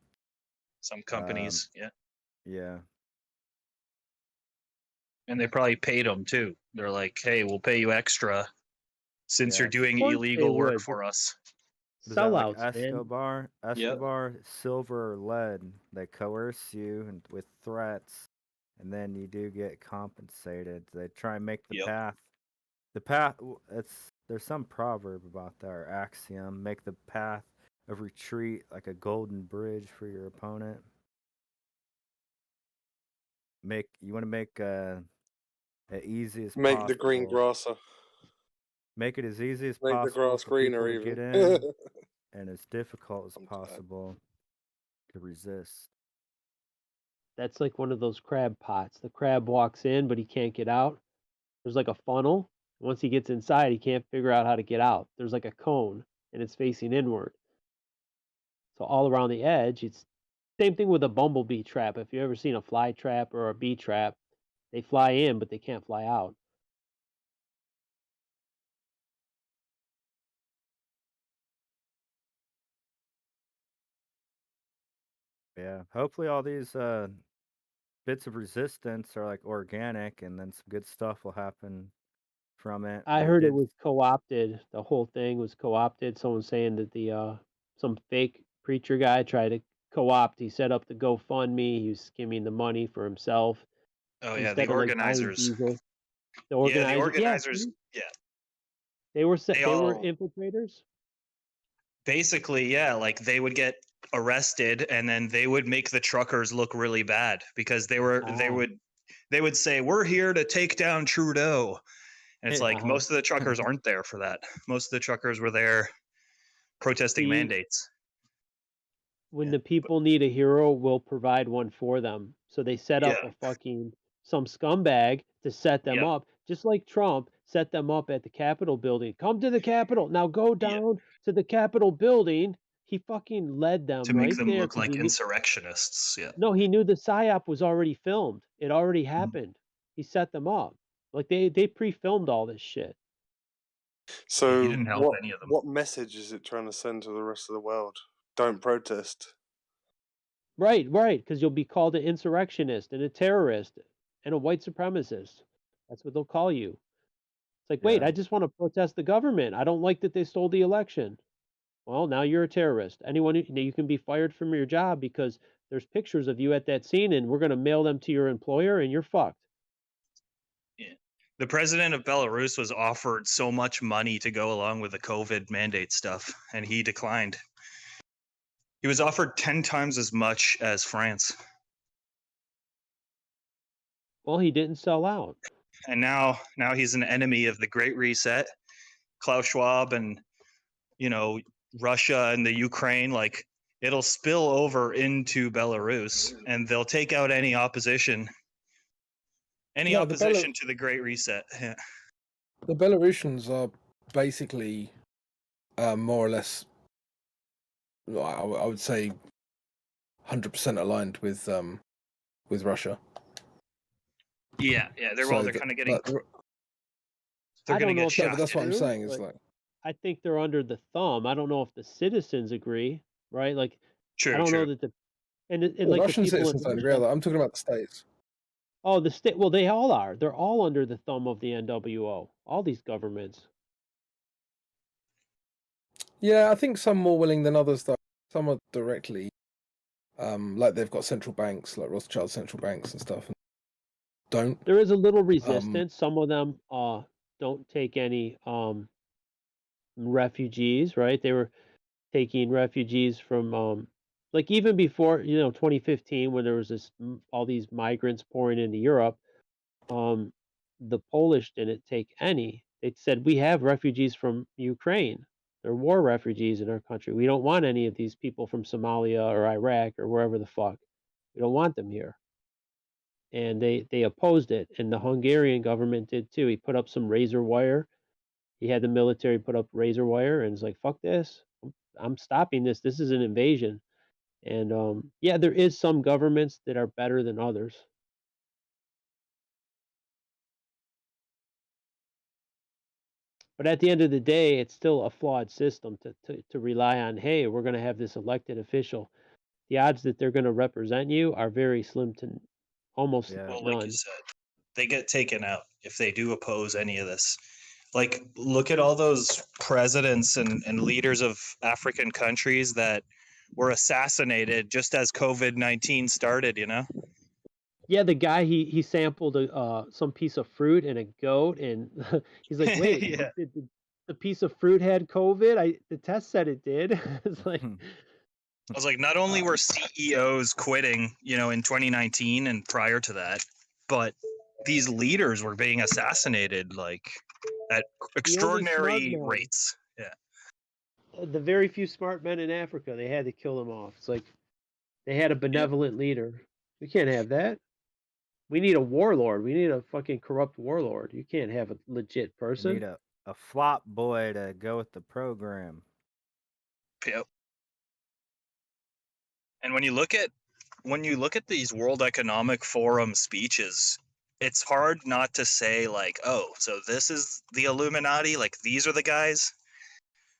Some companies, yeah. Yeah. And they probably paid them too. They're like, "Hey, we'll pay you extra since you're doing Of course they illegal work would. for us." Was that like Sellouts, man. Escobar, silver or lead? They coerce you with threats, and then you do get compensated. They try and make the path. There's some proverb about that, or axiom. Make the path of retreat like a golden bridge for your opponent. You want to make as easy as possible. Make the green grasser. Make it as easy as Make the possible grass for greener people to even. get in, and as difficult as possible to resist. That's like one of those crab pots. The crab walks in, but he can't get out. There's like a funnel. Once he gets inside, he can't figure out how to get out. There's like a cone, and it's facing inward. So all around the edge, it's same thing with a bumblebee trap. If you've ever seen a fly trap or a bee trap, they fly in, but they can't fly out. Yeah, hopefully all these bits of resistance are like organic, and then some good stuff will happen from it. I heard it was co-opted. The whole thing was co-opted. Someone saying that the some fake preacher guy tried to co-opt. He set up the GoFundMe. He was skimming the money for himself. Oh yeah, instead the of, like, buying organizers. diesel. The Yeah, the organizers. organizers. Yeah. They were They they were all- infiltrators. Basically, yeah, like they would get arrested, and then they would make the truckers look really bad because they would say, "We're here to take down Trudeau," and it's like most of the truckers aren't there for that. Most of the truckers were there protesting See, mandates. When the people need a hero, we'll provide one for them. So they set up Yeah. some scumbag to set them up, just like Trump set them up at the Capitol building. Come to the Capitol. Now go down to the Capitol building. He fucking led them To make right them there. look 'cause like he knew- insurrectionists. Yeah. No, he knew the psyop was already filmed. It already happened. He set them up. Like they pre-filmed all this shit. So he didn't help what, any of them. what message is it trying to send to the rest of the world? Don't protest. Right, because you'll be called an insurrectionist and a terrorist and a white supremacist. That's what they'll call you. It's like, wait, Yeah. I just want to protest the government. I don't like that they stole the election. Well, now you're a terrorist. Anyone, you can be fired from your job because there's pictures of you at that scene, and we're going to mail them to your employer, and you're fucked. Yeah. The president of Belarus was offered so much money to go along with the COVID mandate stuff, and he declined. He was offered 10 times as much as France. Well, he didn't sell out. And now he's an enemy of the Great Reset, Klaus Schwab, and Russia and the Ukraine. Like, it'll spill over into Belarus, and they'll take out any opposition. Any opposition to the Great Reset. Yeah. The Belarusians are basically more or less, I would say, 100% aligned with Russia. Yeah. They're kind of getting. I don't know if but that's what I'm saying. Is like, I think they're under the thumb. I don't know if the citizens agree, right? Like, true, I don't know that the like Russian the people citizens don't agree. I'm talking about the states. Oh, the state. Well, they all are. They're all under the thumb of the NWO. All these governments. Yeah, I think some more willing than others. Though some are directly, like they've got central banks, like Rothschild central banks and stuff. And don't. There is a little resistance. Some of them don't take any refugees. Right? They were taking refugees from like even before 2015 when there was all these migrants pouring into Europe. The Polish didn't take any. They said we have refugees from Ukraine. They're war refugees in our country. We don't want any of these people from Somalia or Iraq or wherever the fuck. We don't want them here. And they opposed it, and the Hungarian government did too. He put up some razor wire. He had the military put up razor wire, and it's like, fuck this. I'm stopping this. This is an invasion. And yeah, there is some governments that are better than others. But at the end of the day, it's still a flawed system to rely on, hey, we're going to have this elected official. The odds that they're going to represent you are very slim to almost Well, none. like you said, they get taken out if they do oppose any of this. Like, look at all those presidents and leaders of African countries that were assassinated just as COVID-19 started, you know? Yeah, the guy he sampled some piece of fruit and a goat, and he's like, "Wait, Yeah. the piece of fruit had COVID? The test said it did." It's like, I was like, not only were CEOs quitting, you know, in 2019 and prior to that, but these leaders were being assassinated like at extraordinary rates. Yeah. The very few smart men in Africa, they had to kill them off. It's like they had a benevolent leader. We can't have that. We need a warlord. We need a fucking corrupt warlord. You can't have a legit person. You need a flop boy to go with the program. Yep. And when you look at these World Economic Forum speeches, it's hard not to say like, oh, so this is the Illuminati, like these are the guys,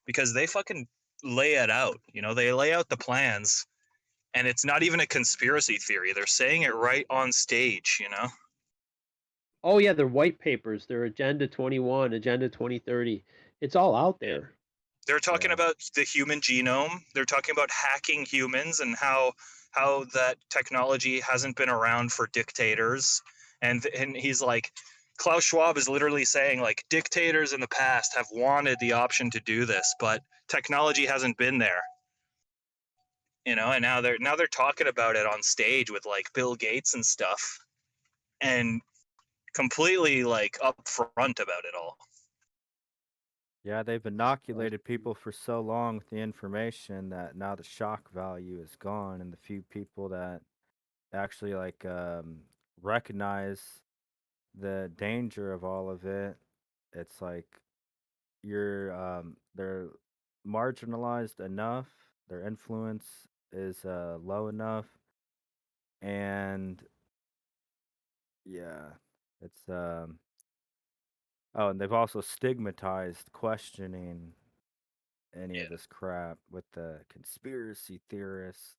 because they fucking lay it out. You know, they lay out the plans, and it's not even a conspiracy theory. They're saying it right on stage, you know? Oh yeah, they're white papers. They're Agenda 21, Agenda 2030. It's all out there. They're talking about the human genome. They're talking about hacking humans and how that technology hasn't been around for dictators. And he's like, Klaus Schwab is literally saying like dictators in the past have wanted the option to do this, but technology hasn't been there. You know, and now they're talking about it on stage with like Bill Gates and stuff, and completely like upfront about it all. Yeah, they've inoculated people for so long with the information that now the shock value is gone, and the few people that actually like recognize the danger of all of it, it's like they're marginalized enough, their influence is low enough, and yeah, it's oh, and they've also stigmatized questioning any of this crap with the conspiracy theorists.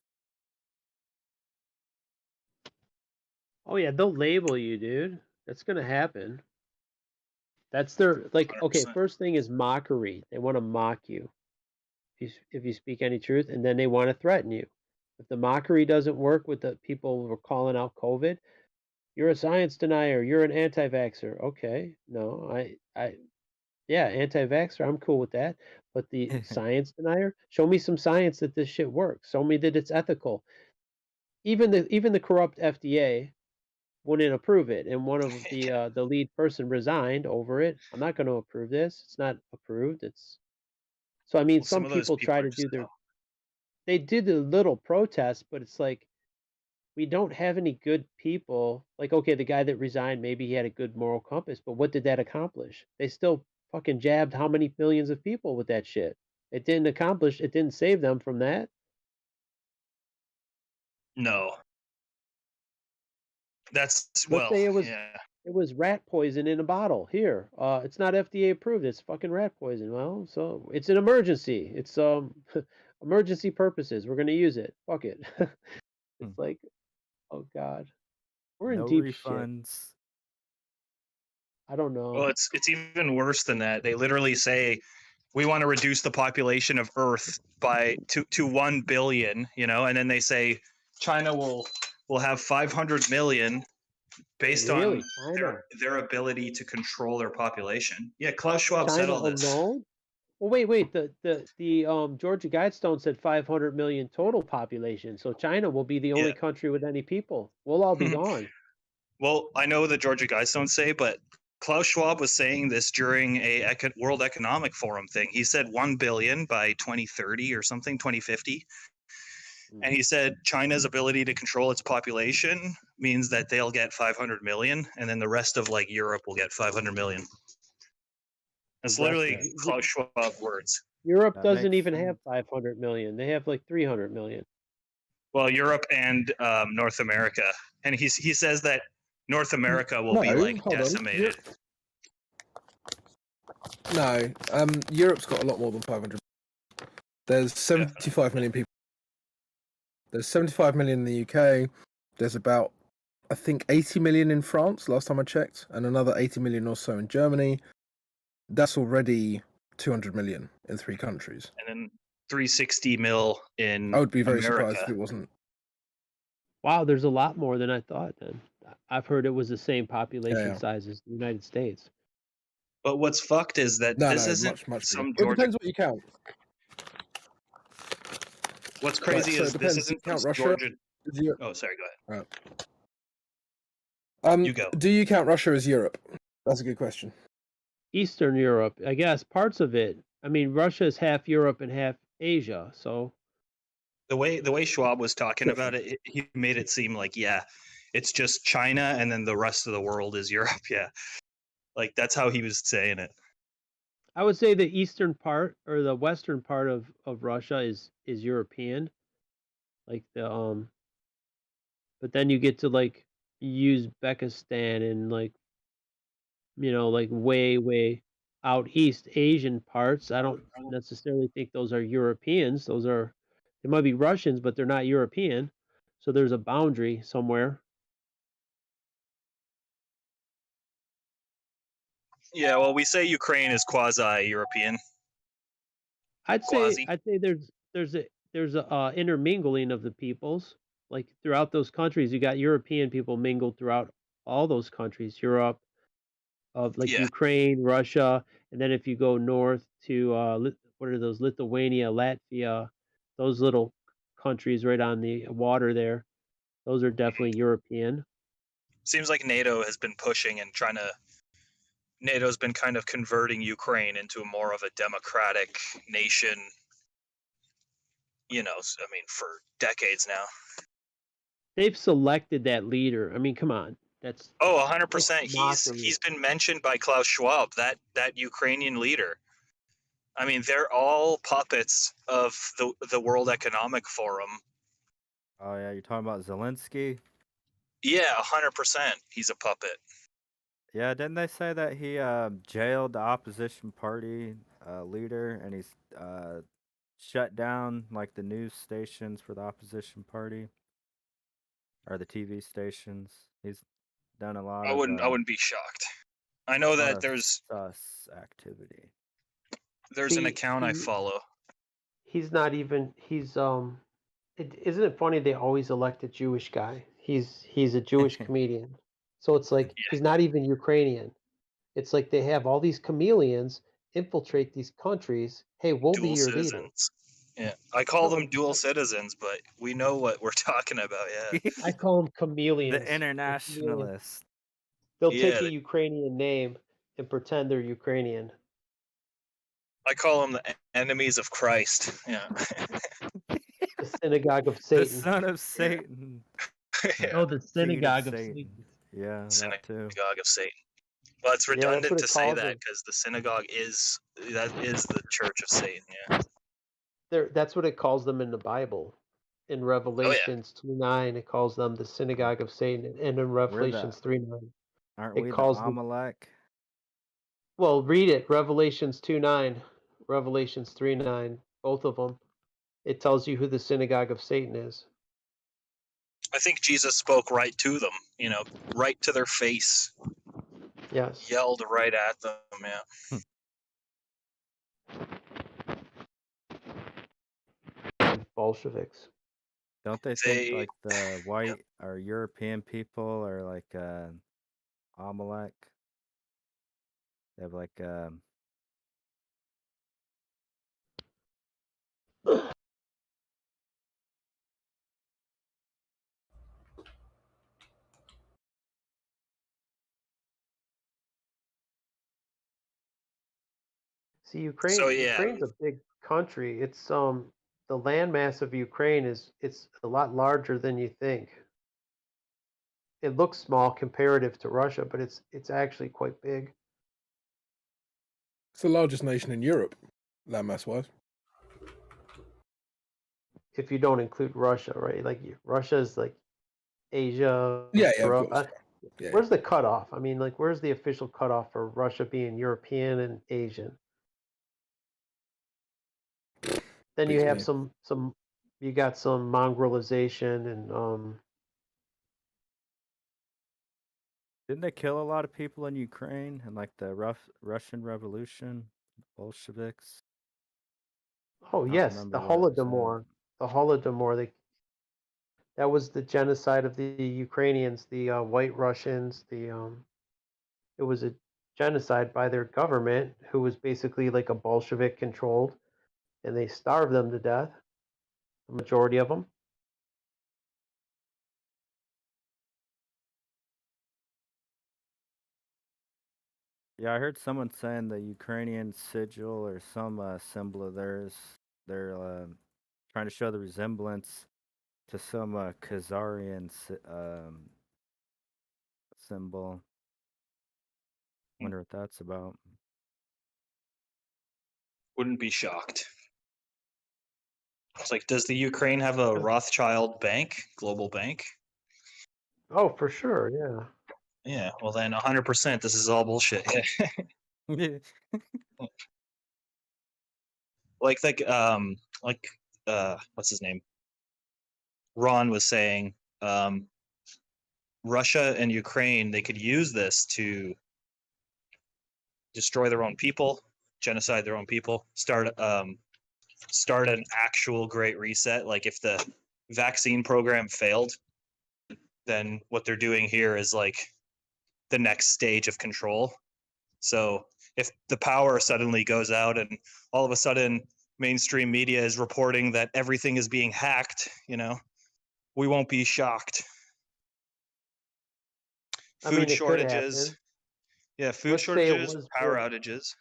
Oh yeah, they'll label you, dude. That's gonna happen. That's their like. Okay, 100%. first thing is mockery. They want to mock you if you speak any truth, and then they want to threaten you. If the mockery doesn't work with the people who are calling out COVID, you're a science denier. You're an anti-vaxxer. Okay, no, yeah, anti-vaxxer. I'm cool with that. But the science denier, show me some science that this shit works. Show me that it's ethical. Even the corrupt FDA wouldn't approve it, and one of the lead person resigned over it. I'm not going to approve this. It's not approved. It's so. I mean, Well, some some of those people people try are to just do their. They did a little protest, but it's like we don't have any good people. Like, okay, the guy that resigned, maybe he had a good moral compass, but what did that accomplish? They still fucking jabbed how many millions of people with that shit? It didn't accomplish. It didn't save them from that. No. That's Let's say it was rat poison in a bottle. Here, it's not FDA approved. It's fucking rat poison. Well, so it's an emergency. It's emergency purposes. We're gonna use it. Fuck it. It's like, oh god, we're in No deep refunds. shit. I don't know. Well, it's even worse than that. They literally say we want to reduce the population of Earth by to 1 billion, you know, and then they say China will have 500 million based Really? on their ability to control their population. Yeah, Klaus Schwab said all this. Alone? Well, wait. The Georgia Guidestone said 500 million total population. So China will be the only country with any people. We'll all be gone. Well, I know the Georgia Guidestone say, but Klaus Schwab was saying this during a World Economic Forum thing. He said 1 billion by 2030 or something, 2050. And he said China's ability to control its population means that they'll get 500 million, and then the rest of like Europe will get 500 million. That's literally Klaus Schwab words. Europe doesn't even have 500 million. They have like 300 million. Well, Europe and North America, and he says that North America will be like decimated. No, Europe's got a lot more than 500. There's 75 million people. There's 75 million in the UK. There's about, I think, 80 million in France, last time I checked, and another 80 million or so in Germany. That's already 200 million in 3 countries. And then 360 mil in I would be very America. surprised if it wasn't. Wow, there's a lot more than I thought then. I've heard it was the same population size as the United States. But what's fucked is that this isn't much some bigger. It depends what you count. What's crazy so it is depends. this isn't Count some Russia? Georgia. Is Europe- Oh, sorry. Go ahead. You go. Do you count Russia as Europe? That's a good question. Eastern Europe, I guess, parts of it. I mean, Russia is half Europe and half Asia, so The way Schwab was talking about it, he made it seem like, yeah, it's just China and then the rest of the world is Europe. Yeah, like that's how he was saying it. I would say the eastern part or the western part of Russia is European. Like the but then you get to like Uzbekistan and like like way out east Asian parts. I don't necessarily think those are Europeans. They might be Russians, but they're not European. So there's a boundary somewhere. Yeah, well, we say Ukraine is quasi-European. I'd say there's a intermingling of the peoples. Like throughout those countries, you got European people mingled throughout all those countries. Europe, of like Ukraine, Russia, and then if you go north to what are those? Lithuania, Latvia, those little countries right on the water there. Those are definitely European. Seems like NATO has been pushing and trying to. NATO's been kind of converting Ukraine into more of a democratic nation. I mean, for decades now. They've selected that leader. I mean, come on. That's 100%. He's been mentioned by Klaus Schwab, that Ukrainian leader. I mean, they're all puppets of the World Economic Forum. Oh yeah, you're talking about Zelensky? Yeah, 100%. He's a puppet. Yeah, didn't they say that he jailed the opposition party leader and he's shut down like the news stations for the opposition party or the TV stations? He's done a lot. I wouldn't be shocked. I know that there's sus activity. There's an account I follow. He's not even. Isn't it funny they always elect a Jewish guy? He's a Jewish comedian, so it's like he's not even Ukrainian. It's like they have all these chameleons infiltrate these countries. Hey, we'll be your leader. Yeah, I call them dual citizens, but we know what we're talking about. Yeah, I call them chameleons. The internationalists. They'll take a Ukrainian name and pretend they're Ukrainian. I call them the enemies of Christ. Yeah. The synagogue of Satan. The son of Satan. Oh, the synagogue of Satan. Yeah, synagogue of Satan. Well, it's redundant to say that because the synagogue is the church of Satan. Yeah. That's what it calls them in the Bible. In Revelations 2:9, it calls them the synagogue of Satan, and in Revelations 3:9, aren't it we calls the Amalek? Well, read it. Revelations 2:9, Revelations 3:9, both of them. It tells you who the synagogue of Satan is. I think Jesus spoke right to them. Right to their face. Yes. Yelled right at them. Yeah. Bolsheviks. Don't they think like the white or European people are like Amalek? They have like See, Ukraine. So yeah, Ukraine's a big country. It's the landmass of Ukraine it's a lot larger than you think. It looks small comparative to Russia, but it's actually quite big. It's the largest nation in Europe, landmass wise. If you don't include Russia, right? Like Russia is like Asia, Yeah, of Europe. course. Yeah. Where's the cutoff? I mean, like, where's the official cutoff for Russia being European and Asian? Then you Beats have me. you got some mongrelization and Didn't they kill a lot of people in Ukraine and like the Russian Revolution, Bolsheviks? oh I don't yes, remember the where it was Holodomor. The Holodomor, that was the genocide of the Ukrainians, the White Russians. It was a genocide by their government, who was basically like a Bolshevik controlled, and they starved them to death. The majority of them. Yeah, I heard someone saying the Ukrainian sigil or some symbol of theirs, they're trying to show the resemblance to some Khazarian symbol. Wonder what that's about. Wouldn't be shocked. It's like, does the Ukraine have a Rothschild bank, global bank? Oh, for sure, yeah. Yeah, well then 100% this is all bullshit. like what's his name? Ron was saying Russia and Ukraine, they could use this to destroy their own people, genocide their own people, start an actual great reset. Like if the vaccine program failed, then what they're doing here is like the next stage of control. So if the power suddenly goes out and all of a sudden mainstream media is reporting that everything is being hacked, we won't be shocked. Food shortages. Yeah, food shortages, power outages.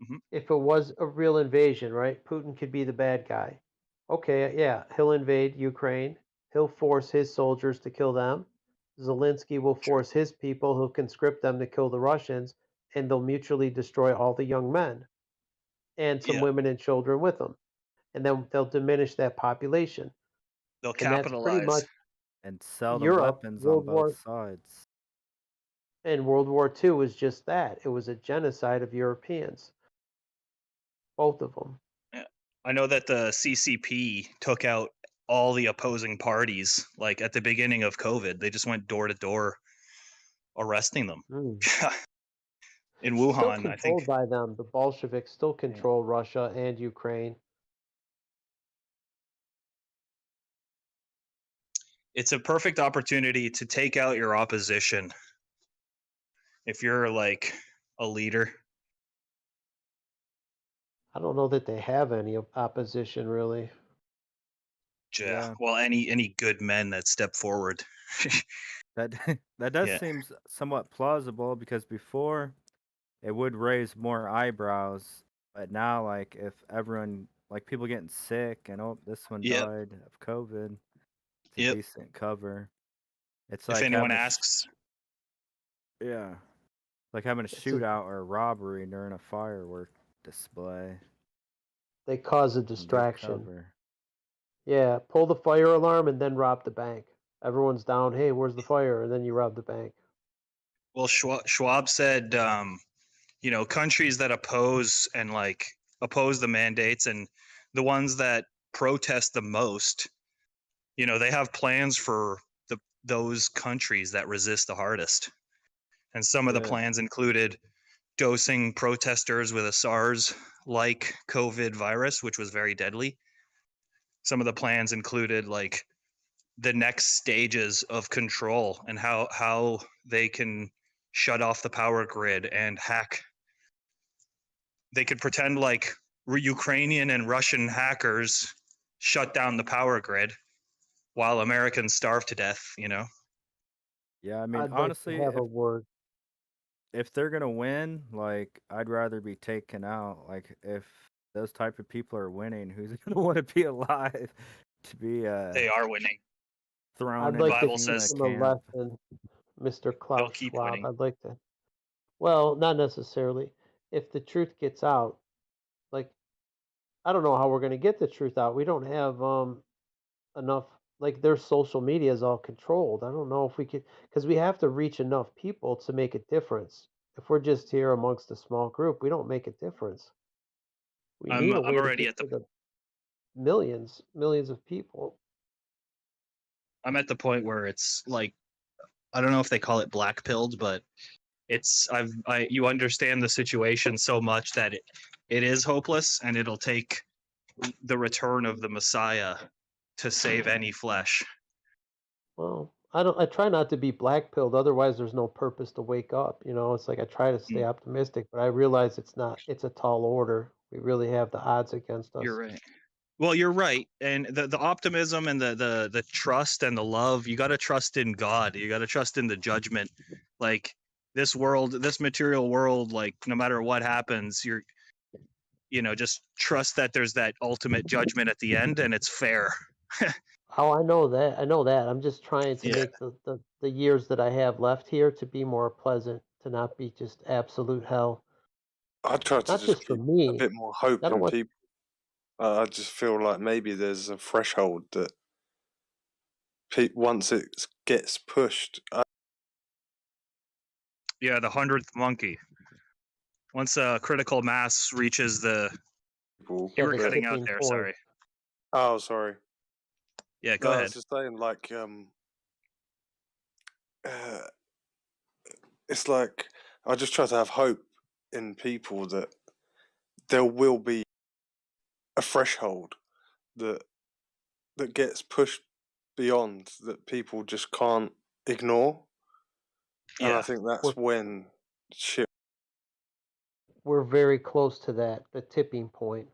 Mm-hmm. If it was a real invasion, right? Putin could be the bad guy. Okay, yeah, he'll invade Ukraine. He'll force his soldiers to kill them. Zelensky will force his people, who'll conscript them to kill the Russians, and they'll mutually destroy all the young men and some women and children with them. And then they'll diminish that population. They'll capitalize. That's pretty much and sell the Europe, weapons on both sides. And World War II was just that. It was a genocide of Europeans. Both of them. Yeah. I know that the CCP took out all the opposing parties, like at the beginning of COVID. They just went door to door arresting them. In Wuhan, still I think. Controlled by them. The Bolsheviks still control Russia and Ukraine. It's a perfect opportunity to take out your opposition. If you're like a leader. I don't know that they have any opposition, really. Yeah. Well, any good men that step forward. that does seem somewhat plausible, because before it would raise more eyebrows, but now, like, if everyone, like, people getting sick and this one died of COVID, it's a decent cover. It's like if anyone asks. Like having a shootout or a robbery during a firework display. They cause a distraction. Yeah, pull the fire alarm and then rob the bank. Everyone's down. Hey, where's the fire? And then you rob the bank. Well, Schwab said, countries that oppose the mandates and the ones that protest the most, they have plans for those countries that resist the hardest. And some of the plans included dosing protesters with a SARS-like COVID virus, which was very deadly. Some of the plans included like the next stages of control and how they can shut off the power grid and hack. They could pretend like Ukrainian and Russian hackers shut down the power grid while Americans starve to death, Yeah, I mean, I'd honestly, like to have a word. if they're gonna win, like I'd rather be taken out. Like if those type of people are winning, who's gonna want to be alive to be They are winning. thrown I'd in like to Bible FEMA says teach them a camp? lesson, Mr. they'll Klaus keep Schwab. winning. I'd like to. Well, not necessarily. If the truth gets out, like I don't know how we're going to get the truth out. We don't have enough. Like their social media is all controlled. I don't know if we could, because we have to reach enough people to make a difference. If we're just here amongst a small group, we don't make a difference. We I'm need a way to already get at the to the millions of people. I'm at the point where it's like I don't know if they call it black pilled, but it's you understand the situation so much that it is hopeless, and it'll take the return of the Messiah to save any flesh. Well, I try not to be black pilled. Otherwise, there's no purpose to wake up. You know, it's like I try to stay optimistic, but I realize it's not. It's a tall order. We really have the odds against us. You're right. Well, you're right, and the optimism and the trust and the love, you got to trust in God. You got to trust in the judgment. Like this world, this material world, like no matter what happens, just trust that there's that ultimate judgment at the end, and it's fair. Oh, I know that. I know that. I'm just trying to Yeah. make the years that I have left here to be more pleasant, to not be just absolute hell. I try to Not just just for keep me. a bit more hope I don't in want. people. I just feel like maybe there's a threshold that once it gets pushed. Yeah, the 100th monkey. Once a critical mass reaches the. You were cutting out there. Sorry. Oh, sorry. Yeah, go ahead. I was just saying, like, it's like I just try to have hope in people that there will be a threshold that gets pushed beyond that people just can't ignore. And I think that's when shit. We're very close to that, the tipping point.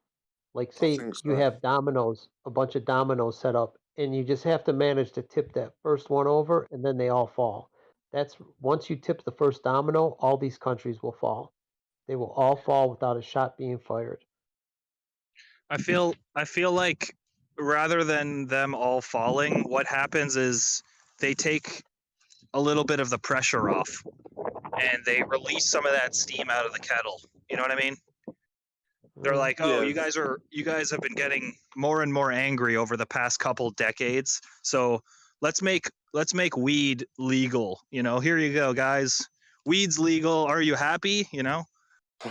Like, say you have dominoes, a bunch of dominoes set up, and you just have to manage to tip that first one over, and then they all fall. That's once you tip the first domino, all these countries will fall. They will all fall without a shot being fired. I feel like rather than them all falling, what happens is they take a little bit of the pressure off and they release some of that steam out of the kettle. You know what I mean? They're like, "Oh, you guys have been getting more and more angry over the past couple decades. So let's make weed legal. You know, here you go, guys. Weed's legal. Are you happy? You know?"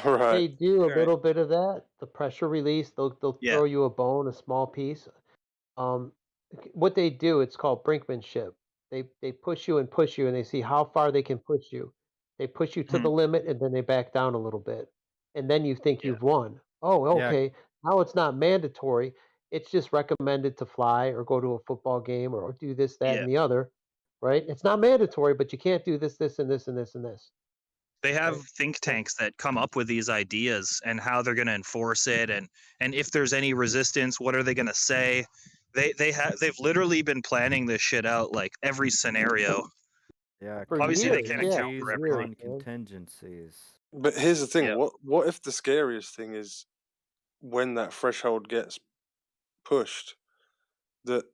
Right. They do a little bit of that. The pressure release, they'll throw you a bone, a small piece. What they do, it's called brinkmanship. They push you, and they see how far they can push you. They push you to the limit, and then they back down a little bit, and then you think you've won. Oh, okay. Now it's not mandatory. It's just recommended to fly or go to a football game or do this, that, and the other, right? It's not mandatory, but you can't do this, this, and this, and this, and this. They have think tanks that come up with these ideas and how they're going to enforce it, and if there's any resistance, what are they going to say? They've literally been planning this shit out, like every scenario. Yeah, obviously they can't account for everything. Contingencies. But here's the thing: what if the scariest thing is when that threshold gets pushed, that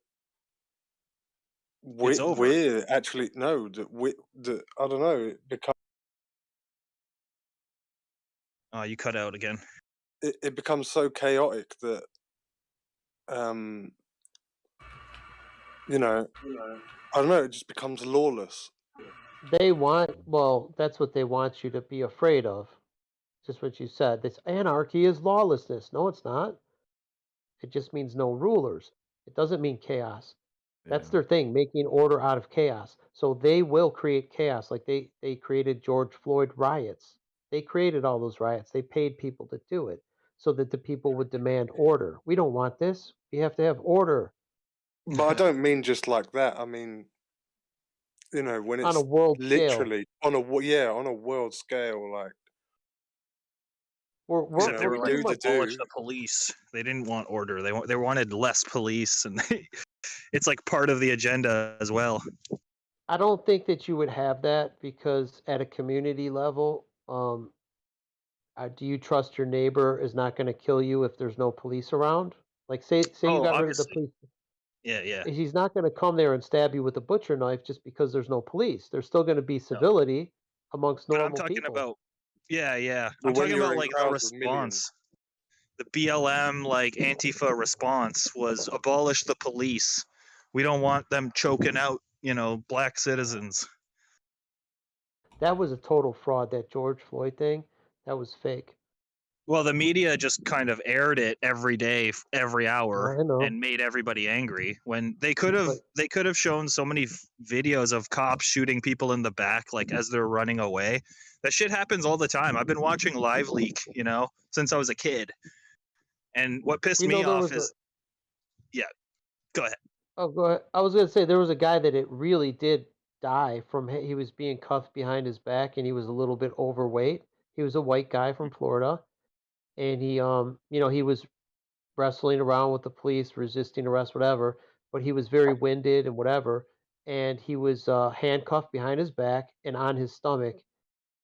we're actually that I don't know, it becomes. Oh, you cut out again. It becomes so chaotic that, I don't know. It just becomes lawless. That's what they want you to be afraid of. Just what you said. This anarchy is lawlessness. No, it's not. It just means no rulers. It doesn't mean chaos. That's their thing, making order out of chaos. So they will create chaos. Like they created George Floyd riots. They created all those riots. They paid people to do it so that the people would demand order. We don't want this. We have to have order. But I don't mean just like that. I mean, when it's on a world literally scale. on a world scale, like Except they were like abolish the police. They didn't want order. They wanted less police, and it's like part of the agenda as well. I don't think that you would have that because at a community level, Do you trust your neighbor is not going to kill you if there's no police around? Like, say you got rid of the police. Yeah. He's not going to come there and stab you with a butcher knife just because there's no police. There's still going to be civility amongst But I'm normal talking people. about, yeah. But I'm when talking you're about in like the crowds of millions, response. The BLM, like Antifa response was abolish the police. We don't want them choking out, black citizens. That was a total fraud, that George Floyd thing. That was fake. Well, the media just kind of aired it every day, every hour, I know. and made everybody angry. When they could have shown so many videos of cops shooting people in the back, like as they're running away. That shit happens all the time. I've been watching Live Leak, since I was a kid. And what pissed me off is, yeah, go ahead. Oh, go ahead. I was going to say there was a guy that it really did die from. He was being cuffed behind his back, and he was a little bit overweight. He was a white guy from Florida, and he he was wrestling around with the police, resisting arrest, whatever. But he was very winded and whatever, and he was handcuffed behind his back and on his stomach,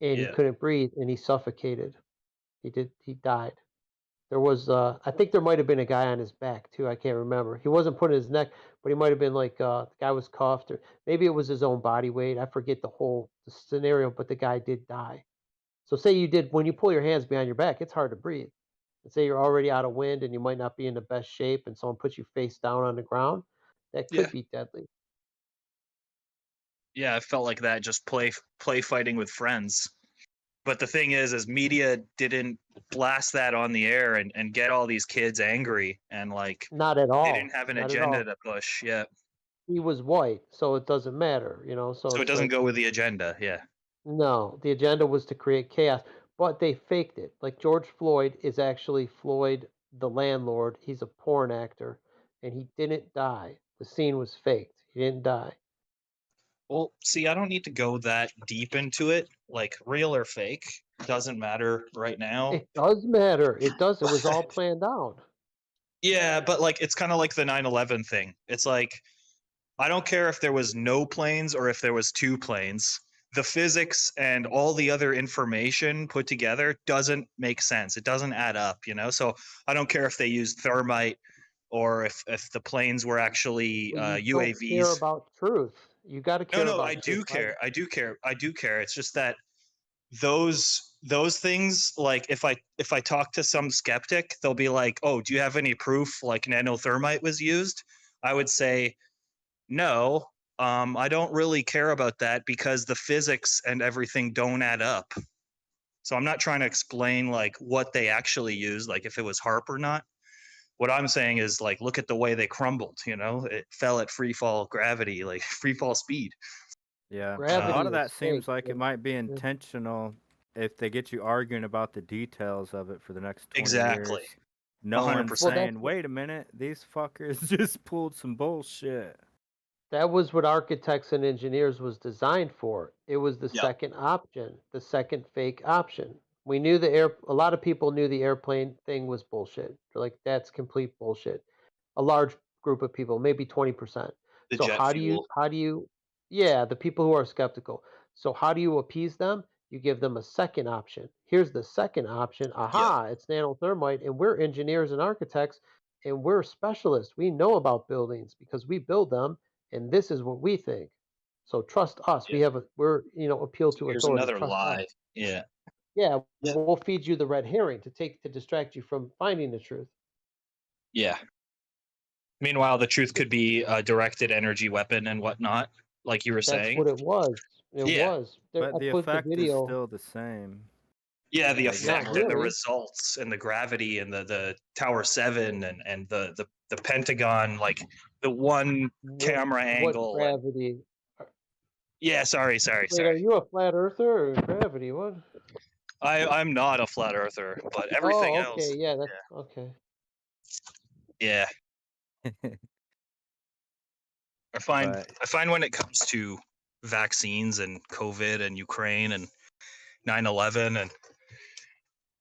and he Yeah. couldn't breathe, and he suffocated. He died. There was, I think there might have been a guy on his back too. I can't remember. He wasn't put in his neck, but he might have been like the guy was cuffed, or maybe it was his own body weight. I forget the scenario, but the guy did die. So say when you pull your hands behind your back, it's hard to breathe. And say you're already out of wind and you might not be in the best shape, and someone puts you face down on the ground, that could be deadly. Yeah, I felt like that, just play fighting with friends. But the thing is media didn't blast that on the air and get all these kids angry, and like Not at all. they didn't have an Not at agenda all. to push. Yeah. He was white, so it doesn't matter, So it it's doesn't like, go with the agenda. Yeah. no, the agenda was to create chaos, but they faked it. Like George Floyd is actually Floyd the landlord. He's a porn actor, and he didn't die. The scene was faked. He didn't die. Well, see, I don't need to go that deep into it. Like, real or fake doesn't matter right now. It does matter. It does. It was all planned out. Yeah, but like it's kind of like the 9/11 thing. It's like I don't care if there was no planes or if there was two planes. The physics and all the other information put together doesn't make sense. It doesn't add up, So I don't care if they used thermite or if the planes were actually You don't UAVs. care about truth. You got to care No, about I do truth. care. I do care. It's just that those things, like if I talk to some skeptic, they'll be like, "Oh, do you have any proof like nanothermite was used?" I would say, "No, I don't really care about that because the physics and everything don't add up." So I'm not trying to explain like what they actually used, like if it was HARP or not. What I'm saying is like, look at the way they crumbled. It fell at free fall gravity, like free fall speed. Yeah, a Gravity lot of that is seems fake, like it man. might be intentional if they get you arguing about the details of it for the next 20 Exactly. years. No one's 100%. saying, wait a minute, these fuckers just pulled some bullshit. That was what architects and engineers was designed for. It was the Yep. second option, the second fake option. We knew a lot of people knew the airplane thing was bullshit. They're like, that's complete bullshit. A large group of people, maybe 20%. The So jet how fuel. do you, yeah, the people who are skeptical. So how do you appease them? You give them a second option. Here's the second option. Aha, it's nanothermite, and we're engineers and architects, and we're specialists. We know about buildings because we build them, and this is what we think. So trust us. Yeah. We're appeal to Here's authority. another Trust lie. us. Yeah. Yeah, Yeah. we'll feed you the red herring to distract you from finding the truth. Yeah. Meanwhile, the truth could be a directed energy weapon and whatnot, like you were That's saying. what it was. It Yeah. was. But I the put the effect is video. still the same. Yeah, the Like, effect Not and the really. results and the gravity and the Tower 7 and the Pentagon, like the one camera What angle. And, gravity? yeah, sorry. Wait, are you a flat earther or gravity? What? I'm not a flat earther, but everything Oh, okay. else. Yeah, that's okay. Yeah. I find But when it comes to vaccines and COVID and Ukraine and 9/11 and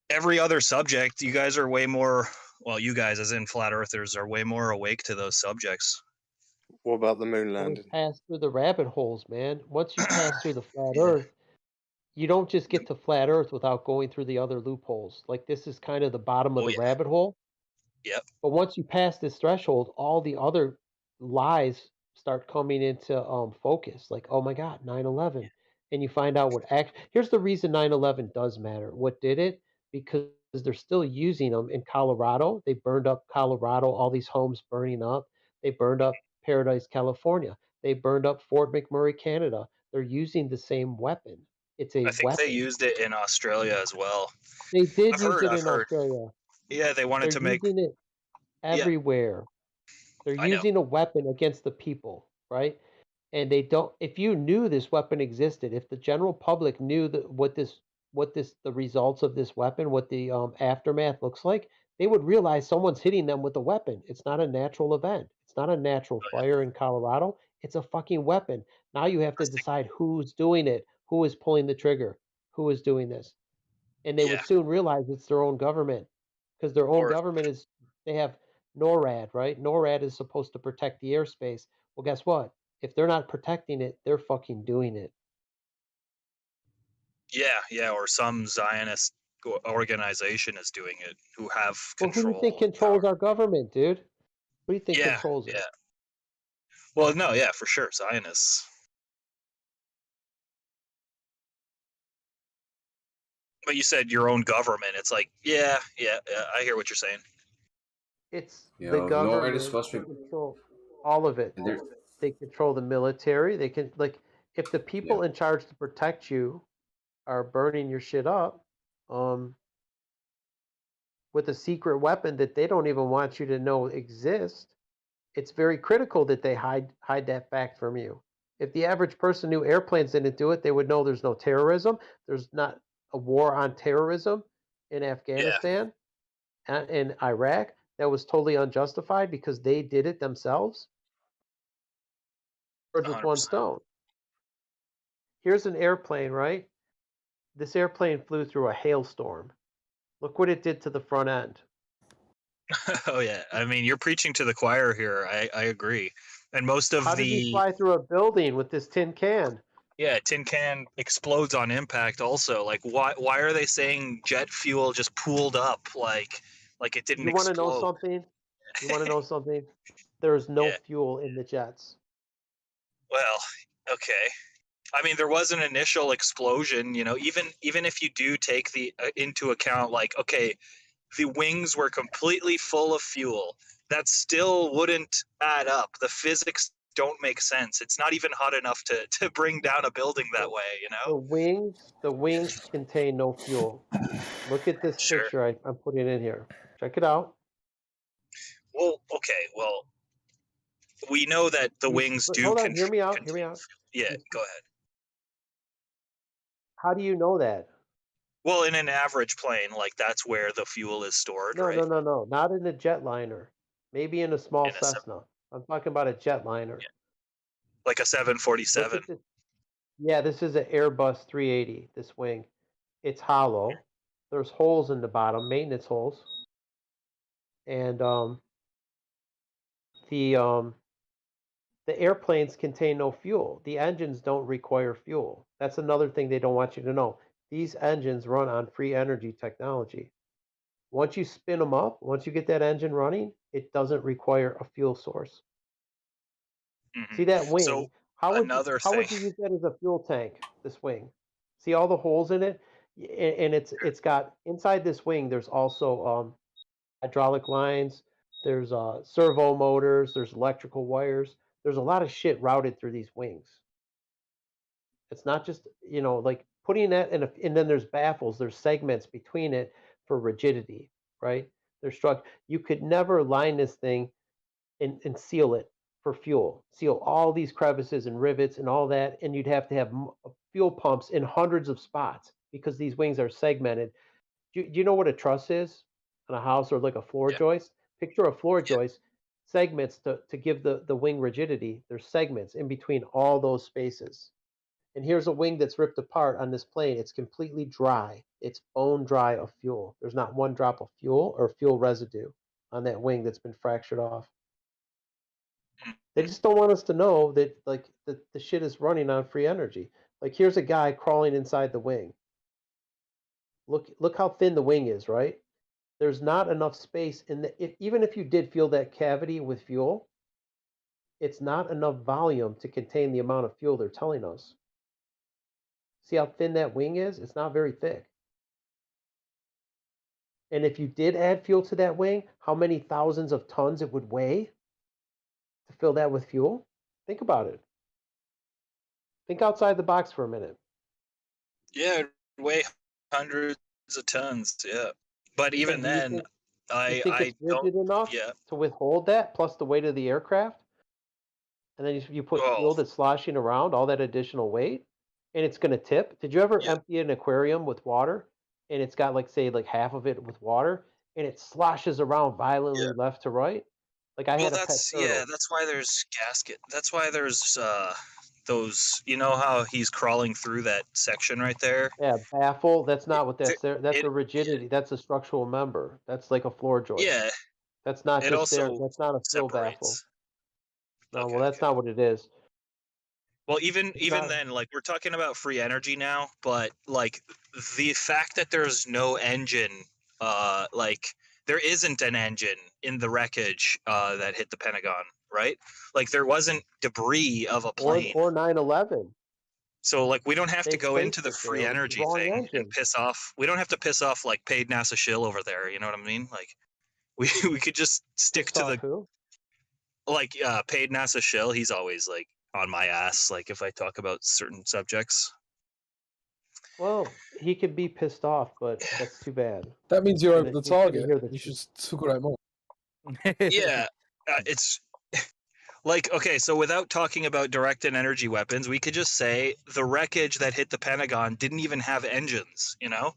every other subject, you guys are way more, well, you guys as in flat earthers are way more awake to those subjects. What about the moon We landing? pass through the rabbit holes, man. Once you pass through the flat Earth, you don't just get to flat Earth without going through the other loopholes. Like this is kind of the bottom of the rabbit hole. Yep. But once you pass this threshold, all the other lies start coming into focus. Like, oh my God, 9/11, and you find out what here's the reason 9/11 does matter. What did it? Because they're still using them in Colorado. They burned up Colorado, all these homes burning up. They burned up Paradise, California. They burned up Fort McMurray, Canada. They're using the same weapon. It's a I think weapon. they used it in Australia as well. They did I've use heard. it I've in heard. Australia. Yeah, they wanted They're to make. using it Yeah, everywhere. They're I know. using a weapon against the people, right? And they don't. If you knew this weapon existed, if the general public knew the results of this weapon, what the aftermath looks like, they would realize someone's hitting them with a weapon. It's not a natural event. It's not a natural fire in Colorado. It's a fucking weapon. Now you have to decide who's doing it, who is pulling the trigger, who is doing this, and they would soon realize it's their own government, because their own government is, they have NORAD, right? NORAD is supposed to protect the airspace. Well, guess what? If they're not protecting it, they're fucking doing it. Yeah, or some Zionist organization is doing it who have Well, who do you control. think controls our government, dude? Who do you think Yeah, controls it? yeah. Well, no, yeah, for sure, Zionists. But you said your own government. It's like, yeah, I hear what you're saying. It's You the know, NORAD is government supposed to be. control all of it. They're- They control the military. They can, like, if the people in charge to protect you are burning your shit up, with a secret weapon that they don't even want you to know exists, it's very critical that they hide that fact from you. If the average person knew airplanes didn't do it, they would know there's no terrorism. There's not a war on terrorism in Afghanistan and in Iraq. That was totally unjustified because they did it themselves. Birds with one 100%. stone. Here's an airplane, right? This airplane flew through a hailstorm. Look what it did to the front end. Oh yeah, I mean, you're preaching to the choir here. I agree. And most of How did he the fly through a building with this tin can? tin can explodes on impact. Also, like, why are they saying jet fuel just pooled up like it didn't You want to explode? know something? You want to know something? There's no fuel in the jets. Well, okay. I mean, there was an initial explosion. You know, even if you do take the into account, like, okay, the wings were completely full of fuel, that still wouldn't add up. The physics don't make sense. It's not even hot enough to bring down a building that way, you know? The wings contain no fuel. Look at this picture I'm putting in here. Check it out. Well, okay, well, we know that the wings do. Hold on, hear me out. Yeah, go ahead. How do you know that? Well, in an average plane, like, that's where the fuel is stored, right? No. Not in a jetliner. Maybe in a small Cessna. I'm talking about a jetliner. Yeah. Like a 747. Yeah, this is an Airbus 380, this wing. It's hollow. There's holes in the bottom, maintenance holes. And the airplanes contain no fuel. The engines don't require fuel. That's another thing they don't want you to know. These engines run on free energy technology. Once you spin them up, once you get that engine running, it doesn't require a fuel source. Mm-hmm. See that wing? So how would you use that as a fuel tank, this wing? See all the holes in it? And it's got, inside this wing, there's also hydraulic lines, there's servo motors, there's electrical wires. There's a lot of shit routed through these wings. It's not just, like putting that in and then there's baffles, there's segments between it for rigidity, right? They're struck. You could never line this thing and seal it for fuel. Seal all these crevices and rivets and all that, and you'd have to have fuel pumps in hundreds of spots because these wings are segmented. Do you know what a truss is on a house, or like a floor joist? Picture a floor joist, segments to give the wing rigidity. There's segments in between all those spaces. And here's a wing that's ripped apart on this plane. It's completely dry. It's bone dry of fuel. There's not one drop of fuel or fuel residue on that wing that's been fractured off. They just don't want us to know that, like, the shit is running on free energy. Like here's a guy crawling inside the wing. Look how thin the wing is, right? There's not enough space in even if you did fill that cavity with fuel, it's not enough volume to contain the amount of fuel they're telling us. See how thin that wing is? It's not very thick. And if you did add fuel to that wing, how many thousands of tons it would weigh to fill that with fuel? Think about it. Think outside the box for a minute. Yeah, it'd weigh hundreds of tons. Yeah, but even then, You think it's rigid enough to withhold that, plus the weight of the aircraft? And then you put fuel that's sloshing around, all that additional weight, and it's going to tip. Did you ever empty an aquarium with water, and it's got, like, say, like half of it with water, and it sloshes around violently left to right? Like, I had a pet turtle. that's why there's gasket. That's why there's those. You know how he's crawling through that section right there? Yeah, baffle. That's not what that's there. That's a rigidity. That's a structural member. That's like a floor joist. Yeah. That's not It just there. also That's not a fuel baffle. separates. No, well, that's not what it is. Well, even then, like we're talking about free energy now, but like the fact that there's no engine, like there isn't an engine in the wreckage that hit the Pentagon, right? Like there wasn't debris of a plane. Or 9/11. So like we don't have to They go into the spaced it free there. energy Wrong thing engine. and piss off. We don't have to piss off like paid NASA shill over there. You know what I mean? Like we could just stick to the who? like paid NASA shill. He's always like on my ass. Like if I talk about certain subjects. Well, he could be pissed off, but that's too bad. That means you're over the He's gonna target. hear the You truth. should talk about more. Yeah, it's like okay. So without talking about directed energy weapons, we could just say the wreckage that hit the Pentagon didn't even have engines. You know?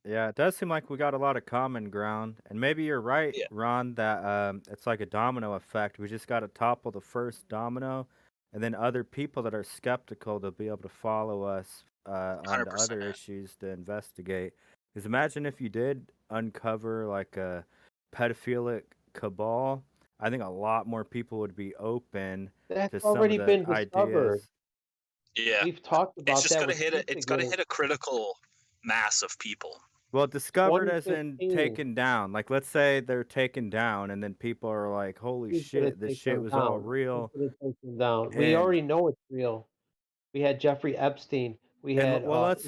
Yeah, it does seem like we got a lot of common ground, and maybe you're right, Ron, that it's like a domino effect. We just got to topple the first domino, and then other people that are skeptical to be able to follow us on the other issues to investigate. Because imagine if you did uncover like a pedophilic cabal, I think a lot more people would be open That's to some already of the been discovered. ideas. Yeah, We've talked about it's just that. gotta hit it. It's gotta hit a critical mass of people. Well, discovered as in 2015. taken down. Like, let's say they're taken down, and then people are like, "Holy Who's gonna shit, this take shit them was all down? real." Who's gonna take them down? We And already know it's real. We had Jeffrey Epstein. We had well, let's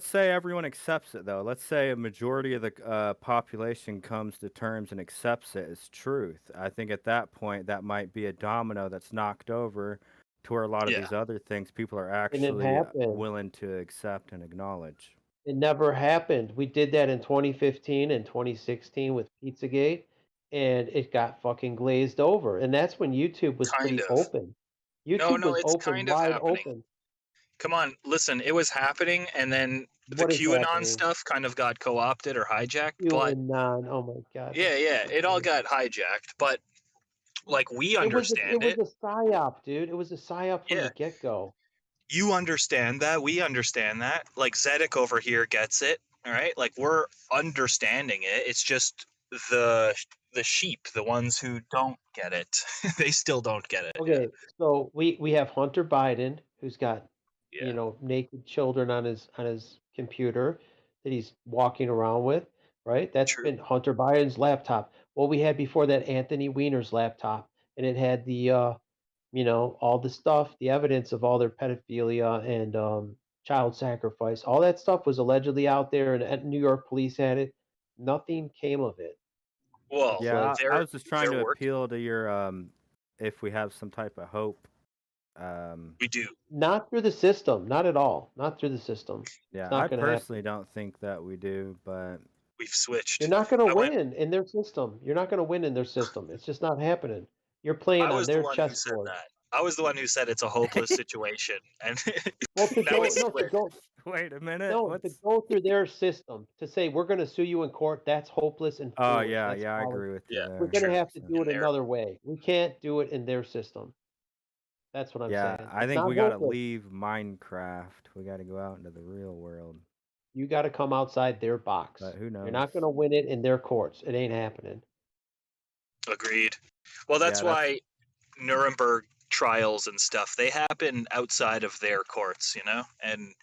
say everyone accepts it though. Let's say a majority of the population comes to terms and accepts it as truth. I think at that point that might be a domino that's knocked over to where a lot of these other things people are And it actually happened. willing to accept and acknowledge. It never happened. We did that in 2015 and 2016 with Pizzagate, and it got fucking glazed over. And that's when YouTube was pretty open. YouTube No, was it's open, kind of wide happening. open. Come on, listen, it was happening, and then the What is QAnon happening? stuff kind of got co-opted or hijacked. But QAnon, oh my god. yeah, it all got hijacked. But like we understand It was a psyop, dude. It was a psyop from the get-go. You understand that. We understand that. Like Zedek over here gets it. All right, like we're understanding it. It's just the sheep, the ones who don't get it, they still don't get it. Okay, so we have Hunter Biden, who's got naked children on his computer that he's walking around with, right? That's been Hunter Biden's laptop. Well, we had before that Anthony Weiner's laptop, and it had the all the stuff, the evidence of all their pedophilia and child sacrifice. All that stuff was allegedly out there, and New York police had it. Nothing came of it. Well, yeah, I was just trying to appeal to your if we have some type of hope. We do. Not through the system, not at all. Not through the system. Yeah, It's not I gonna personally don't think that we do, but we've switched. You're not going to win in their system. You're not going to win in their system. It's just not happening. You're playing I on was the their one who said chessboard. that. I was the one who said it's a hopeless situation, and Well, to now go, it's no, to switched. go, wait a minute. no, to go through their system to say we're going to sue you in court. That's hopeless and Oh foolish. yeah, That's yeah, I folly. agree with you. We're going to have to do it another way. We can't do it in their system. That's what I'm saying. I It's think not we got to hopeless. leave Minecraft. We got to go out into the real world. You got to come outside their box. But who knows? You're not going to win it in their courts. It ain't happening. Agreed. Well, that's why Nuremberg trials and stuff, they happen outside of their courts, you know? And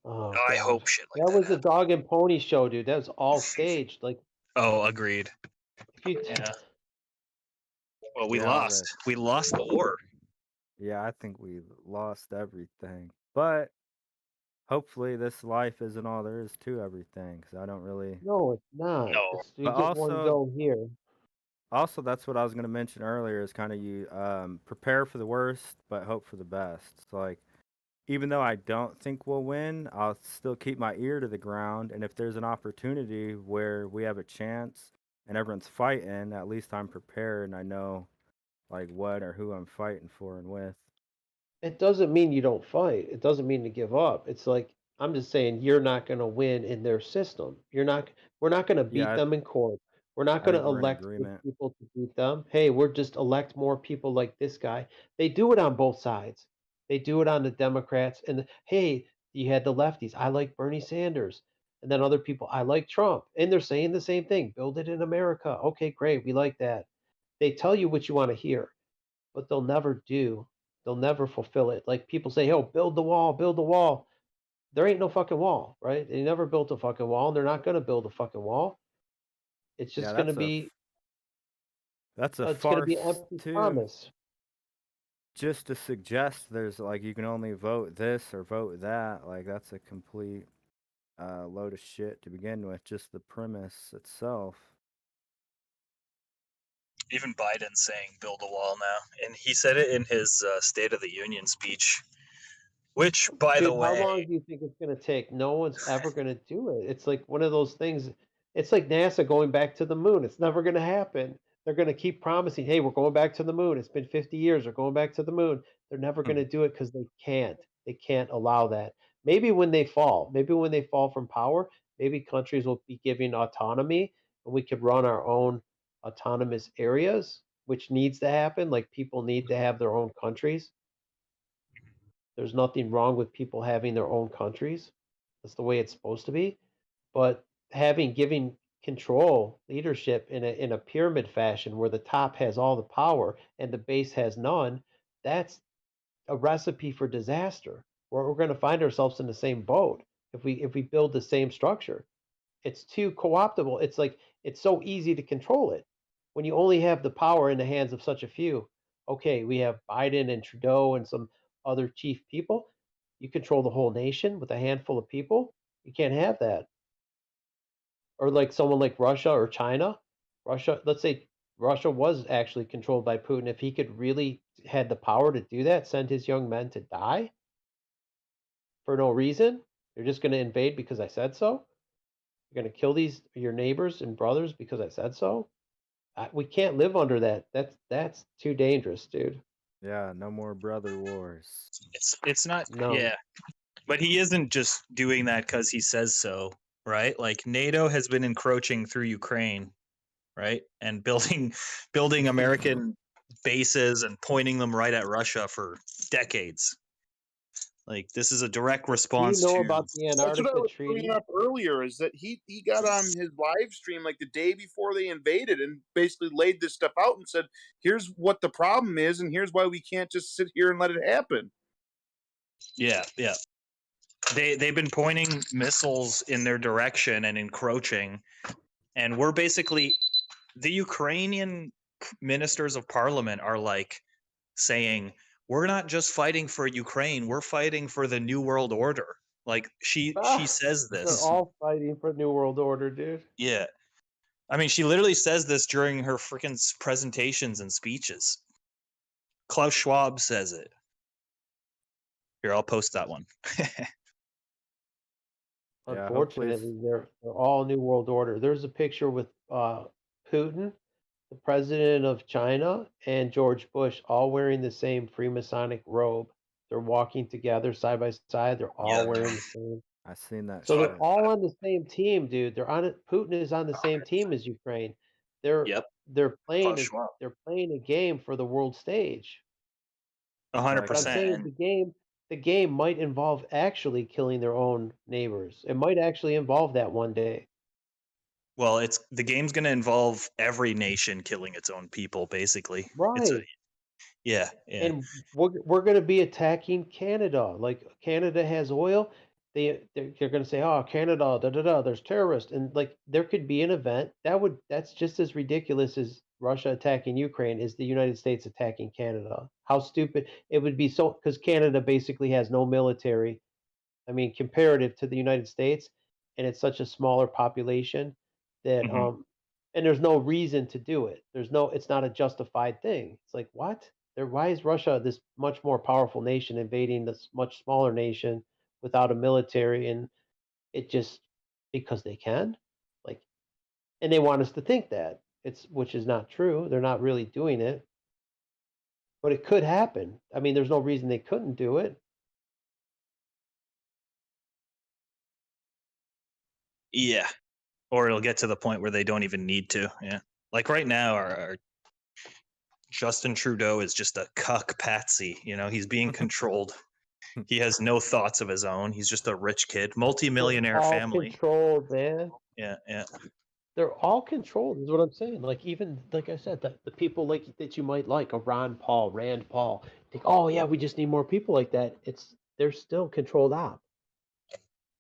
Oh, I God. hope shit like that was a dog and pony show, dude. That was all staged. Like, Oh, agreed. if you Yeah. Well, we Yeah, lost. We lost the war. Yeah, I think we lost everything. But hopefully this life isn't all there is to everything, because I don't really. No, it's not. No. It's, you But get one also, go here. also that's what I was going to mention earlier is kind of you prepare for the worst, but hope for the best. It's like, even though I don't think we'll win, I'll still keep my ear to the ground. And if there's an opportunity where we have a chance and everyone's fighting, at least I'm prepared and I know like what or who I'm fighting for and with. It doesn't mean you don't fight. It doesn't mean to give up. It's like, I'm just saying you're not going to win in their system. We're not going to beat Yeah, them in court. We're not I going to think we're in elect good agreement. people to beat them. Hey, we're just elect more people like this guy. They do it on both sides. They do it on the Democrats and hey, you had the lefties. I like Bernie Sanders. And then other people, I like Trump. And they're saying the same thing. Build it in America. Okay, great. We like that. They tell you what you want to hear, but they'll never do. They'll never fulfill it. Like people say, "Oh, build the wall, build the wall." There ain't no fucking wall, right? They never built a fucking wall, and they're not going to build a fucking wall. It's Yeah, just going to be. That's a It's going to be farce empty too. promise. Just to suggest there's like you can only vote this or vote that, like that's a complete load of shit to begin with. Just the premise itself. Even Biden's saying build a wall now. And he said it in his State of the Union speech, which, by Dude, the how way, long do you think it's going to take? No one's ever going to do it. It's like one of those things. It's like NASA going back to the moon. It's never going to happen. They're going to keep promising, hey, we're going back to the moon. It's been 50 years. We're going back to the moon. They're never going to do it because they can't. They can't allow that. Maybe when they fall from power, maybe countries will be giving autonomy and we could run our own autonomous areas, which needs to happen. Like people need to have their own countries. There's nothing wrong with people having their own countries. That's the way it's supposed to be. But giving control, leadership in a pyramid fashion where the top has all the power and the base has none, that's a recipe for disaster. We're going to find ourselves in the same boat if we build the same structure. It's too co-optable. It's like it's so easy to control it when you only have the power in the hands of such a few. Okay, we have Biden and Trudeau and some other chief people. You control the whole nation with a handful of people. You can't have that. Or like someone like Russia or China. Russia, let's say Russia was actually controlled by Putin. If he could really had the power to do that, send his young men to die for no reason, they're just going to invade because I said so. You're going to kill your neighbors and brothers because I said so. We can't live under that. That's too dangerous, dude. Yeah, no more brother wars. it's not. No. Yeah, but he isn't just doing that because he says so, right? Like NATO has been encroaching through Ukraine, right, and building American bases and pointing them right at Russia for decades. Like this is a direct response Do you know to. about the That's what I Antarctica was Treaty? bringing up earlier. Is that he got on his live stream like the day before they invaded and basically laid this stuff out and said, "Here's what the problem is, and here's why we can't just sit here and let it happen." Yeah. They've been pointing missiles in their direction and encroaching, and we're basically the Ukrainian ministers of parliament are like saying we're not just fighting for Ukraine, we're fighting for the New World Order. Like she says They're this. all fighting for New World Order, dude. Yeah. I mean, she literally says this during her freaking presentations and speeches. Klaus Schwab says it. Here, I'll post that one. Unfortunately, they're all New World Order. There's a picture with Putin, the president of China, and George Bush all wearing the same Freemasonic robe. They're walking together side by side. They're all wearing the same. I've seen that. So they're all on the same team, dude. They're on it. Putin is on the same team as Ukraine. They're playing a game for the world stage. 100%. I'm saying the game might involve actually killing their own neighbors. It might actually involve that one day. Well, the game's going to involve every nation killing its own people, basically. Right. Yeah. And we're going to be attacking Canada. Like Canada has oil. They're going to say, oh, Canada, there's terrorists, and like there could be an event that's just as ridiculous as Russia attacking Ukraine is the United States attacking Canada. How stupid it would be, so because Canada basically has no military. I mean, comparative to the United States, and it's such a smaller population that and there's no reason to do it. It's not a justified thing. It's like, what? Why is Russia, this much more powerful nation, invading this much smaller nation without a military? And it just because they can, like, and they want us to think that which is not true. They're not really doing it, but it could happen. I mean, there's no reason they couldn't do it. Yeah. Or it'll get to the point where they don't even need to. Yeah. Like right now, our Justin Trudeau is just a cuck patsy. You know, he's being controlled. He has no thoughts of his own. He's just a rich kid, multi-millionaire All family. controlled, man. Yeah. They're all controlled, is what I'm saying. Like, even like I said, the people like that you might like, a Rand Paul, think, oh yeah, we just need more people like that. They're still controlled op.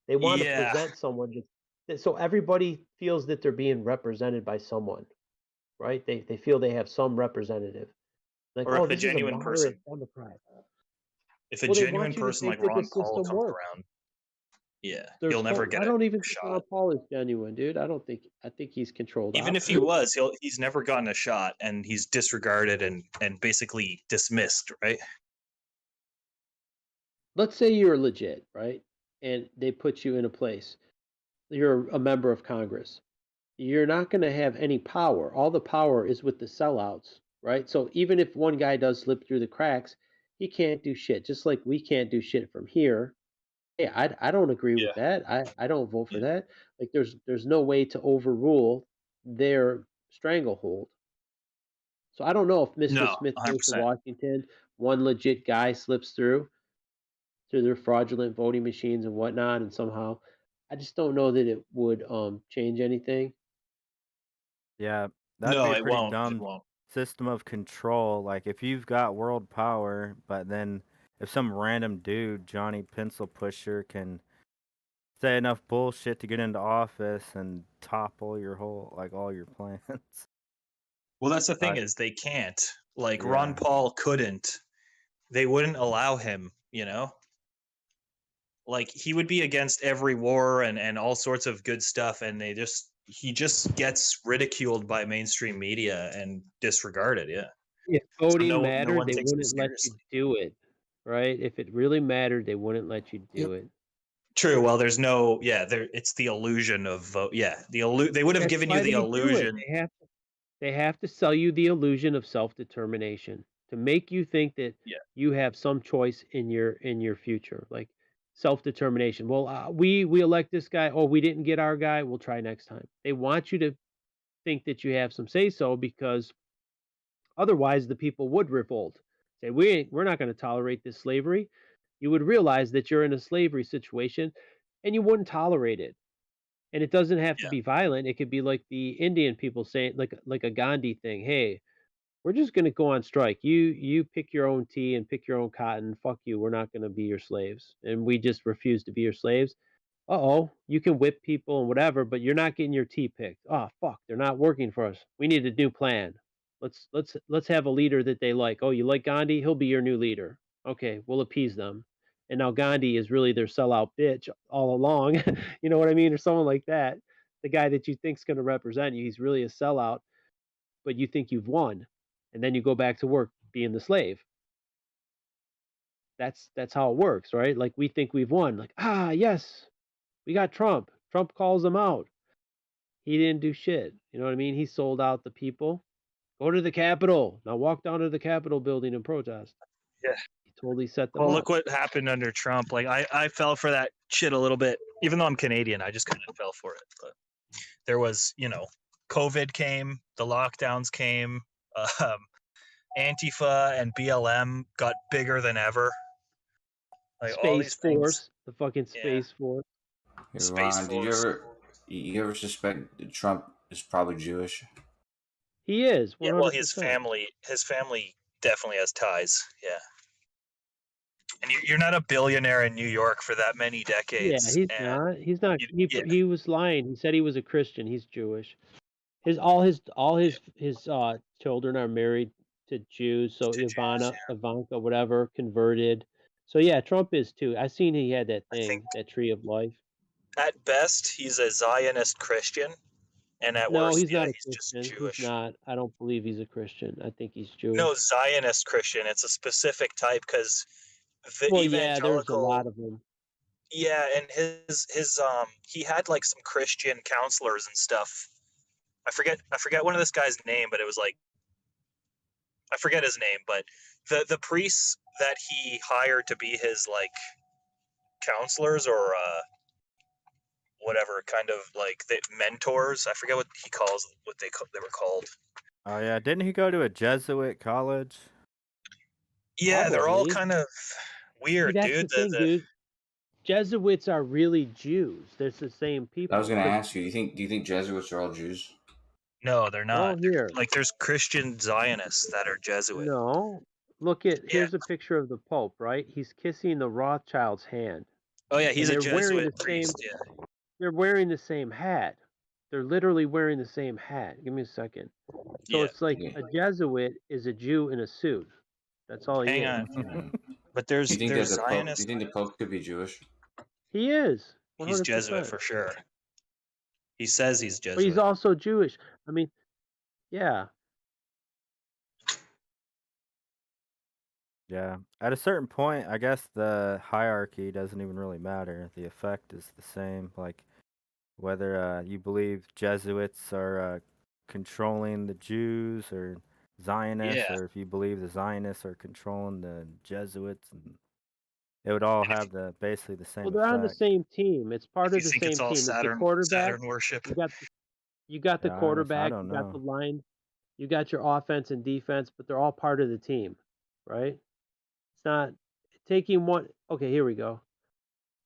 They want to present someone so everybody feels that they're being represented by someone, right? They feel they have some representative. Like, or oh, if a this is a genuine person, moderate Democrat. if a Well, they genuine want you to person think like that the Ron Paul system comes works. around, yeah, There's he'll never no, get I a don't even think shot. Ron Paul is genuine, dude. I think he's controlled Even op. if he was, he's never gotten a shot, and he's disregarded and basically dismissed, right? Let's say you're legit, right? And they put you in a place. You're a member of Congress. You're not going to have any power. All the power is with the sellouts, right? So even if one guy does slip through the cracks, he can't do shit. Just like we can't do shit from here. Hey, I don't agree with that. I don't vote for that. Like there's no way to overrule their stranglehold. So I don't know if Mr. No, Smith goes to 100%. Washington, one legit guy slips through their fraudulent voting machines and whatnot, and somehow I just don't know that it would change anything. Yeah, that'd No, be a it pretty won't. It dumb won't. system of control. Like if you've got world power, but then if some random dude, Johnny Pencil Pusher, can say enough bullshit to get into office and topple your whole, like, all your plans. Well, that's the thing is they can't. Like Ron Yeah. Paul couldn't. They wouldn't allow him, you know? Like he would be against every war and all sorts of good stuff, and he just gets ridiculed by mainstream media and disregarded, yeah. If So voting no mattered, one they takes him wouldn't let you seriously. do it, right? If it really mattered, they wouldn't let you do it. True. Well, there's no, it's the illusion of vote. Yeah, they would have That's given why you the they do it. illusion. They have to sell you the illusion of self-determination to make you think that you have some choice in your future, like self-determination. Well, we elect this guy. Oh, we didn't get our guy. We'll try next time. They want you to think that you have some say-so, because otherwise the people would revolt. Say, we're not going to tolerate this slavery. You would realize that you're in a slavery situation, and you wouldn't tolerate it. And it doesn't have to be violent. It could be like the Indian people saying, like a Gandhi thing. Hey, we're just going to go on strike. You pick your own tea and pick your own cotton. Fuck you. We're not going to be your slaves, and we just refuse to be your slaves. You can whip people and whatever, but you're not getting your tea picked. Oh fuck, they're not working for us. We need a new plan. Let's have a leader that they like. Oh, you like Gandhi? He'll be your new leader. Okay, we'll appease them. And now Gandhi is really their sellout bitch all along. You know what I mean? Or someone like that. The guy that you think's going to represent you, he's really a sellout, but you think you've won. And then you go back to work being the slave. That's how it works, right? Like we think we've won. Like, yes, we got Trump. Trump calls them out. He didn't do shit. You know what I mean? He sold out the people. Go to the Capitol. Now walk down to the Capitol building and protest. Yeah. He totally set them Well, up. look what happened under Trump. Like I fell for that shit a little bit. Even though I'm Canadian, I just kind of fell for it. But there was, COVID came, the lockdowns came, Antifa and BLM got bigger than ever. Like all these Force, things. the fucking Space Force. Hey, Space Ron, Force. you ever suspect that Trump is probably Jewish? He is. 100%. Yeah, well, his family definitely has ties. Yeah. And you're not a billionaire in New York for that many Yeah, decades. he's and not. He's not. yeah. He was lying. He said he was a Christian. He's Jewish. His children are married to Jews. So Ivanka, whatever, converted. So yeah, Trump is too. I seen he had that thing, that tree of life. At best, he's a Zionist Christian, and at No, worst, he's not a he's just Christian. Jewish. He's not. I don't believe he's a Christian. I think he's Jewish. No, Zionist Christian. It's a specific type because the Well, evangelical. yeah, there's a lot of them. Yeah, and his he had like some Christian counselors and stuff. I forget one of this guy's name, but it was like I forget his name, but the priests that he hired to be his like counselors or whatever kind of like the mentors. I forget what they were called. Oh yeah, didn't he go to a Jesuit college? Yeah, they're all Probably. kind of weird, That's dude. the thing, dude. Jesuits are really Jews. They're the same people. I was going to ask you. Do you think Jesuits are all Jews? No, they're not. Here. Like there's Christian Zionists that are Jesuit. No. Look at here's a picture of the Pope, right? He's kissing the Rothschild's hand. Oh yeah, he's a they're wearing Jesuit the priest. same, Yeah. They're wearing the same hat. They're literally wearing the same hat. Give me a second. So it's like a Jesuit is a Jew in a suit. That's all he Hang is. on. But there's Do you think there's that the Pope, do Zionists. you think the Pope could be Jewish? He is. 100%. He's Jesuit for sure. He says he's Jesuit. But he's also Jewish. I mean, yeah. Yeah. At a certain point, I guess the hierarchy doesn't even really matter. The effect is the same. Like whether you believe Jesuits are controlling the Jews or Zionists, or if you believe the Zionists are controlling the Jesuits, and it would all have basically the same. Well, they're on the same team. It's part of the same it's all team. Saturn, the quarterback. Saturn worship. You got the Yeah, quarterback. I don't You got know. the line. You got your offense and defense, but they're all part of the team, right? It's not taking one. Okay, here we go.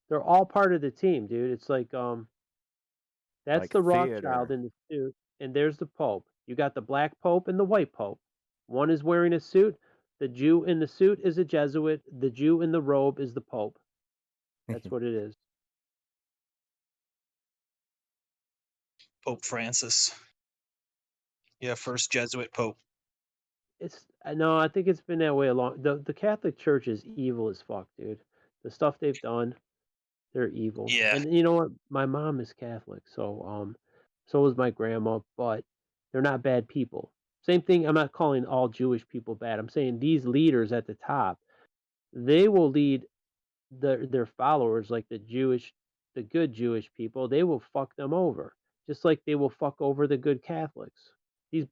They're all part of the team, dude. It's like that's Like the theater. Rothschild in the suit, and there's the Pope. You got the black Pope and the white Pope. One is wearing a suit. The Jew in the suit is a Jesuit. The Jew in the robe is the Pope. That's what it is. Pope Francis. Yeah, first Jesuit Pope. No, I think it's been that way a long. The Catholic Church is evil as fuck, dude. The stuff they've done, they're evil. Yeah. And you know what? My mom is Catholic, so was my grandma, but they're not bad people. Same thing. I'm not calling all Jewish people bad. I'm saying these leaders at the top, they will lead their followers, like the good Jewish people. They will fuck them over, just like they will fuck over the good Catholics.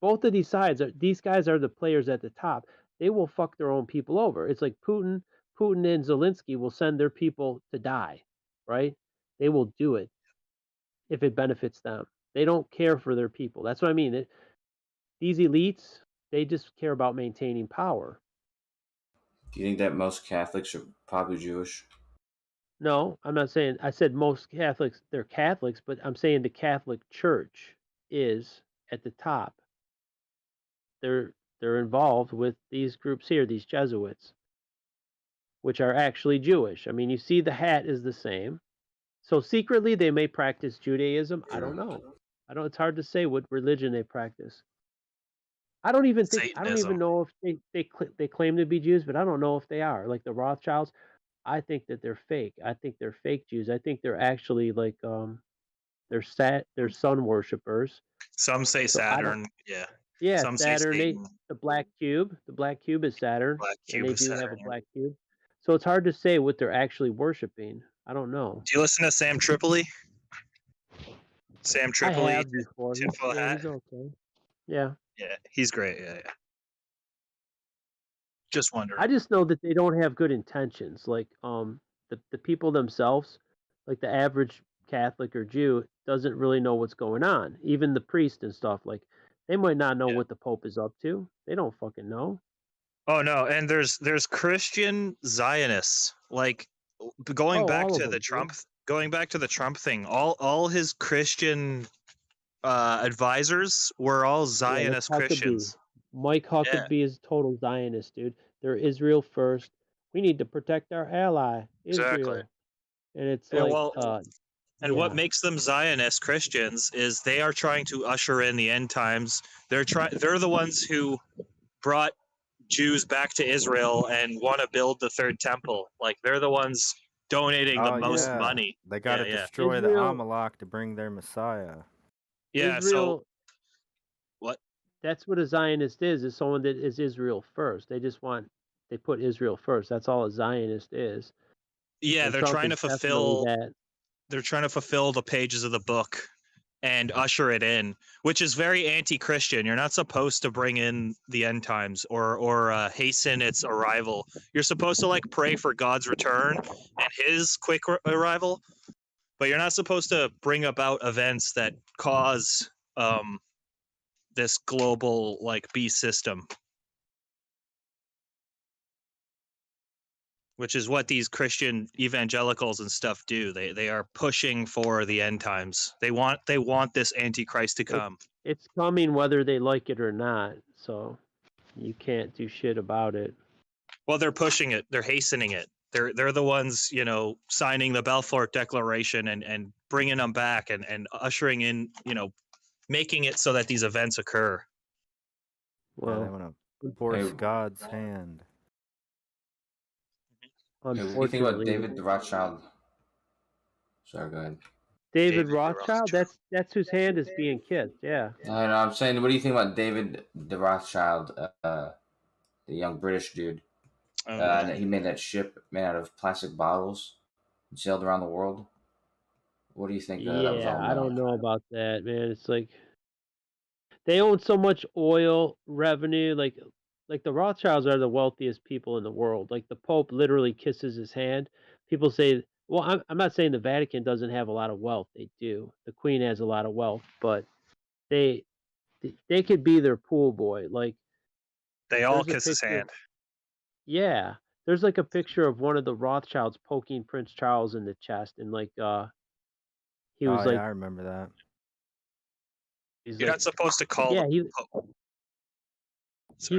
Both of these guys are the players at the top. They will fuck their own people over. It's like Putin and Zelensky will send their people to die, right? They will do it if it benefits them. They don't care for their people. That's what I mean. These elites, they just care about maintaining power. Do you think that most Catholics are probably Jewish? No, I'm not saying. I said most Catholics, they're Catholics, but I'm saying the Catholic Church is at the top. They're involved with these groups here, these Jesuits, which are actually Jewish. I mean, you see the hat is the same. So secretly they may practice Judaism. I don't know. It's hard to say what religion they practice. I don't even know if they claim to be Jews, but I don't know if they are. Like the Rothschilds, I think that they're fake. I think they're fake Jews. I think they're actually like they're sun worshippers. Some say Saturn. Yeah, Some Saturn. say Satan. The black cube. The black cube is Saturn. Cube and they is do Saturn, have a black cube. So it's hard to say what they're actually worshiping. I don't know. Do you listen to Sam Tripoli? Sam Tripoli. I have before. He's okay. Yeah. Yeah, he's great. Yeah. Just wondering. I just know that they don't have good intentions. Like the people themselves, like the average Catholic or Jew, doesn't really know what's going on. Even the priest and stuff, like they might not know what the Pope is up to. They don't fucking know. Oh no, and there's Christian Zionists. Like going back to the Trump thing, all his Christian advisors were all Zionist Christians. Mike Huckabee is total Zionist, dude. They're Israel first. We need to protect our ally, Israel. Exactly. And it's Yeah, like, well, and what makes them Zionist Christians is they are trying to usher in the end times. They're the ones who brought Jews back to Israel and want to build the third temple. Like they're the ones donating the most money. They got to destroy the Amalek to bring their Messiah. Yeah. Israel, So what? That's what a Zionist is someone that is Israel first. They put Israel first. That's all a Zionist is. Yeah, And they're Trump trying to is definitely fulfill. that. They're trying to fulfill the pages of the book and usher it in, which is very anti-Christian. You're not supposed to bring in the end times or hasten its arrival. You're supposed to like pray for God's return and His quick arrival, but you're not supposed to bring about events that cause this global like beast system, which is what these Christian evangelicals and stuff do. They are pushing for the end times. They want this Antichrist to come. It's coming whether they like it or not. So you can't do shit about it. Well, they're pushing it. They're hastening it. They're the ones, signing the Balfour Declaration and bringing them back and ushering in, making it so that these events occur. Well, they want to force God's hand. What do you think about David the Rothschild? Sorry, go ahead. David Rothschild? That's whose hand is being kissed. Yeah. I know. I'm saying, what do you think about David the Rothschild, the young British dude? He made that ship made out of plastic bottles and sailed around the world. What do you think? That was all about? I don't know about that, man. It's like they own so much oil revenue. Like the Rothschilds are the wealthiest people in the world. Like the Pope literally kisses his hand. People say, well, I'm not saying the Vatican doesn't have a lot of wealth. They do. The Queen has a lot of wealth, but they could be their pool boy. Like they all kiss his hand. Yeah, there's like a picture of one of the Rothschilds poking Prince Charles in the chest, and like he was like, I remember that. You're not supposed to call. Yeah, he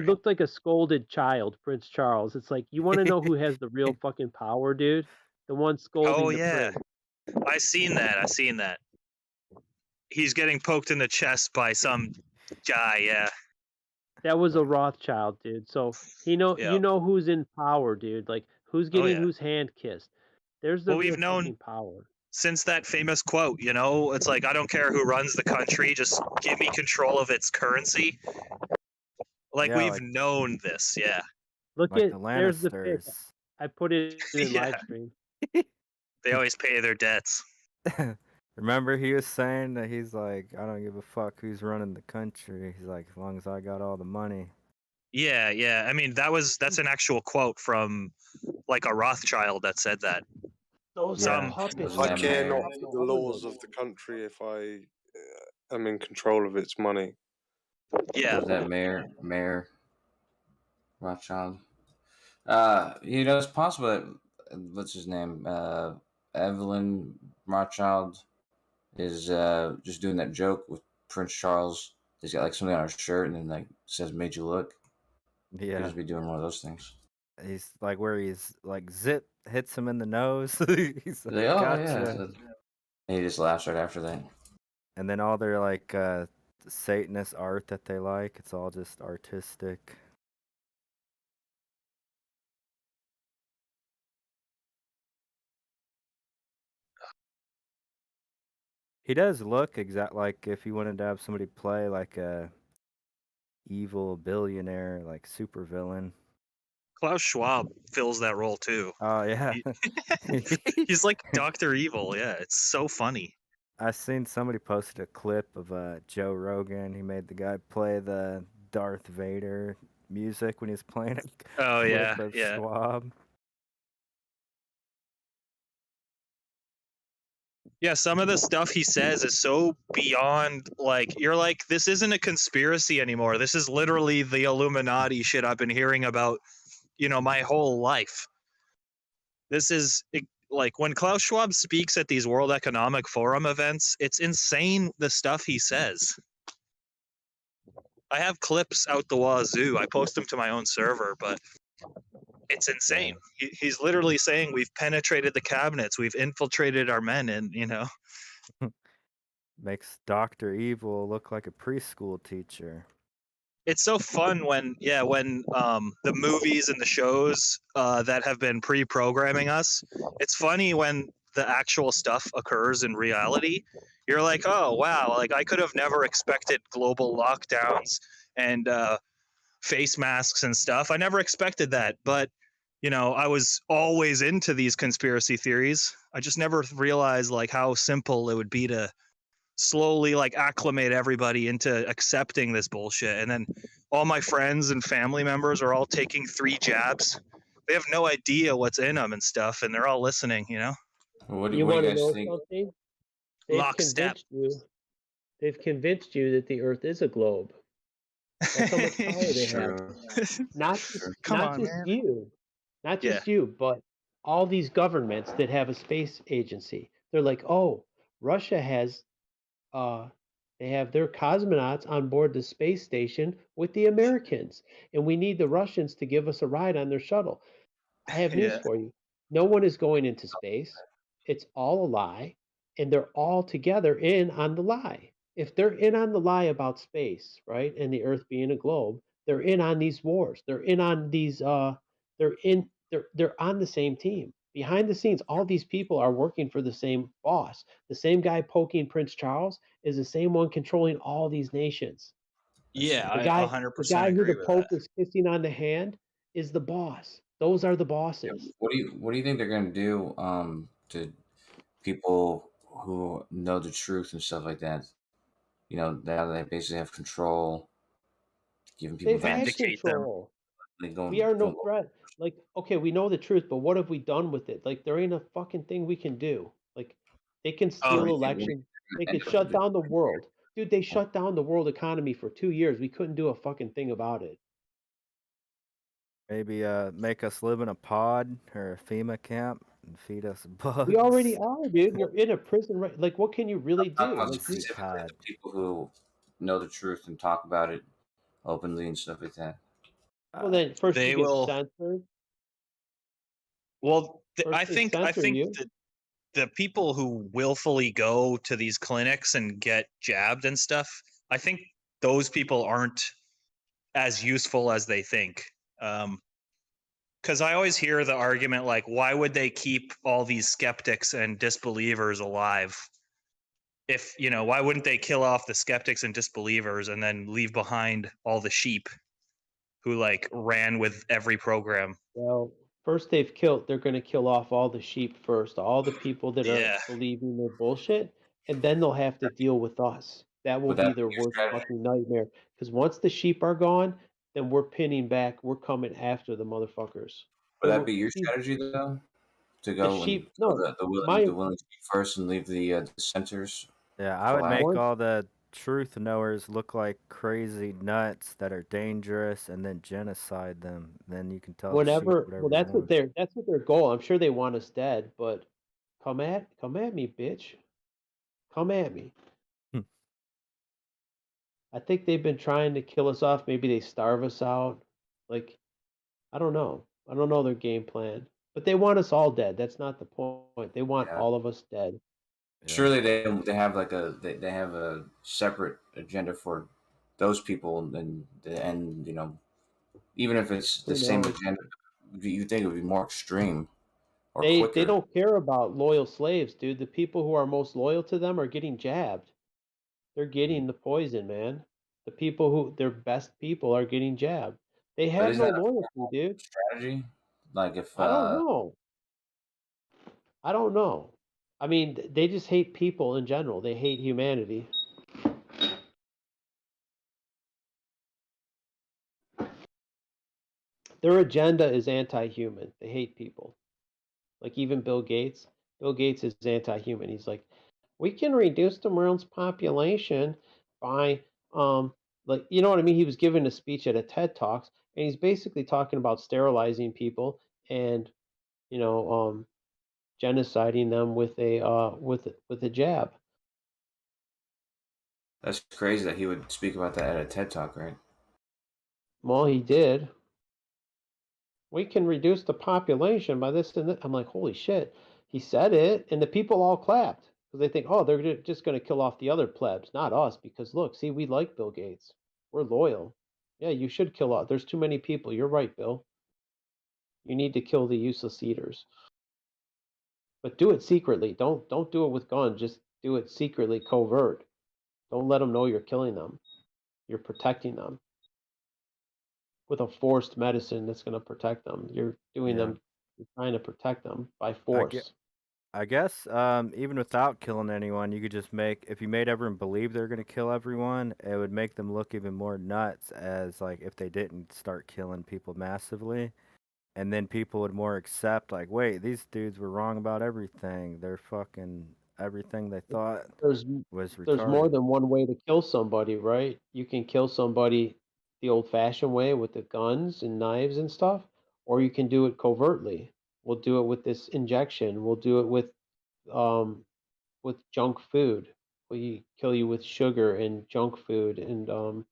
looked like a scolded child, Prince Charles. It's like, you want to know who has the real fucking power, dude? The one scolding the prince. I seen that. He's getting poked in the chest by some guy. Yeah. That was a Rothschild, dude. So you know who's in power, dude. Like who's getting whose hand kissed. There's the we've known power. Since that famous quote, it's like, I don't care who runs the country, just give me control of its currency. We've known this, yeah. Look at there's the pic. I put it in live stream. They always pay their debts. Remember, he was saying that he's like, I don't give a fuck who's running the country. He's like, as long as I got all the money. Yeah. I mean, that's an actual quote from like a Rothschild that said that. I care not for the laws of the country if I am in control of its money. Yeah. Was that Mayor Rothschild? It's possible that, what's his name? Evelyn Rothschild is just doing that joke with Prince Charles. He's got like something on his shirt and then like says "made you look." Yeah, he'll just be doing one of those things. He's like where he's like zip hits him in the nose. He's like, yeah. And he just laughs right after that. And then all their like Satanist art that they like, it's all just artistic. He does look like if you wanted to have somebody play like a evil billionaire, like super villain. Klaus Schwab fills that role too. Oh yeah. He's like Dr. Evil, yeah. It's so funny. I seen somebody posted a clip of Joe Rogan. He made the guy play the Darth Vader music when he was playing it. Oh yeah, yeah. Schwab. Yeah, some of the stuff he says is so beyond, like, you're like, this isn't a conspiracy anymore. This is literally the Illuminati shit I've been hearing about, my whole life. This is, like, when Klaus Schwab speaks at these World Economic Forum events, it's insane the stuff he says. I have clips out the wazoo. I post them to my own server, but it's insane. He's literally saying we've penetrated the cabinets, we've infiltrated our men, and Makes Dr. Evil look like a preschool teacher. it's so fun when the movies and the shows that have been pre-programming us, it's funny when the actual stuff occurs in reality. You're like, oh wow, like I could have never expected global lockdowns and face masks and stuff. I never expected that, but I was always into these conspiracy theories. I just never realized like how simple it would be to slowly like acclimate everybody into accepting this bullshit. And then all my friends and family members are all taking 3 jabs. They have no idea what's in them and stuff, and they're all listening. What do You you want to guys know think? something? Lockstep. They've convinced you that the Earth is a globe. That's how much power they have. Not just you, but all these governments that have a space agency. They're like, oh, Russia has, they have their cosmonauts on board the space station with the Americans, and we need the Russians to give us a ride on their shuttle. I have news for you. No one is going into space. It's all a lie, and they're all together in on the lie. If they're in on the lie about space, right, and the Earth being a globe, they're in on these wars. They're in on these. They're on the same team. Behind the scenes, all these people are working for the same boss. The same guy poking Prince Charles is the same one controlling all these nations. Yeah, The I guy, 100% the guy who agree the with Pope that. is kissing on the hand is the boss. Those are the bosses. What do you think they're gonna do to people who know the truth and stuff like that? Now they basically have control, giving people They've had Vindicate them. control. Like going, We are no threat. Like, okay, we know the truth, but what have we done with it? Like, there ain't a fucking thing we can do. Like, they can steal elections. They could shut down the world. Dude, they shut down the world economy for 2 years. We couldn't do a fucking thing about it. Maybe make us live in a pod or a FEMA camp and feed us bugs. We already are, dude. You're in a prison, right? Like, what can you really do? Like, specifically the people who know the truth and talk about it openly and stuff like that. well, then first They you get will- censored. Well, First I they think censor you. that the people who willfully go to these clinics and get jabbed and stuff, I think those people aren't as useful as they think. Because I always hear the argument like, why would they keep all these skeptics and disbelievers alive? If, why wouldn't they kill off the skeptics and disbelievers and then leave behind all the sheep who like ran with every program? Well, first they're going to kill off all the sheep first, all the people that are believing their bullshit, and then they'll have to deal with us. That will Would be that their be your worst strategy? fucking nightmare. Because once the sheep are gone, then we're pinning back. We're coming after the motherfuckers. Would that be your strategy though? To go sheep- and kill no, the my- willing sheep first and leave the dissenters? Yeah, I would make collapse? all the truth knowers look like crazy nuts that are dangerous, and then genocide them. Then you can tell. the sheep whatever that's you what their goal. I'm sure they want us dead, but come at me, bitch. Come at me. I think they've been trying to kill us off. Maybe they starve us out. Like, I don't know. I don't know their game plan. But they want us all dead. That's not the point. They want all of us dead. Surely they have like they have a separate agenda for those people, and even if it's the Who same knows? agenda, you think it would be more extreme or They quicker. don't care about loyal slaves, dude. The people who are most loyal to them are getting jabbed. They're getting the poison, man. The people who their best people are getting jabbed. They But have is no that a loyalty, dude. strategy? Like if I don't know. I don't know. I mean, they just hate people in general. They hate humanity. Their agenda is anti-human. They hate people. Like even Bill Gates. Bill Gates is anti-human. He's like, we can reduce the world's population by like, you know what I mean? He was giving a speech at a TED Talks, and he's basically talking about sterilizing people and genociding them with a jab. That's crazy that he would speak about that at a TED Talk, right? Well, he did. We can reduce the population by this and that. I'm like, holy shit. He said it, and the people all clapped because they think, oh, they're just going to kill off the other plebs, not us. Because look, see, we like Bill Gates. We're loyal. Yeah, you should kill off. There's too many people. You're right, Bill. You need to kill the useless eaters. But do it secretly. Don't do it with guns. Just do it secretly, covert. Don't let them know you're killing them. You're protecting them with a forced medicine that's going to protect them. You're doing Yeah. them. You're trying to protect them by I force. guess even without killing anyone, you could just make, if you made everyone believe they're gonna kill everyone, it would make them look even more nuts as like if they didn't start killing people massively, and then people would more accept like, wait, these dudes were wrong about everything. They're fucking everything they thought There's was there's more retarded. than one way to kill somebody, right? You can kill somebody the old-fashioned way with the guns and knives and stuff, or you can do it covertly. We'll do it with this injection. We'll do it with junk food. We kill you with sugar and junk food, and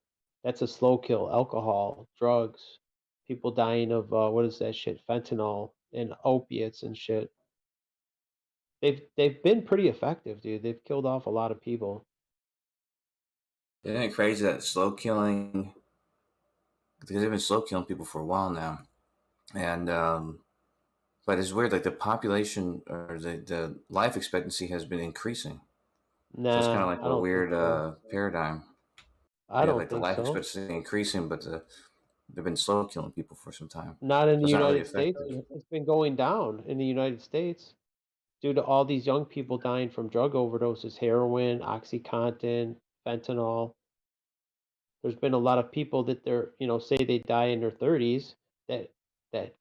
that's a slow kill. Alcohol, drugs, people dying of what is that shit? Fentanyl and opiates and shit. They've been pretty effective, dude. They've killed off a lot of people. Isn't it crazy that slow killing? Because they've been slow killing people for a while now, and but it's weird. Like the population or the life expectancy has been increasing. So it's kind of Nah, like I a don't think weird so. paradigm. I Yeah, don't like the think life so. expectancy increasing, but they've been slow killing people for some time. Not in So the it's not really United States. effective. It's been going down in the United States due to all these young people dying from drug overdoses, heroin, OxyContin, fentanyl. There's been a lot of people that say they die in their 30s, that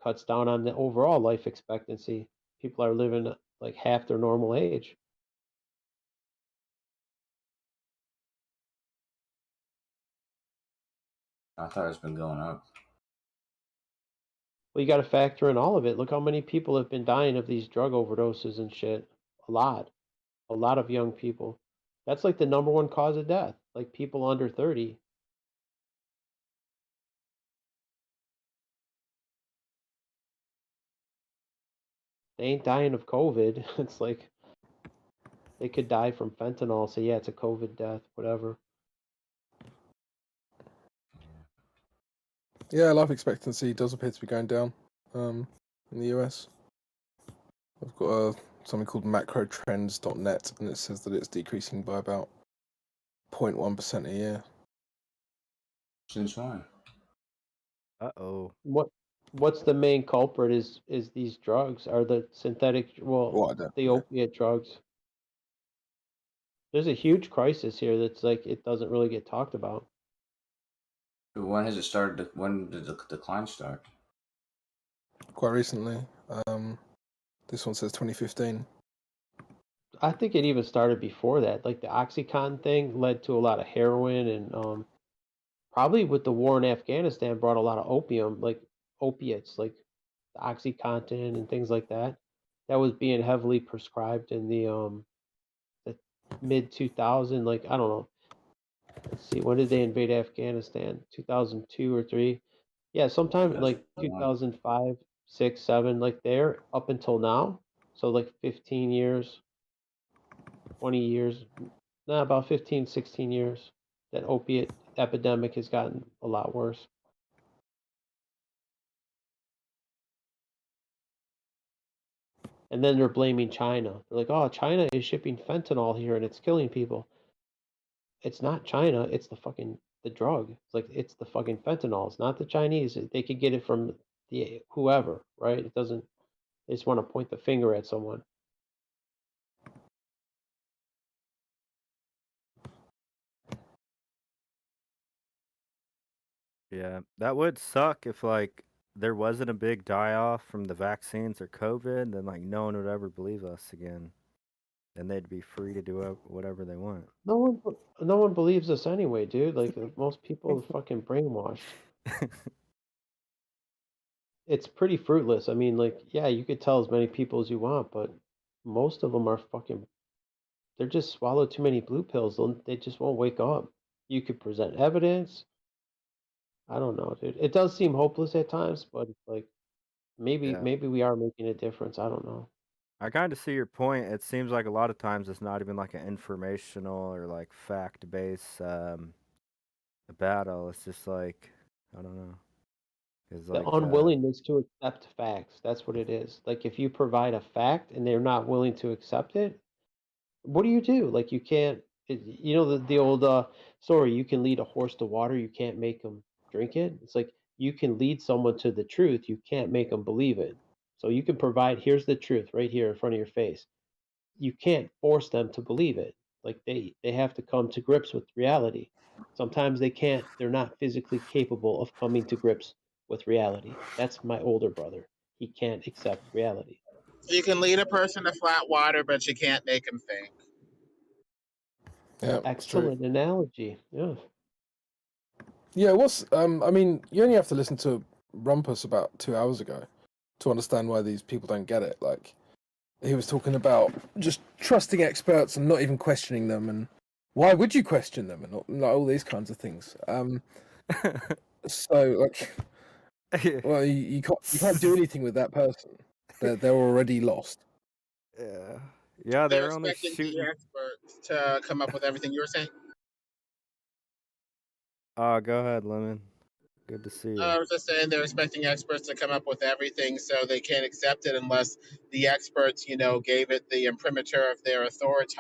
cuts down on the overall life expectancy. People are living like half their normal age. I thought it's been going up. Well, you got to factor in all of it. Look how many people have been dying of these drug overdoses and shit. A lot of young people. That's like the number one cause of death, like people under 30. They ain't dying of COVID. It's like they could die from fentanyl. So yeah, it's a COVID death, whatever. Yeah, life expectancy does appear to be going down in the US. I've got something called macrotrends.net, and it says that it's decreasing by about 0.1% a year. Since when? What's the main culprit is these drugs are the synthetic, the opiate drugs. There's a huge crisis here that's like it doesn't really get talked about. When has it started? When did the decline start? Quite recently. This one says 2015. I think it even started before that. Like the OxyContin thing led to a lot of heroin, and probably with the war in Afghanistan brought a lot of opium, like opiates, like the OxyContin and things like that. That was being heavily prescribed in the mid 2000, like I don't know. Let's see, when did they invade Afghanistan? 2002 or 3? Yeah, sometime like 2005, 6, 7, like there up until now. So like 15 years, 20 years, about 15, 16 years. That opiate epidemic has gotten a lot worse. And then they're blaming China. They're like, oh, China is shipping fentanyl here and it's killing people. It's not China, it's the drug. It's like it's the fucking fentanyl. It's not the Chinese. They could get it from the whoever, right? It doesn't. They just want to point the finger at someone. Yeah, that would suck if like there wasn't a big die off from the vaccines or COVID, then like no one would ever believe us again, and they'd be free to do whatever they want. No one believes us anyway, dude. Like most people are fucking brainwashed. It's pretty fruitless. I mean, like, yeah, you could tell as many people as you want, but most of them are fucking They're just swallowed too many blue pills. They just won't wake up. You could present evidence. I don't know, dude. It does seem hopeless at times, but it's like maybe Yeah. maybe we are making a difference. I don't know. I kind of see your point. It seems like a lot of times it's not even like an informational or like fact-based battle. It's just like I don't know. It's The like unwillingness to accept facts. That's what it is. Like if you provide a fact and they're not willing to accept it, what do you do? Like you can't, you know, the old story. You can lead a horse to water. You can't make them drink it. It's like you can lead someone to the truth. You can't make them believe it. So you can provide. Here's the truth right here in front of your face. You can't force them to believe it. Like they have to come to grips with reality. Sometimes they can't. They're not physically capable of coming to grips with reality. That's my older brother. He can't accept reality. You can lead a person to flat water, but you can't make them think. Yeah, excellent analogy. Yeah. Yeah, I mean, you only have to listen to Rumpus about 2 hours ago to understand why these people don't get it. Like, he was talking about just trusting experts and not even questioning them, and why would you question them, and all these kinds of things. So, like, well, you can't do anything with that person. They're already lost. Yeah. Yeah, They're they're only expecting the shooting. experts to come up with everything you were saying. Go ahead, Lemon. Good to see you. I was just saying they're expecting experts to come up with everything, so they can't accept it unless the experts, gave it the imprimatur of their authority.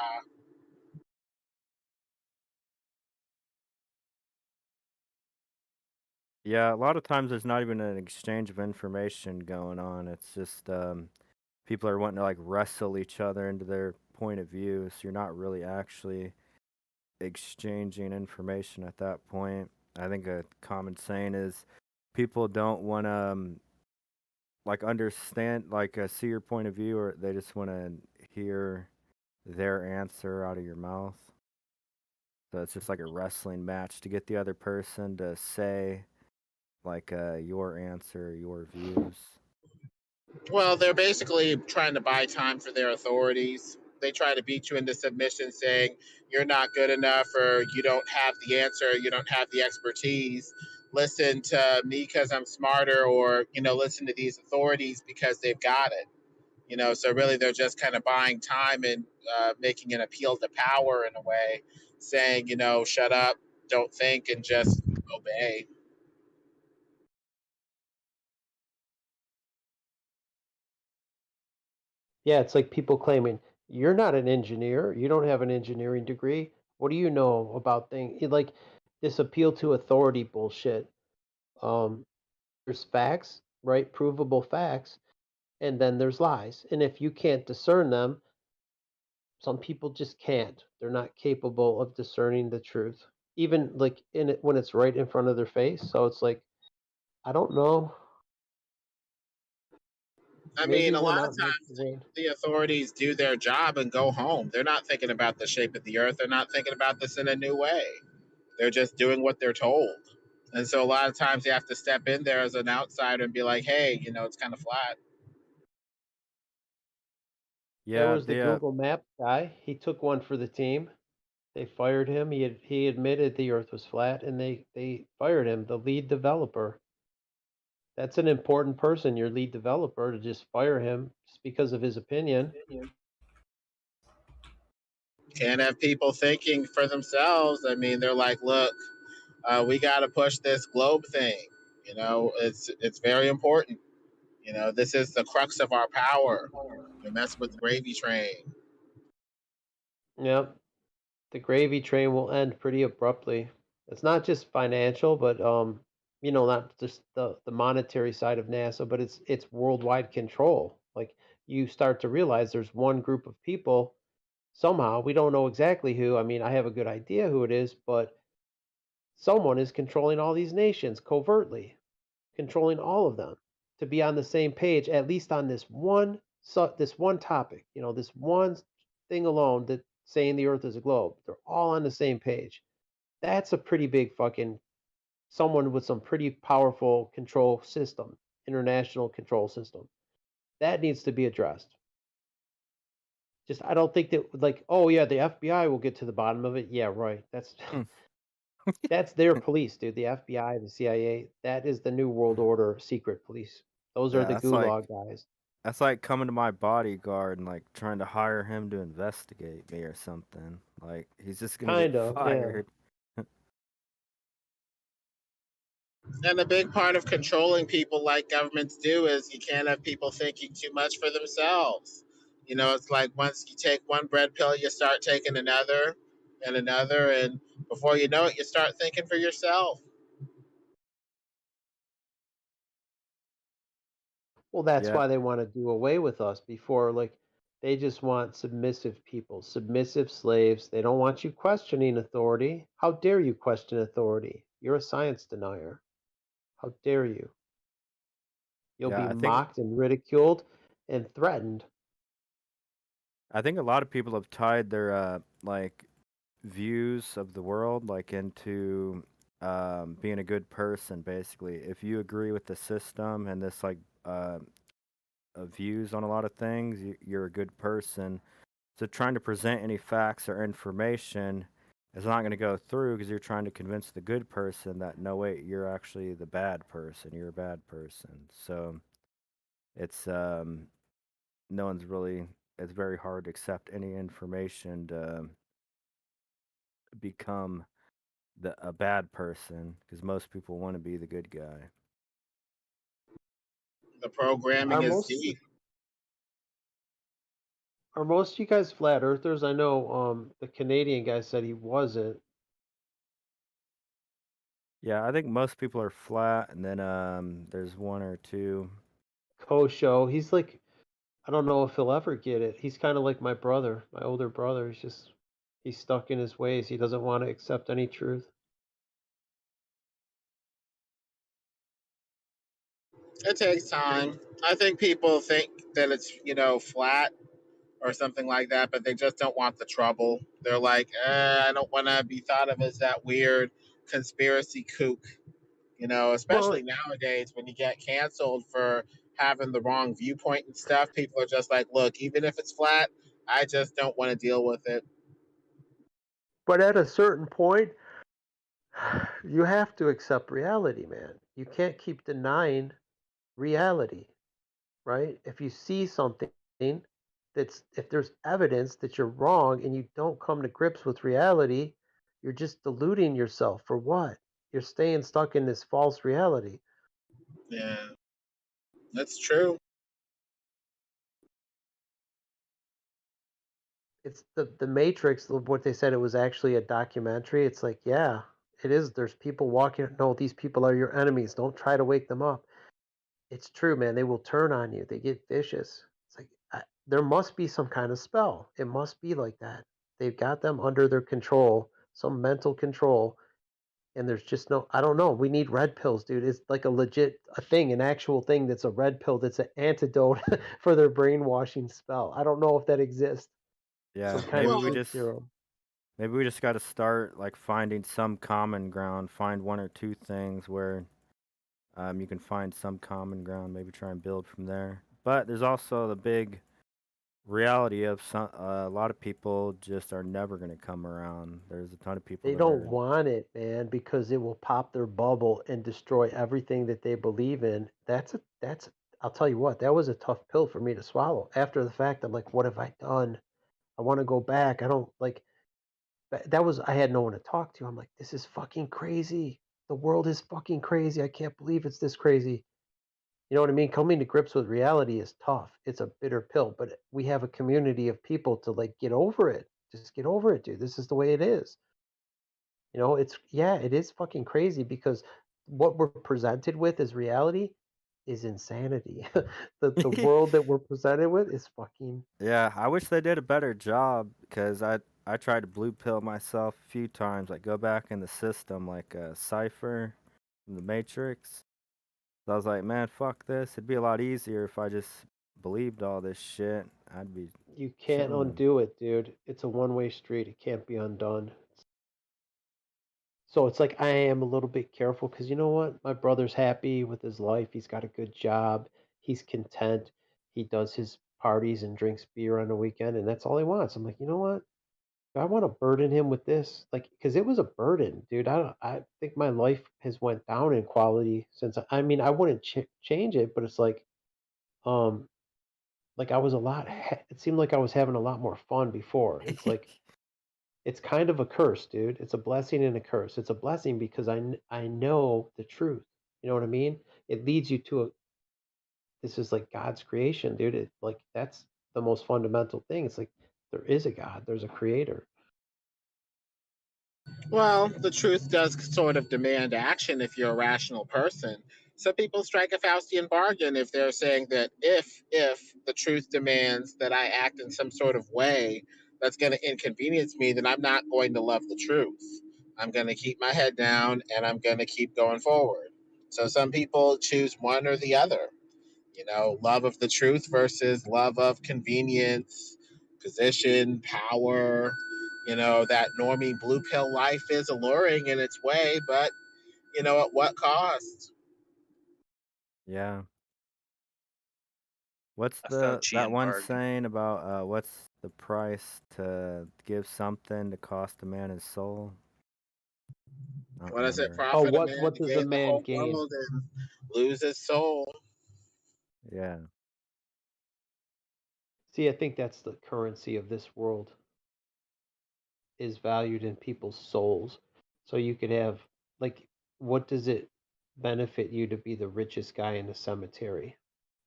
Yeah, a lot of times there's not even an exchange of information going on. It's just people are wanting to like wrestle each other into their point of view, so you're not really actually exchanging information at that point. I think a common saying is people don't want to like understand, like see your point of view, or they just want to hear their answer out of your mouth. So it's just like a wrestling match to get the other person to say like your answer, your views. Well, they're basically trying to buy time for their authorities. They try to beat you into submission saying you're not good enough or you don't have the answer, you don't have the expertise. Listen to me because I'm smarter, or, listen to these authorities because they've got it. So really they're just kind of buying time and making an appeal to power in a way, saying, shut up, don't think, and just obey. Yeah, it's like people claiming you're not an engineer, you don't have an engineering degree. What do you know about things? Like this appeal to authority bullshit. There's facts, right? Provable facts, and then there's lies. And if you can't discern them, some people just can't. They're not capable of discerning the truth, even like in it when it's right in front of their face. So it's like, I don't know. I mean, a lot of times the authorities do their job and go home. They're not thinking about the shape of the earth. They're not thinking about this in a new way. They're just doing what they're told. And so a lot of times you have to step in there as an outsider and be like, hey, it's kind of flat. Yeah, there was the Google Maps guy. He took one for the team. They fired him. He admitted the earth was flat, and they fired him, the lead developer. That's an important person, your lead developer, to just fire him just because of his opinion. Can't have people thinking for themselves. I mean, they're like, look, we got to push this globe thing. It's very important. This is the crux of our power. You mess with the gravy train. Yep. The gravy train will end pretty abruptly. It's not just financial, but not just the monetary side of NASA, but it's worldwide control. Like you start to realize there's one group of people somehow, we don't know exactly who. I mean, I have a good idea who it is, but someone is controlling all these nations covertly, controlling all of them to be on the same page, at least on this one topic, this one thing alone, that saying the earth is a globe. They're all on the same page. That's a pretty big fucking someone with some pretty powerful control system, international control system. That needs to be addressed. Just I don't think that like, oh yeah, the FBI will get to the bottom of it. Yeah, right. That's their police, dude. The FBI, the CIA, that is the New World Order secret police. Those are Yeah, the gulag guys. that's like coming to my bodyguard and like trying to hire him to investigate me or something. Like he's just gonna Kind get of, yeah. fired. And a big part of controlling people like governments do is you can't have people thinking too much for themselves. You know, it's like once you take one bread pill, you start taking another and another, and before you know it, you start thinking for yourself. Well, that's Yeah. why they want to do away with us before, like, they just want submissive people, submissive slaves. They don't want you questioning authority. How dare you question authority? You're a science denier. How dare you? You'll Yeah, be I think mocked and ridiculed and threatened. I think a lot of people have tied their like views of the world like into being a good person basically. If you agree with the system and this like views on a lot of things, you're a good person. So trying to present any facts or information is not going to go through because you're trying to convince the good person that no wait, you're actually the bad person. You're a bad person. So it's no one's really it's very hard to accept any information to become a bad person because most people want to be the good guy. The programming Are is most deep. are most of you guys flat earthers? I know the Canadian guy said he wasn't. Yeah, I think most people are flat, and then there's one or two. Kosho, he's like, I don't know if he'll ever get it. He's kind of like my brother, my older brother. He's stuck in his ways. He doesn't want to accept any truth. It takes time. I think people think that it's, flat or something like that, but they just don't want the trouble. They're like, I don't want to be thought of as that weird conspiracy kook. Especially nowadays when you get canceled for having the wrong viewpoint and stuff, people are just like, look, even if it's flat, I just don't want to deal with it. But at a certain point, you have to accept reality, man. You can't keep denying reality, right? If you see something if there's evidence that you're wrong and you don't come to grips with reality, you're just deluding yourself for what? You're staying stuck in this false reality. Yeah, that's true. It's the Matrix, what they said it was actually a documentary. It's like, yeah, it is. There's people walking. No, these people are your enemies. Don't try to wake them up. It's true, man. They will turn on you. They get vicious. It's like there must be some kind of spell. It must be like that. They've got them under their control, some mental control, and there's just no. I don't know. We need red pills, dude. It's like a thing, an actual thing that's a red pill that's an antidote for their brainwashing spell. I don't know if that exists. Yeah, Some kind of maybe truth serum. we just got to start like finding some common ground. Find one or two things where you can find some common ground. Maybe try and build from there. But there's also the big reality of a lot of people just are never going to come around. There's a ton of people They that don't are. want it, man, because it will pop their bubble and destroy everything that they believe in. I'll tell you what, that was a tough pill for me to swallow. After the fact, I'm like, what have I done? I want to go back. I don't like I had no one to talk to. I'm like, this is fucking crazy. The world is fucking crazy. I can't believe it's this crazy. You know what I mean? Coming to grips with reality is tough. It's a bitter pill, but we have a community of people to like get over it. Just get over it, dude. This is the way it is. It is fucking crazy because what we're presented with as reality is insanity. The world that we're presented with is fucking. Yeah, I wish they did a better job because I tried to blue pill myself a few times. Like go back in the system, like Cypher from the Matrix. So I was like, man, fuck this. It'd be a lot easier if I just believed all this shit. I'd be. You can't chilling. undo it, dude. It's a one-way street. It can't be undone. So it's like I am a little bit careful because you know what? My brother's happy with his life. He's got a good job. He's content. He does his parties and drinks beer on the weekend, and that's all he wants. I'm like, you know what? Do I want to burden him with this? Like, because it was a burden, dude. I think my life has went down in quality since. I mean, I wouldn't change it, but it's um, like I was a lot. It seemed like I was having a lot more fun before. It's like it's kind of a curse, dude. It's a blessing and a curse. It's a blessing because I know the truth. You know what I mean? It leads you to a. This is like God's creation, dude. It like that's the most fundamental thing. It's like there is a God. There's a creator. Well, the truth does sort of demand action if you're a rational person. So people strike a Faustian bargain if they're saying that if the truth demands that I act in some sort of way that's going to inconvenience me, then I'm not going to love the truth. I'm going to keep my head down and I'm going to keep going forward. So some people choose one or the other. You know, love of the truth versus love of convenience, position, power. You know, that normie blue pill life is alluring in its way, but, you know, at what cost? Yeah. What's A that Faucian one bargain. saying about what's the price to give something to cost a man his soul? I don't What does it remember. profit a What man to does a gain the man whole gain? world and lose his soul? Yeah. See, I think that's the currency of this world is valued in people's souls. So you could have like what does it benefit you to be the richest guy in the cemetery?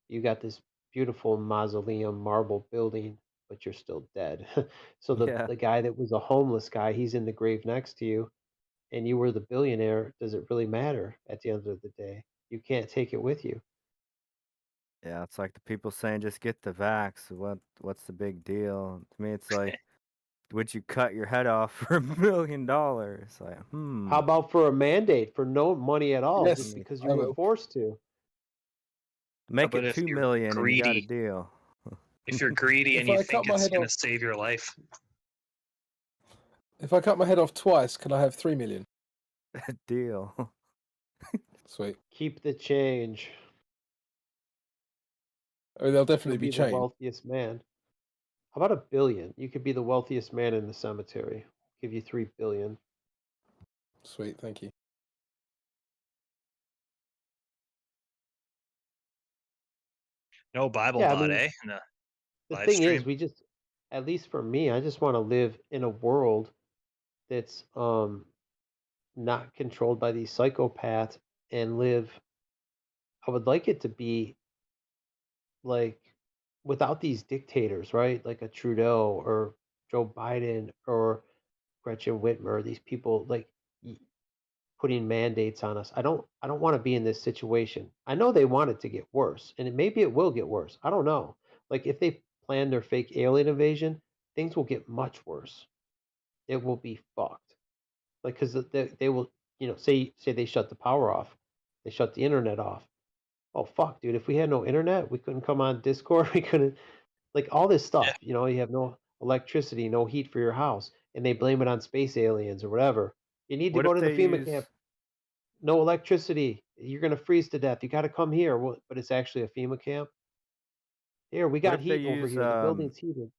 You got this beautiful mausoleum marble building, but you're still dead. So Yeah. the guy that was a homeless guy, he's in the grave next to you, and you were the billionaire. Does it really matter at the end of the day? You can't take it with you. Yeah, it's like the people saying just get the vax. What's the big deal? To me it's like would you cut your head off for $1 million? Like, How about for a mandate for no money at all, just Yes, because I you were will. forced to? Make But it if 2 you're million and you got a greedy, deal. if you're greedy and If you I think cut my it's head going off, to save your life, if I cut my head off twice, can I have 3 million? Deal. Sweet. Keep the change. I mean, there'll definitely You'll be be the change. wealthiest man. How about $1 billion? You could be the wealthiest man in the cemetery. Give you $3 billion. Sweet, thank you. No Bible Yeah, I bot, mean, eh? In the the live thing stream. is, we just, at least for me, I just want to live in a world that's not controlled by these psychopaths and live. I would like it to be like without these dictators, right? Like a Trudeau or Joe Biden or Gretchen Whitmer. These people like putting mandates on us. I don't want to be in this situation. I know they want it to get worse, and maybe it will get worse. I don't know. Like if they plan their fake alien invasion, things will get much worse. It will be fucked. Like because they will, say they shut the power off, they shut the internet off. Oh fuck, dude! If we had no internet, we couldn't come on Discord. We couldn't like all this stuff. You have no electricity, no heat for your house, and they blame it on space aliens or whatever. You need to What go if to the they FEMA camp. use No electricity. You're gonna freeze to death. You got to come here. But it's actually a FEMA camp. Here, we what got if they heat over use here. The building's heated.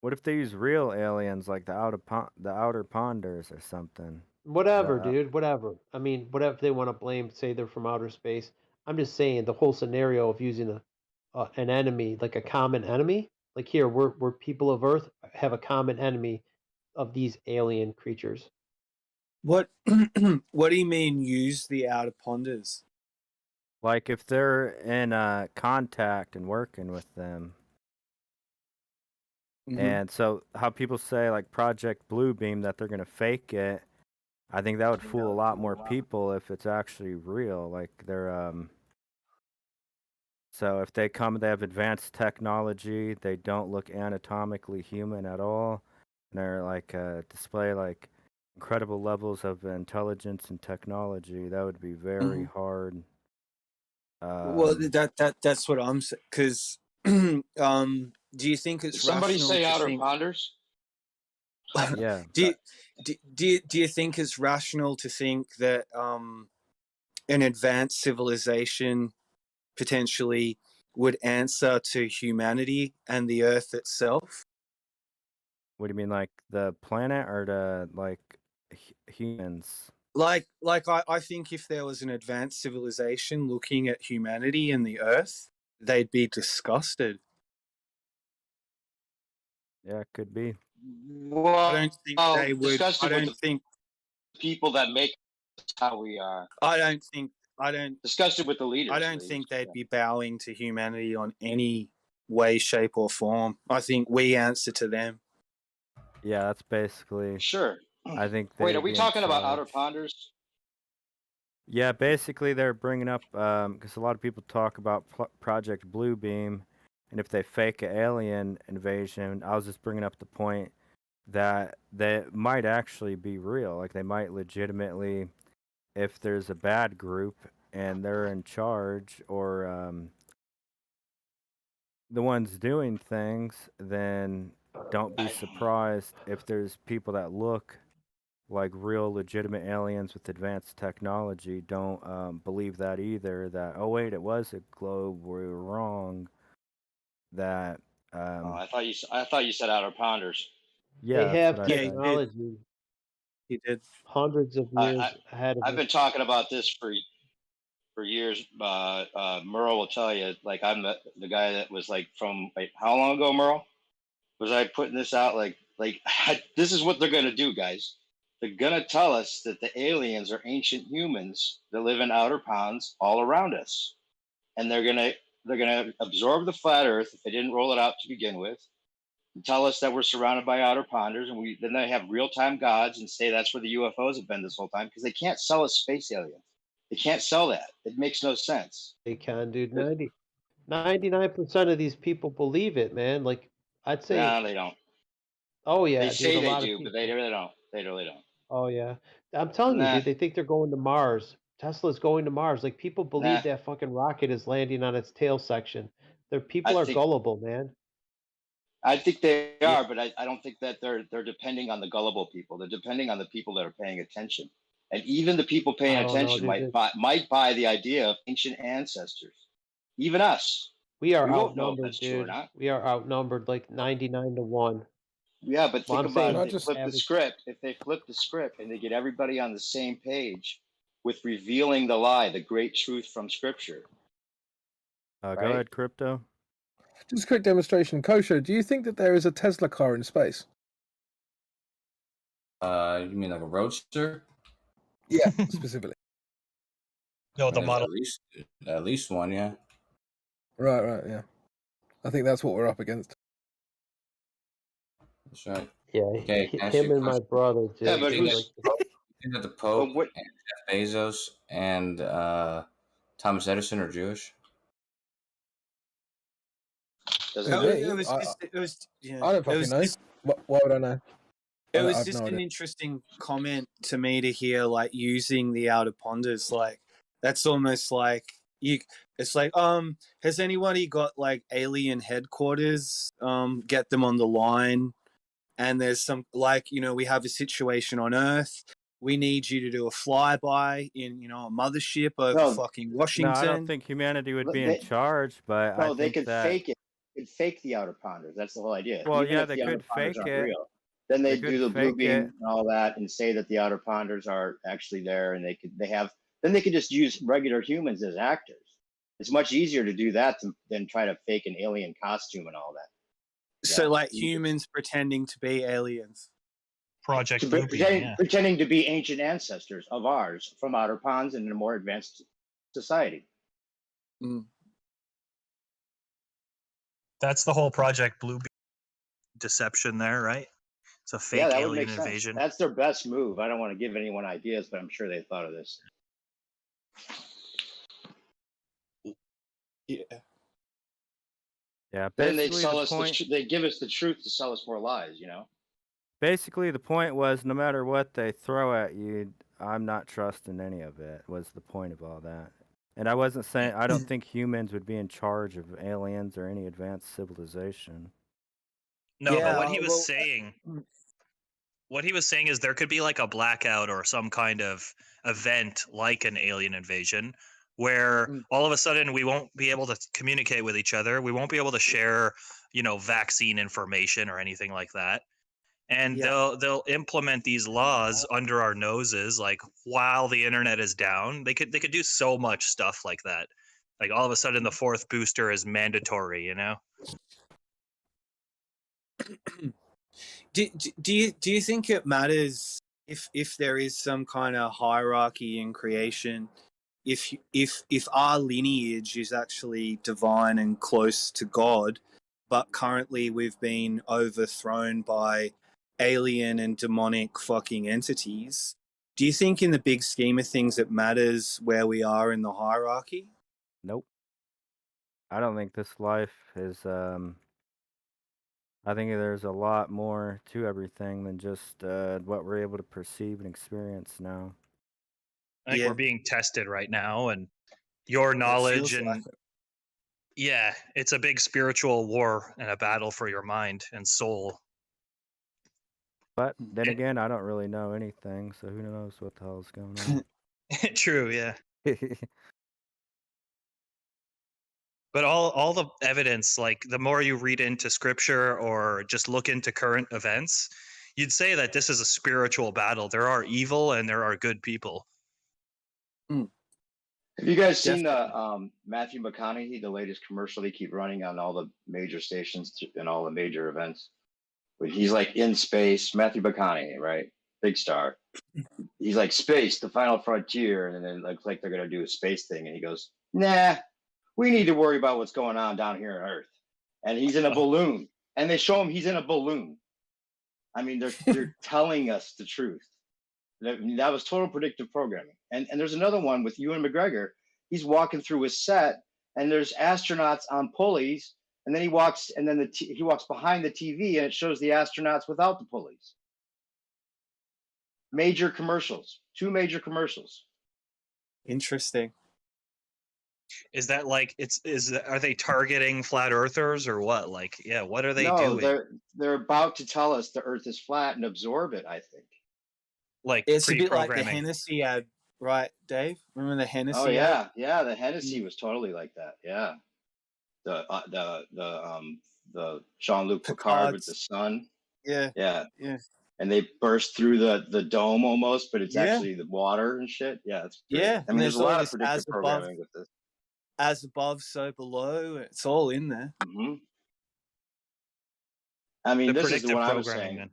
what if they use real aliens like the outer ponders or something? Whatever, The dude. Whatever. I mean, whatever they want to blame, say they're from outer space. I'm just saying the whole scenario of using an enemy, like a common enemy. Like here, we're people of Earth have a common enemy of these alien creatures. What what do you mean use the outer ponders? like if they're in contact and working with them. And so how people say like Project Bluebeam that they're gonna fake it, I think that would fool a lot more people if it's actually real. Like they're so if they come, they have advanced technology, they don't look anatomically human at all, and they're like display like incredible levels of intelligence and technology. That would be very hard. Well, that's what I'm saying. Because do you think it's Somebody rational say to outer think? ponders. Yeah. Do you think it's rational to think that an advanced civilization potentially would answer to humanity and the Earth itself. What do you mean, like the planet or the like humans? Like I think if there was an advanced civilization looking at humanity and the Earth, they'd be disgusted. Yeah, it could be. Well, I don't think they would. disgusted I with don't the think. people that make us how we are. I don't think. I don't. Disgusted with the leaders. I don't think they'd be bowing to humanity on any way, shape, or form. I think we answer to them. Yeah, that's basically. Sure. I think. Wait, are they'd we be in talking about charge. outer ponders? Yeah, basically they're bringing up because a lot of people talk about Project Bluebeam, and if they fake an alien invasion, I was just bringing up the point that they might actually be real. Like they might legitimately, if there's a bad group and they're in charge or the ones doing things, then don't be surprised if there's people that look like real legitimate aliens with advanced technology. Don't believe that either, that oh wait, it was a globe, we were wrong. That I thought you said outer ponders. yeah, They that's have what I said. technology. He did hundreds of years ahead of I've us. been talking about this for years. Merle will tell you, like I'm the guy that was like from how long ago, Merle? Was I putting this out like this is what they're gonna do, guys. They're gonna tell us that the aliens are ancient humans that live in outer ponds all around us, and they're gonna absorb the flat Earth if they didn't roll it out to begin with, and tell us that we're surrounded by outer ponders, and then they have real time gods and say that's where the UFOs have been this whole time because they can't sell us space aliens. They can't sell that. It makes no sense. They can, dude. 99% of these people believe it, man. Like I'd say. No, they don't. Oh yeah, They dude, say a they lot of do, people. but they really don't. They really don't. Oh yeah, I'm telling you, Nah. dude. They think they're going to Mars. Tesla's going to Mars. Like people believe Nah. that fucking rocket is landing on its tail section. People I are think- gullible, man. I think they are, but I don't think that they're depending on the gullible people. They're depending on the people that are paying attention. And even the people paying I don't know, attention dude. might buy the idea of ancient ancestors. Even us. We are We won't know if outnumbered, that's true or dude. not. We are outnumbered like 99-1. Yeah, but Well, think I'm about saying it. If they just flip the average- script, if they flip the script and they get everybody on the same page with revealing the lie, the great truth from Scripture. Go Right? ahead, Crypto. Just a quick demonstration. Kosho, do you think that there is a Tesla car in space? You mean like a roadster? Yeah, specifically. No, the There's model. At least one, yeah. Right, yeah. I think that's what we're up against. That's right. Yeah, Okay, can I ask you him a and my question? brother, Yeah, dude. but Do you who's think that the Pope and Jeff Bezos and Thomas Edison are Jewish? doesn't Who, me? It was yeah. I don't It fucking was know. just, Why would I know? it I was have just no an idea. interesting comment to me to hear, like using the outer ponders. Like that's almost like you. It's like, has anybody got like alien headquarters? Get them on the line. And there's some, like, we have a situation on Earth. We need you to do a flyby in, a mothership over fucking Washington. No, I don't think humanity would be in They- charge, but I No, they think could that fake it. They could fake the outer ponders. That's the whole idea. Well, Even yeah, if they the outer could ponders fake aren't it. real, then They they do could the blue fake beam it. and all that, and say that the outer ponders are actually there, and then they could just use regular humans as actors. It's much easier to do that than try to fake an alien costume and all that. So, like, humans pretending to be aliens. Project Bluebeam, yeah. Pretending to be ancient ancestors of ours from outer ponds and in a more advanced society. That's the whole Project Bluebeam deception there, right? It's a fake Yeah, that would alien make sense. invasion. That's their best move. I don't want to give anyone ideas, but I'm sure they thought of this. Yeah. Yeah, Then they basically sell the us. point. They give us the truth to sell us more lies. Basically, the point was no matter what they throw at you, I'm not trusting any of it. Was the point of all that? And I wasn't saying I don't think humans would be in charge of aliens or any advanced civilization. No, Yeah, but what he was well, saying, is there could be like a blackout or some kind of event like an alien invasion where all of a sudden we won't be able to communicate with each other. We won't be able to share, vaccine information or anything like that. And they'll implement these laws under our noses, like while the internet is down. They could do so much stuff like that. Like all of a sudden the 4th booster is mandatory, Do you think it matters if there is some kind of hierarchy in creation? If our lineage is actually divine and close to God, but currently we've been overthrown by alien and demonic fucking entities, do you think in the big scheme of things it matters where we are in the hierarchy? Nope. I don't think this life is I think there's a lot more to everything than just what we're able to perceive and experience now. I think we're being tested right now, and your knowledge and it's a big spiritual war and a battle for your mind and soul. But then again, I don't really know anything, so who knows what the hell's going on. True, yeah. But all the evidence, like the more you read into scripture or just look into current events, you'd say that this is a spiritual battle. There are evil and there are good people. Have you guys seen the Matthew McConaughey, the latest commercial they keep running on all the major stations and all the major events? But he's like in space, Matthew McConaughey, right? Big star. He's like, space, the final frontier. And then it looks like they're going to do a space thing. And he goes, nah, we need to worry about what's going on down here on Earth. And he's in a balloon. And they show him he's in a balloon. I mean, they're telling us the truth. That was total predictive programming. And there's another one with Ewan McGregor. He's walking through his set, and there's astronauts on pulleys. And then he walks, and then he walks behind the TV, and it shows the astronauts without the pulleys. Major commercials, 2 major commercials. Interesting. Is that like are they targeting flat earthers or what? Like, yeah, what are they doing? They're about to tell us the Earth is flat and absorb it, I think. Like it's a bit like the Hennessy ad, right, Dave? Remember the Hennessy? Oh yeah, ad? yeah. The Hennessy was totally like that. Yeah, the Jean-Luc Picard with the sun. Yeah. And they burst through the dome almost, but it's actually the water and shit. Yeah, it's great. Yeah. I mean, there's a lot of predictive programming with this. As above, so below. It's all in there. Mm-hmm. I mean, this is the one I was saying. Then.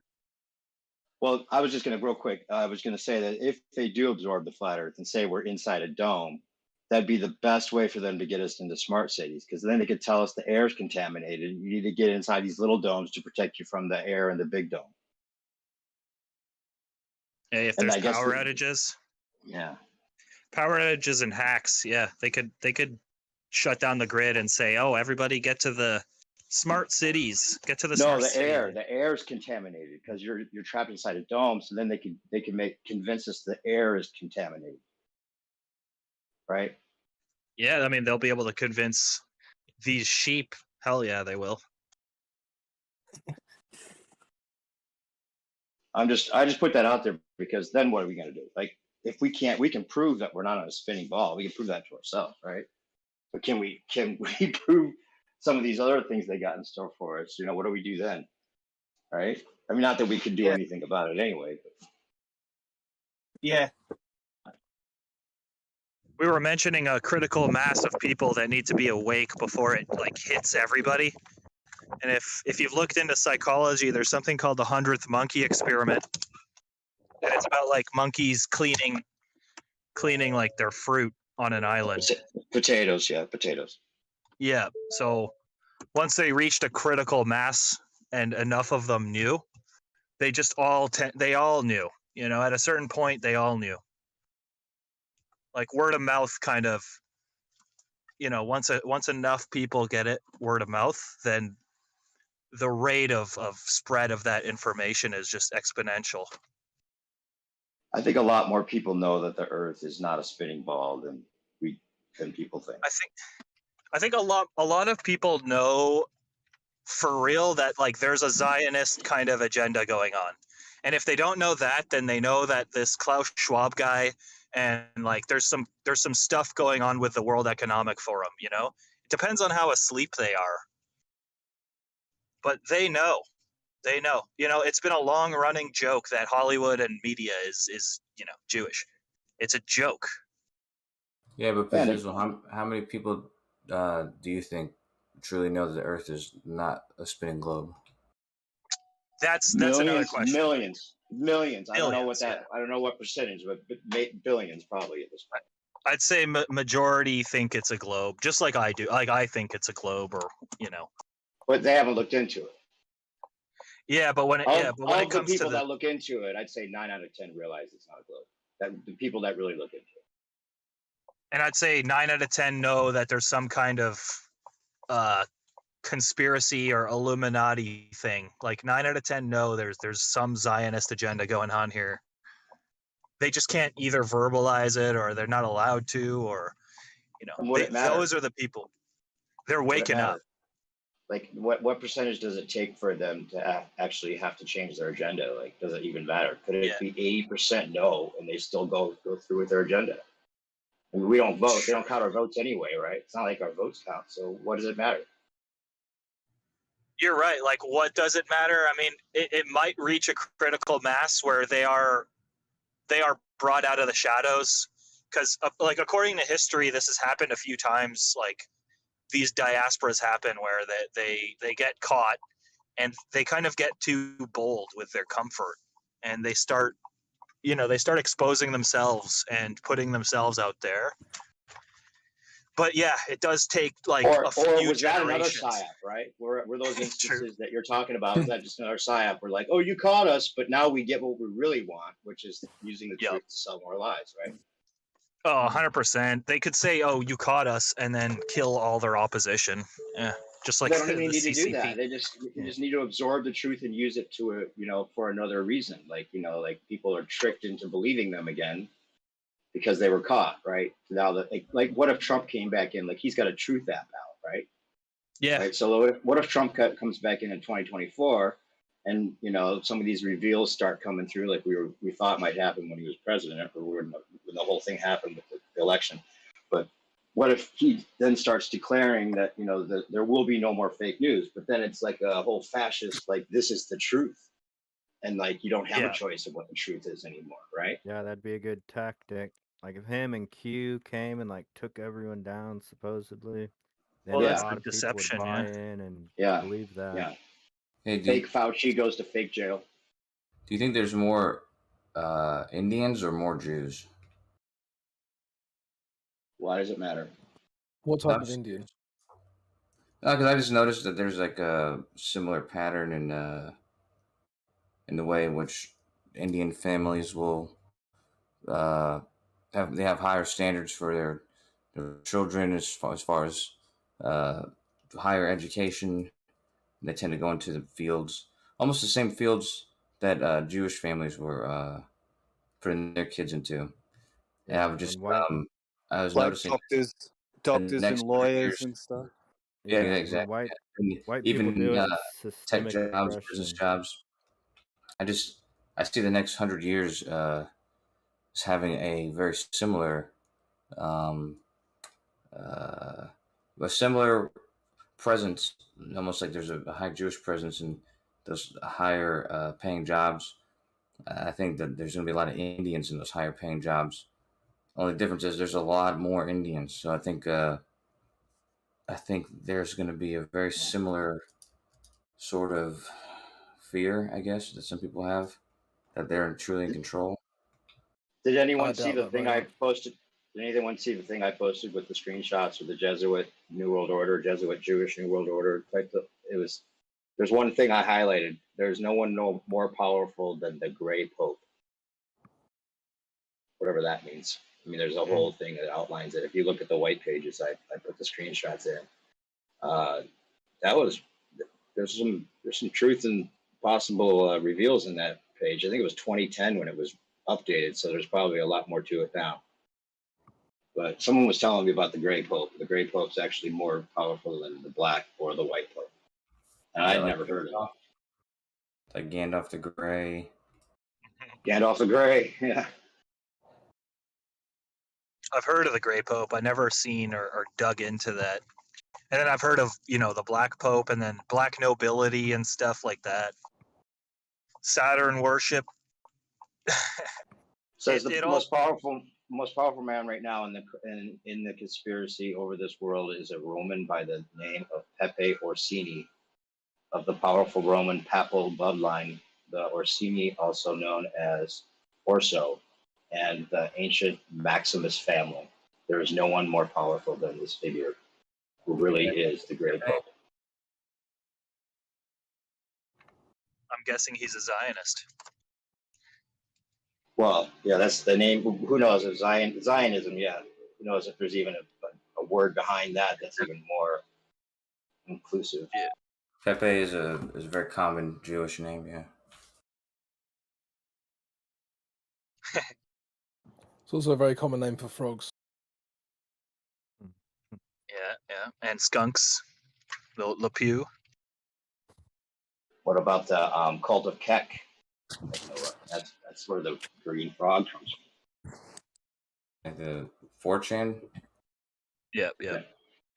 Well, I was just going to real quick. I was going to say that if they do absorb the flat Earth and say we're inside a dome, that'd be the best way for them to get us into smart cities, because then they could tell us the air is contaminated. You need to get inside these little domes to protect you from the air in the big dome. Hey, if there's power outages, power outages and hacks, they could shut down the grid and say, "Oh, everybody get to the smart cities. Get to the smart city." The air is contaminated because you're trapped inside a dome. So then they can convince us the air is contaminated, right? Yeah, I mean they'll be able to convince these sheep. Hell yeah, they will. I just put that out there because then what are we going to do? Like, if we can prove that we're not on a spinning ball. We can prove that to ourselves, right? But can we prove some of these other things they got in store for us? What do we do then? Right? I mean, not that we could do anything about it anyway. But... Yeah. We were mentioning a critical mass of people that need to be awake before it hits everybody. And if you've looked into psychology, there's something called the 100th monkey experiment. And it's about monkeys cleaning their fruit on an island. Potatoes. Yeah. So once they reached a critical mass and enough of them knew, they just all knew. At a certain point, they all knew. Like word of mouth kind of, once enough people get it, word of mouth, then the rate of spread of that information is just exponential. I think a lot more people know that the Earth is not a spinning ball than people think. I think a lot of people know for real that there's a Zionist kind of agenda going on. And if they don't know that, then they know that this Klaus Schwab guy and like there's some stuff going on with the World Economic Forum. You know, it depends on how asleep they are, but they know. They know. You know, it's been a long running joke that Hollywood and media is Jewish. It's a joke. Yeah, but Pizzle, how many people do you think truly know that the Earth is not a spinning globe? That's millions, another question. Millions. I don't know what Billions, that. I don't know what percentage, but billions probably at this point. I'd say majority think it's a globe, just like I do. Like I think it's a globe, or But they haven't looked into it. Yeah, but when it comes the people to that look into it, I'd say 9 out of 10 realize it's not a globe. That the people that really look into it. and I'd say 9 out of 10 know that there's some kind of conspiracy or Illuminati thing. Like 9 out of 10 know there's some Zionist agenda going on here. They just can't either verbalize it, or they're not allowed to, or those are the people. They're waking up. Like what percentage does it take for them to actually have to change their agenda? Like, does it even matter? Could it be 80% no, and they still go through with their agenda? I mean, we don't vote. They don't count our votes anyway, right? It's not like our votes count. So what does it matter? You're right. Like, what does it matter? I mean, it might reach a critical mass where they are brought out of the shadows, because like according to history, this has happened a few times. Like these diasporas happen where they get caught and they kind of get too bold with their comfort, and they start exposing themselves and putting themselves out there. But yeah, it does take like a few or was that another generations. psyop, right? Were those instances that you're talking about, was that just another psyop? We're like, oh, you caught us, but now we get what we really want, which is using the truth to sell more lies, right? Oh, 100%. They could say, oh, you caught us, and then kill all their opposition. Yeah, just like They don't even the need to do CCP. that. They just need to absorb the truth and use it to for another reason. Like like people are tricked into believing them again because they were caught, right? Now that like what if Trump came back in? Like he's got a truth app out, right? Yeah. Right. So what if Trump comes back in 2024, and some of these reveals start coming through, like we thought might happen when he was president, or when the whole thing happened with the election. But what if he then starts declaring that there will be no more fake news? But then it's like a whole fascist, like this is the truth, and like you don't have a choice of what the truth is anymore, right? Yeah, that'd be a good tactic. Like if him and Q came and like took everyone down, supposedly, then Well, a that's lot the of people deception, would buy in and believe that. Yeah. Hey, Fake Fauci goes to fake jail. Do you think there's more Indians or more Jews? Why does it matter? What type of Indian? Because I just noticed that there's like a similar pattern in the way in which Indian families will have higher standards for their children as far as higher education. They tend to go into the fields, almost the same fields that Jewish families were putting their kids into. Yeah, I was Like noticing doctors and lawyers and stuff. Yeah, Yeah, exactly. white Even people do it. tech Systemic jobs, business oppression. jobs. I see the next 100 years as having a very similar, a similar presence, almost like there's a high Jewish presence in those higher paying jobs. I think that there's going to be a lot of Indians in those higher paying jobs. Only difference is there's a lot more Indians, so I think there's going to be a very similar sort of fear, I guess, that some people have, that they're truly in control. Did anyone I see doubt the that thing very I much. posted? Did anyone see the thing I posted with the screenshots of the Jesuit New World Order, Jesuit Jewish New World Order? There's one thing I highlighted. There's no one more powerful than the Gray Pope. Whatever that means. I mean, there's a whole thing that outlines it. If you look at the white pages, I put the screenshots in. There's some truth and possible reveals in that page. I think it was 2010 when it was updated, so there's probably a lot more to it now. But someone was telling me about the Gray Pope. The Gray Pope's actually more powerful than the Black or the White Pope. And I'd never heard of it. Like Gandalf the Grey. Gandalf the Grey, yeah. I've heard of the Grey Pope. I never seen or dug into that. And then I've heard of, the Black Pope and then Black Nobility and stuff like that. Saturn worship. Says the most powerful man right now in the conspiracy over this world is a Roman by the name of Pepe Orsini, of the powerful Roman papal bloodline, the Orsini, also known as Orso, and the ancient Maximus family. There is no one more powerful than this figure, who really is the Great Pope. I'm guessing he's a Zionist. Well, yeah, that's the name. Who knows if Zionism? Yeah, who knows if there's even a word behind that that's even more inclusive. Yeah. Pepe is a very common Jewish name. Yeah. It's also a very common name for frogs. Yeah, and skunks. Le Pew. What about the cult of Kek? That's where the green frog comes from. Like the 4chan? Yep.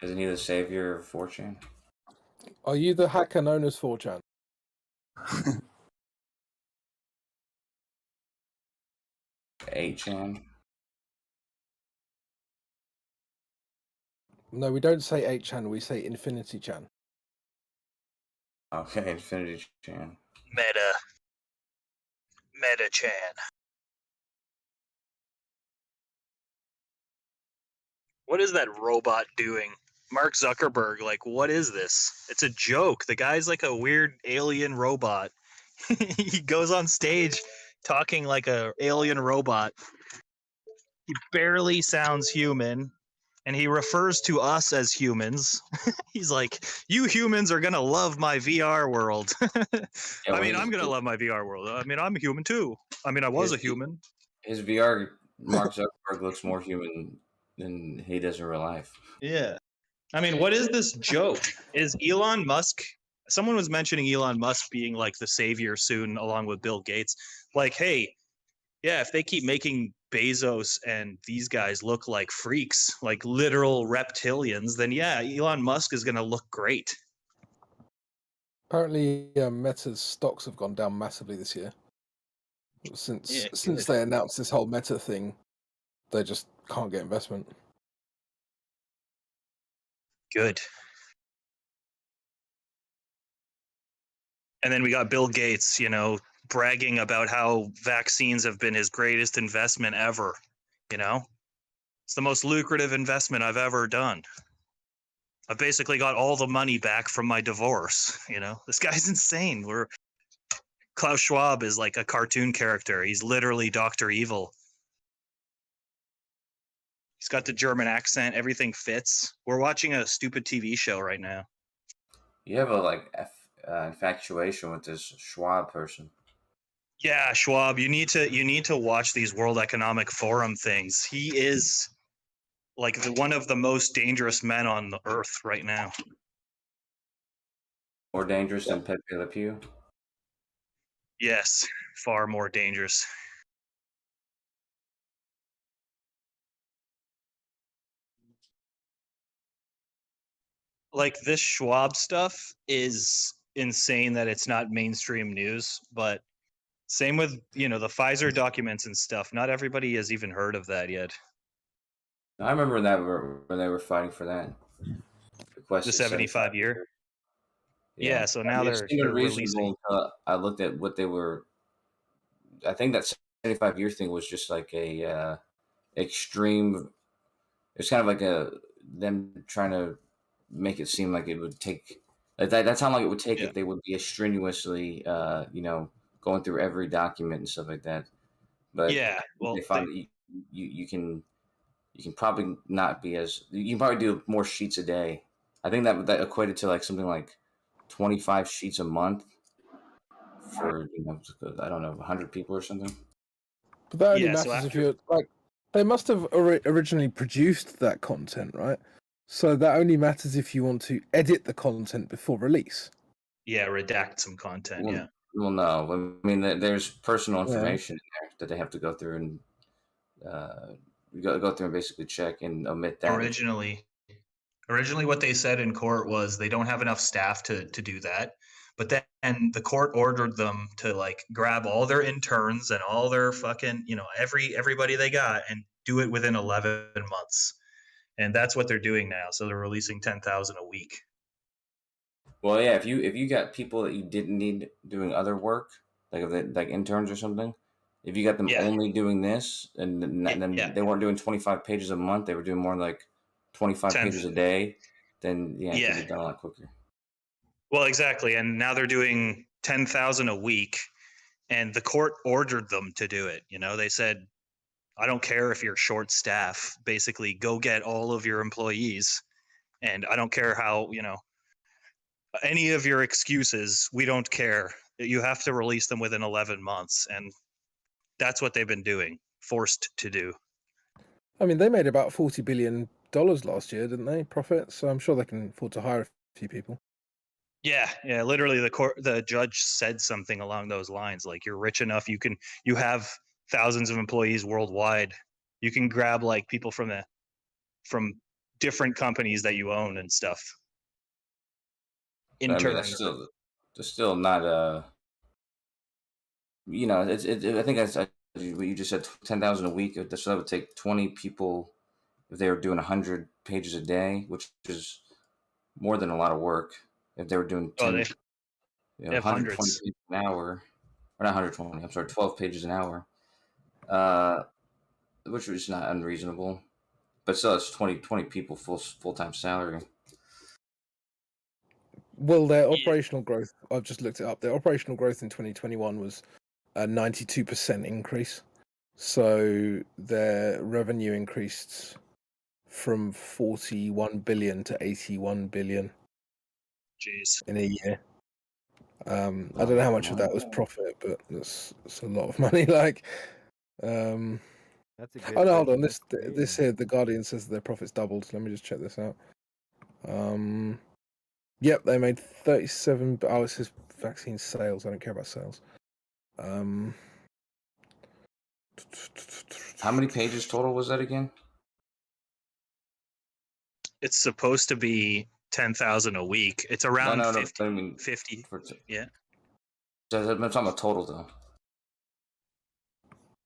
Isn't he the savior of 4chan? Are you the hacker known as 4chan? 8chan? No, we don't say 8chan, we say Infinity Chan. Okay, Infinity Chan. Meta Chan. What is that robot doing? Mark Zuckerberg, like, what is this? It's a joke. The guy's like a weird alien robot. He goes on stage talking like a alien robot. He barely sounds human, and he refers to us as humans. He's like, you humans are gonna love my VR world. I mean, I'm gonna love my VR world. I mean, I'm a human too. I mean, I was a human. His VR, Mark Zuckerberg looks more human than he does in real life. Yeah. I mean, what is this joke? Is Elon Musk... Someone was mentioning Elon Musk being like the savior soon, along with Bill Gates. Like, hey, yeah, if they keep making Bezos and these guys look like freaks, like literal reptilians, then yeah, Elon Musk is going to look great. Apparently, Meta's stocks have gone down massively this year. Since they announced this whole Meta thing, they just can't get investment. Good. And then we got Bill Gates, bragging about how vaccines have been his greatest investment ever. It's the most lucrative investment I've ever done. I've basically got all the money back from my divorce. This guy's insane. Klaus Schwab is like a cartoon character. He's literally Dr. Evil. He's got the German accent. Everything fits. We're watching a stupid TV show right now. You have a infatuation with this Schwab person. Yeah, Schwab, you need to watch these World Economic Forum things. He is like one of the most dangerous men on the earth right now. More dangerous than Pepe Le Pew? Yes, far more dangerous. Like, this Schwab stuff is insane that it's not mainstream news, but same with, the Pfizer documents and stuff. Not everybody has even heard of that yet. I remember when they were fighting for that. The 75 year? Yeah, so now they're releasing. I looked at what they were. I think that 75-year thing was just like a extreme. It's kind of like them trying to make it seem like it would take. That's how long it would take if they would be strenuously, going through every document and stuff like that. But yeah, well, they find you can probably not be you can probably do more sheets a day. I think that equated to like something like 25 sheets a month for I don't know 100 people or something. But that only matters if you're like they must have originally produced that content, right? So that only matters if you want to edit the content before release. Yeah, redact some content. Well, no. I mean, there's personal information in there that they have to go through and go through and basically check and omit that. Originally, what they said in court was they don't have enough staff to do that. But then the court ordered them to like grab all their interns and all their fucking, everybody they got and do it within 11 months. And that's what they're doing now. So they're releasing 10,000 a week. Well, yeah, if you got people that you didn't need doing other work, like interns or something, if you got them only doing this, and then they weren't doing 25 pages a month, they were doing more like 25 pages a day, then it could be done a lot quicker. Well, exactly. And now they're doing 10,000 a week, and the court ordered them to do it. They said, I don't care if you're short staff, basically go get all of your employees. And I don't care how, any of your excuses, we don't care. You have to release them within 11 months. And that's what they've been doing, forced to do. I mean, they made about $40 billion last year, didn't they? Profit. So I'm sure they can afford to hire a few people. Yeah. Literally, the judge said something along those lines. Like, you're rich enough, you have thousands of employees worldwide. You can grab like people from different companies that you own and stuff. I mean, that's still not I think that's what you just said, 10,000 a week. So that would take 20 people if they were doing 100 pages a day, which is more than a lot of work. If they were doing 120 pages an hour, or not 120, I'm sorry, 12 pages an hour, which was not unreasonable, but still, it's 20 people full-time salary. Well, their operational growth, I've just looked it up. Their operational growth in 2021 was a 92% increase. So their revenue increased from 41 billion to 81 billion. Jeez. In a year. I don't know how much of that was profit, but it's a lot of money. Like, that's a good. Oh no, hold on. This here, the Guardian says their profits doubled. Let me just check this out. Yep, they made 37. Oh, it says vaccine sales. I don't care about sales. How many pages total was that again? It's supposed to be 10,000 a week. It's around 50. I mean, 50. Yeah. I'm talking about total though.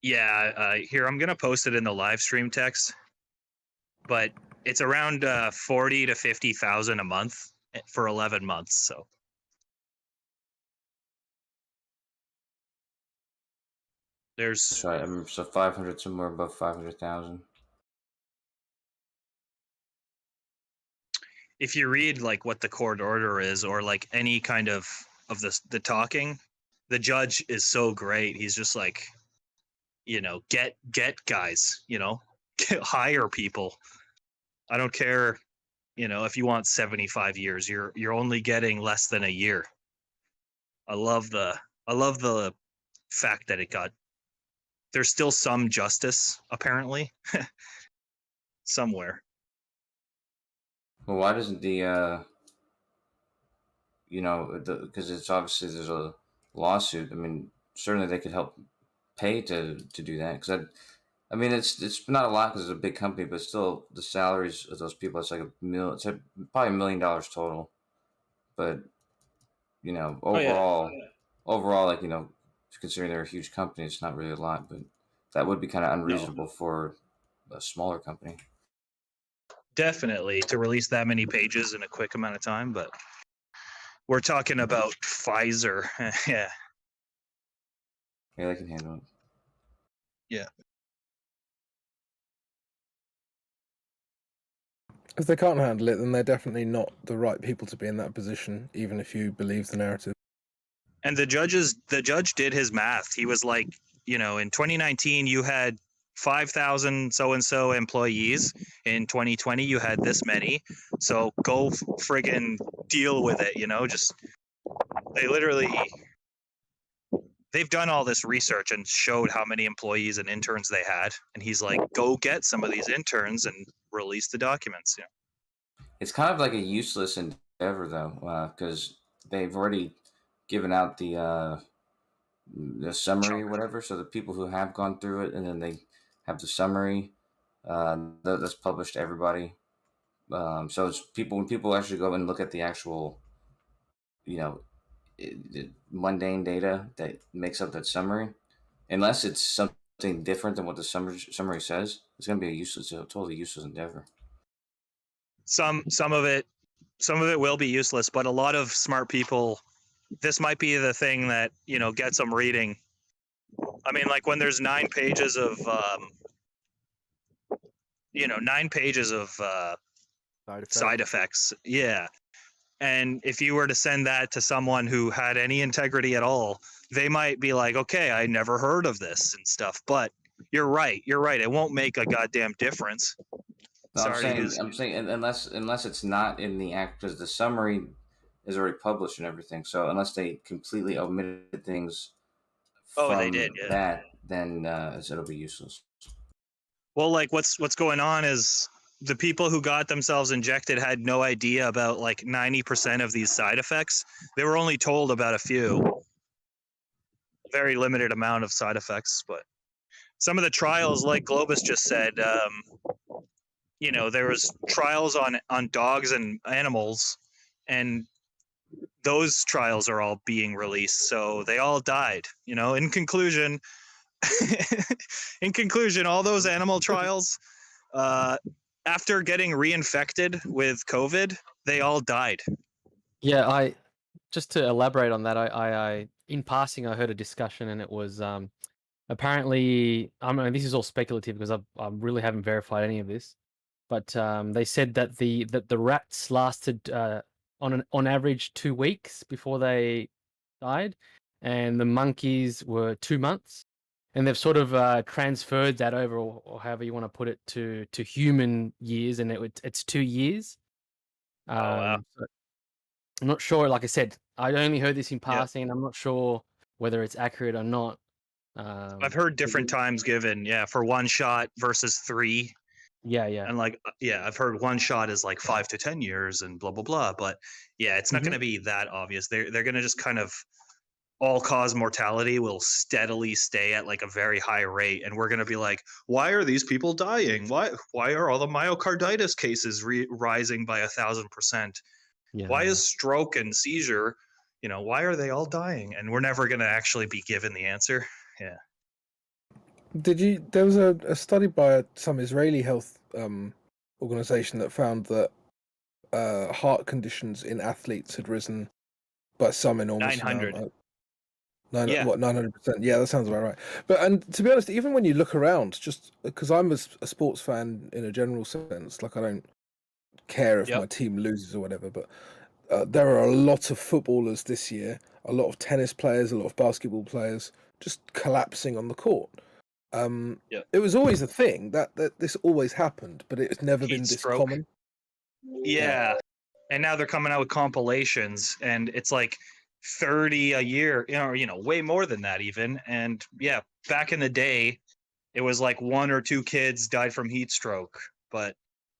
Yeah. Here, I'm gonna post it in the live stream text, but it's around 40 to 50,000 a month for 11 months. So. There's so 500, somewhere above 500,000. If you read like what the court order is, or like any kind of the talking, the judge is so great. He's just like, get guys, hire people. I don't care, if you want 75 years, you're only getting less than a year. I love the fact that there's still some justice apparently somewhere. Well, why doesn't because it's obviously there's a lawsuit. I mean, certainly they could help pay to do that. Because I mean, it's not a lot because it's a big company, but still the salaries of those people, it's like it's probably $1 million total. But overall, like considering they're a huge company, it's not really a lot. But that would be kind of unreasonable for a smaller company. Definitely, to release that many pages in a quick amount of time, but we're talking about Pfizer. Yeah, they can handle it. Yeah. If they can't handle it, then they're definitely not the right people to be in that position, even if you believe the narrative. And the judge did his math. He was like, in 2019 you had 5,000 so-and-so employees. In 2020 you had this many. So go friggin' deal with it, just they've done all this research and showed how many employees and interns they had. And he's like, go get some of these interns and release the documents. Yeah. It's kind of like a useless endeavor though, because they've already given out the summary or whatever. So the people who have gone through it, and then they have the summary, That's published to everybody. So it's when people actually go and look at the actual, mundane data that makes up that summary, unless it's something different than what the summary says, it's going to be a totally useless endeavor. Some of it will be useless, but a lot of smart people, this might be the thing that gets them reading. I mean, like when there's 9 pages of 9 pages of side effects. Yeah. And if you were to send that to someone who had any integrity at all, they might be like, okay, I never heard of this and stuff. But you're right. It won't make a goddamn difference. No, I'm saying unless it's not in the act, because the summary is already published and everything. So unless they completely omitted things from they did, yeah. that, then it'll be useless. Well, like what's going on is the people who got themselves injected had no idea about like 90% of these side effects. They were only told about a few. Very limited amount of side effects, but some of the trials, like Globus just said, there was trials on dogs and animals, and those trials are all being released. So they all died. In conclusion, all those animal trials, after getting reinfected with COVID, they all died. Yeah, just to elaborate on that, I in passing I heard a discussion, and it was apparently, I mean, this is all speculative because I really haven't verified any of this, but they said that the rats lasted on average 2 weeks before they died, and the monkeys were 2 months. And they've sort of transferred that over, or however you want to put it, to human years, and it's 2 years. Wow. So I'm not sure. Like I said, I only heard this in passing, and I'm not sure whether it's accurate or not. I've heard different times given, for 1 shot versus 3. Yeah. And I've heard 1 shot is like 5 to 10 years and blah blah blah. But it's not going to be that obvious. They're going to just kind of. All-cause mortality will steadily stay at like a very high rate, and we're going to be like, why are these people dying? Why are all the myocarditis cases rising by 1,000%? Why is stroke and seizure, why are they all dying? And we're never going to actually be given the answer. Yeah. There was a study by some Israeli health organization that found that heart conditions in athletes had risen by some enormous 900. amount. 900%? Yeah, that sounds about right. And to be honest, even when you look around, just because I'm a sports fan in a general sense, like I don't care if my team loses or whatever, but there are a lot of footballers this year, a lot of tennis players, a lot of basketball players just collapsing on the court. It was always a thing that this always happened, but it's never been this common. Yeah. And now they're coming out with compilations, and it's like 30 a year, way more than that even. And back in the day, it was like 1 or 2 kids died from heat stroke, but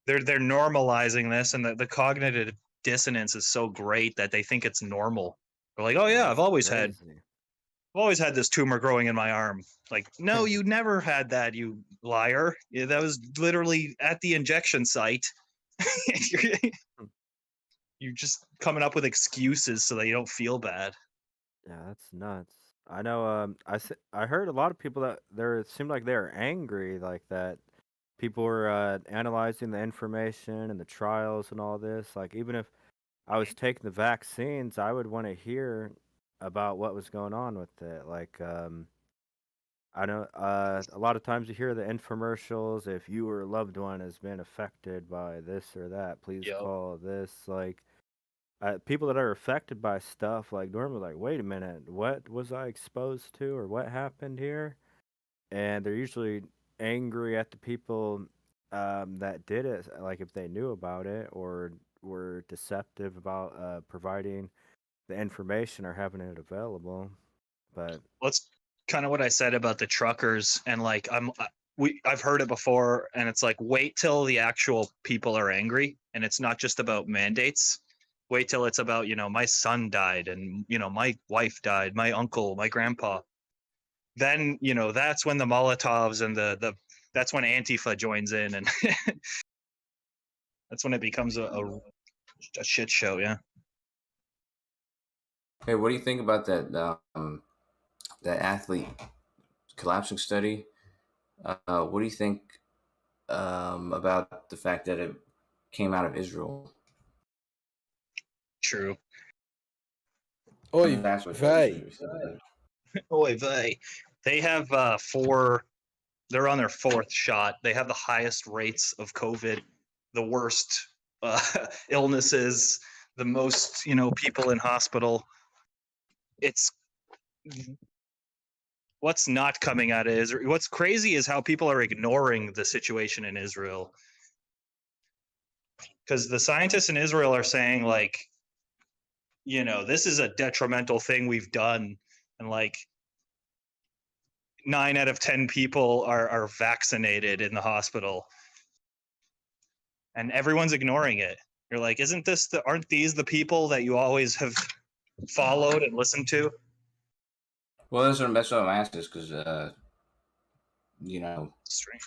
they're normalizing this, and the cognitive dissonance is so great that they think it's normal. They're like, oh yeah, I've always had this tumor growing in my arm. Like, no, you never had that, you liar. That was literally at the injection site. You're just coming up with excuses so that you don't feel bad. Yeah, that's nuts. I know. I heard a lot of people that it seemed like they were angry, like that people were analyzing the information and the trials and all this. Like, even if I was taking the vaccines, I would want to hear about what was going on with it. Like, I know a lot of times you hear the infomercials. If you or a loved one has been affected by this or that, please call this. Like, people that are affected by stuff, like, normally, like, wait a minute, what was I exposed to, or what happened here? And they're usually angry at the people that did it, like if they knew about it or were deceptive about providing the information or having it available. But that's kind of what I said about the truckers, and like I've heard it before, and it's like, wait till the actual people are angry, and it's not just about mandates. Wait till it's about, my son died, and my wife died, my uncle, my grandpa. Then that's when the Molotovs and the that's when Antifa joins in, and that's when it becomes a shit show. Yeah. Hey, what do you think about that athlete collapsing study? What do you think about the fact that it came out of Israel? True. Oy That's what vey. Oy vey. They have they're on their 4th shot. They have the highest rates of COVID, the worst illnesses, the most, people in hospital. It's what's not coming out of Israel. What's crazy is how people are ignoring the situation in Israel. Because the scientists in Israel are saying, like, this is a detrimental thing we've done. And like 9 out of 10 people are vaccinated in the hospital. And everyone's ignoring it. You're like, aren't these the people that you always have followed and listened to? Well, that's what I'm asking, is because strange.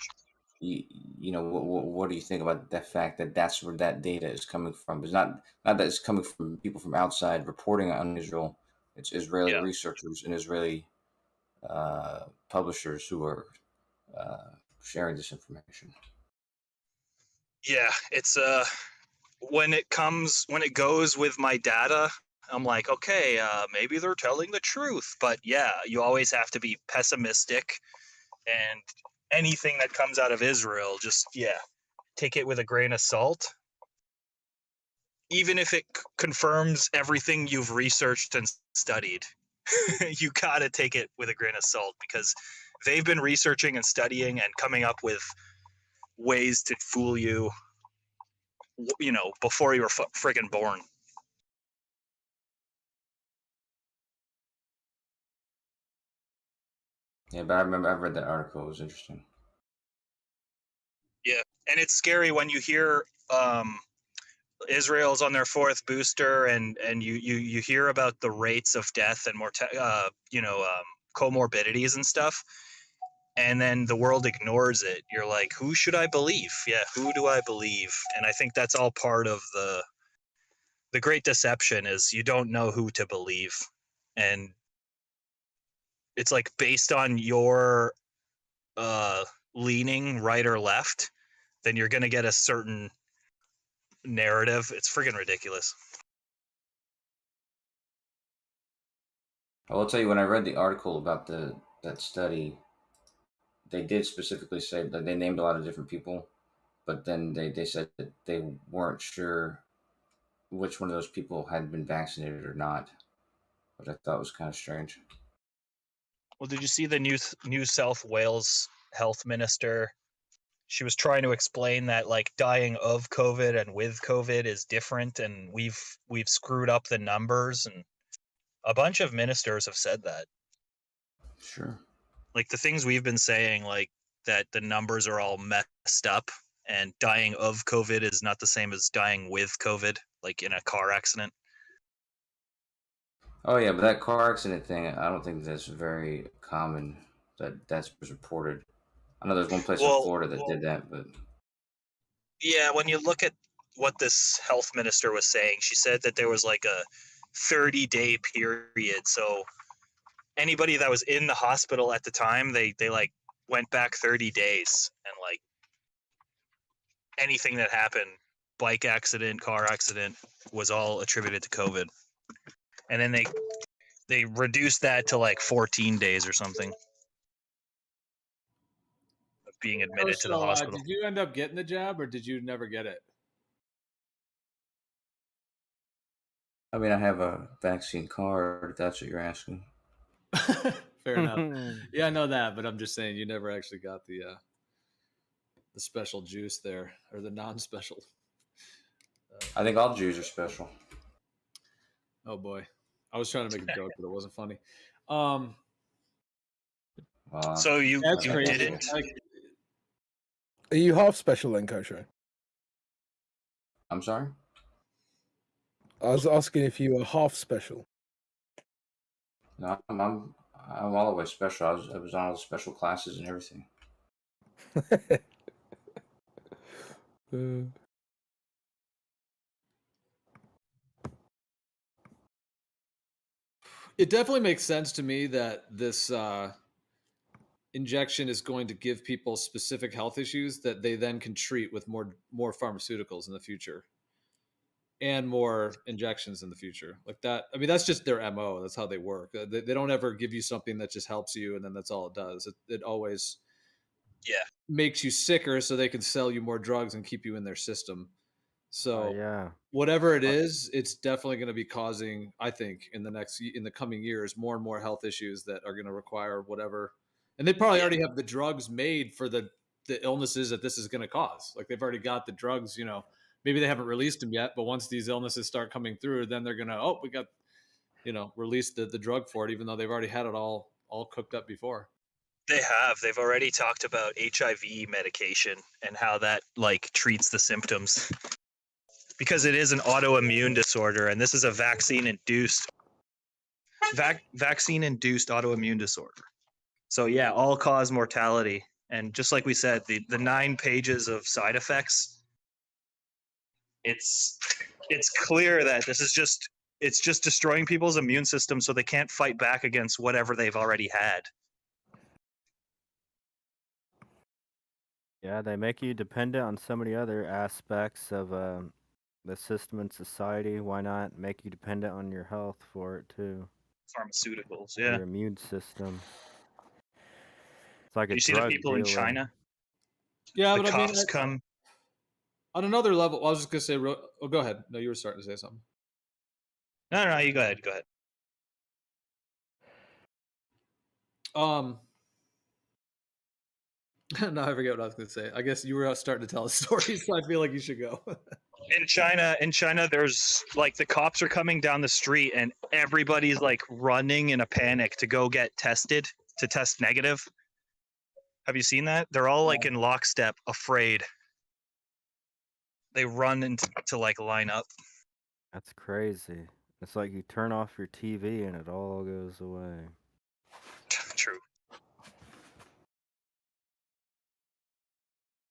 What do you think about the fact that that's where that data is coming from? It's not that it's coming from people from outside reporting on Israel. It's Israeli researchers and Israeli publishers who are sharing this information. Yeah, it's when it goes with my data, I'm like, okay, maybe they're telling the truth. But yeah, you always have to be pessimistic, and anything that comes out of Israel, just take it with a grain of salt. Even if it confirms everything you've researched and studied, you gotta take it with a grain of salt, because they've been researching and studying and coming up with ways to fool you, before you were friggin' born. Yeah, but I remember I read that article. It was interesting. Yeah, and it's scary when you hear Israel's on their 4th booster, and you hear about the rates of death and comorbidities and stuff, and then the world ignores it. You're like, who should I believe? Yeah, who do I believe? And I think that's all part of the great deception, is you don't know who to believe, and it's like based on your leaning right or left, then you're gonna get a certain narrative. It's friggin' ridiculous. I will tell you, when I read the article about that study, they did specifically say that they named a lot of different people, but then they said that they weren't sure which one of those people had been vaccinated or not, which I thought was kind of strange. Well, did you see the New South Wales health minister? She was trying to explain that, like, dying of COVID and with COVID is different, and we've screwed up the numbers, and a bunch of ministers have said that. Sure. Like, the things we've been saying, like that the numbers are all messed up, and dying of COVID is not the same as dying with COVID, like in a car accident. Oh yeah, but that car accident thing, I don't think that's very common. That's reported. I know there's one place in Florida that did that, but yeah, when you look at what this health minister was saying, she said that there was like a 30-day period. So anybody that was in the hospital at the time, they like went back 30 days, and like anything that happened, bike accident, car accident, was all attributed to COVID. And then they reduced that to like 14 days or something of being admitted to the hospital. Did you end up getting the jab, or did you never get it? I mean, I have a vaccine card, if that's what you're asking. Fair enough. Yeah, I know that, but I'm just saying you never actually got the special juice there, or the non-special. I think all Jews are special. Oh boy, I was trying to make a joke, but it wasn't funny. So you crazy. didn't? Are you half special then, Kosho? I'm sorry? I was asking if you were half special. No, I'm all the way special. I was on all the special classes and everything. It definitely makes sense to me that this injection is going to give people specific health issues that they then can treat with more pharmaceuticals in the future and more injections in the future. Like that, I mean, that's just their MO. That's how they work. They don't ever give you something that just helps you and then that's all it does. It always makes you sicker so they can sell you more drugs and keep you in their system. So Yeah. whatever it is, it's definitely going to be causing, I think, in the coming years, more and more health issues that are going to require whatever. And they probably already have the drugs made for the illnesses that this is going to cause. Like they've already got the drugs, you know, maybe they haven't released them yet, but once these illnesses start coming through, then they're going to, oh, we got, you know, released the drug for it, even though they've already had it all cooked up before. They have. They've already talked about HIV medication and how that like treats the symptoms. Because it is an autoimmune disorder, and this is a vaccine-induced autoimmune disorder. So yeah, all-cause mortality, and just like we said, the 9 pages of side effects. It's clear that this is just destroying people's immune system, so they can't fight back against whatever they've already had. Yeah, they make you dependent on so many other aspects of the system and society. Why not make you dependent on your health for it too? Pharmaceuticals, yeah. Your immune system. It's like Did a you see the drug people in dealer. China? Yeah, The but I mean, cops come. on another level, I was just going to say, oh, go ahead. No, you were starting to say something. No, you go ahead. Go ahead. No, I forget what I was going to say. I guess you were starting to tell a story, so I feel like you should go. In China, there's like the cops are coming down the street and everybody's like running in a panic to go get tested to test negative. Have you seen that? They're all like in lockstep, afraid. They run into to like line up. That's crazy. It's like you turn off your TV and it all goes away. True.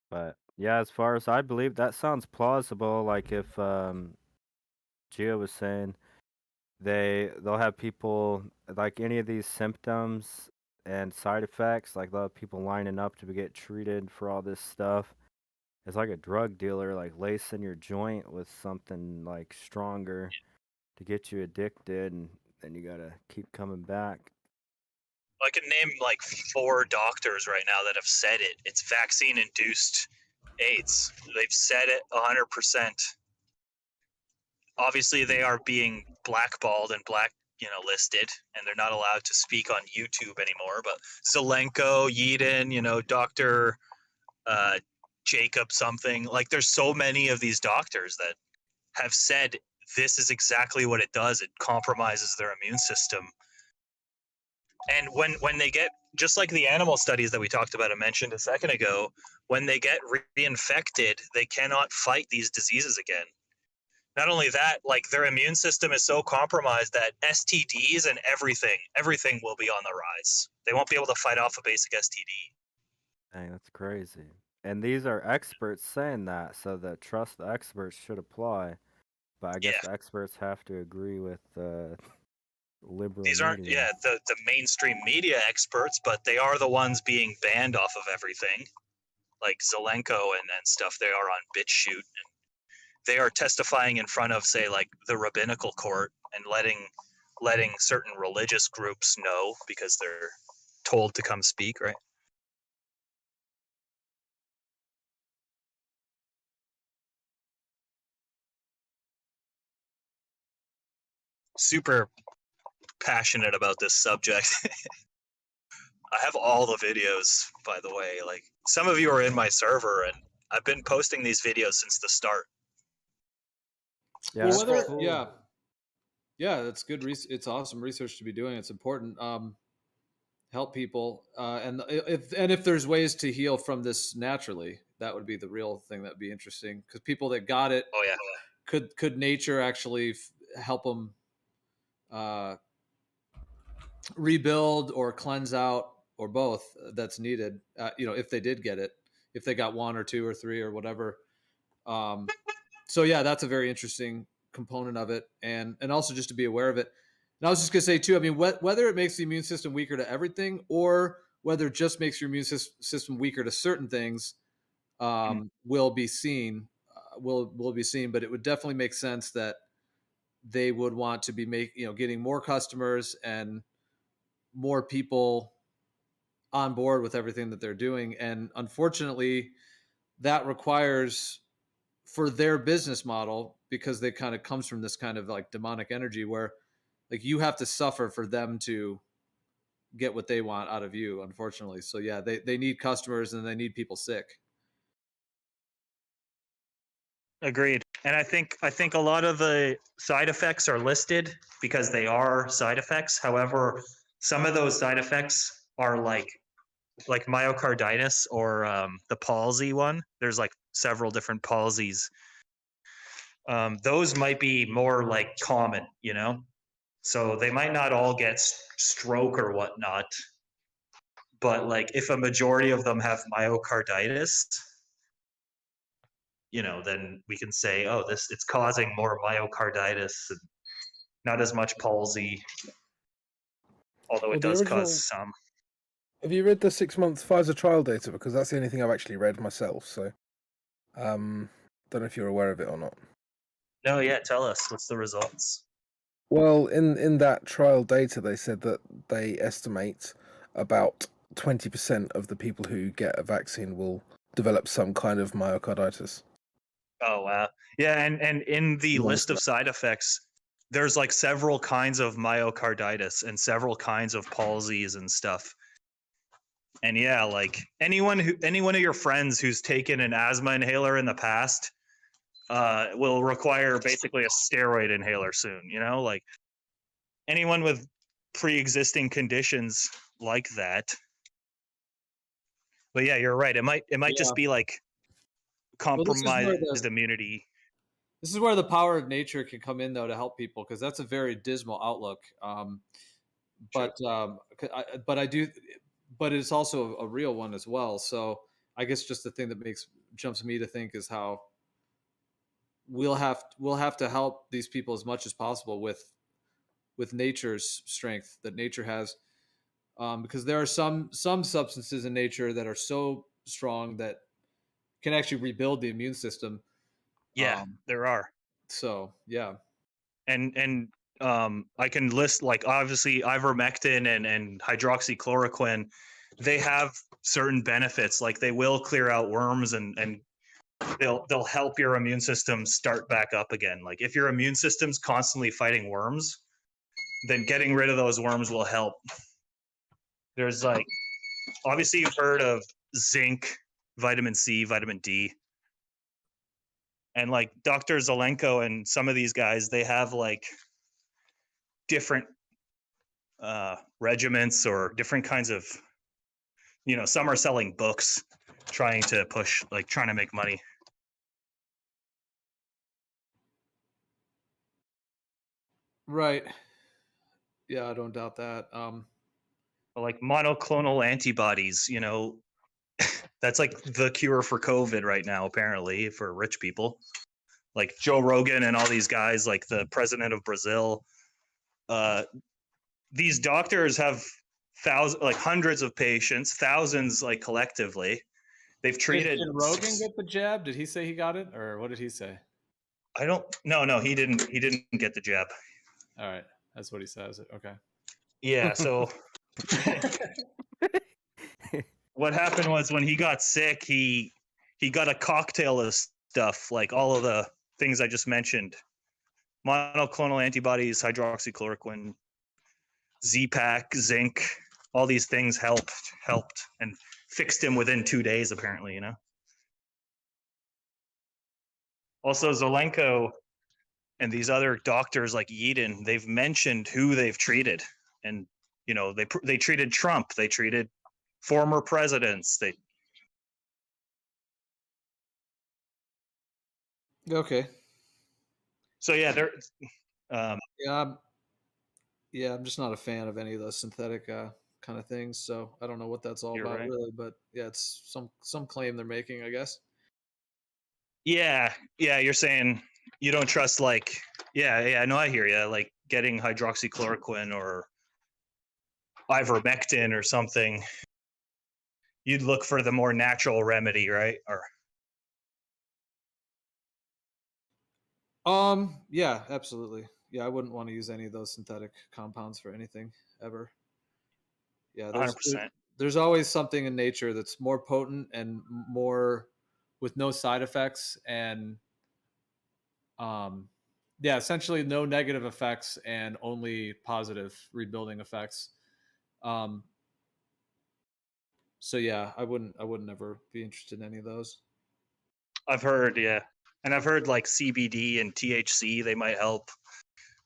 But yeah, as far as I believe, that sounds plausible. Like if Gio was saying, they'll have people like any of these symptoms and side effects, like they'll have people lining up to get treated for all this stuff. It's like a drug dealer, like lacing your joint with something like stronger to get you addicted, and then you gotta keep coming back. I can name like 4 doctors right now that have said it. It's vaccine-induced AIDS. They've said it 100%. Obviously, they are being blackballed and listed, and they're not allowed to speak on YouTube anymore. But Zelenko, Yeadon, Dr. Jacob something. Like, there's so many of these doctors that have said this is exactly what it does. It compromises their immune system. And when they get, just like the animal studies that we talked about and mentioned a second ago, when they get reinfected, they cannot fight these diseases again. Not only that, like their immune system is so compromised that STDs and everything will be on the rise. They won't be able to fight off a basic STD. Dang, that's crazy. And these are experts saying that, so the trust the experts should apply. But I guess the experts have to agree with liberal These aren't, media. the mainstream media experts, but they are the ones being banned off of everything. Like Zelenko and stuff, they are on BitChute. And they are testifying in front of, say, like the rabbinical court and letting certain religious groups know because they're told to come speak, right? Super passionate about this subject. I have all the videos, by the way. Like, some of you are in my server, and I've been posting these videos since the start. Yeah, Well, that's cool. yeah, that's good. It's awesome research to be doing. It's important. Help people, and if there's ways to heal from this naturally, that would be the real thing that'd be interesting. Because people that got it, oh yeah, could nature actually help them rebuild or cleanse out or both? That's needed. If they did get it, if they got 1 or 2 or 3 or whatever. So yeah, that's a very interesting component of it, and also just to be aware of it. And I was just gonna say too, I mean, whether it makes the immune system weaker to everything, or whether it just makes your immune system weaker to certain things, will be seen. Will be seen, but it would definitely make sense that they would want to be getting more customers and more people on board with everything that they're doing. And unfortunately, that requires, for their business model, because they kind of comes from this kind of like demonic energy where like you have to suffer for them to get what they want out of you, unfortunately. So yeah, they need customers and they need people sick. Agreed. And I think a lot of the side effects are listed because they are side effects. However, some of those side effects are like myocarditis or the palsy one. There's like several different palsies. Those might be more like common, you know? So they might not all get stroke or whatnot. But like if a majority of them have myocarditis, you know, then we can say, oh, it's causing more myocarditis and not as much palsy, although it does cause some. Have you read the 6-month Pfizer trial data? Because that's the only thing I've actually read myself. So, don't know if you're aware of it or not. No, yeah, tell us. What's the results? Well, in that trial data, they said that they estimate about 20% of the people who get a vaccine will develop some kind of myocarditis. Oh, wow. Yeah, and in the list of side effects, there's like several kinds of myocarditis and several kinds of palsies and stuff. And yeah, like any one of your friends who's taken an asthma inhaler in the past will require basically a steroid inhaler soon, you know? Like anyone with pre-existing conditions like that. But yeah, you're right. It might just be like compromised immunity. This is where the power of nature can come in, though, to help people, because that's a very dismal outlook. But it's also a real one as well. So I guess just the thing that jumps me to think is how we'll have to help these people as much as possible with nature's strength that nature has, because there are some substances in nature that are so strong that can actually rebuild the immune system. Yeah, there are. So yeah, and I can list like obviously ivermectin and hydroxychloroquine. They have certain benefits, like they will clear out worms and they'll help your immune system start back up again. Like if your immune system's constantly fighting worms, then getting rid of those worms will help. There's like obviously you've heard of zinc, vitamin C, vitamin D. And like Dr. Zelenko and some of these guys, they have like different regiments or different kinds of, you know, some are selling books trying to make money. Right. Yeah, I don't doubt that. Like monoclonal antibodies, you know, that's like the cure for COVID right now, apparently, for rich people. Like Joe Rogan and all these guys, like the president of Brazil. These doctors have hundreds of patients, thousands, like collectively. They've treated. Did Rogan get the jab? Did he say he got it, or what did he say? I don't. No, he didn't. He didn't get the jab. All right, that's what he says. Okay. Yeah. So what happened was when he got sick, he got a cocktail of stuff, like all of the things I just mentioned: monoclonal antibodies, hydroxychloroquine, Z-Pak, zinc. All these things helped and fixed him within 2 days, apparently, you know. Also, Zelenko and these other doctors like Yeadon, they've mentioned who they've treated, and you know they treated Trump, they treated former presidents. Okay. So yeah, they're. Yeah, I'm just not a fan of any of those synthetic kind of things. So I don't know what that's all You're about right. really, but yeah, it's some claim they're making, I guess. Yeah, you're saying you don't trust like no, I hear you. Like getting hydroxychloroquine or ivermectin or something. You'd look for the more natural remedy, right? Or Yeah, absolutely. Yeah, I wouldn't want to use any of those synthetic compounds for anything ever. Yeah, 100%. there's always something in nature that's more potent and more with no side effects and yeah, essentially no negative effects and only positive rebuilding effects. So yeah, I wouldn't ever be interested in any of those. I've heard, and I've heard like CBD and THC they might help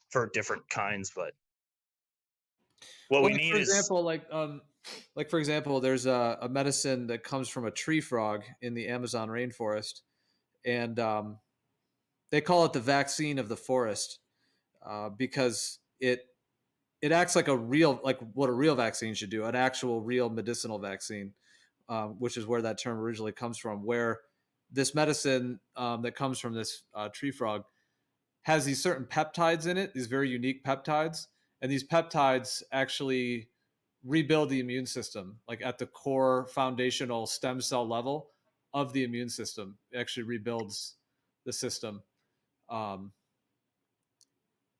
for different kinds, but what we need for is example, like for example, there's a medicine that comes from a tree frog in the Amazon rainforest, and they call it the vaccine of the forest because it acts like like what a real vaccine should do, an actual real medicinal vaccine, which is where that term originally comes from. Where this medicine that comes from this tree frog has these certain peptides in it, these very unique peptides, and these peptides actually rebuild the immune system, like at the core foundational stem cell level of the immune system. It actually rebuilds the system.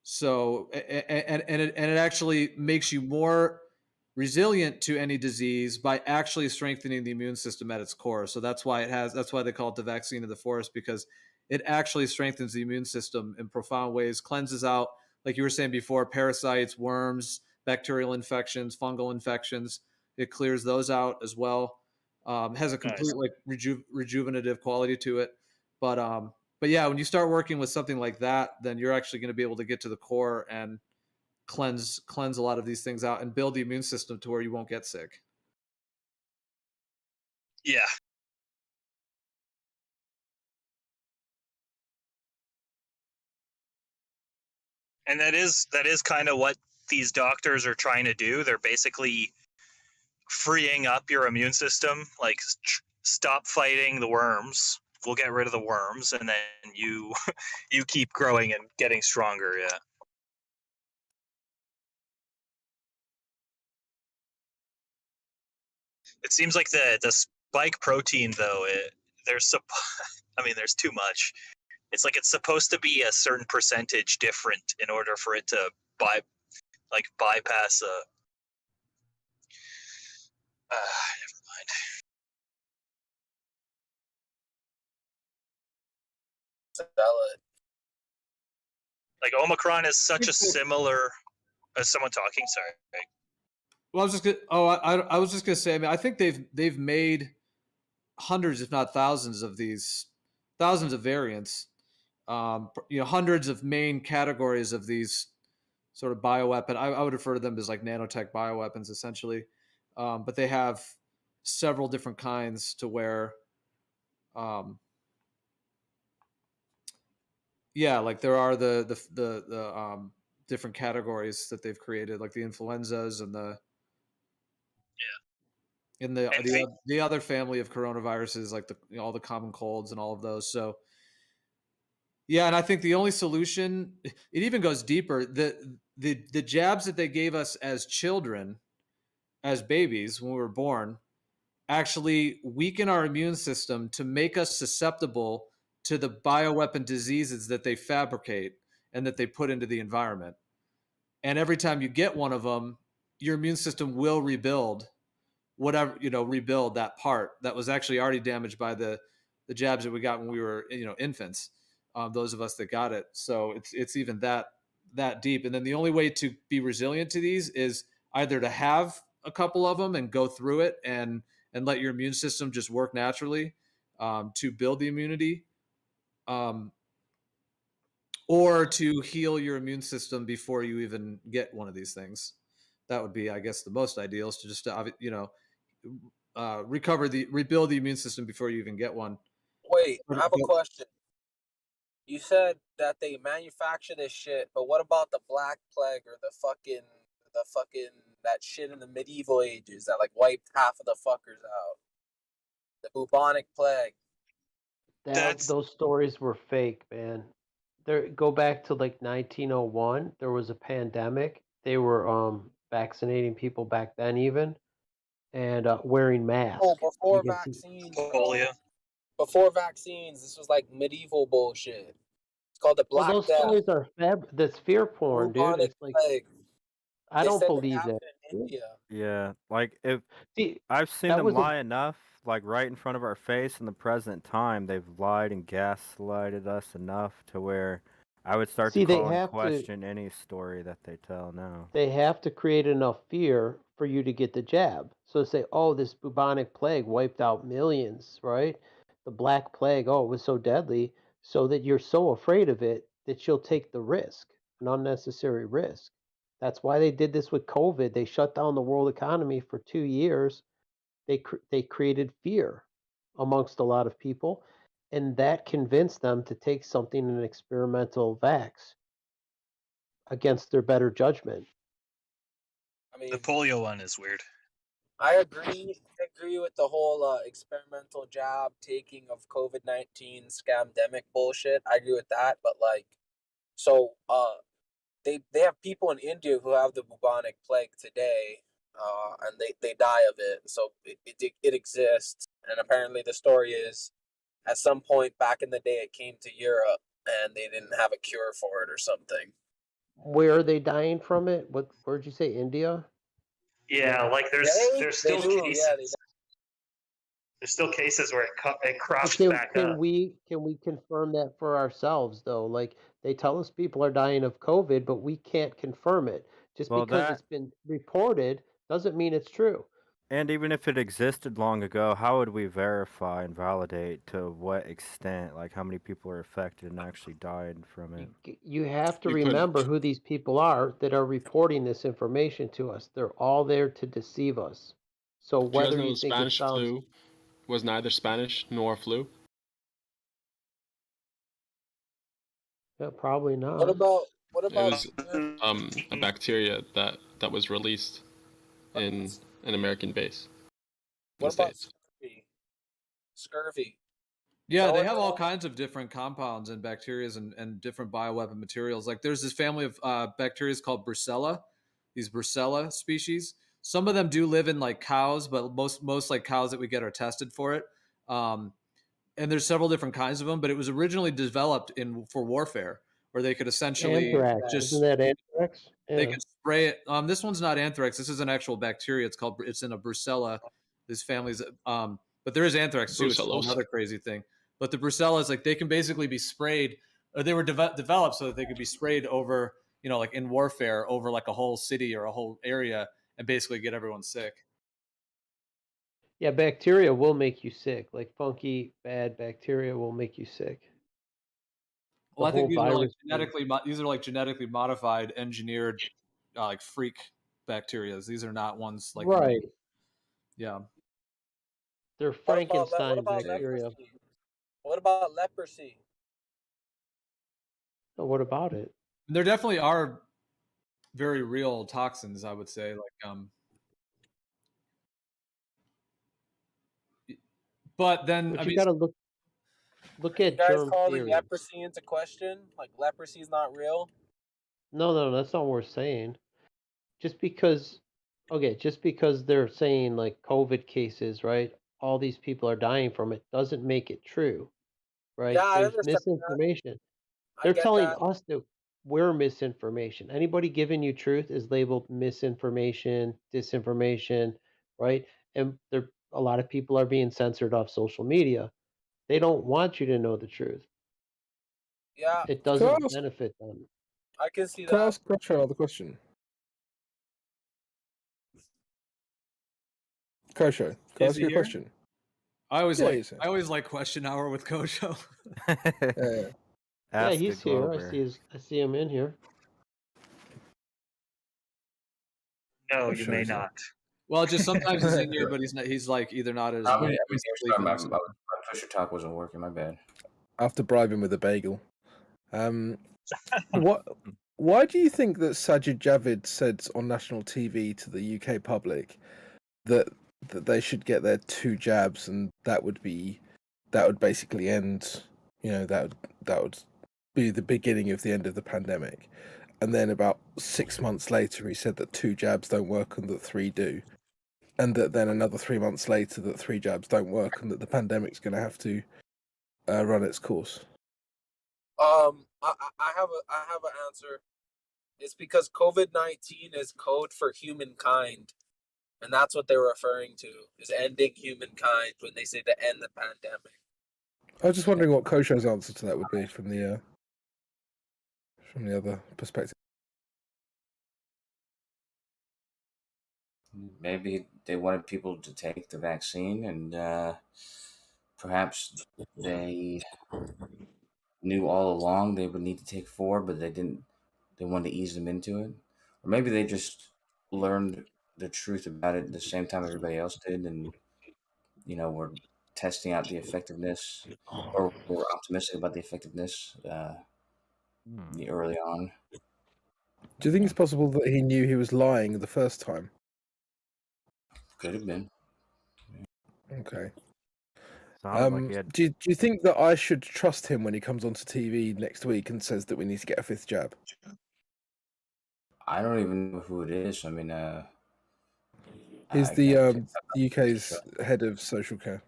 So it actually makes you more resilient to any disease by actually strengthening the immune system at its core. So that's why they call it the vaccine of the forest, because it actually strengthens the immune system in profound ways, cleanses out, like you were saying before, parasites, worms, bacterial infections, fungal infections. It clears those out as well. Has a complete like rejuvenative quality to it. But yeah, when you start working with something like that, then you're actually going to be able to get to the core and cleanse a lot of these things out and build the immune system to where you won't get sick. Yeah. And that is kind of what these doctors are trying to do. They're basically freeing up your immune system, like stop fighting the worms. We'll get rid of the worms, and then you keep growing and getting stronger. Yeah. It seems like the spike protein, though, there's too much. It's like it's supposed to be a certain percentage different in order for it to bypass a. Never mind. Like Omicron is such a similar. Someone talking? Sorry. Well, I was just gonna. Oh, I was just gonna say. I mean, I think they've made hundreds, if not thousands, of these, thousands of variants. Hundreds of main categories of these sort of bioweapon. I would refer to them as like nanotech bioweapons, essentially. But they have several different kinds to where, yeah, like there are the different categories that they've created, like the influenzas and the other family of coronaviruses, like all the common colds and all of those. So yeah, and I think the only solution, it even goes deeper. The jabs that they gave us as children, as babies when we were born, actually weaken our immune system to make us susceptible to the bioweapon diseases that they fabricate and that they put into the environment. And every time you get one of them, your immune system will rebuild rebuild that part that was actually already damaged by the jabs that we got when we were infants. Those of us that got it. So it's even that deep. And then the only way to be resilient to these is either to have a couple of them and go through it and let your immune system just work naturally to build the immunity, or to heal your immune system before you even get one of these things. That would be, I guess, the most ideal, is to just rebuild the immune system before you even get one. Wait, I have a question. You said that they manufacture this shit, but what about the Black Plague or the fucking that shit in the medieval ages that like wiped half of the fuckers out. The bubonic plague. Those stories were fake, man. Go back to like 1901. There was a pandemic. They were vaccinating people back then, even, and wearing masks. Oh, before You can see- vaccines, bro. Before vaccines, this was like medieval bullshit. It's called the Well, Black those Death. stories are that's fear porn, dude. Bubonic It's like plague. I They don't said it believe happened that. in India. Yeah, like if See, I've seen that them was a- lie enough, like right in front of our face in the present time, they've lied and gaslighted us enough to where I would start See, to they call and have to- question any story that they tell now. They have to create enough fear for you to get the jab. So say, oh, this bubonic plague wiped out millions, right? The Black Plague, oh, it was so deadly, so that you're so afraid of it that you'll take the risk, an unnecessary risk. That's why they did this with COVID. They shut down the world economy for 2 years. They created fear amongst a lot of people, and that convinced them to take something in an experimental vax against their better judgment. I mean, The polio one is weird. I agree with the whole experimental jab taking of COVID-19 scamdemic bullshit. I agree with that, but like, so they have people in India who have the bubonic plague today, and they die of it. So it exists, and apparently the story is, at some point back in the day, it came to Europe, and they didn't have a cure for it or something. Where are they dying from it? Where'd you say, India? Yeah, like there's still They do, cases. yeah, they There's still cases where it crops Can, back can up. we confirm that for ourselves though? Like they tell us people are dying of COVID, but we can't confirm it. Just Well, because that- it's been reported doesn't mean it's true. And even if it existed long ago, how would we verify and validate to what extent, like how many people are affected and actually died from it? You have to You couldn't. remember who these people are that are reporting this information to us. They're all there to deceive us. So Do you guys whether know you the think it Spanish sounds flu was neither Spanish nor flu? yeah, probably not. What about It was a bacteria that was released in an American base. in the what about States. scurvy? Yeah, No they one have all knows. kinds of different compounds and bacteria and different bioweapon materials. Like there's this family of bacteria called Brucella, these Brucella species. Some of them do live in like cows, but most like cows that we get are tested for it. And there's several different kinds of them, but it was originally developed for warfare, where they could essentially Anthrax. just Isn't that anthrax? they Yeah. could spray it. This one's not anthrax. This is an actual bacteria. It's in a Brucella. This family's but there is anthrax too. It's Brucellosis. another crazy thing. But the Brucella is like they can basically be sprayed, or they were developed so that they could be sprayed over, like in warfare over like a whole city or a whole area and basically get everyone sick. Yeah, bacteria will make you sick. Like funky, bad bacteria will make you sick. Well, I The think these whole are like virus thing. genetically modified, engineered, like freak bacterias. These are not ones like Right. Yeah. They're What Frankenstein about bacteria. leprosy? What about leprosy? So what about it? There definitely are very real toxins, I would say. Like but then But I you mean gotta look You at guys germ calling theory. leprosy into question? Like leprosy is not real? No, that's not what we're saying. Just because they're saying like COVID cases, right? All these people are dying from it doesn't make it true, right? Yeah, I There's understand that. misinformation. I They're get telling that. us that we're misinformation. Anybody giving you truth is labeled misinformation, disinformation, right? And a lot of people are being censored off social media. They don't want you to know the truth. Yeah, It Can I doesn't ask, benefit them. I can see can I that. ask Crusher another question? Crusher, can I Is ask he you a here? question? I always Yeah, like he's here. question hour with Kosho. Yeah. Yeah, Ask he's a here. Glober. I see him in here. No, Oh, you sure, may he's here. not. Well, just sometimes he's in here, but he's not. He's like either not as. I mean, he's my sleeping. Twitter talk wasn't working. My bad. I have to bribe him with a bagel. What Why do you think that Sajid Javid said on national TV to the UK public that they should get their 2 jabs, and that would basically end, that would be the beginning of the end of the pandemic? And then about 6 months later, he said that 2 jabs don't work and that 3 do, and that then another 3 months later that 3 jabs don't work and that the pandemic's going to have to run its course. I have an answer. It's because COVID-19 is code for humankind, and that's what they're referring to, is ending humankind when they say to end the pandemic. I was just wondering what Kosho's answer to that would be from the other perspective. Maybe they wanted people to take the vaccine, and perhaps they knew all along they would need to take 4, but they didn't. They wanted to ease them into it, or maybe they just learned the truth about it at the same time everybody else did, and were testing out the effectiveness, or were optimistic about the effectiveness early on. Do you think it's possible that he knew he was lying the first time? Could have been. Okay. Sounds like do you think that I should trust him when he comes onto TV next week and says that we need to get a 5th jab? I don't even know who it is. I mean, He's the UK's head of social care,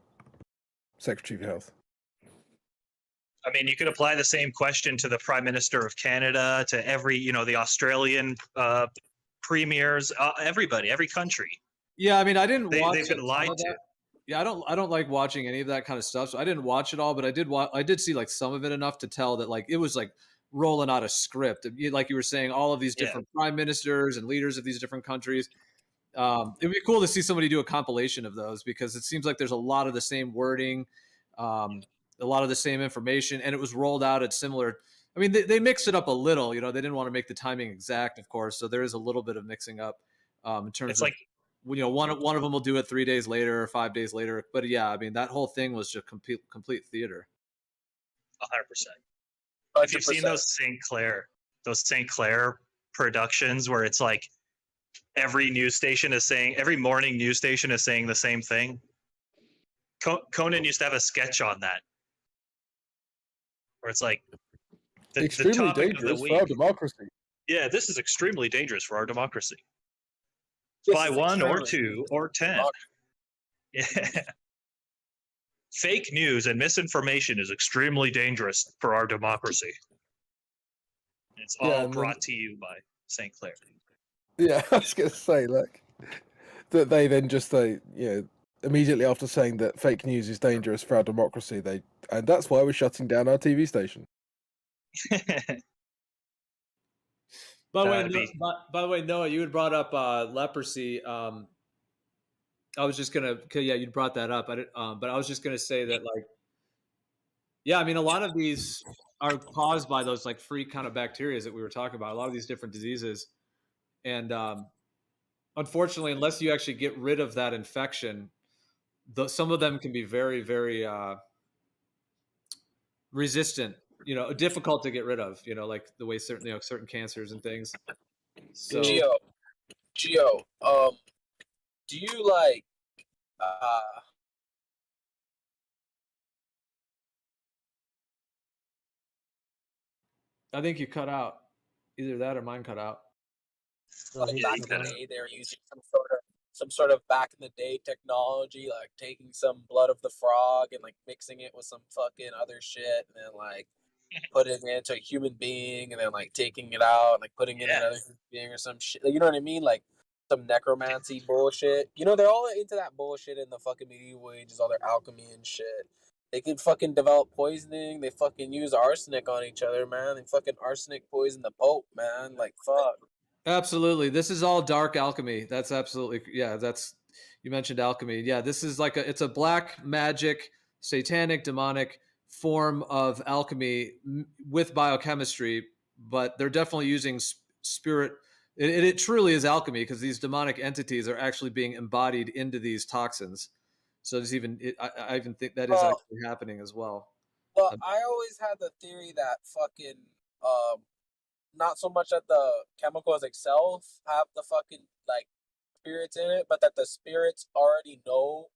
Secretary of Health. I mean, you could apply the same question to the Prime Minister of Canada, to every, the Australian premiers, everybody, every country. Yeah, I mean, I didn't watch. They've been lied to. Yeah, I don't like watching any of that kind of stuff. So I didn't watch it all, but I did see like some of it enough to tell that like it was like rolling out a script. Like you were saying, all of these different prime ministers and leaders of these different countries. It'd be cool to see somebody do a compilation of those, because it seems like there's a lot of the same wording, a lot of the same information, and it was rolled out at similar. I mean, they mixed it up a little. They didn't want to make the timing exact, of course, so there is a little bit of mixing up in terms It's of. like, one of them will do it 3 days later or 5 days later. But yeah, I mean, that whole thing was just complete theater. 100%. If you've seen those St. Clair productions where it's like every morning news station is saying the same thing. Conan used to have a sketch on that, where it's like extremely the topic dangerous of the for our week. democracy. Yeah, this is extremely dangerous for our democracy. This By is 1 or extremely 2 or 10. Yeah. Fake news and misinformation is extremely dangerous for our democracy. It's all brought to you by St. Clair. Yeah, I was going to say, like, that they then just say, immediately after saying that fake news is dangerous for our democracy, and that's why we're shutting down our TV station. By the way, Noah, you had brought up leprosy. I was just gonna, you brought that up. But I was just gonna say that, like, yeah, I mean, a lot of these are caused by those like free kind of bacteria that we were talking about. A lot of these different diseases, and unfortunately, unless you actually get rid of that infection, some of them can be very, very resistant. Difficult to get rid of. Like the way certain cancers and things. So, Gio, do you like I think you cut out. Either that or mine cut out. Like back in the day, they were using some sort of back in the day technology, like taking some blood of the frog and like mixing it with some fucking other shit, and then like putting it into a human being, and then like taking it out and like putting it in another human being or some shit. Like, you know what I mean? Like some necromancy bullshit. They're all into that bullshit in the fucking medieval ages, all their alchemy and shit. They can fucking develop poisoning. They fucking use arsenic on each other, man. They fucking arsenic poison the Pope, man. Like, fuck. Absolutely. This is all dark alchemy. That's absolutely, you mentioned alchemy. Yeah, this is like it's a black magic, satanic, demonic form of alchemy with biochemistry, but they're definitely using spirit. It truly is alchemy, because these demonic entities are actually being embodied into these toxins. So there's I even think that is actually happening as well. Well, I always had the theory that fucking not so much that the chemicals itself have the fucking like spirits in it, but that the spirits already know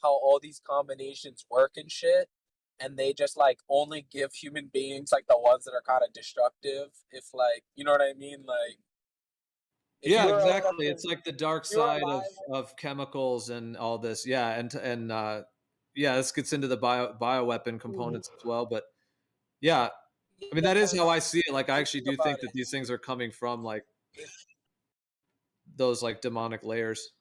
how all these combinations work and shit, and they just like only give human beings like the ones that are kind of destructive. If like, you know what I mean, like. Yeah, exactly. It's like the dark side of chemicals and all this. Yeah, and yeah, this gets into the bioweapon components as well. But yeah, I mean that is how I see it. Like I actually do think that these things are coming from like those like demonic layers.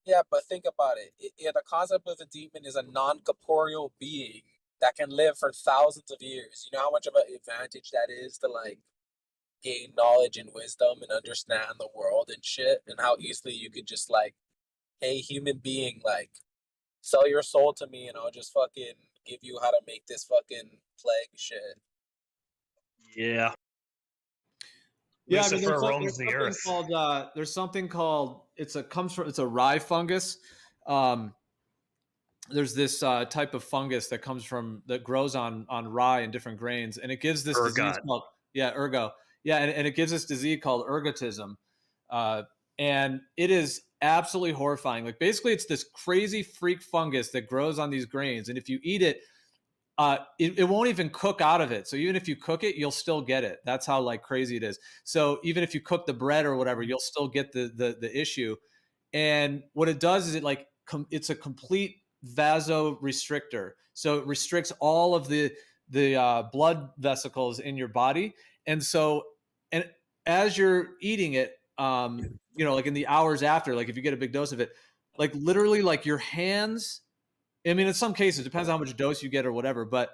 Yeah, but think about it. The concept of a demon is a non-corporeal being that can live for thousands of years. You know how much of an advantage that is to like gain knowledge and wisdom and understand the world and shit, and how easily you could just like, hey, human being, like, sell your soul to me and I'll just fucking give you how to make this fucking plague shit. Yeah. Yeah, Lucifer I mean, roams the earth. There's something called it's a rye fungus. There's this type of fungus that grows on rye and different grains, and it gives this disease called ergo. Yeah, and it gives this disease called ergotism, and it is absolutely horrifying. Like basically, it's this crazy freak fungus that grows on these grains, and if you eat it, it won't even cook out of it. So even if you cook it, you'll still get it. That's how like crazy it is. So even if you cook the bread or whatever, you'll still get the issue. And what it does is it's a complete vasorestrictor. So it restricts all of the blood vesicles in your body. And so, and as you're eating it, like in the hours after, like if you get a big dose of it, like literally like your hands, I mean, in some cases, it depends on how much dose you get or whatever, but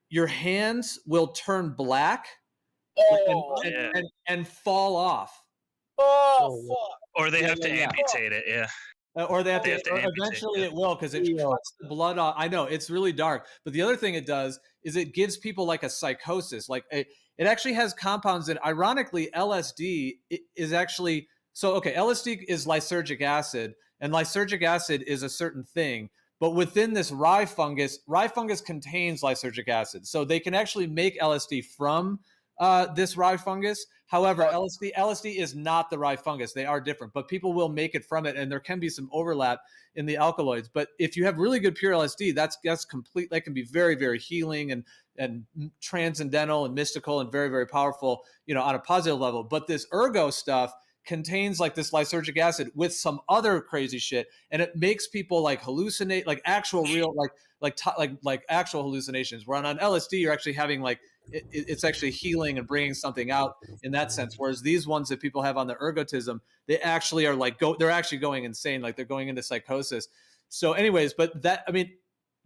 your hands will turn black and fall off. Oh, fuck. Or they have to amputate it, yeah. Or they have to amputate eventually it will, because it cuts the blood off. I know, it's really dark. But the other thing it does is it gives people like a psychosis. Like it actually has compounds that, ironically, LSD is actually, LSD is lysergic acid, and lysergic acid is a certain thing. But within this rye fungus contains lysergic acid. So they can actually make LSD from this rye fungus. However, LSD is not the rye fungus. They are different, but people will make it from it, and there can be some overlap in the alkaloids. But if you have really good pure LSD, that's complete. That can be very, very healing and transcendental and mystical and very, very powerful, on a positive level. But this ergo stuff contains like this lysergic acid with some other crazy shit, and it makes people like hallucinate, like actual real like actual hallucinations. Where on LSD you're actually having like it's actually healing and bringing something out in that sense. Whereas these ones that people have on the ergotism, they actually are like they're actually going insane, like they're going into psychosis. So, anyways, but that, I mean,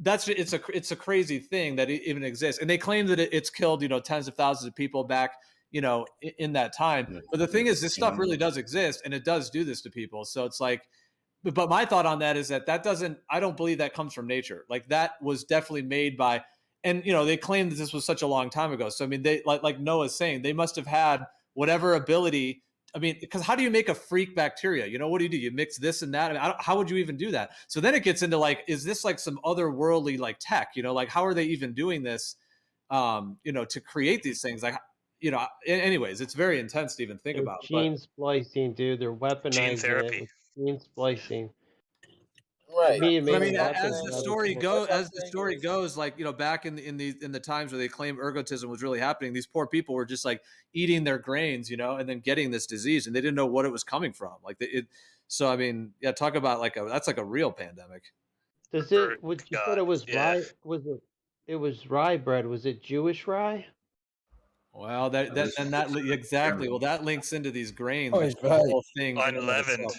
it's a crazy thing that it even exists, and they claim that it's killed tens of thousands of people back in that time. But the thing is, this stuff really does exist, and it does do this to people. So it's like, but my thought on that is that I don't believe that comes from nature. Like that was definitely made by, and they claim that this was such a long time ago. So I mean, they like Noah's saying, they must have had whatever ability. I mean, because how do you make a freak bacteria? What do? You mix this and that. I mean, how would you even do that? So then it gets into like, is this like some otherworldly like tech? Like how are they even doing this? To create these things, like. Anyways, it's very intense to even think about. Gene splicing, dude. They're weaponizing therapy. it with gene splicing. Right. Me, I mean, amazing as the story goes, like back in the times where they claim ergotism was really happening, these poor people were just like eating their grains, and then getting this disease, and they didn't know what it was coming from. Like so I mean, yeah, talk about that's like a real pandemic. Does it? What you said it was rye? It was rye bread. Was it Jewish rye? Well, that exactly. Well, that links into these grains, Oh, which it's is the whole thing. Unleavened.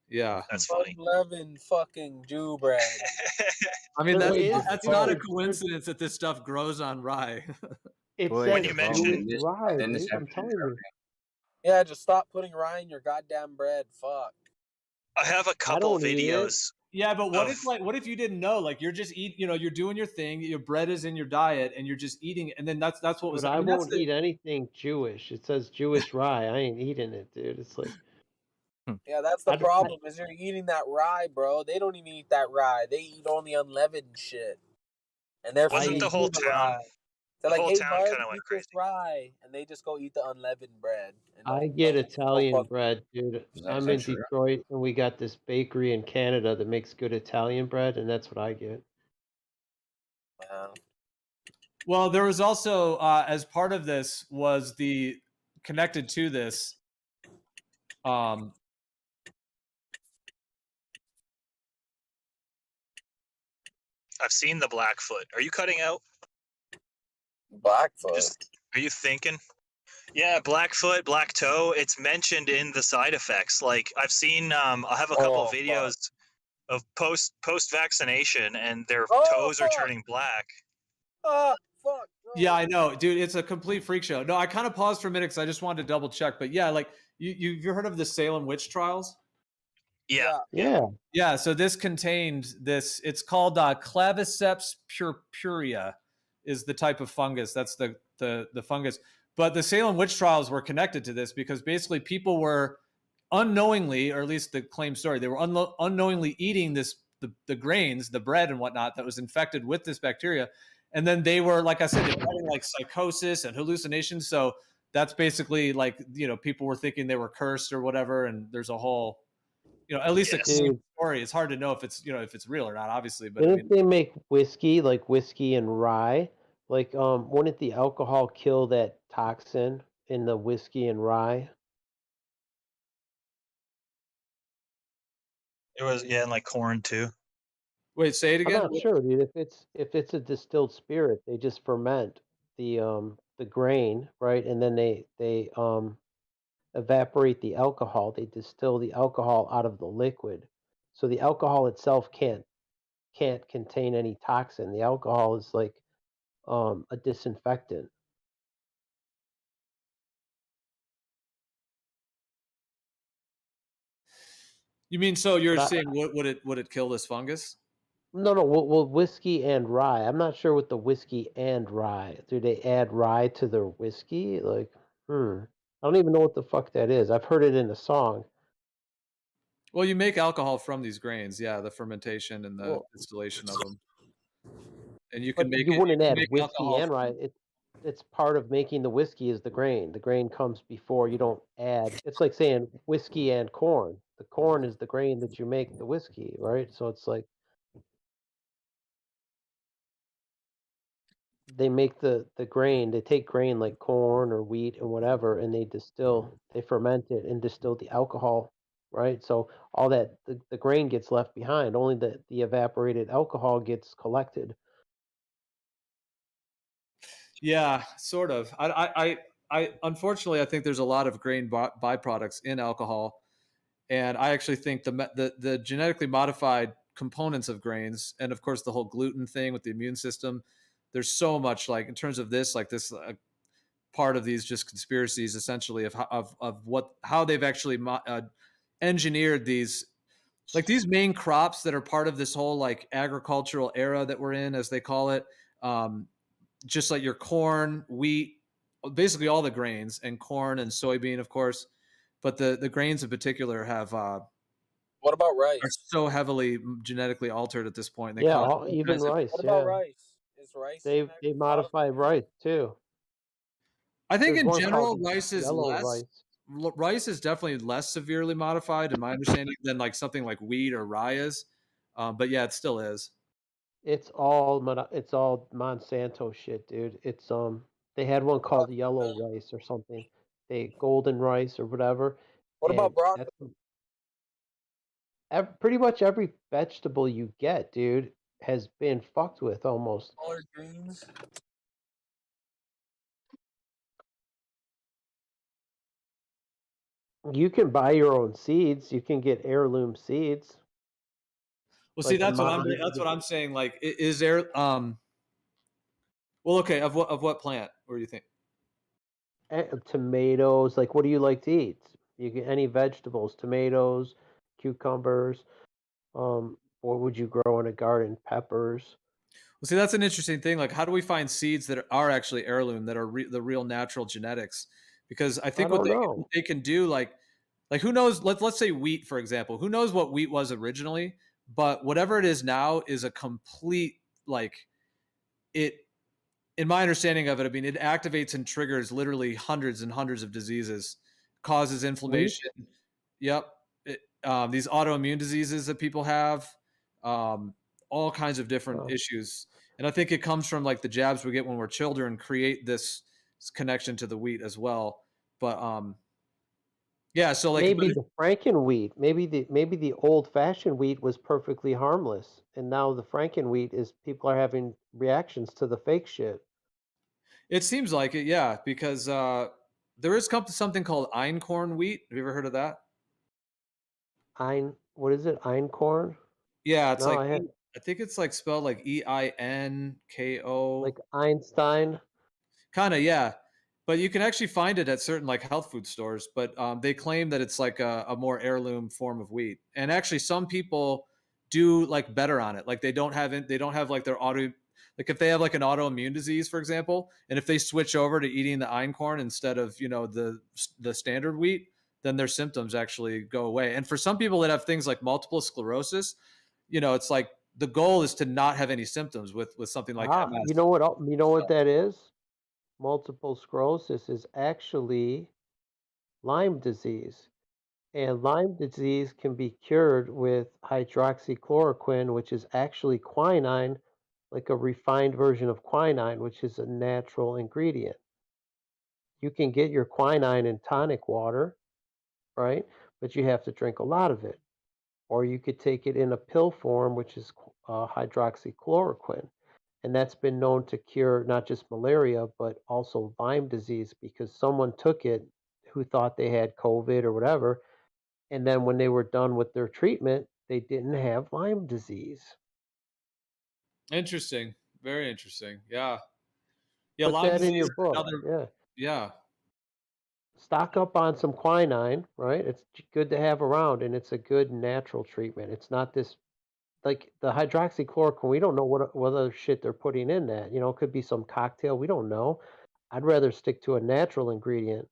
Yeah, that's funny. Unleavened fucking Jew bread. I mean, that's not a coincidence that this stuff grows on rye. It Boy, says when you mentioned rye, dude. I'm telling you. Yeah, just stop putting rye in your goddamn bread. Fuck. I have a couple videos. Yeah, but what if you didn't know? Like you're just you're doing your thing. Your bread is in your diet, and you're just eating it. And then that's what was. But I won't eat anything Jewish. It says Jewish rye. I ain't eating it, dude. It's like. Yeah, that's the problem. Is you're eating that rye, bro. They don't even eat that rye. They eat only unleavened shit. And they're wasn't the whole town. They're The like, whole "Hey, town Mark, kind of went eat this rye," and they just go eat the unleavened bread. And I don't get don't Italian fuck. bread, dude. Is that I'm in true? Detroit, and we got this bakery in Canada that makes good Italian bread, and that's what I get. Well, there was also, as part of this, was the connected to this. I've seen the Blackfoot. Are you cutting out? Blackfoot. Are you thinking? Yeah, Blackfoot, black toe. It's mentioned in the side effects. Like I've seen, I have a couple of videos of post vaccination, and their toes are turning black. Oh, fuck. Yeah, I know, dude. It's a complete freak show. No, I kind of paused for a minute because I just wanted to double check. But yeah, like you've heard of the Salem witch trials? Yeah. So this contained this. It's called Claviceps purpurea, is the type of fungus. That's the fungus. But the Salem witch trials were connected to this because basically people were unknowingly, or at least the claim story, they were unknowingly eating the grains, the bread and whatnot that was infected with this bacteria. And then they were, like I said, they were having like psychosis and hallucinations. So that's basically like, people were thinking they were cursed or whatever. And there's a whole, at least a claim story. It's hard to know if it's, if it's real or not, obviously. But Didn't they make whiskey, like whiskey and rye? Like, wouldn't the alcohol kill that toxin in the whiskey and rye? It was, yeah, and like corn too. Wait, say it again. I'm not sure, dude. If it's a distilled spirit, they just ferment the grain, right? And then they evaporate the alcohol. They distill the alcohol out of the liquid. So the alcohol itself can't contain any toxin. The alcohol is like a disinfectant. You mean, so you're But saying would it kill this fungus? No, well, whiskey and rye. I'm not sure with the whiskey and rye. Do they add rye to their whiskey? Like, I don't even know what the fuck that is. I've heard it in a song. Well, you make alcohol from these grains, yeah, the fermentation and the distillation of them. And you can But make you it. wouldn't You can add make whiskey alcohol and rye. It's part of making the whiskey is the grain. The grain comes before. You don't add. It's like saying whiskey and corn. The corn is the grain that you make the whiskey, right? So it's like they make the grain. They take grain like corn or wheat and whatever, and they ferment it and distill the alcohol, right? So all that the grain gets left behind. Only the evaporated alcohol gets collected. Yeah, sort of. I unfortunately, I think there's a lot of grain byproducts in alcohol, and I actually think the genetically modified components of grains, and of course the whole gluten thing with the immune system. There's so much, like in terms of this, like this part of these just conspiracies, essentially of how they've actually engineered these, like these main crops that are part of this whole like agricultural era that we're in, as they call it. Just like your corn, wheat, basically all the grains, and corn and soybean, of course. But the grains in particular have what about rice? Are so heavily genetically altered at this point. They Yeah, cause even rice. What Yeah, about rice? Is rice? they modify rice too. I think There's in one general, called rice is yellow less. rice. Rice is definitely less severely modified, in my understanding, than like something like wheat or rye is. But yeah, it still is. It's all Monsanto shit, dude. It's they had one called yellow rice or something. They golden rice or whatever. What about and broccoli? pretty much every vegetable you get, dude, has been fucked with almost. Collard greens. You can buy your own seeds. You can get heirloom seeds. Well, see, that's what I'm saying. Like, is there well, okay, of what plant? What do you think? Tomatoes. Like, what do you like to eat? You get any vegetables, tomatoes, cucumbers. What would you grow in a garden? Peppers. Well, see, that's an interesting thing. Like, how do we find seeds that are actually heirloom, that are the real natural genetics? Because I think what they can do, like who knows? Let's say wheat, for example. Who knows what wheat was originally? But whatever it is now is a complete, like, in my understanding of it, I mean, it activates and triggers literally hundreds and hundreds of diseases, causes inflammation. Yep. These autoimmune diseases that people have, all kinds of different issues. And I think it comes from like the jabs we get when we're children create this connection to the wheat as well. But yeah, so like maybe the Franken wheat, maybe the old fashioned wheat was perfectly harmless, and now the Franken wheat is people are having reactions to the fake shit. it seems like it, yeah, because there is something called einkorn wheat. Have you ever heard of that? What is it? Einkorn? Yeah, it's No, like I think it's like spelled like EINKO. like Einstein. Kind of, yeah. But you can actually find it at certain like health food stores. But they claim that it's like a more heirloom form of wheat. And actually, some people do like better on it. Like they don't have like their like if they have like an autoimmune disease, for example, and if they switch over to eating the einkorn instead of the standard wheat, then their symptoms actually go away. And for some people that have things like multiple sclerosis, it's like the goal is to not have any symptoms with something like MS. You know what that is? Multiple sclerosis is actually Lyme disease. And Lyme disease can be cured with hydroxychloroquine, which is actually quinine, like a refined version of quinine, which is a natural ingredient. You can get your quinine in tonic water, right? But you have to drink a lot of it. Or you could take it in a pill form, which is hydroxychloroquine. And that's been known to cure not just malaria, but also Lyme disease because someone took it who thought they had COVID or whatever. And then when they were done with their treatment, they didn't have Lyme disease. Interesting. Very interesting. Yeah. Yeah. Put Lyme that in disease your is book. another, yeah. Stock up on some quinine, right? It's good to have around, and it's a good natural treatment. It's not this like the hydroxychloroquine. We don't know what other shit they're putting in that. It could be some cocktail. We don't know. I'd rather stick to a natural ingredient.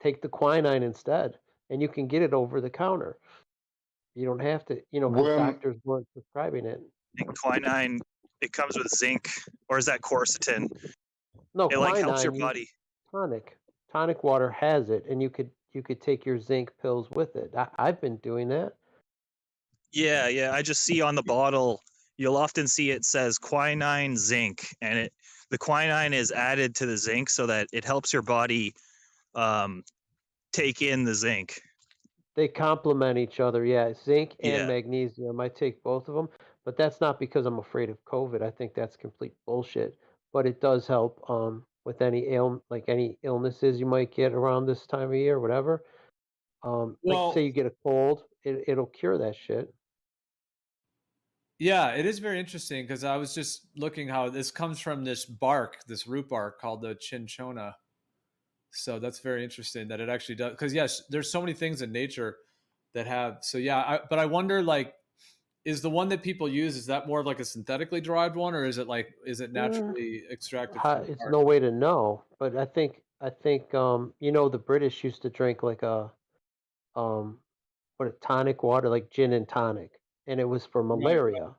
Take the quinine instead, and you can get it over the counter. You don't have to, because doctors weren't prescribing it. And quinine, it comes with zinc, or is that quercetin? No, it like helps your quinine, body. Tonic water has it, and you could take your zinc pills with it. I've been doing that. Yeah. I just see on the bottle, you'll often see it says quinine zinc, and the quinine is added to the zinc so that it helps your body take in the zinc. They complement each other, yeah. Zinc and Yeah. magnesium. I take both of them, but that's not because I'm afraid of COVID. I think that's complete bullshit. But it does help with any any illnesses you might get around this time of year, whatever. Like say you get a cold, it'll cure that shit. Yeah, it is very interesting because I was just looking how this comes from this root bark called the cinchona. So that's very interesting that it actually does. Because yes, there's so many things in nature that have. So yeah, but I wonder, like, is the one that people use, is that more of like a synthetically derived one, or is it naturally extracted from the It's bark? no way to know, but I think the British used to drink like a tonic water, like gin and tonic, and it was for malaria.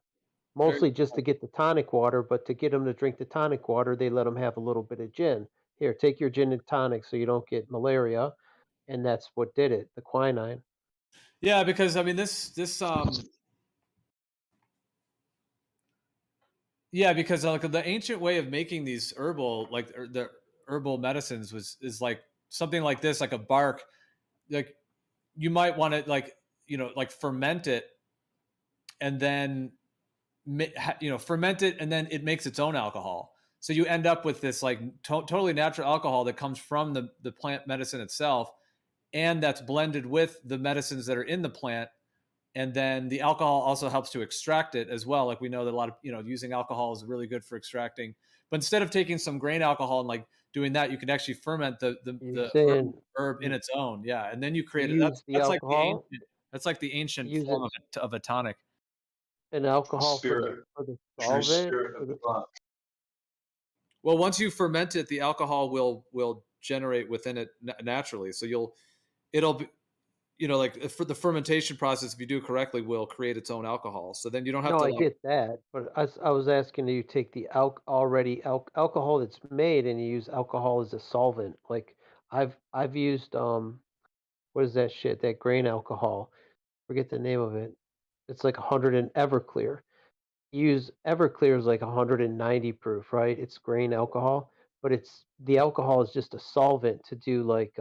Mostly just to get the tonic water, but to get them to drink the tonic water, they let them have a little bit of gin. Here, take your gin and tonic so you don't get malaria, and that's what did it. The quinine. Yeah, because I mean yeah, because like the ancient way of making these the herbal medicines is like something like this, like a bark. Like you might want to like ferment it, and then ferment it, and then it makes its own alcohol. So you end up with this like totally natural alcohol that comes from the plant medicine itself, and that's blended with the medicines that are in the plant. And then the alcohol also helps to extract it as well. Like we know that a lot of, using alcohol is really good for extracting. But instead of taking some grain alcohol and like doing that, you can actually ferment the herb in its own. Yeah. And then you create it. That's like the ancient form of a tonic. An alcohol for the solvent. Well, once you ferment it, the alcohol will generate within it naturally. So like for the fermentation process, if you do it correctly, will create its own alcohol. So then you don't have No, to I like. get that, but I was asking, do you take the alcohol that's made and you use alcohol as a solvent? Like I've used what is that shit? That grain alcohol. Forget the name of it. It's like 100 in Everclear. Use Everclear is like 190 proof, right? It's grain alcohol, but it's the alcohol is just a solvent to do like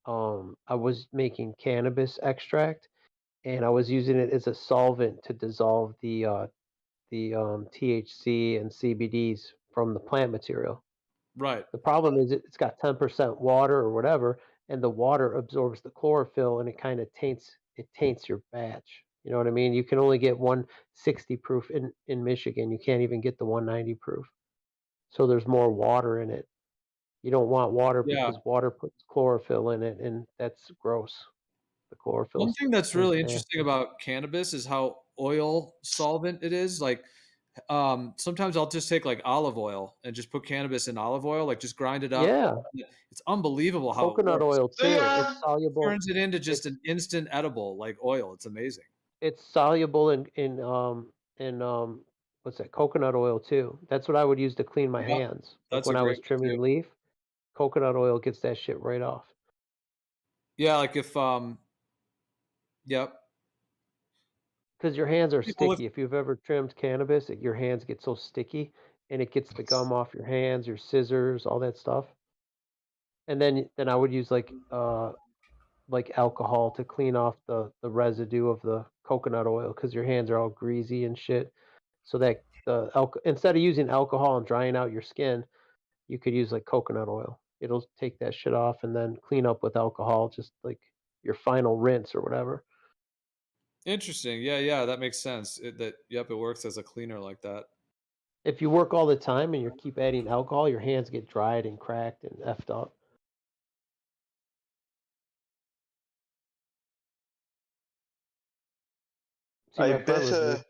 I was making cannabis extract and I was using it as a solvent to dissolve the THC and CBDs from the plant material. Right. The problem is it's got 10% water or whatever, and the water absorbs the chlorophyll and it kind of taints your batch. You know what I mean? You can only get 160 proof in Michigan. You can't even get the 190 proof. So there's more water in it. You don't want water Yeah. because water puts chlorophyll in it, and that's gross. The chlorophyll. One thing that's really interesting about cannabis is how oil solvent it is. Like, sometimes I'll just take like olive oil and just put cannabis in olive oil, like just grind it up. Yeah. It's unbelievable how it Coconut works. oil too. It's soluble. Turns it into just an instant edible like oil. It's amazing. It's soluble in what's that? Coconut oil too. That's what I would use to clean my Yep. hands. Like That's when a I was great one, trimming too. leaf, coconut oil gets that shit right off. Yeah, like if yep. Because your hands are People with- sticky. If you've ever trimmed cannabis, your hands get so sticky, and it gets the gum off your hands, your scissors, all that stuff. And then I would use like alcohol to clean off the residue of the coconut oil because your hands are all greasy and shit. So that instead of using alcohol and drying out your skin, you could use like coconut oil. It'll take that shit off and then clean up with alcohol, just like your final rinse or whatever. Interesting. Yeah, that makes sense. It works as a cleaner like that. If you work all the time and you keep adding alcohol, your hands get dried and cracked and effed up. See, A my friend was better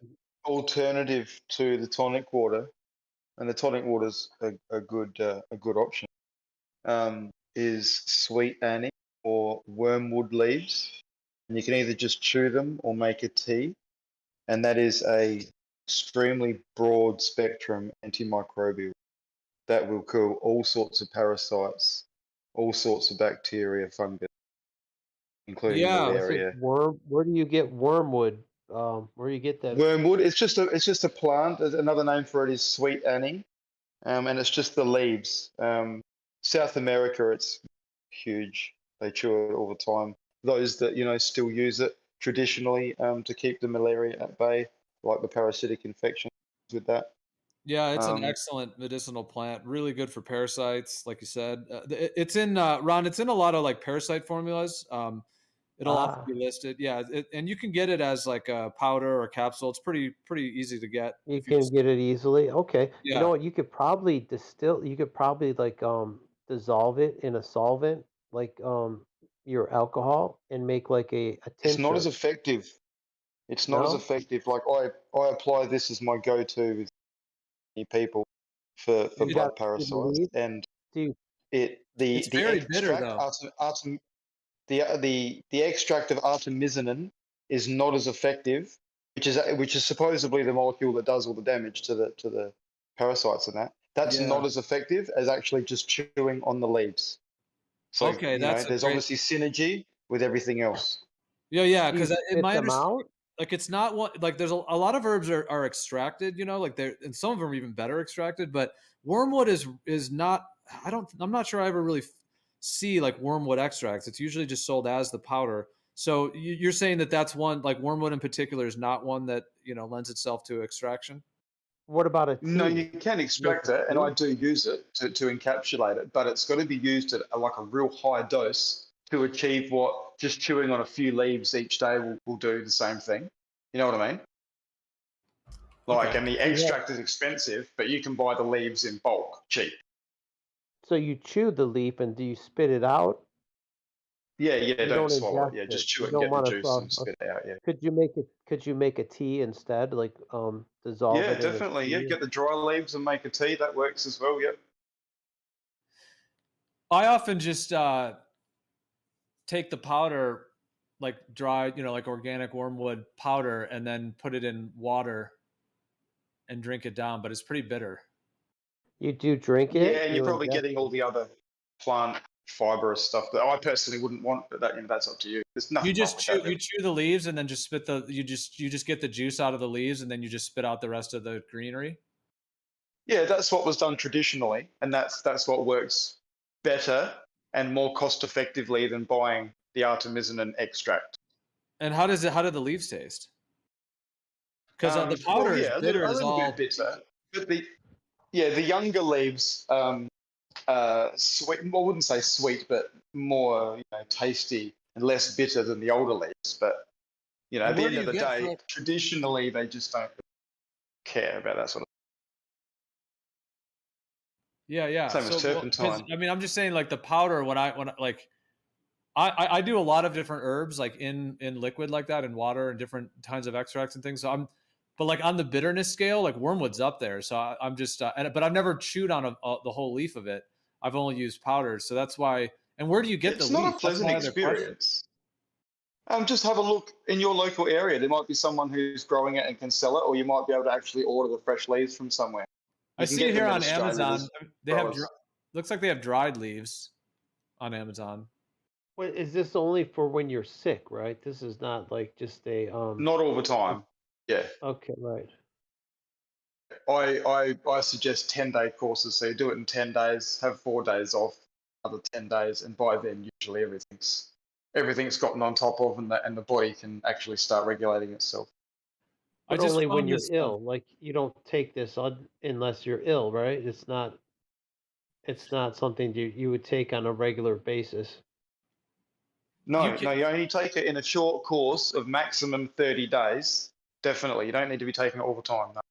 alternative to the tonic water, and the tonic water's a good option, is sweet anise or wormwood leaves, and you can either just chew them or make a tea, and that is a extremely broad spectrum antimicrobial that will kill all sorts of parasites, all sorts of bacteria, fungus, including malaria. Where do you get wormwood? Where do you get that? Wormwood. It's just a plant. Another name for it is sweet anise, and it's just the leaves. South America, it's huge. They chew it all the time. Those that still use it traditionally to keep the malaria at bay, like the parasitic infections with that. Yeah, it's an excellent medicinal plant. Really good for parasites, like you said. It's in Ron. It's in a lot of like parasite formulas. It'll often be listed. Yeah, and you can get it as like a powder or capsule. It's pretty easy to get. You can get it easily. Okay. You Yeah. know what? You could probably like dissolve it in a solvent, like your alcohol, and make like a tincture. It's not as effective. It's not as No? effective. Like I apply this as my go-to with many people for You blood got the parasites, leaf? and Dude. the It's very bitter, extract the extract of artemisinin is not as effective, which is supposedly the molecule that does all the damage to the parasites and that. That's Yeah. not as effective as actually just chewing on the leaves. So Okay, that's a there's great- obviously synergy with everything else. Yeah, Do you because in spit my them understanding, out? like it's not one like there's a lot of herbs are extracted, like they're and some of them are even better extracted, but wormwood is not. I'm not sure I ever really see like wormwood extracts. It's usually just sold as the powder. So you're saying that's one, like wormwood in particular is not one that lends itself to extraction. What about a tea? No, you can extract it, and I do use it to encapsulate it, but it's got to be used at like a real high dose to achieve what just chewing on a few leaves each day will do the same thing. You know what I mean? Like, Okay. and the extract is expensive, but you can buy the leaves in bulk, cheap. So you chew the leaf and do you spit it out? Yeah, You don't swallow it. ingest Yeah, just chew You it and don't get the wanna juice throw- and spit it out. Yeah. Could you make a tea instead? Like dissolve Yeah, it in a definitely. Yeah, tea? get the dry leaves and make a tea. That works as well. Yep. I often just take the powder like dried, like organic wormwood powder, and then put it in water and drink it down. But it's pretty bitter. You do drink Yeah, it? and You you're probably ingest getting all the other plant fibrous stuff that I personally wouldn't want, but that's up to you. There's nothing You just wrong with chew that. you chew the leaves and then just spit you just get the juice out of the leaves and then you just spit out the rest of the greenery. Yeah, that's what was done traditionally, and that's what works better and more cost effectively than buying the artemisinin extract. And how did the leaves taste? Because the powder is a bitter as little all. bit bitter, but the younger leaves, sweet. I wouldn't say sweet, but more tasty and less bitter than the older leaves. But at And the where end do of you the get day, from- traditionally they just don't care about that sort of. Yeah. Same as turpentine. I mean, I'm just saying, like the powder. When I do a lot of different herbs, like in liquid like that, in water, and different kinds of extracts and things. So but like on the bitterness scale, like wormwood's up there. So I'm just, but I've never chewed on the whole leaf of it. I've only used powders, so that's why. And where do you get It's the not leaf? a pleasant experience. Just have a look in your local area. There might be someone who's growing it and can sell it, or you might be able to actually order the fresh leaves from somewhere. I see it here on Amazon. There's They have growers. looks like they have dried leaves on Amazon. Wait, is this only for when you're sick, right? This is not like just a Not all the time. Yeah. Okay, right. I suggest 10-day courses. So you do it in 10 days, have 4 days off, another 10 days, and by then usually everything's gotten on top of, and the body can actually start regulating itself. But only when you're ill. Like you don't take this unless you're ill, right? It's not something you would take on a regular basis. No, you only take it in a short course of maximum 30 days. Definitely. You don't need to be taking it all the time. No.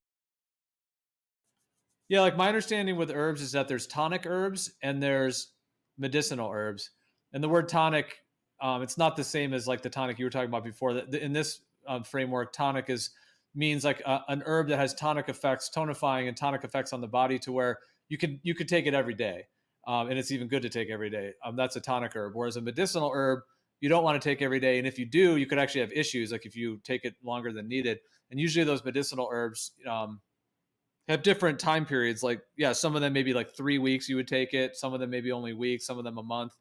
Yeah, like my understanding with herbs is that there's tonic herbs and there's medicinal herbs. And the word tonic, it's not the same as like the tonic you were talking about before. In this framework, tonic means like an herb that has tonic effects, tonifying and tonic effects on the body, to where you could take it every day, and it's even good to take every day. That's a tonic herb. Whereas a medicinal herb, you don't want to take every day, and if you do, you could actually have issues, like if you take it longer than needed. And usually those medicinal herbs have different time periods. Like, yeah, some of them maybe like 3 weeks you would take it, some of them maybe only weeks, some of them a month,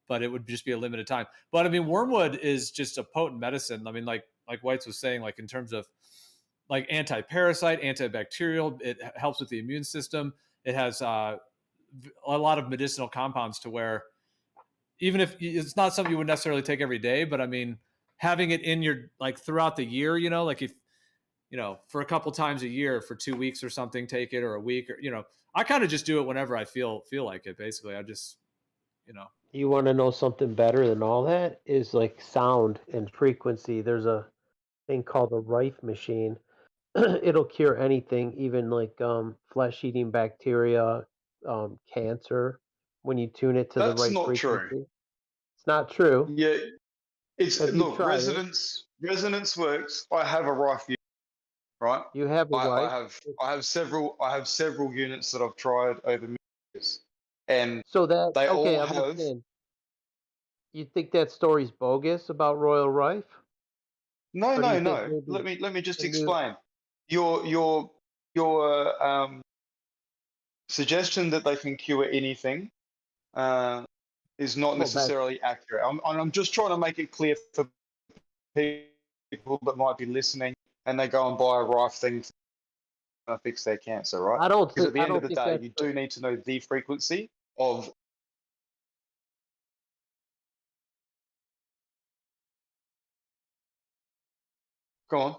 but it would just be a limited time. But I mean, wormwood is just a potent medicine. I mean, like Whites was saying, like in terms of like anti-parasite, antibacterial, it helps with the immune system. It has a lot of medicinal compounds, to where even if it's not something you would necessarily take every day, but I mean, having it in your, like throughout the year, like if, for a couple times a year for 2 weeks or something, take it, or a week, or, I kind of just do it whenever I feel like it. Basically, I just, You want to know something better than all that? Is like sound and frequency. There's a thing called a Rife machine. It'll cure anything, even like flesh-eating bacteria, cancer, when you tune it to the That's right not frequency. true. It's not true. Yeah, look, tried resonance works. I have a Rife unit, right? You have a I Rife? have several units that I've tried over many years, and So that they okay, all I'm have. just saying. You think that story's bogus about Royal Rife? No. Or do you think maybe Let me just the new- explain. Your suggestion that they can cure anything is not necessarily accurate. I'm just trying to make it clear for people that might be listening, and they go and buy a Rife thing to fix their cancer, right? I don't Because think- at the I end don't of the think day, that's you do need to know the frequency of. Go on.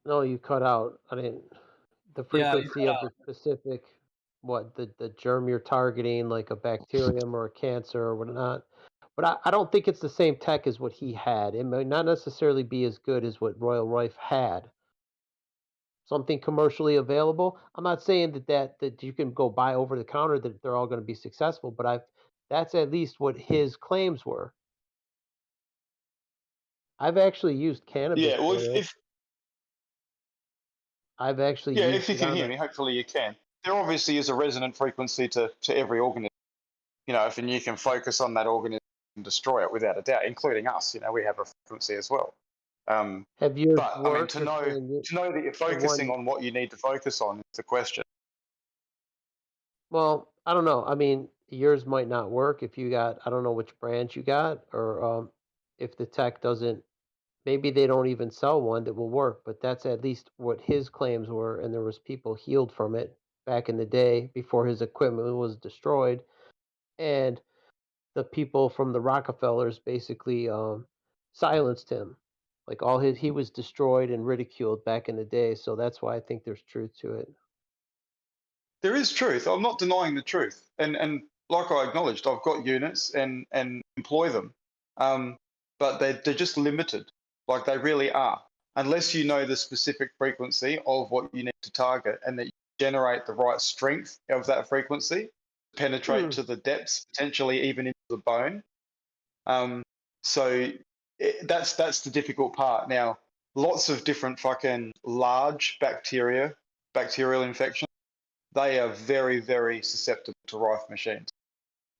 No, you cut out. I didn't. The Yeah, you frequency of the specific, the germ you're targeting, like a bacterium or a cancer or whatnot. But I don't think it's the same tech as what he had. It may not necessarily be as good as what Royal Rife had. Something commercially available. I'm not saying that you can go buy over the counter that they're all going to be successful, but that's at least what his claims were. I've actually used cannabis Yeah, well, oil. I've actually used if you it can on hear a- me, hopefully you can. There obviously is a resonant frequency to every organism. If you can focus on that organism can destroy it without a doubt, including us. You know, we have a frequency as well. Have yours But I mean, worked to if know that you're the focusing one? on what you need to focus on is the question. Well, I don't know. I mean, yours might not work if you got. I don't know which brand you got, or if the tech doesn't. Maybe they don't even sell one that will work. But that's at least what his claims were, and there was people healed from it back in the day before his equipment was destroyed, and the people from the Rockefellers basically silenced him. Like he was destroyed and ridiculed back in the day. So that's why I think there's truth to it. There is truth. I'm not denying the truth, and like I acknowledged, I've got units and employ them, but they're just limited. Like they really are, unless you know the specific frequency of what you need to target, and that you generate the right strength of that frequency, penetrate to the depths, potentially even into the bone. So that's the difficult part. Now, lots of different fucking large bacterial infections. They are very, very susceptible to Rife machines.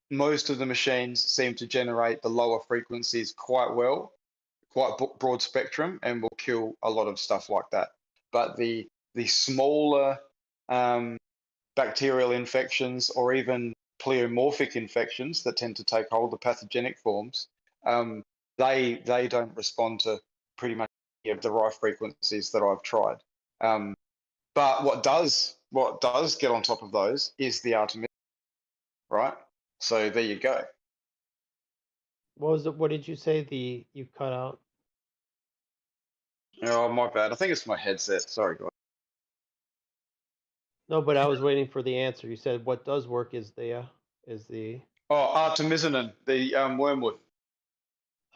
Most of the machines seem to generate the lower frequencies quite well, quite broad spectrum, and will kill a lot of stuff like that. But the smaller bacterial infections, or even pleomorphic infections that tend to take hold of pathogenic forms, they don't respond to pretty much any of the Rife frequencies that I've tried. But what does get on top of those is the Artemis, right? So there you go. What was it? What did you say? You cut out. Oh, my bad. I think it's my headset. Sorry, guys. No, but I was waiting for the answer. You said what does work is the Oh, artemisinin, the wormwood.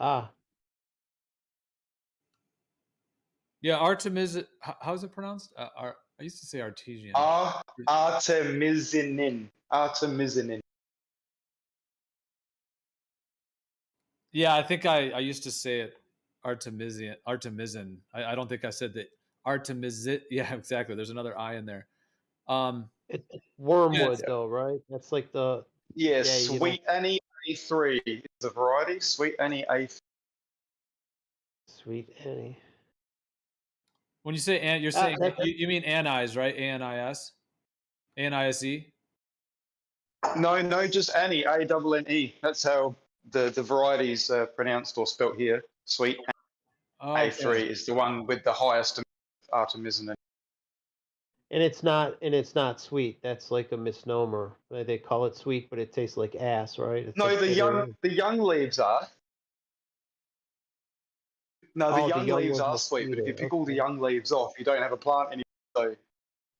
ah. Yeah, Artemis. How is it pronounced? I used to say artesian. Artemisinin. Artemisinin. Yeah, I think I used to say it Artemisin. I don't think I said that Artemisit. Yeah, exactly. There's another I in there. It's wormwood yeah. though, right? That's like the yeah. Sweet Annie A3 is a variety. Sweet Annie A3. Sweet Annie. When you say you're saying you mean anis, right? ANIS, ANISE. No, just Annie. ANNE. That's how the varieties are pronounced or spelt here. Sweet Annie A3 is the one with the highest artemisinin. And it's not sweet. That's like a misnomer. They call it sweet, but it tastes like ass, right? It's No, like the young leaves are. No, the young leaves are sweet, but if you pick all the young leaves off, you don't have a plant anymore. So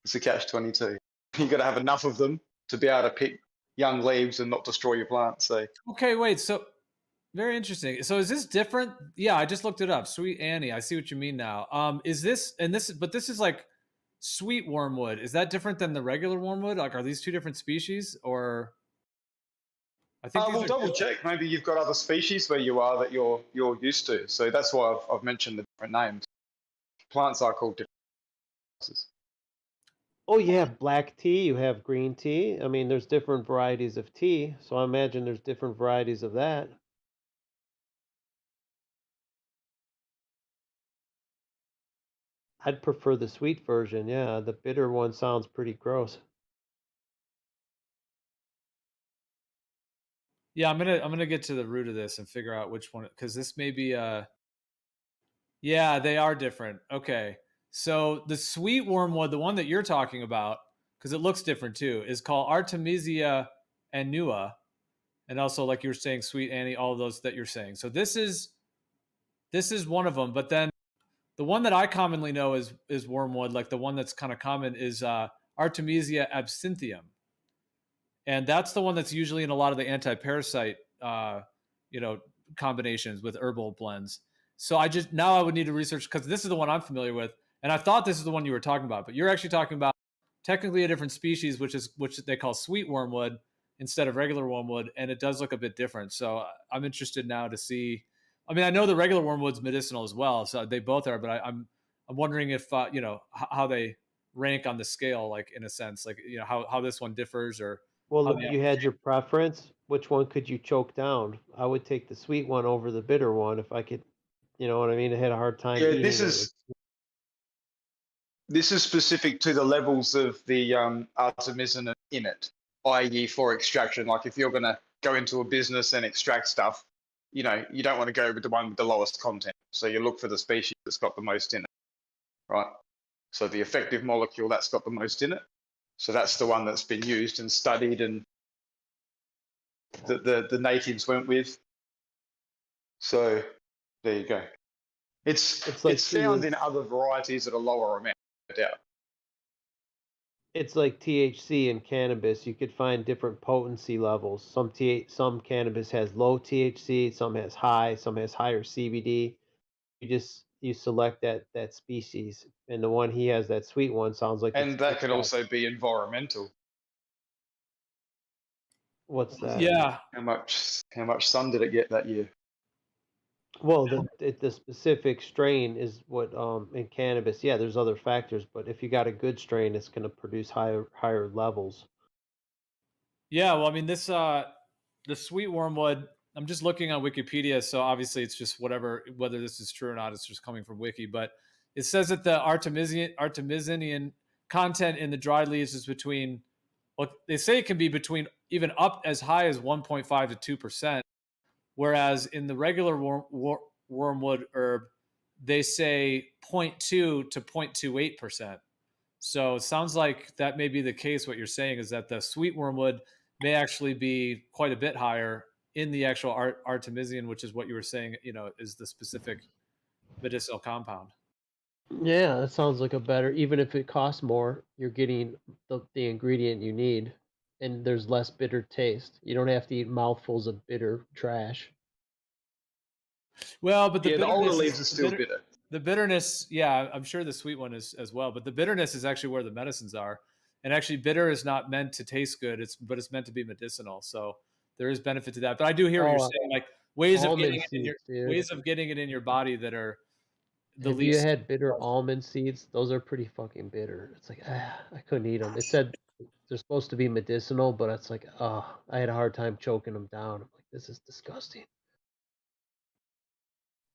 it's a catch-22. You've got to have enough of them to be able to pick young leaves and not destroy your plant. So okay, wait. So very interesting. So is this different? Yeah, I just looked it up. Sweet Annie. I see what you mean now. Is this but this is like sweet wormwood. Is that different than the regular wormwood? Like, are these two different species, or? I think we'll double check. Maybe you've got other species where you are that you're used to. So that's why I've mentioned the different names. Plants are called different classes. Oh, you have black tea, you have green tea. I mean, there's different varieties of tea, so I imagine there's different varieties of that. I'd prefer the sweet version. Yeah, the bitter one sounds pretty gross. Yeah, I'm gonna get to the root of this and figure out which one, because this may be yeah, they are different. Okay, so the sweet wormwood, the one that you're talking about, because it looks different too, is called Artemisia annua, and also, like you were saying, Sweet Annie, all of those that you're saying. So this is one of them. But then the one that I commonly know is wormwood, like the one that's kind of common, is Artemisia absinthium. And that's the one that's usually in a lot of the anti-parasite, combinations with herbal blends. So now I would need to research, because this is the one I'm familiar with, and I thought this is the one you were talking about, but you're actually talking about technically a different species, which they call sweet wormwood instead of regular wormwood, and it does look a bit different. So I'm interested now to see. I mean, I know the regular wormwood's medicinal as well, so they both are, but I'm wondering if how they rank on the scale, like in a sense, like how this one differs, or Well, how if the you had your preference, which one could you choke down? I would take the sweet one over the bitter one if I could. You know what I mean? I had a hard time Yeah, eating this it. is specific to the levels of the artemisinin in it, i.e., for extraction. Like if you're going to go into a business and extract stuff, you know, you don't want to go with the one with the lowest content. So you look for the species that's got the most in it, right? So the effective molecule that's got the most in it. So that's the one that's been used and studied and the natives went with. So there you go. It's found in other varieties at a lower amount, no doubt. It's like THC in cannabis. You could find different potency levels. Some cannabis has low THC, some has high, some has higher CBD. You select that species, and the one he has, that sweet one, sounds like And that it's could got, also be environmental. what's that? Yeah. How much sun did it get that year? Well, the specific strain is what in cannabis. Yeah, there's other factors, but if you got a good strain, it's going to produce higher levels. Yeah, well, I mean, this the sweet wormwood. I'm just looking on Wikipedia, so obviously it's just whatever. Whether this is true or not, it's just coming from Wiki. But it says that the artemisinin content in the dried leaves is between. Well, they say it can be between even up as high as 1.5 to 2%, whereas in the regular wormwood herb, they say 0.2 to 0.28%. So it sounds like that may be the case. What you're saying is that the sweet wormwood may actually be quite a bit higher in the actual artemisinin, which is what you were saying, you know, is the specific medicinal compound. Yeah, that sounds like a better. Even if it costs more, you're getting the ingredient you need, and there's less bitter taste. You don't have to eat mouthfuls of bitter trash. Well, but the the older bitterness leaves are still bitter. The bitterness, yeah, I'm sure the sweet one is as well. But the bitterness is actually where the medicines are, and actually, bitter is not meant to taste good. But it's meant to be medicinal. So there is benefit to that. But I do hear what you're saying, like ways of getting it in your Dude. body that are the Have you least. had bitter almond seeds? Those are pretty fucking bitter. It's like I couldn't eat them. It said they're supposed to be medicinal, but it's like I had a hard time choking them down. I'm like, this is disgusting.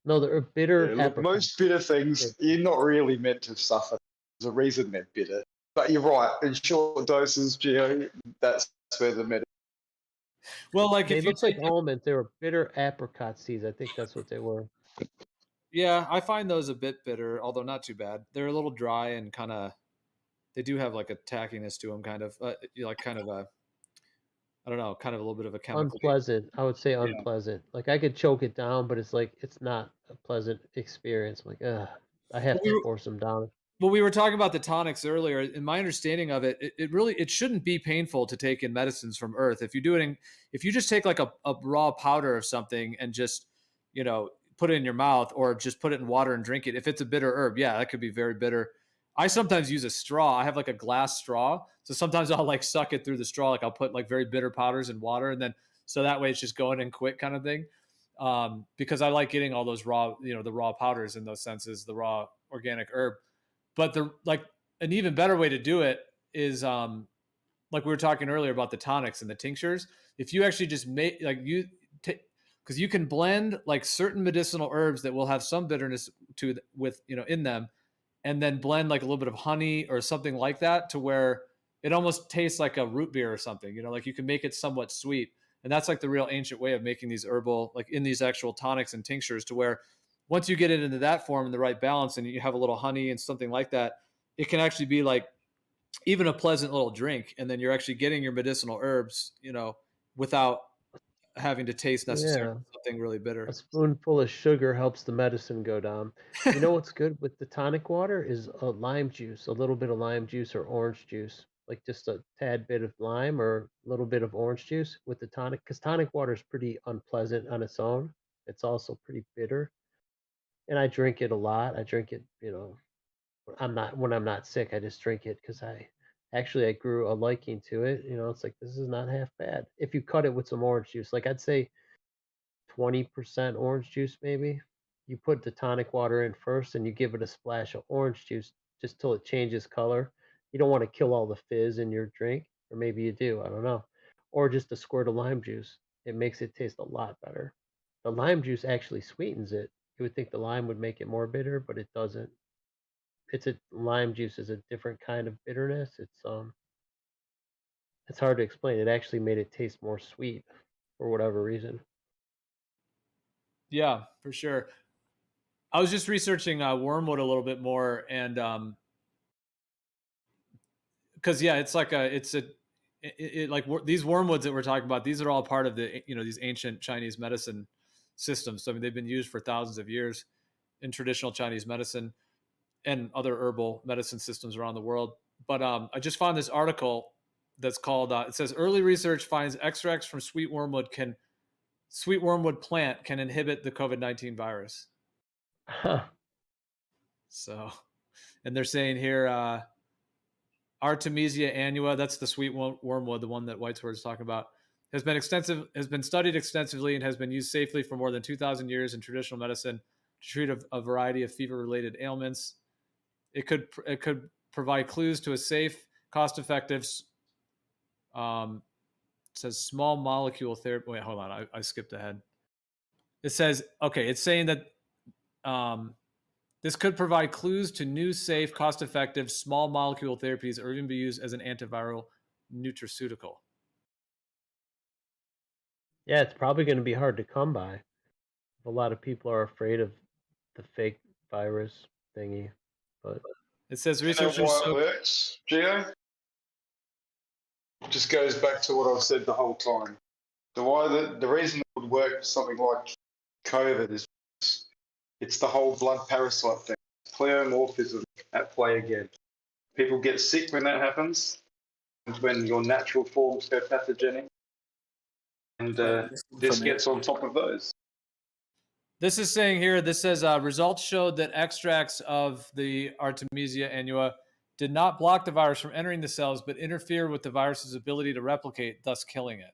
No, they're bitter. Yeah, look, most bitter things, you're not really meant to suffer. There's a reason they're bitter. But you're right, in short doses, Gio, that's where the medicine. Well, like they if you looked like almonds, they were bitter apricot seeds. I think that's what they were. Yeah, I find those a bit bitter, although not too bad. They're a little dry and kind of. They do have like a tackiness to them, kind of, like kind of a. I don't know, kind of a little bit of a chemical. Unpleasant. I would say unpleasant. Like I could choke it down, but it's like it's not a pleasant experience. I'm like, I have to force them down. Well, we were talking about the tonics earlier. In my understanding of it, it really shouldn't be painful to take in medicines from Earth. If you do it if you just take like a raw powder of something and just, you know, put it in your mouth or just put it in water and drink it. If it's a bitter herb, yeah, that could be very bitter. I sometimes use a straw. I have like a glass straw. So sometimes I'll like suck it through the straw. Like I'll put like very bitter powders in water and then, so that way it's just going in quick kind of thing. Because I like getting all those raw, you know, the raw powders in those senses, the raw organic herb. But an even better way to do it is like we were talking earlier about the tonics and the tinctures. If you actually just make like because you can blend like certain medicinal herbs that will have some bitterness with you know in them, and then blend like a little bit of honey or something like that to where it almost tastes like a root beer or something. You know, like you can make it somewhat sweet, and that's like the real ancient way of making these herbal, like in these actual tonics and tinctures, to where once you get it into that form in the right balance and you have a little honey and something like that, it can actually be like even a pleasant little drink. And then you're actually getting your medicinal herbs, you know, without having to taste necessarily something really bitter. A spoonful of sugar helps the medicine go down. You know what's good with the tonic water is a lime juice, a little bit of lime juice or orange juice, like just a tad bit of lime or a little bit of orange juice with the tonic, because tonic water is pretty unpleasant on its own. It's also pretty bitter. And I drink it a lot. I drink it, you know, when I'm not sick. I just drink it because I grew a liking to it. You know, it's like this is not half bad if you cut it with some orange juice. Like I'd say 20% orange juice, maybe. You put the tonic water in first, and you give it a splash of orange juice just till it changes color. You don't want to kill all the fizz in your drink, or maybe you do. I don't know. or just a squirt of lime juice. It makes it taste a lot better. The lime juice actually sweetens it. You would think the lime would make it more bitter, but it doesn't. Lime juice is a different kind of bitterness. It's hard to explain. It actually made it taste more sweet for whatever reason. Yeah, for sure. I was just researching wormwood a little bit more, and because it's like these wormwoods that we're talking about. These are all part of the these ancient Chinese medicine systems. So I mean, they've been used for thousands of years in traditional Chinese medicine and other herbal medicine systems around the world. But I just found this article that's called. It says early research finds extracts from sweet wormwood plant can inhibit the COVID-19 virus. So, and they're saying here, Artemisia annua, that's the sweet wormwood, the one that Whitesword is talking about, has been studied extensively and has been used safely for more than 2,000 years in traditional medicine to treat a variety of fever-related ailments. It could provide clues to a safe, cost-effective. It says small molecule therapy. Wait, hold on, I skipped ahead. It says, okay, it's saying that this could provide clues to new, safe, cost-effective, small molecule therapies, or even be used as an antiviral nutraceutical. Yeah, it's probably going to be hard to come by. A lot of people are afraid of the fake virus thingy, but it says researchers. You know why it works, Gio? Just goes back to what I've said the whole time. The reason it would work for something like COVID is it's the whole blood parasite thing. Pleomorphism at play again. People get sick when that happens, when your natural forms go pathogenic, and this gets on top of those. This is saying here, this says results showed that extracts of the Artemisia annua did not block the virus from entering the cells, but interfere with the virus's ability to replicate, thus killing it.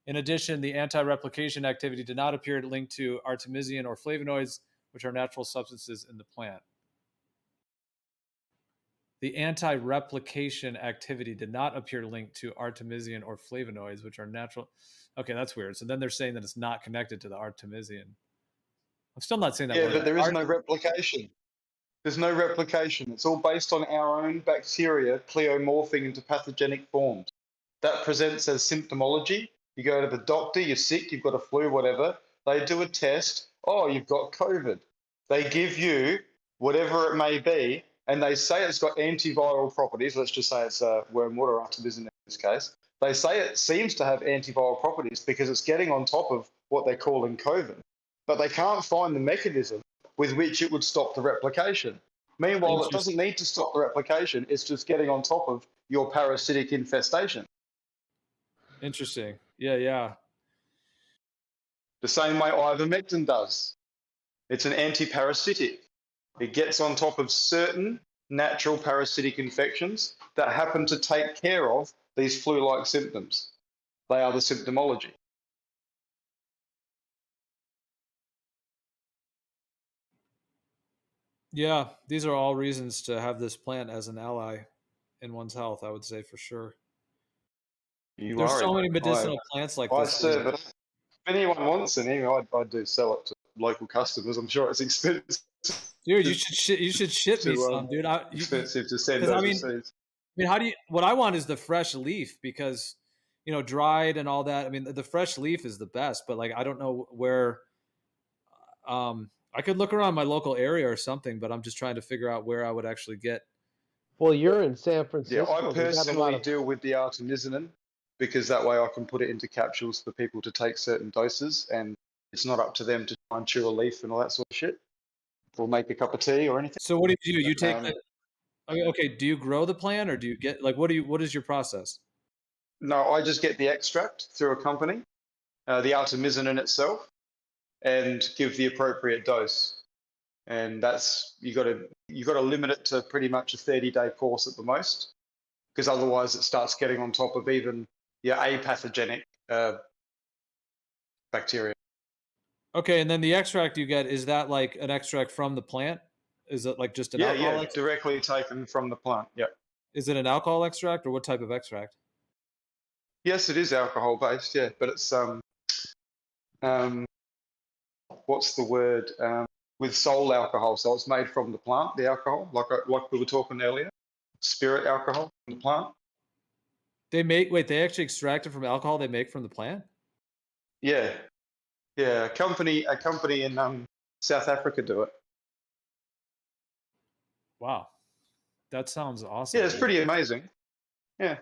In addition, the anti-replication activity did not appear linked to artemisian or flavonoids, which are natural substances in the plant. The anti-replication activity did not appear linked to artemisian or flavonoids, which are natural. Okay, that's weird. So then they're saying that it's not connected to the artemisian. I'm still not saying that. Yeah, but there is no replication. There's no replication. It's all based on our own bacteria pleomorphing into pathogenic forms. That presents as symptomology. You go to the doctor, you're sick, you've got a flu, whatever. They do a test. Oh, you've got COVID. They give you whatever it may be, and they say it's got antiviral properties. Let's just say it's wormwood or artemisian in this case. They say it seems to have antiviral properties because it's getting on top of what they're calling COVID. But they can't find the mechanism with which it would stop the replication. Meanwhile, it doesn't need to stop the replication. It's just getting on top of your parasitic infestation. Interesting. Yeah. The same way ivermectin does. It's an anti-parasitic. It gets on top of certain natural parasitic infections that happen to take care of these flu-like symptoms. They are the symptomology. Yeah, these are all reasons to have this plant as an ally in one's health, I would say for sure. There's so many medicinal plants like this. I serve it. If anyone wants any, I do sell it to local customers. I'm sure it's expensive. Dude, you should ship me some, dude. Expensive to send overseas. I mean, what I want is the fresh leaf because, dried and all that. I mean, the fresh leaf is the best, but like I don't know where. I could look around my local area or something, but I'm just trying to figure out where I would actually get. Well, you're in San Francisco. Yeah, I personally deal with the artemisinin because that way I can put it into capsules for people to take certain doses, and it's not up to them to try and chew a leaf and all that sort of shit, or make a cup of tea or anything. So what do you do? You take okay, do you grow the plant or do you get what is your process? No, I just get the extract through a company, the artemisinin itself, and give the appropriate dose. And that's you got to limit it to pretty much a 30-day course at the most, because otherwise it starts getting on top of even your apathogenic bacteria. Okay, and then the extract you get, is that like an extract from the plant? Is it like just an alcohol? Yeah, directly taken from the plant. Yeah. Is it an alcohol extract or what type of extract? Yes, it is alcohol based, yeah, but it's what's the word? With sole alcohol, so it's made from the plant, the alcohol, like we were talking earlier, spirit alcohol from the plant. They actually extract it from alcohol they make from the plant? Yeah, yeah. A company in South Africa do it. Wow, that sounds awesome. Yeah, it's pretty amazing. Yeah.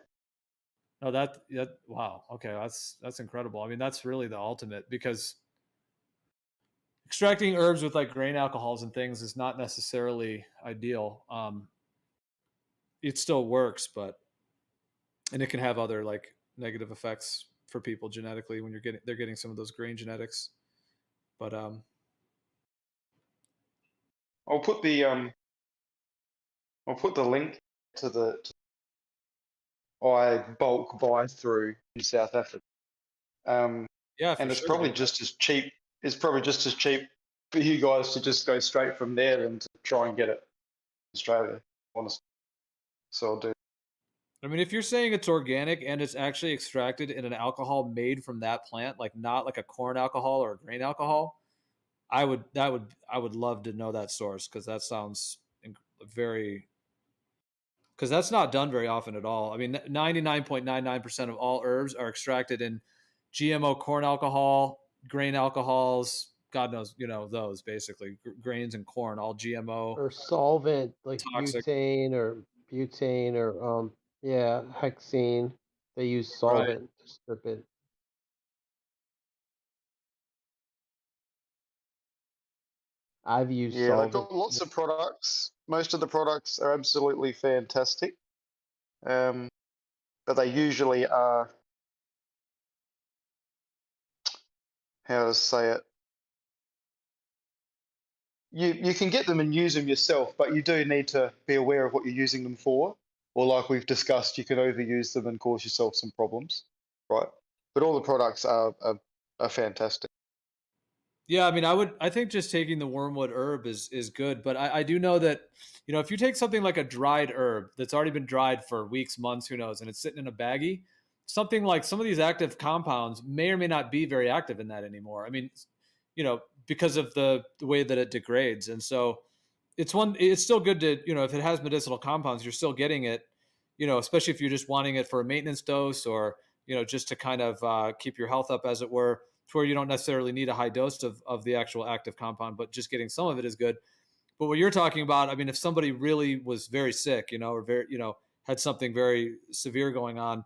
No, that wow. Okay, that's incredible. I mean, that's really the ultimate, because extracting herbs with like grain alcohols and things is not necessarily ideal. It still works, and it can have other like negative effects for people genetically when they're getting some of those grain genetics. But I'll put the link to the I bulk buy through in South Africa. Yeah, for and it's sure, probably man. just as cheap. It's probably just as cheap for you guys to just go straight from there than to try and get it in Australia, honestly. So I'll do. I mean, if you're saying it's organic and it's actually extracted in an alcohol made from that plant, like not like a corn alcohol or a grain alcohol, I would love to know that source, because that sounds very, because that's not done very often at all. I mean, 99.99% of all herbs are extracted in GMO corn alcohol, grain alcohols, God knows, those basically grains and corn, all GMO. Or solvent like Toxic. butane or yeah, hexene. They use solvent to strip it. I've used Yeah, they've solvent. got lots of products. Most of the products are absolutely fantastic, but they usually are. How to say it? You can get them and use them yourself, but you do need to be aware of what you're using them for. Or like we've discussed, you can overuse them and cause yourself some problems, right? But all the products are fantastic. Yeah, I mean, I think just taking the wormwood herb is good, but I do know that, if you take something like a dried herb that's already been dried for weeks, months, who knows, and it's sitting in a baggie, something like some of these active compounds may or may not be very active in that anymore. I mean, because of the way that it degrades. And so it's still good to, if it has medicinal compounds, you're still getting it, especially if you're just wanting it for a maintenance dose, or, just to kind of keep your health up, as it were, to where you don't necessarily need a high dose of the actual active compound, but just getting some of it is good. But what you're talking about, I mean, if somebody really was very sick, or very, had something very severe going on,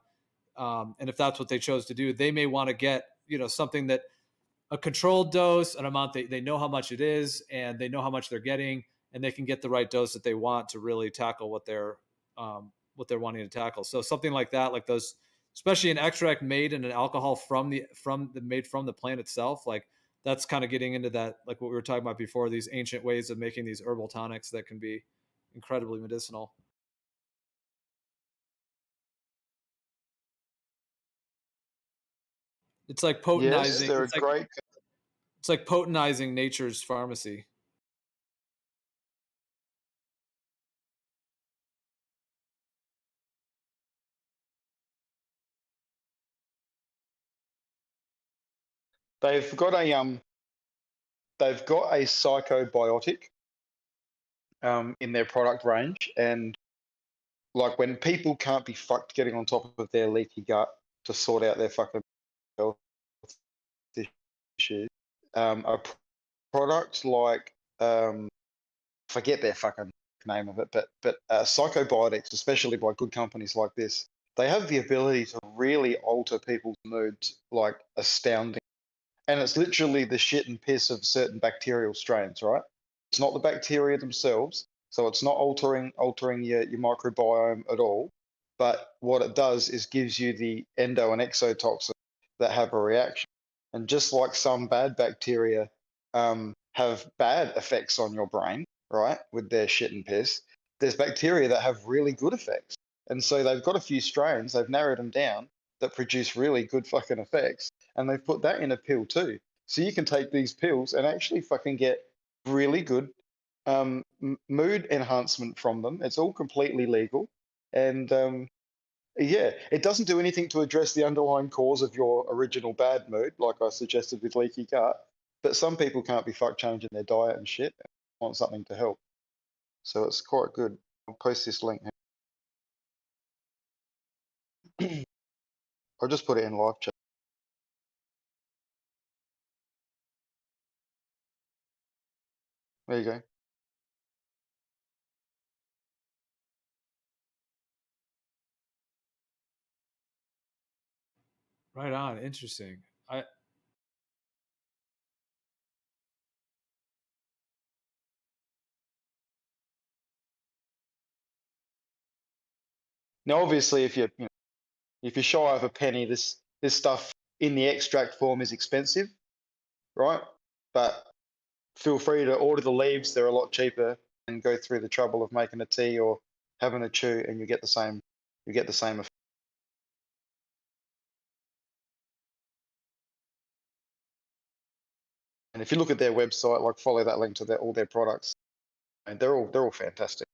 and if that's what they chose to do, they may want to get, something that a controlled dose, an amount they know how much it is, and they know how much they're getting, and they can get the right dose that they want to really tackle what they're wanting to tackle. So something like that, like those, especially an extract made in an alcohol made from the plant itself, like that's kind of getting into that, like what we were talking about before, these ancient ways of making these herbal tonics that can be incredibly medicinal. It's like potentizing. Yes, they're great. It's like potentizing nature's pharmacy. They've got a psychobiotic in their product range, and like when people can't be fucked getting on top of their leaky gut to sort out their fucking health issues, a product like forget their fucking name of it, but psychobiotics, especially by good companies like this, they have the ability to really alter people's moods like astounding. And it's literally the shit and piss of certain bacterial strains, right? It's not the bacteria themselves, so it's not altering your microbiome at all. But what it does is gives you the endo and exotoxins that have a reaction. And just like some bad bacteria have bad effects on your brain, right, with their shit and piss, there's bacteria that have really good effects. And so they've got a few strains, they've narrowed them down, that produce really good fucking effects. And they've put that in a pill too. So you can take these pills and actually fucking get really good mood enhancement from them. It's all completely legal. And Yeah, it doesn't do anything to address the underlying cause of your original bad mood, like I suggested with leaky gut. But some people can't be fucked changing their diet and shit. And want something to help. So it's quite good. I'll post this link here. I'll just put it in live chat. There you go. Right on. Interesting. Now, obviously, if you're shy of a penny, this stuff in the extract form is expensive, right? But feel free to order the leaves; they're a lot cheaper, and go through the trouble of making a tea or having a chew, and you get the same. You get the same effect. And if you look at their website, like follow that link to all their products, and they're all fantastic.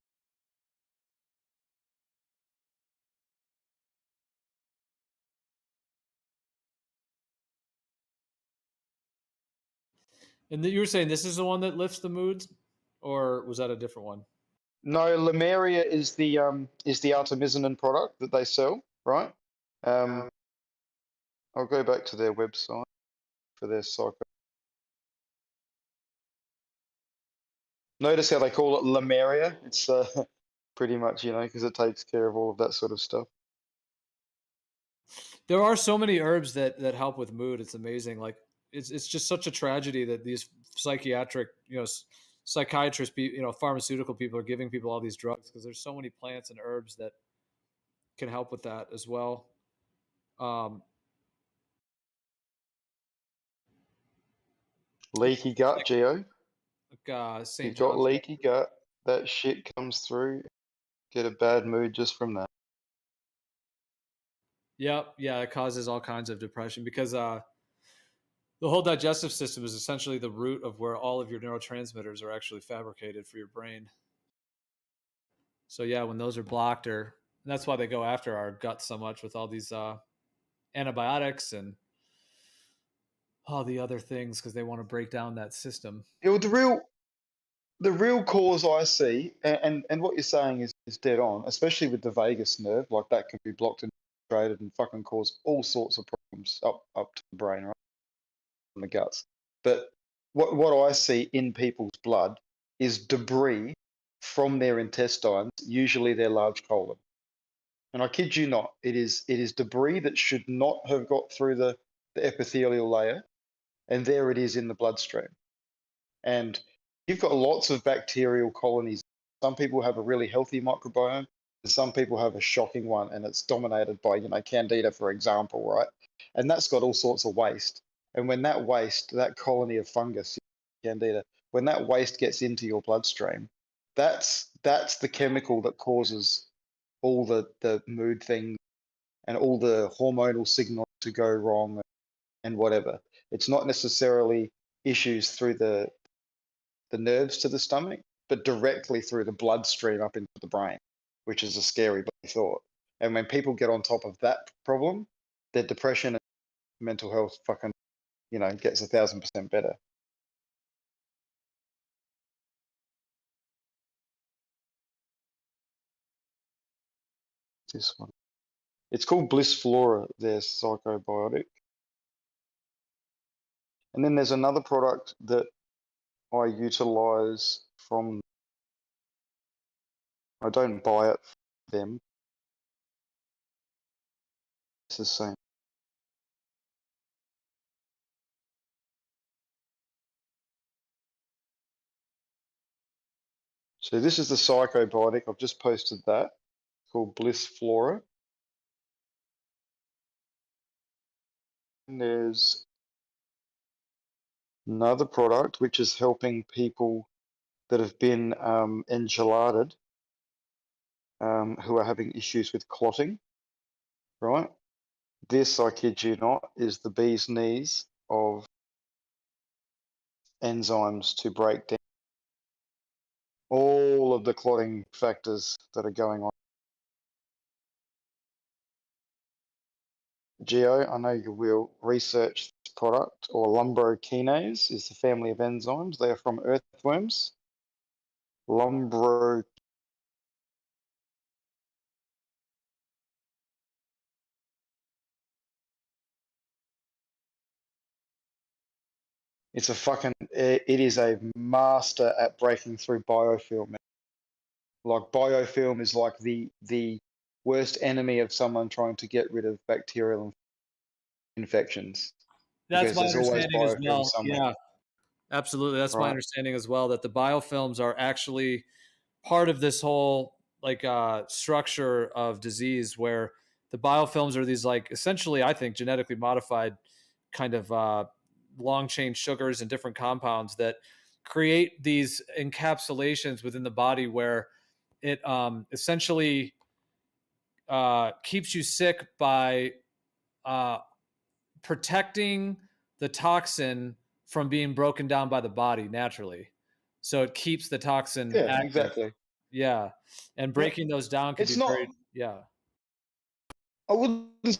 And you were saying this is the one that lifts the moods, or was that a different one? No, Lemuria is the artemisinin product that they sell, right? I'll go back to their website for their psycho. Notice how they call it Lemuria. It's pretty much, because it takes care of all of that sort of stuff. There are so many herbs that help with mood. It's amazing. Like it's just such a tragedy that these psychiatric, psychiatrists, pharmaceutical people are giving people all these drugs because there's so many plants and herbs that can help with that as well. Leaky gut, Geo. St. You've got John's. leaky gut. That shit comes through. Get a bad mood just from that. Yep. Yeah, it causes all kinds of depression because the whole digestive system is essentially the root of where all of your neurotransmitters are actually fabricated for your brain. So yeah, when those are blocked, and that's why they go after our guts so much with all these antibiotics and all the other things because they want to break down that system. The real cause I see, and what you're saying is dead on, especially with the vagus nerve, like that can be blocked and infiltrated and fucking cause all sorts of problems up to the brain, right? And the guts. But what I see in people's blood is debris from their intestines, usually their large colon. And I kid you not, it is debris that should not have got through the epithelial layer, and there it is in the bloodstream. And you've got lots of bacterial colonies. Some people have a really healthy microbiome, and some people have a shocking one, and it's dominated by, Candida, for example, right? And that's got all sorts of waste. And when that waste, that colony of fungus, Candida, when that waste gets into your bloodstream, that's the chemical that causes all the mood things and all the hormonal signals to go wrong and whatever. It's not necessarily issues through the nerves to the stomach, but directly through the bloodstream up into the brain, which is a scary thought. And when people get on top of that problem, their depression and mental health fucking, gets 1,000% better. This one. It's called Bliss Flora, their psychobiotic. And then there's another product that I utilize from, I don't buy it from them. It's the same. So this is the psychobiotic. I've just posted that. It's called Bliss Flora. And there's another product which is helping people that have been enchilated, who are having issues with clotting, right? This, I kid you not, is the bee's knees of enzymes to break down all of the clotting factors that are going on. Geo, I know you will research this product, or lumbrokinase is the family of enzymes. They are from earthworms. Lumbro. It's a fucking. It is a master at breaking through biofilm. Like biofilm is like the worst enemy of someone trying to get rid of bacterial infections. That's Because my there's always understanding as biofilm well. somewhere. Yeah, absolutely. That's my Right. understanding as well, that the biofilms are actually part of this whole like structure of disease, where the biofilms are these like essentially, I think, genetically modified kind of long chain sugars and different compounds that create these encapsulations within the body where it essentially keeps you sick by protecting the toxin from being broken down by the body naturally. So it keeps the toxin Yeah, active. exactly. Yeah. And Yeah. breaking those down can It's be not. very, yeah. I wouldn't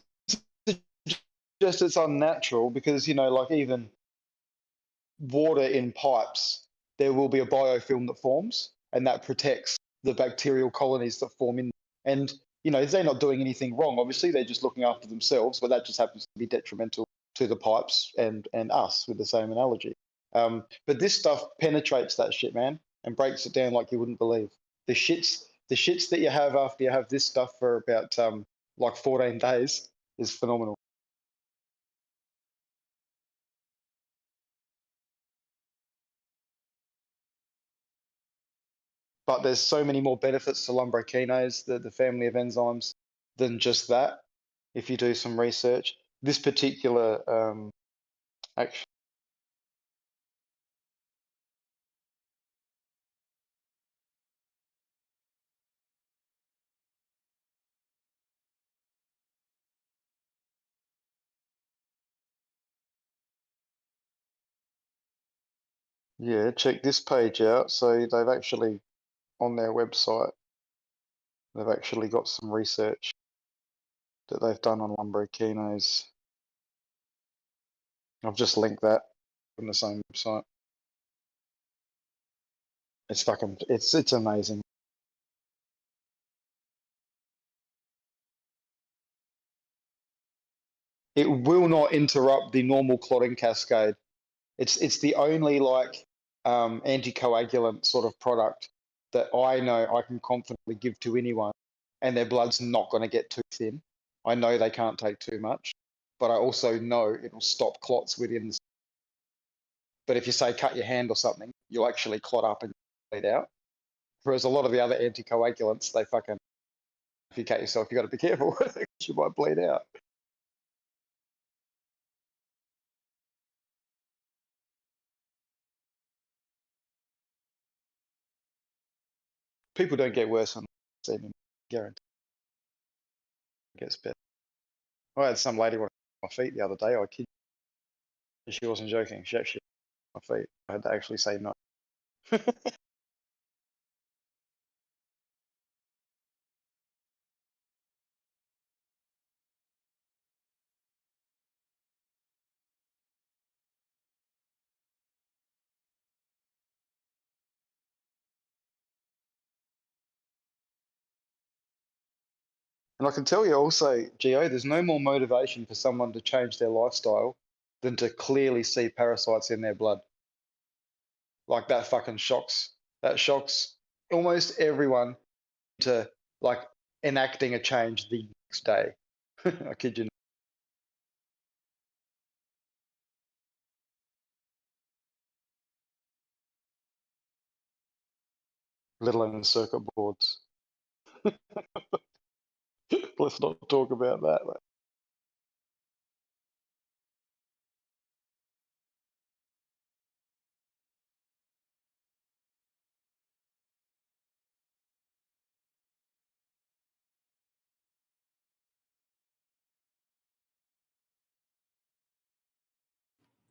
suggest it's unnatural because, you know, like even water in pipes, there will be a biofilm that forms and that protects the bacterial colonies that form in. And, you know, they're not doing anything wrong. Obviously, they're just looking after themselves, but that just happens to be detrimental to the pipes and us with the same analogy. But this stuff penetrates that shit, man, and breaks it down like you wouldn't believe. The shits that you have after you have this stuff for about like 14 days is phenomenal. But there's so many more benefits to lumbrokinase, the family of enzymes, than just that. If you do some research, this particular action. Yeah, check this page out. So they've actually, on their website, they've actually got some research that they've done on lumbrokinase. I've just linked that from the same website. It's fucking, it's amazing. It will not interrupt the normal clotting cascade. It's the only like anticoagulant sort of product that I know I can confidently give to anyone, and their blood's not going to get too thin. I know they can't take too much, but I also know it'll stop clots within. But if you say cut your hand or something, you'll actually clot up and bleed out. Whereas a lot of the other anticoagulants, they fucking, if you cut yourself, you got to be careful. You might bleed out. People don't get worse on semen, guaranteed. It gets better. I had some lady on my feet the other day. I kid you. She wasn't joking. She actually on my feet. I had to actually say no. And I can tell you also, Geo, there's no more motivation for someone to change their lifestyle than to clearly see parasites in their blood. Like that fucking shocks. That shocks almost everyone to like enacting a change the next day. I kid you not. Let alone circuit boards. Let's not talk about that.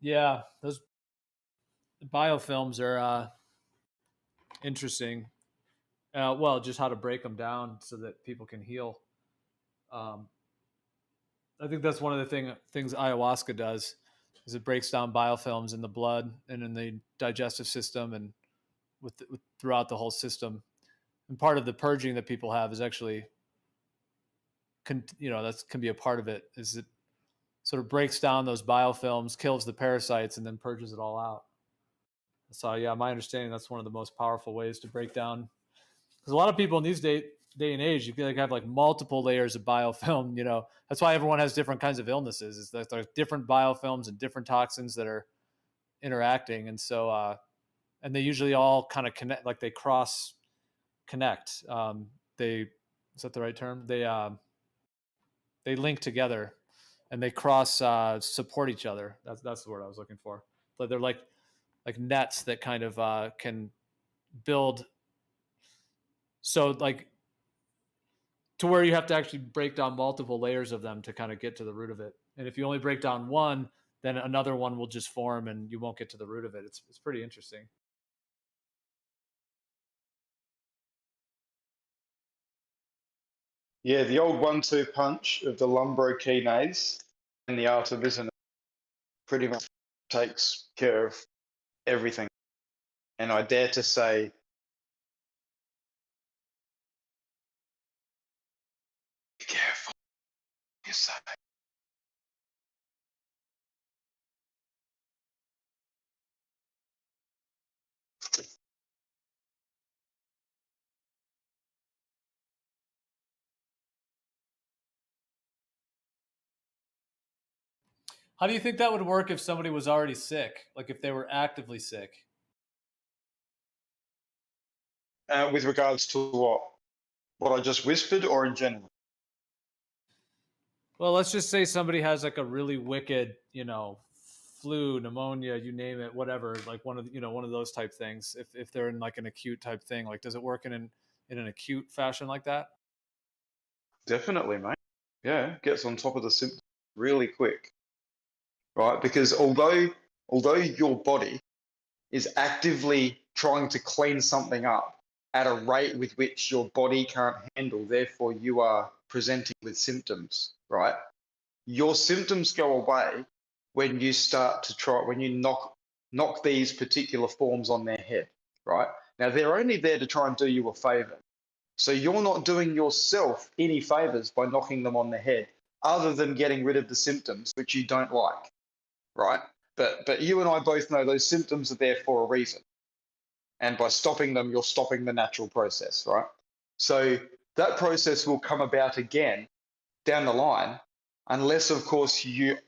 Yeah. Those biofilms are interesting. Well, just how to break them down so that people can heal. I think that's one of the things ayahuasca does, is it breaks down biofilms in the blood and in the digestive system and throughout the whole system. And part of the purging that people have is actually, that can be a part of it, is it sort of breaks down those biofilms, kills the parasites, and then purges it all out. So yeah, my understanding, that's one of the most powerful ways to break down, because a lot of people in these day and age, you feel like have like multiple layers of biofilm. That's why everyone has different kinds of illnesses. Is that there's different biofilms and different toxins that are interacting, and so and they usually all kind of connect, like they cross connect. Is that the right term? They link together, and they cross support each other. That's the word I was looking for. But they're like nets that kind of can build. So like to where you have to actually break down multiple layers of them to kind of get to the root of it. And if you only break down one, then another one will just form and you won't get to the root of it. It's pretty interesting. Yeah, the old 1-2 punch of the lumbrokinase and the artemisinin pretty much takes care of everything. And I dare to say, be careful what you say. How do you think that would work if somebody was already sick? Like if they were actively sick? With regards to what? What I just whispered, or in general? Well, let's just say somebody has like a really wicked, flu, pneumonia, you name it, whatever, like one of those type things. If they're in like an acute type thing, like does it work in an acute fashion like that? Definitely, mate. Yeah, gets on top of the symptoms really quick, right? Because although your body is actively trying to clean something up at a rate with which your body can't handle, therefore you are presenting with symptoms, right? Your symptoms go away when you start to when you knock these particular forms on their head, right? Now they're only there to try and do you a favor. So you're not doing yourself any favors by knocking them on the head, other than getting rid of the symptoms, which you don't like, right? But you and I both know those symptoms are there for a reason. And by stopping them, you're stopping the natural process, right? So that process will come about again down the line, unless, of course, you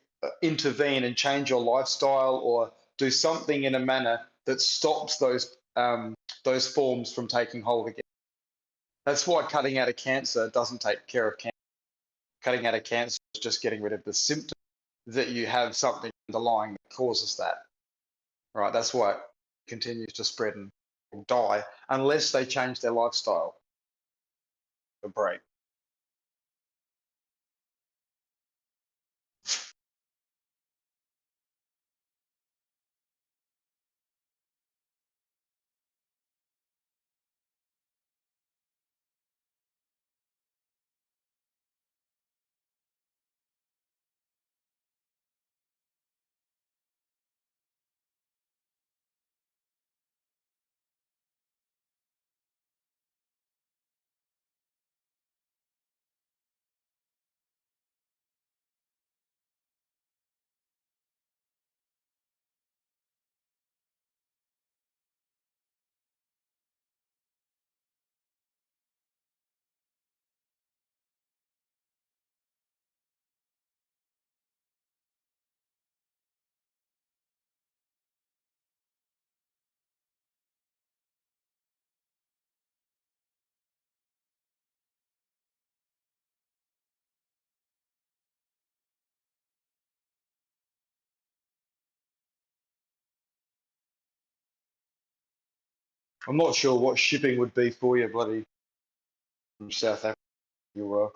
intervene and change your lifestyle or do something in a manner that stops those forms from taking hold again. That's why cutting out of cancer doesn't take care of cancer. Cutting out of cancer is just getting rid of the symptom that you have something underlying that causes that. Right? That's why it continues to spread and die unless they change their lifestyle. A break. I'm not sure what shipping would be for you, bloody, from South Africa. You were,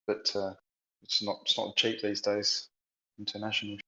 but it's not cheap these days. International.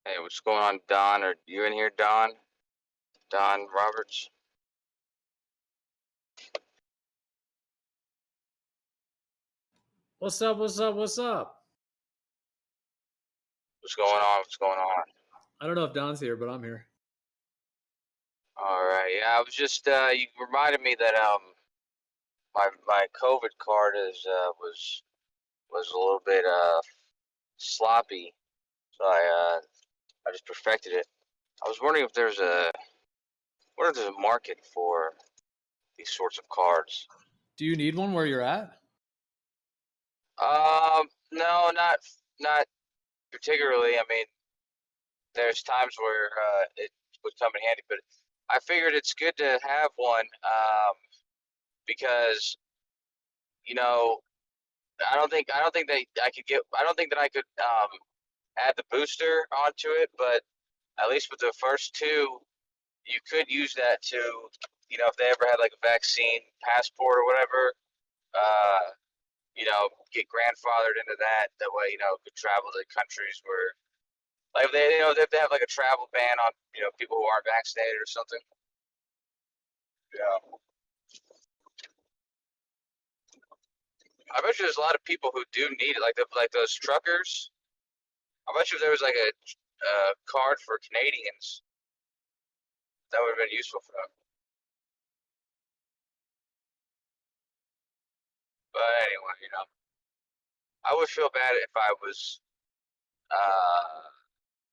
Hey, what's going on, Don? Are you in here, Don? Don Roberts? What's up? What's up? What's up? What's going on? What's going on? I don't know if Don's here, but I'm here. All right. Yeah, I was just you reminded me that my COVID card is was a little bit sloppy, so I just perfected it. I was wondering if there's a market for these sorts of cards. Do you need one where you're at? No, not particularly. I mean, there's times where it would come in handy, but I figured it's good to have one because you know I don't think that I could get I don't think that I could add the booster onto it, but at least with the first two, you could use that to if they ever had like a vaccine passport or whatever, get grandfathered into that. That way, could travel to countries where like if they if they have like a travel ban on people who aren't vaccinated or something. Yeah. I bet you there's a lot of people who do need it, like those truckers. I bet you if there was like a card for Canadians, that would have been useful for them. But anyway, I would feel bad if I was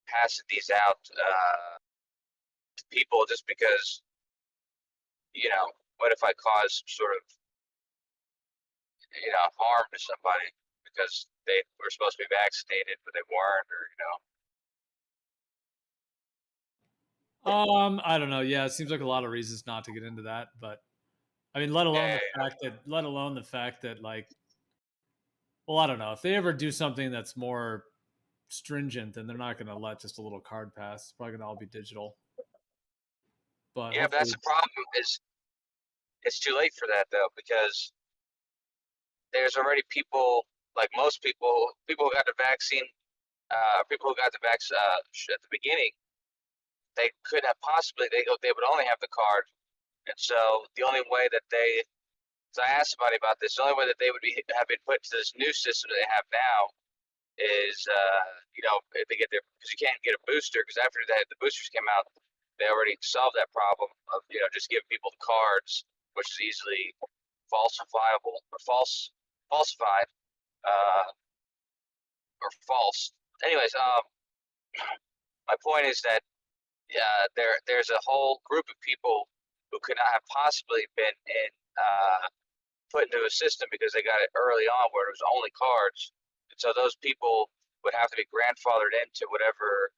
passing these out to people just because, what if I cause sort of, harm to somebody because they were supposed to be vaccinated but they weren't, or I don't know. Yeah, it seems like a lot of reasons not to get into that, but I mean, let alone the fact that like, well, I don't know if they ever do something that's more stringent, then they're not going to let just a little card pass. It's probably going to all be digital. But yeah, but that's the problem is it's too late for that though because there's already people like most people who got the vaccine, people who got the vaccine at the beginning. They could have possibly they would only have the card, and so the only way that they, so I asked somebody about this, the only way that they would have been put to this new system that they have now is if they get their, because you can't get a booster because after the boosters came out, they already solved that problem of just giving people the cards, which is easily falsifiable or falsified or false. Anyways, my point is that there's a whole group of people who could not have possibly been put into a system because they got it early on where it was only cards, and so those people would have to be grandfathered into whatever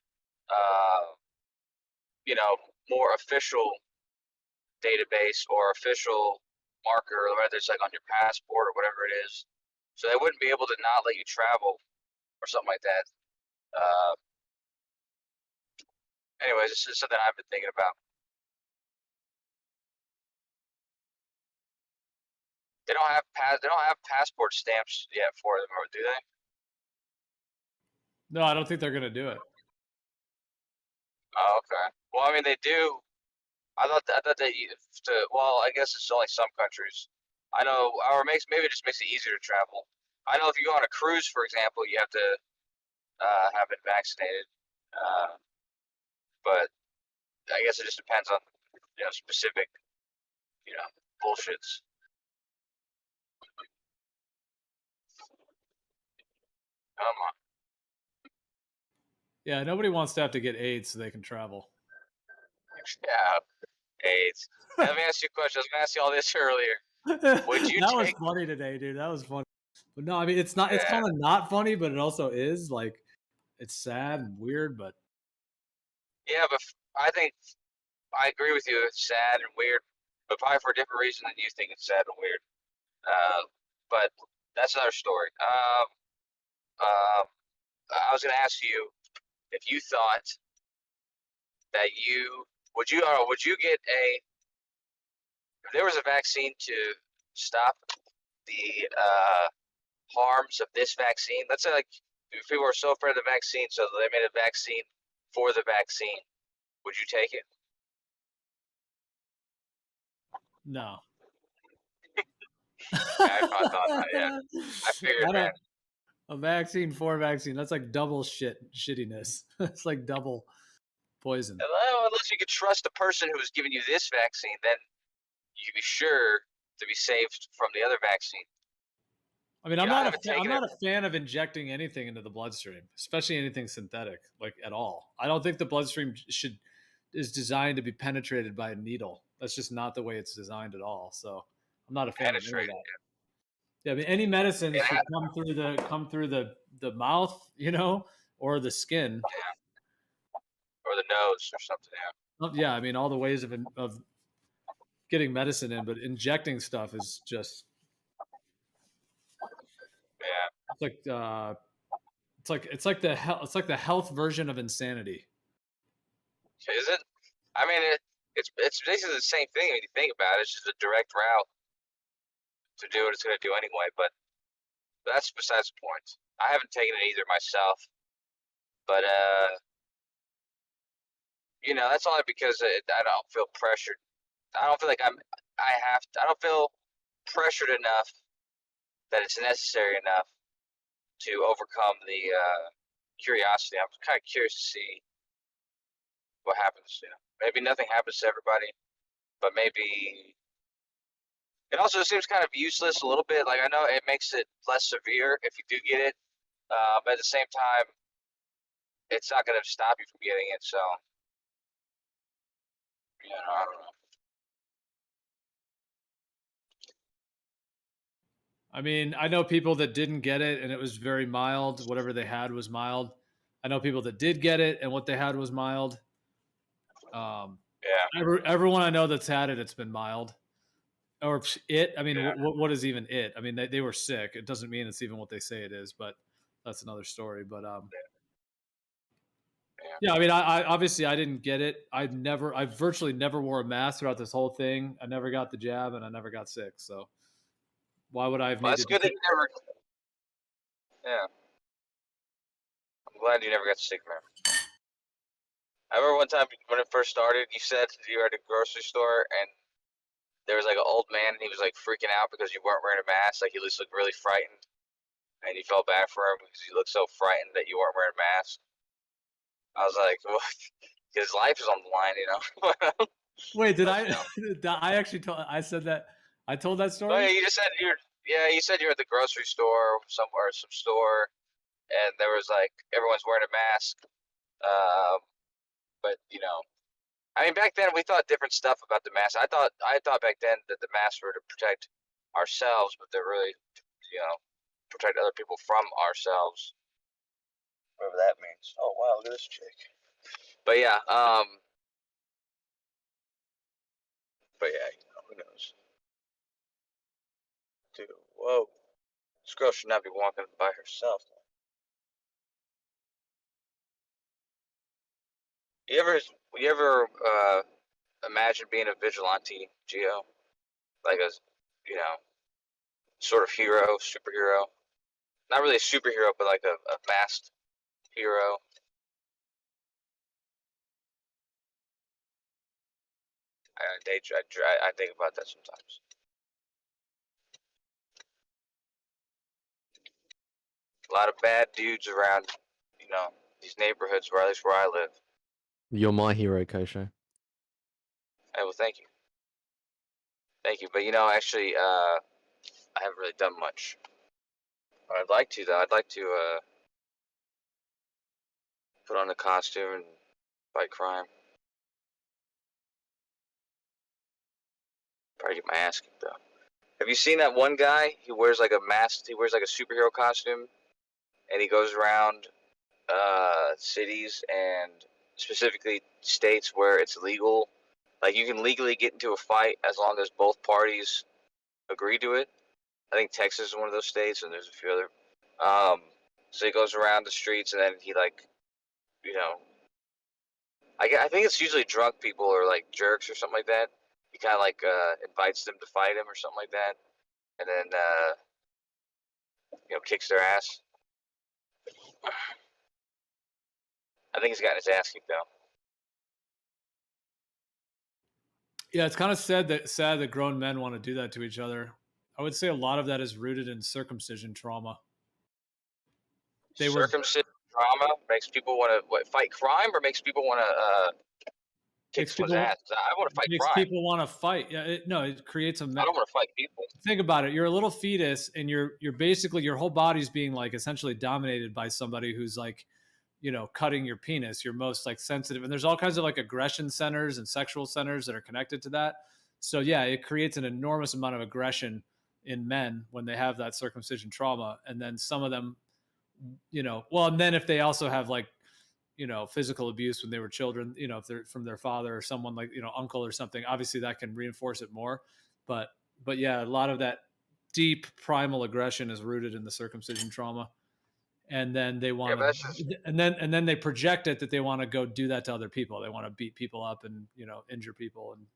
more official database or official marker, whether it's like on your passport or whatever it is. So they wouldn't be able to not let you travel or something like that. Anyways, this is something I've been thinking about. They don't have passport stamps yet for them, or do they? no, I don't think they're going to do it. Oh, okay. Well, I mean, they do. I thought that well, I guess it's only some countries. I know, or maybe it just makes it easier to travel. I know if you go on a cruise, for example, you have to have been vaccinated. But I guess it just depends on specific bullshits. Come on. Yeah, nobody wants to have to get AIDS so they can travel. Yeah, AIDS. Let me ask you a question. I was going to ask you all this earlier. Would you That take? was funny today, dude. That was funny. But no, I mean it's not. It's kind of not funny, but it also is. Like, it's sad and weird, but Yeah, but I think I agree with you. It's sad and weird, but probably for a different reason than you think it's sad and weird. But that's another story. I was going to ask you if you thought that would you get if there was a vaccine to stop the harms of this vaccine. Let's say like if people were so afraid of the vaccine, so they made a vaccine for the vaccine, would you take it? No. I thought that. Yeah, I figured, I man. don't. A vaccine for a vaccine. That's like double shittiness. It's like double poison. Well, unless you could trust the person who is giving you this vaccine, then you can be sure to be saved from the other vaccine. I mean, You I'm know, I not haven't taken a fan of injecting anything into the bloodstream, especially anything synthetic, like at all. I don't think the bloodstream is designed to be penetrated by a needle. That's just not the way it's designed at all. So I'm not a fan of any of penetrated. that. Yeah, I mean, any medicines Yeah. should come through the mouth, you know, or the skin. Or the nose or something. Yeah. Yeah, I mean, all the ways of getting medicine in, but injecting stuff is just it's like the health version of insanity. Is it? I mean, it's basically the same thing when you think about it. It's just a direct route to do what it's going to do anyway. But that's besides the point. I haven't taken it either myself, but you know, that's only because I don't feel pressured. I don't feel like I don't feel pressured enough that it's necessary enough to overcome the curiosity. I'm kind of curious to see what happens. You know, maybe nothing happens to everybody, but maybe it also seems kind of useless a little bit. Like, I know it makes it less severe if you do get it, but at the same time, it's not going to stop you from getting it. So, you know, I don't know. I mean, I know people that didn't get it and it was very mild. Whatever they had was mild. I know people that did get it and what they had was mild. Yeah. Everyone I know that's had it, it's been mild. Or it. I mean, what is even it? I mean, they were sick. It doesn't mean it's even what they say it is, but that's another story. But yeah, I mean, I obviously I didn't get it. I virtually never wore a mask throughout this whole thing. I never got the jab and I never got sick. So why would I have Well, needed? that's good that you never. Yeah. I'm glad you never got sick, man. I remember one time when it first started, you said you were at a grocery store and there was like an old man and he was like freaking out because you weren't wearing a mask. Like, he just looked really frightened, and you felt bad for him because he looked so frightened that you weren't wearing a mask. I was like, well, his life is on the line, you know. Wait, did I? I actually told. I said that. I told that story. Oh yeah, you just said you're. Yeah, you said you're at the grocery store somewhere, some store, and there was like everyone's wearing a mask. But you know, I mean, back then we thought different stuff about the mask. I thought back then that the masks were to protect ourselves, but they're really, you know, protect other people from ourselves. Whatever that means. Oh wow, look at this chick. But yeah, but yeah, you know, who knows? Dude, whoa, this girl should not be walking by herself. You ever imagine being a vigilante, Geo? Like a, you know, sort of hero, superhero. Not really a superhero, but like a masked hero. I think about that sometimes. A lot of bad dudes around, you know, these neighborhoods, or at least where I live. You're my hero, Kosho. Hey, well, thank you. Thank you. But, you know, actually, I haven't really done much. I'd like to, though. I'd like to put on a costume and fight crime. Probably get my ass kicked, though. Have you seen that one guy? He wears like a mask. He wears like a superhero costume, and he goes around cities and specifically states where it's legal. Like, you can legally get into a fight as long as both parties agree to it. I think Texas is one of those states, and there's a few other. So he goes around the streets, and then he, like, you know, I think it's usually drunk people or like jerks or something like that. He kind of like invites them to fight him or something like that, and then you know, kicks their ass. I think he's gotten his ass kicked though. Yeah, it's kind of sad that grown men want to do that to each other. I would say a lot of that is rooted in circumcision trauma. Circumcision trauma makes people want to fight crime, or makes people want to kick someone's ass. I want to fight makes crime. people want to fight. Yeah, it creates a. I don't want to fight people. Think about it. You're a little fetus, and you're basically your whole body's being like essentially dominated by somebody who's like, cutting your penis. You're most like sensitive, and there's all kinds of like aggression centers and sexual centers that are connected to that. So yeah, it creates an enormous amount of aggression in men when they have that circumcision trauma, and then some of them, and then if they also have like, physical abuse when they were children, if they're from their father or someone like, uncle or something, obviously that can reinforce it more. But yeah, a lot of that deep primal aggression is rooted in the circumcision trauma. And then they want to, and then they project it that they want to go do that to other people. They want to beat people up and, injure people and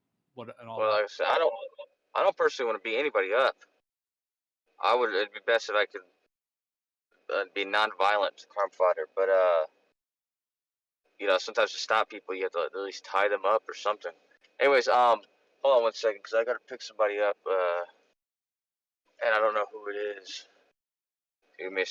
all well, that. like I said, I don't personally want to beat anybody up. It'd be best if I could be non-violent crime fighter, but sometimes to stop people, you have to at least tie them up or something. Anyways, hold on 1 second, because I got to pick somebody up, and I don't know who it is. Give me a